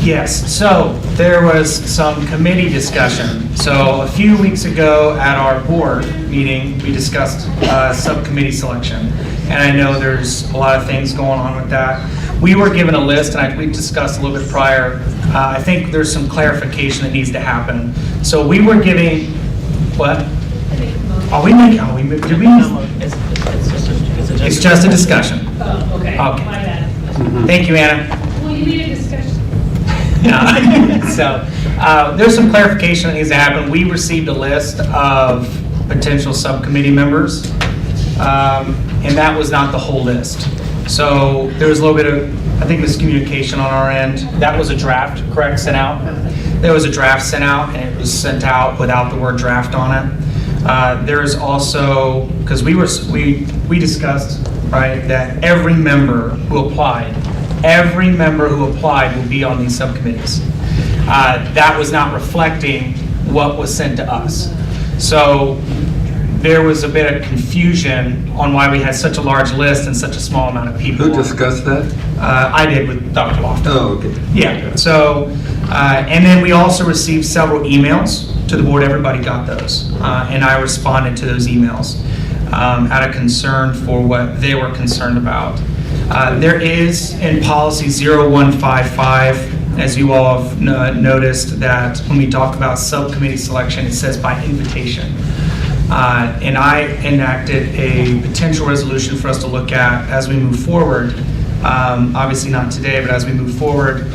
Yes, so there was some committee discussion. So a few weeks ago at our board meeting, we discussed subcommittee selection. And I know there's a lot of things going on with that. We were given a list, and we discussed a little bit prior. I think there's some clarification that needs to happen. So we were giving, what? Are we making, did we? It's just a discussion. Oh, okay. Okay. My bad. Thank you, Anna. Well, you need a discussion. So there's some clarification that needs to happen. We received a list of potential subcommittee members, and that was not the whole list. So there was a little bit of, I think, miscommunication on our end. That was a draft, correct, sent out? There was a draft sent out, and it was sent out without the word draft on it. There's also, because we discussed, right, that every member who applied will be on these subcommittees. That was not reflecting what was sent to us. So there was a bit of confusion on why we had such a large list and such a small amount of people. Who discussed that? I did with Dr. Lofton. Oh, okay. Yeah, so, and then we also received several emails to the board. Everybody got those. And I responded to those emails out of concern for what they were concerned about. There is in policy 0155, as you all have noticed, that when we talk about subcommittee selection, it says by invitation. And I enacted a potential resolution for us to look at as we move forward, obviously not today, but as we move forward,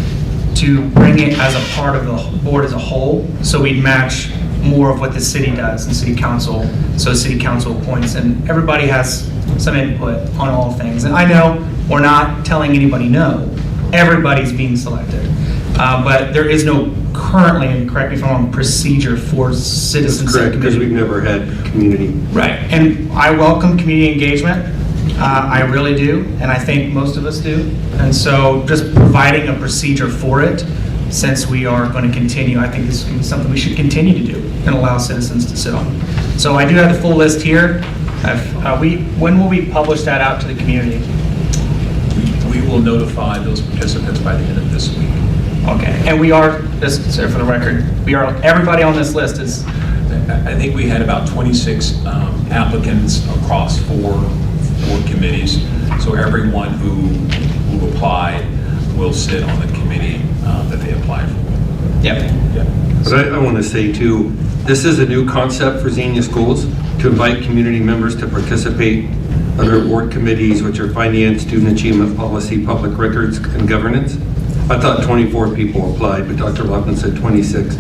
to bring it as a part of the board as a whole, so we'd match more of what the city does and city council, so city council appoints, and everybody has some input on all things. And I know we're not telling anybody no, everybody's being selected. But there is no currently, and correct me if I'm wrong, procedure for citizen Correct, because subcommittee. we've never had community. Right, and I welcome community engagement. I really do, and I think most of us do. And so just providing a procedure for it, since we are going to continue, I think this is going to be something we should continue to do and allow citizens to sit on. So I do have the full list here. When will we publish that out to the community? We will notify those participants by the end of this week. Okay, and we are, just so for the record, everybody on this list is. I think we had about 26 applicants across four committees. So everyone who applied will sit on the committee that they applied for. Yep. But I want to say too, this is a new concept for Xenia Schools, to invite community members to participate on our board committees, which are finance, student achievement, policy, public records, and governance. I thought 24 people applied, but Dr. Lofton said 26.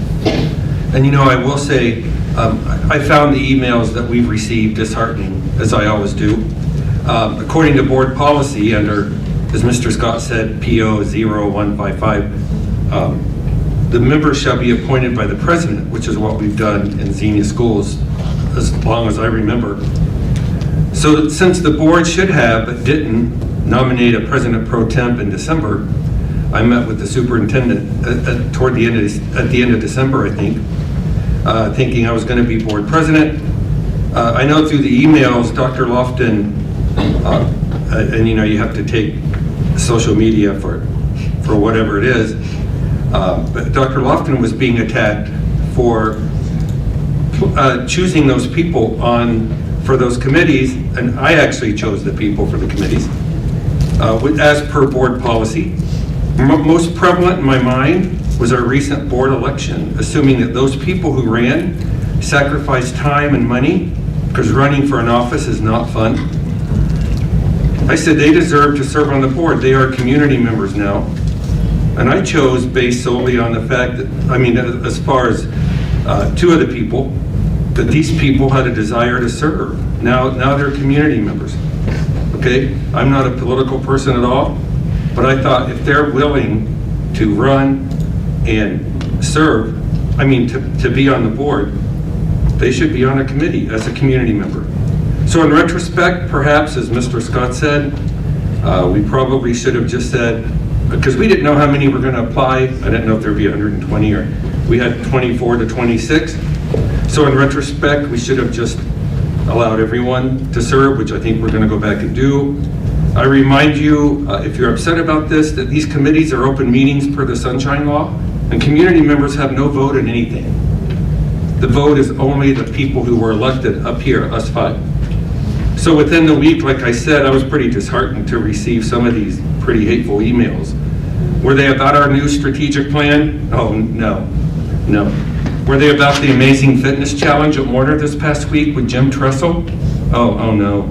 And I will say, I found the emails that we've received disheartening, as I always do. According to board policy under, as Mr. Scott said, PO 0155, the members shall be appointed by the president, which is what we've done in Xenia Schools as long as I remember. So since the board should have, but didn't, nominate a president pro temp in December, I met with the superintendent at the end of December, I think, thinking I was going to be board president. I know through the emails, Dr. Lofton, and you have to take social media for whatever it is, but Dr. Lofton was being attacked for choosing those people for those committees, and I actually chose the people for the committees, as per board policy. Most prevalent in my mind was our recent board election, assuming that those people who ran sacrificed time and money because running for an office is not fun. I said they deserve to serve on the board. They are community members now. And I chose based solely on the fact that, I mean, as far as two of the people, that these people had a desire to serve. Now they're community members. Okay? I'm not a political person at all, but I thought if they're willing to run and serve, I mean, to be on the board, they should be on a committee as a community member. So in retrospect, perhaps, as Mr. Scott said, we probably should have just said, because we didn't know how many were going to apply. I didn't know if there'd be 120 or we had 24 to 26. So in retrospect, we should have just allowed everyone to serve, which I think we're going to go back and do. I remind you, if you're upset about this, that these committees are open meetings per the Sunshine Law, and community members have no vote in anything. The vote is only the people who were elected up here, us five. So within the week, like I said, I was pretty disheartened to receive some of these pretty hateful emails. Were they about our new strategic plan? Oh, no. Were they about the Amazing Fitness Challenge at Warner this past week with Jim Tressel? Oh no.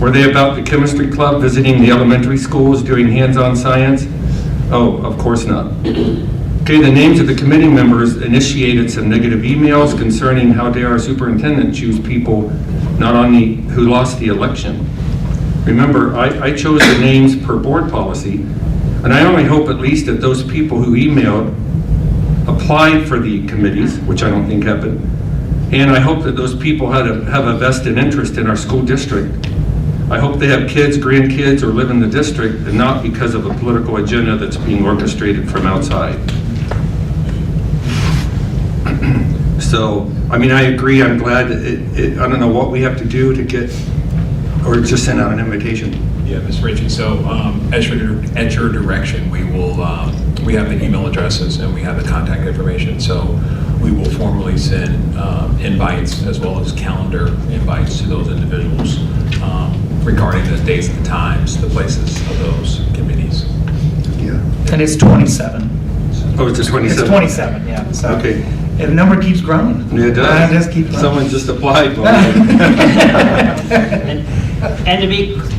Were they about the chemistry club visiting the elementary schools doing hands-on science? Oh, of course not. Okay, the names of the committee members initiated some negative emails concerning how dare our superintendent choose people not on who lost the election. Remember, I chose the names per board policy, and I only hope at least that those people who emailed applied for the committees, which I don't think happened, and I hope that those people have a vested interest in our school district. I hope they have kids, grandkids, or live in the district, and not because of a political agenda that's being orchestrated from outside. So, I mean, I agree. I'm glad that I don't know what we have to do to get, or just send out an invitation. Yeah, Ms. Ritchie, so at your direction, we will, we have the email addresses and we have the contact information, so we will formally send invites as well as calendar invites to those individuals regarding the dates, the times, the places of those committees. Yeah. And it's 27. Oh, it's just 27? It's 27, yeah. So, okay. And the number keeps growing. Yeah, it does. It does keep growing. Someone just applied. And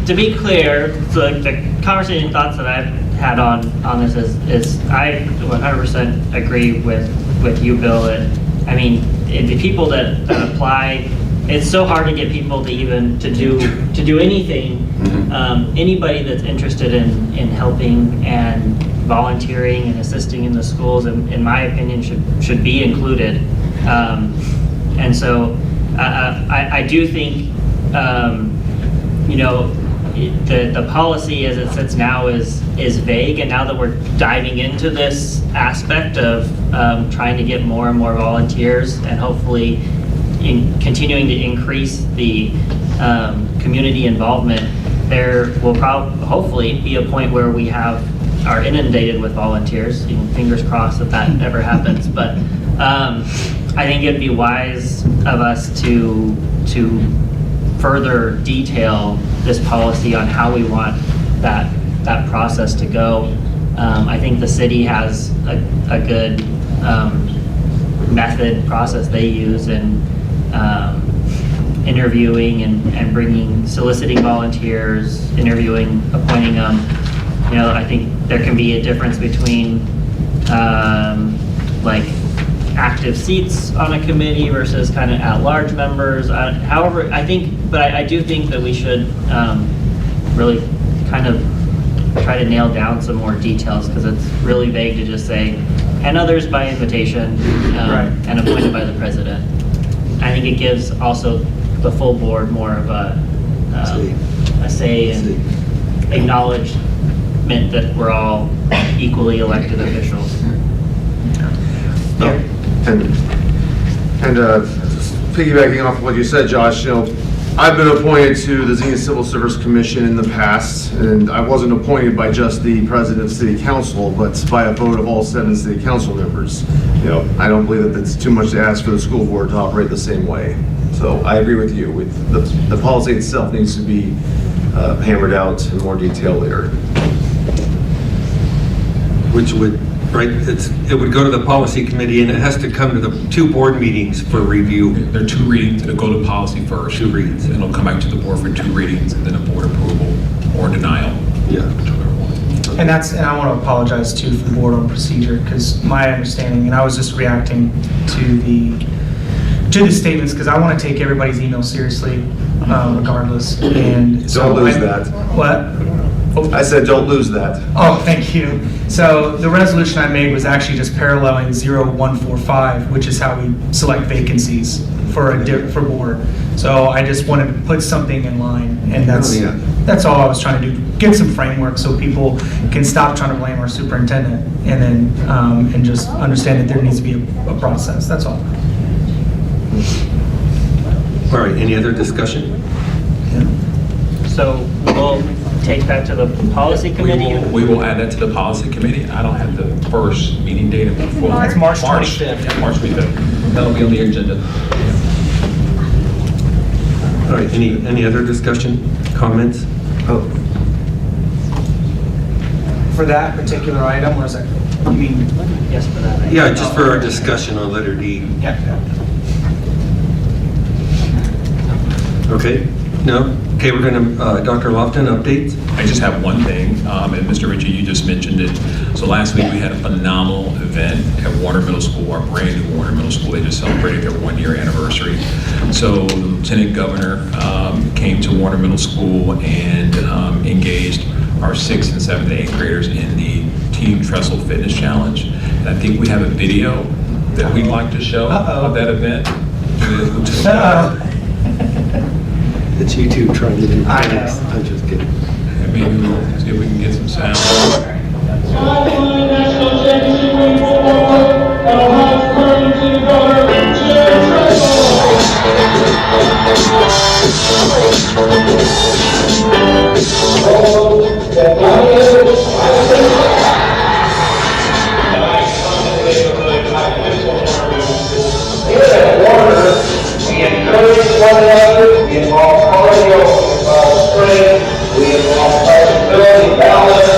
to be clear, so the conversation thoughts that I've had on this is I 100% agree with you, Bill. I mean, the people that apply, it's so hard to get people to even to do anything. Anybody that's interested in helping and volunteering and assisting in the schools, in my opinion, should be included. And so I do think, you know, the policy as it sits now is vague, and now that we're diving into this aspect of trying to get more and more volunteers and hopefully continuing to increase the community involvement, there will hopefully be a point where we are inundated with volunteers. Fingers crossed that never happens, but I think it'd be wise of us to further detail this policy on how we want that process to go. I think the city has a good method process they use in interviewing and soliciting volunteers, interviewing, appointing them. You know, I think there can be a difference between like active seats on a committee versus kind of at-large members. However, I do think that we should really kind of try to nail down some more details, because it's really vague to just say, and others by invitation, and appointed by the president. I think it gives also the full board more of a say and acknowledgement that we're all equally elected officials. And just piggybacking off what you said, Josh, you know, I've been appointed to the Xenia Civil Service Commission in the past, and I wasn't appointed by just the president of City Council, but by a vote of all 7 City Council members. You know, I don't believe that it's too much to ask for the school board to operate the same way. So I agree with you. The policy itself needs to be hammered out in more detail later. Which would right? It would go to the policy committee, and it has to come to the 2 board meetings for review. There are 2 readings. It'll go to policy first. 2 readings. And it'll come back to the board for 2 readings, and then a board approval or denial. Yeah. And I want to apologize too for the board on procedure, because my understanding, and I was just reacting to the statements, because I want to take everybody's email seriously, regardless. And so Don't lose that. What? I said, don't lose that. Oh, thank you. So the resolution I made was actually just paralleling 0145, which is how we select vacancies for board. So I just wanted to put something in line, and that's all I was trying to do. Get some framework so people can stop trying to blame our superintendent, and then and just understand that there needs to be a process. That's all. All right, any other discussion? So we'll take that to the policy committee? We will add that to the policy committee. I don't have the first meeting date. It's March 25th. Yeah, March 25th. That'll be on the agenda. All right, any other discussion, comments? For that particular item, or is that, you mean? Yes, for that item. Yeah, just for our discussion on letter D. Yeah. Okay, no? Okay, we're going to, Dr. Lofton, updates? I just have one thing, and Mr. Ritchie, you just mentioned it. So last week, we had a phenomenal event at Warner Middle School, our brand new Warner Middle School. They just celebrated their 1-year anniversary. So the Lieutenant Governor came to Warner Middle School and engaged our 6th and 7th and 8th graders in the Team Trestle Fitness Challenge. And I think we have a video that we'd like to show of that event. It's you two trying to do things. I'm just kidding. And maybe we'll see if we can get some sound. We encourage one another, we involve cardio, we involve strength, we involve flexibility, balance.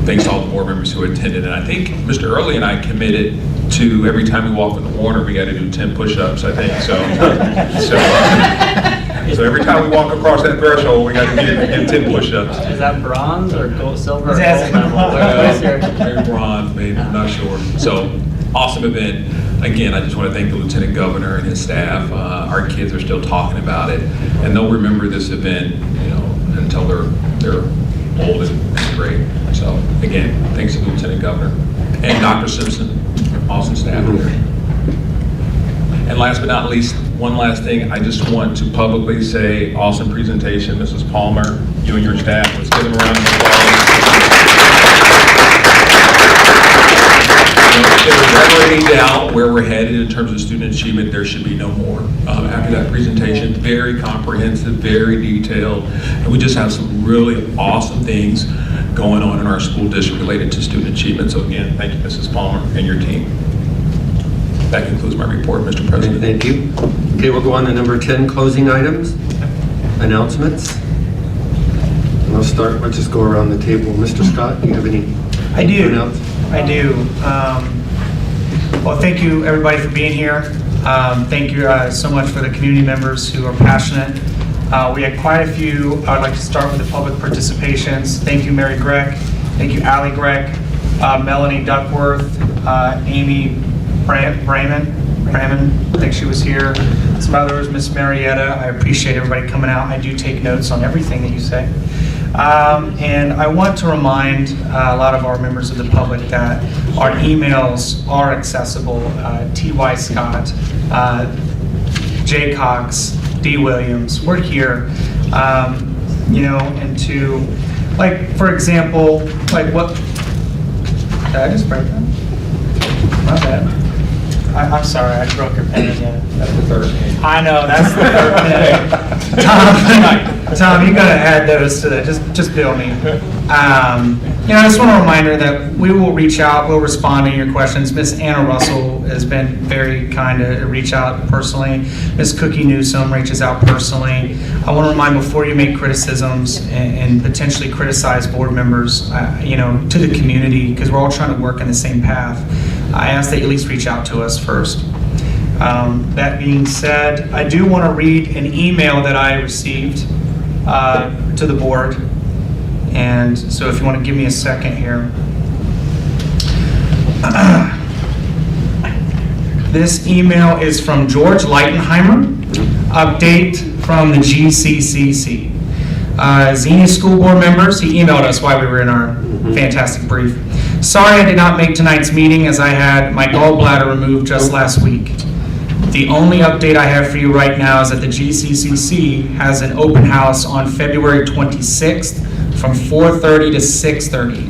Thanks to all the board members who attended, and I think Mr. Early and I committed to every time we walk in the Warner, we got to do 10 push-ups, I think, so every time we walk across that threshold, we got to get 10 push-ups. Is that bronze or gold, silver, or gold That's medal? Maybe bronze, maybe, I'm not sure. So, awesome event. Again, I just want to thank the Lieutenant Governor and his staff. Our kids are still talking about it, and they'll remember this event, until they're old and great. So, again, thanks to the Lieutenant Governor and Dr. Simpson, awesome staff here. And last but not least, one last thing, I just want to publicly say, awesome presentation, Mrs. Palmer, you and your staff. Let's give them a round of applause. If there's ever any doubt where we're headed in terms of student achievement, there should be no more. After that presentation, very comprehensive, very detailed, and we just have some really awesome things going on in our school district related to student achievement. So again, thank you, Mrs. Palmer and your team. That concludes my report, Mr. President. Thank you. Okay, we'll go on to number 10, closing items, announcements. And let's just go around the table. Mr. Scott, do you have any? I do. Well, thank you, everybody, for being here. Thank you so much for the community members who are passionate. We had quite a few. I'd like to start with the public participations. Thank you, Mary Grech. Thank you, Allie Grech, Melanie Duckworth, Amy Braman, I think she was here. Some others, Miss Marietta. I appreciate everybody coming out. I do take notes on everything that you say. And I want to remind a lot of our members of the public that our emails are accessible. T.Y. Scott, J. Cox, D. Williams, we're here. And to, like, for example, like what, did I just break that? My bad. I'm sorry, I broke your pen again. That's the third page. I know, that's the third pen. Tom, you gotta add those to that, just bill me. I just want a reminder that we will reach out, we'll respond to your questions. Miss Anna Russell has been very kind to reach out personally. Miss Cookie Newsome reaches out personally. I want to remind, before you make criticisms and potentially criticize board members, to the community, because we're all trying to work in the same path, I ask that you at least reach out to us first. That being said, I do want to read an email that I received to the board. And so if you want to give me a second here. This email is from George Leitenheimer. Update from the GCCC. Xenia School Board members, he emailed us while we were in our fantastic brief. Sorry I did not make tonight's meeting as I had my gallbladder removed just last week. The only update I have for you right now is that the GCCC has an open house on February 26th from 4:30 to 6:30.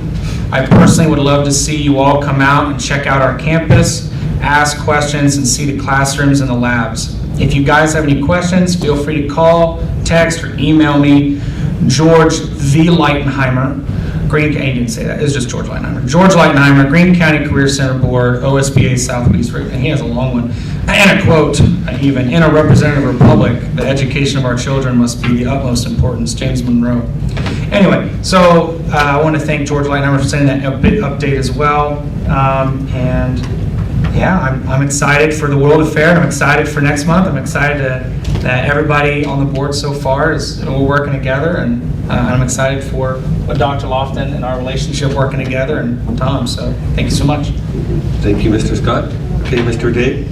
I personally would love to see you all come out and check out our campus, ask questions, and see the classrooms and the labs. If you guys have any questions, feel free to call, text, or email me, George V. Leitenheimer. He didn't say that, it's just George Leitenheimer. George Leitenheimer, Greene County Career Center Board, OSBA Southeast, and he has a long one. And a quote, even, in a representative republic, the education of our children must be the utmost importance, James Monroe. Anyway, so I want to thank George Leitenheimer for sending that update as well. And yeah, I'm excited for the World Affair, and I'm excited for next month. I'm excited that everybody on the board so far we're working together, and I'm excited for Dr. Lofton and our relationship working together, and Tom, so thank you so much. Thank you, Mr. Scott. Okay, Mr. Day.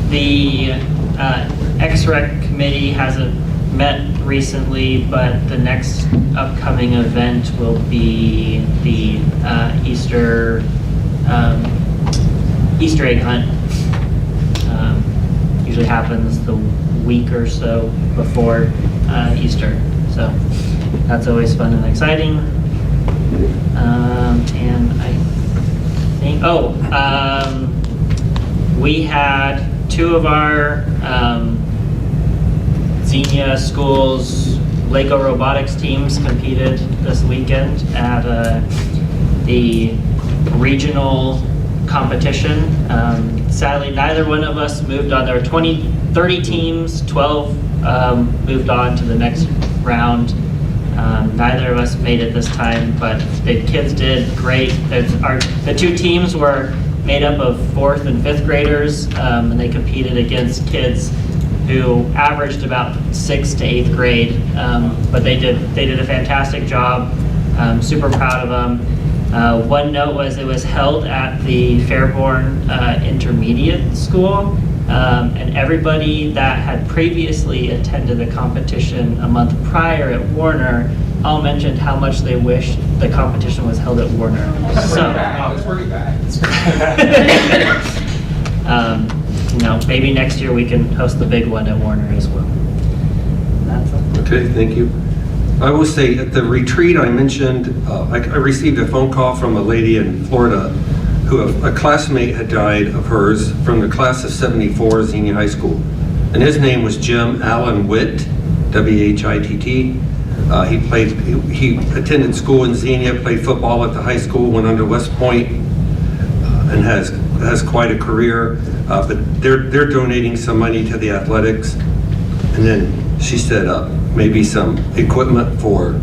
The X-Rec committee hasn't met recently, but the next upcoming event will be the Easter egg hunt. Usually happens the week or so before Easter, so that's always fun and exciting. And I think, we had two of our Xenia schools Lego robotics teams competed this weekend at the regional competition. Sadly, neither one of us moved on. There were 30 teams, 12 moved on to the next round. Neither of us made it this time, but the kids did great. The two teams were made up of 4th and 5th graders, and they competed against kids who averaged about 6th to 8th grade, but they did a fantastic job. Super proud of them. One note was it was held at the Fairborn Intermediate School, and everybody that had previously attended the competition a month prior at Warner all mentioned how much they wished the competition was held at Warner. It's pretty bad. Maybe next year we can host the big one at Warner as well. That's it. Okay, thank you. I will say at the retreat I mentioned, I received a phone call from a lady in Florida who a classmate had died of hers from the class of 74 Xenia High School. And his name was Jim Allen Witt, W-H-I-T-T. He attended school in Xenia, played football at the high school, went on to West Point, and has quite a career. But they're donating some money to the athletics. And then she said maybe some equipment for,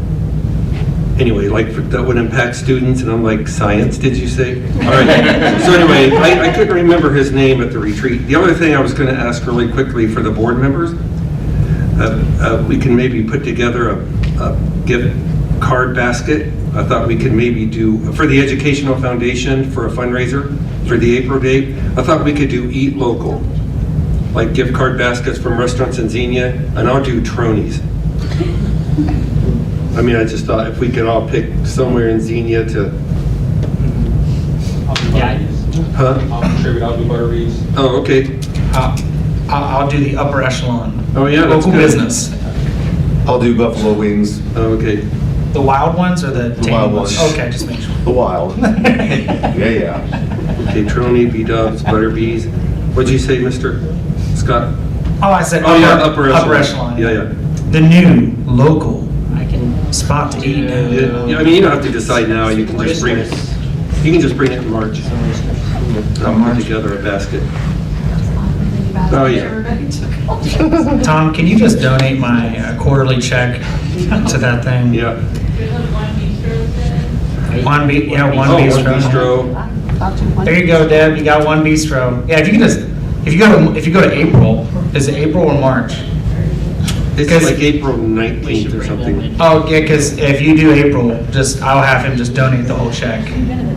anyway, that would impact students. And I'm like, science, did you say? All right. So anyway, I couldn't remember his name at the retreat. The other thing I was going to ask really quickly for the board members, we can maybe put together a gift card basket. I thought we could maybe do, for the Educational Foundation, for a fundraiser for the April date, I thought we could do Eat Local, like gift card baskets from restaurants in Xenia, and I'll do Tronies. I mean, I just thought if we could all pick somewhere in Xenia to... Huh? I'll contribute, I'll do Butterbees. Oh, okay. I'll do the upper echelon. Oh, yeah, that's Local good. business. I'll do buffalo wings. Oh, okay. The wild ones or the tame wild ones. Okay, just make sure. The wild. Yeah. Okay, Trony, B-dubs, Butterbees. What'd you say, Mr. Scott? Oh, I said Oh, yeah, upper echelon. echelon. Yeah. The new local I can spot to eat. Yeah, I mean, you don't have to decide now, you can just bring it, you can just bring it in March. I'll put together a basket. Oh, yeah. Tom, can you just donate my quarterly check to that thing? Yeah. One Oh, one bistro. There you go, Deb. You got one bistro. Yeah, if you go to April, is it April or March? It's like April 19th or something. Oh, yeah, because if you do April, I'll have him just donate the whole check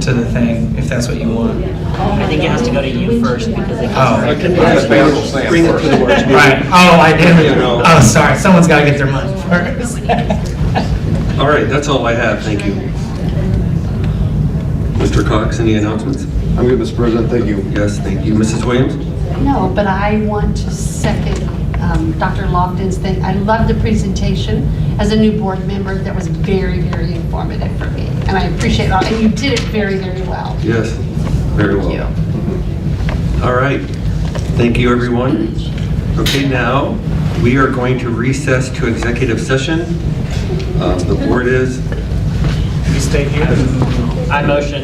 to the thing, if that's what you want. I think it has to go to you first because it Oh. goes Bring it to the March meeting. Right. Oh, I did. You know. Oh, sorry. Someone's got to get their money first. All right, that's all I have, thank you. Mr. Cox, any announcements? I'm good, Mr. President, thank you. Yes, thank you. Mrs. Williams? No, but I want to second Dr. Lofton's thing. I loved the presentation as a new board member. That was very, very informative for me. And I appreciate it all. And you did it very, very well. Yes, very well. Thank All right, thank you, everyone. Okay, now, we are going to recess to executive session. The board is, You stay here. I motion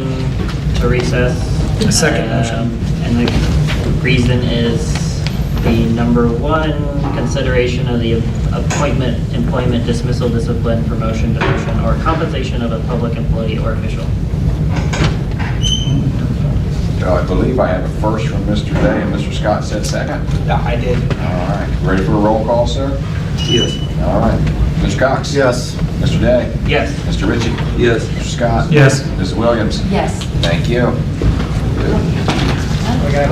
to recess. A second motion. And the reason is the number one, consideration of the appointment, employment, dismissal, discipline, promotion, demotion, or compensation of a public employee or official. I believe I have a first from Mr. Day, and Mr. Scott said second. Yeah, I did. All right, ready for a roll call, sir? yes. All right. Mr. Cox? Yes. Mr. Day? Yes. Mr. Ritchie? Yes. Mr. Scott? Yes. Ms. Williams? Yes. Thank you. We got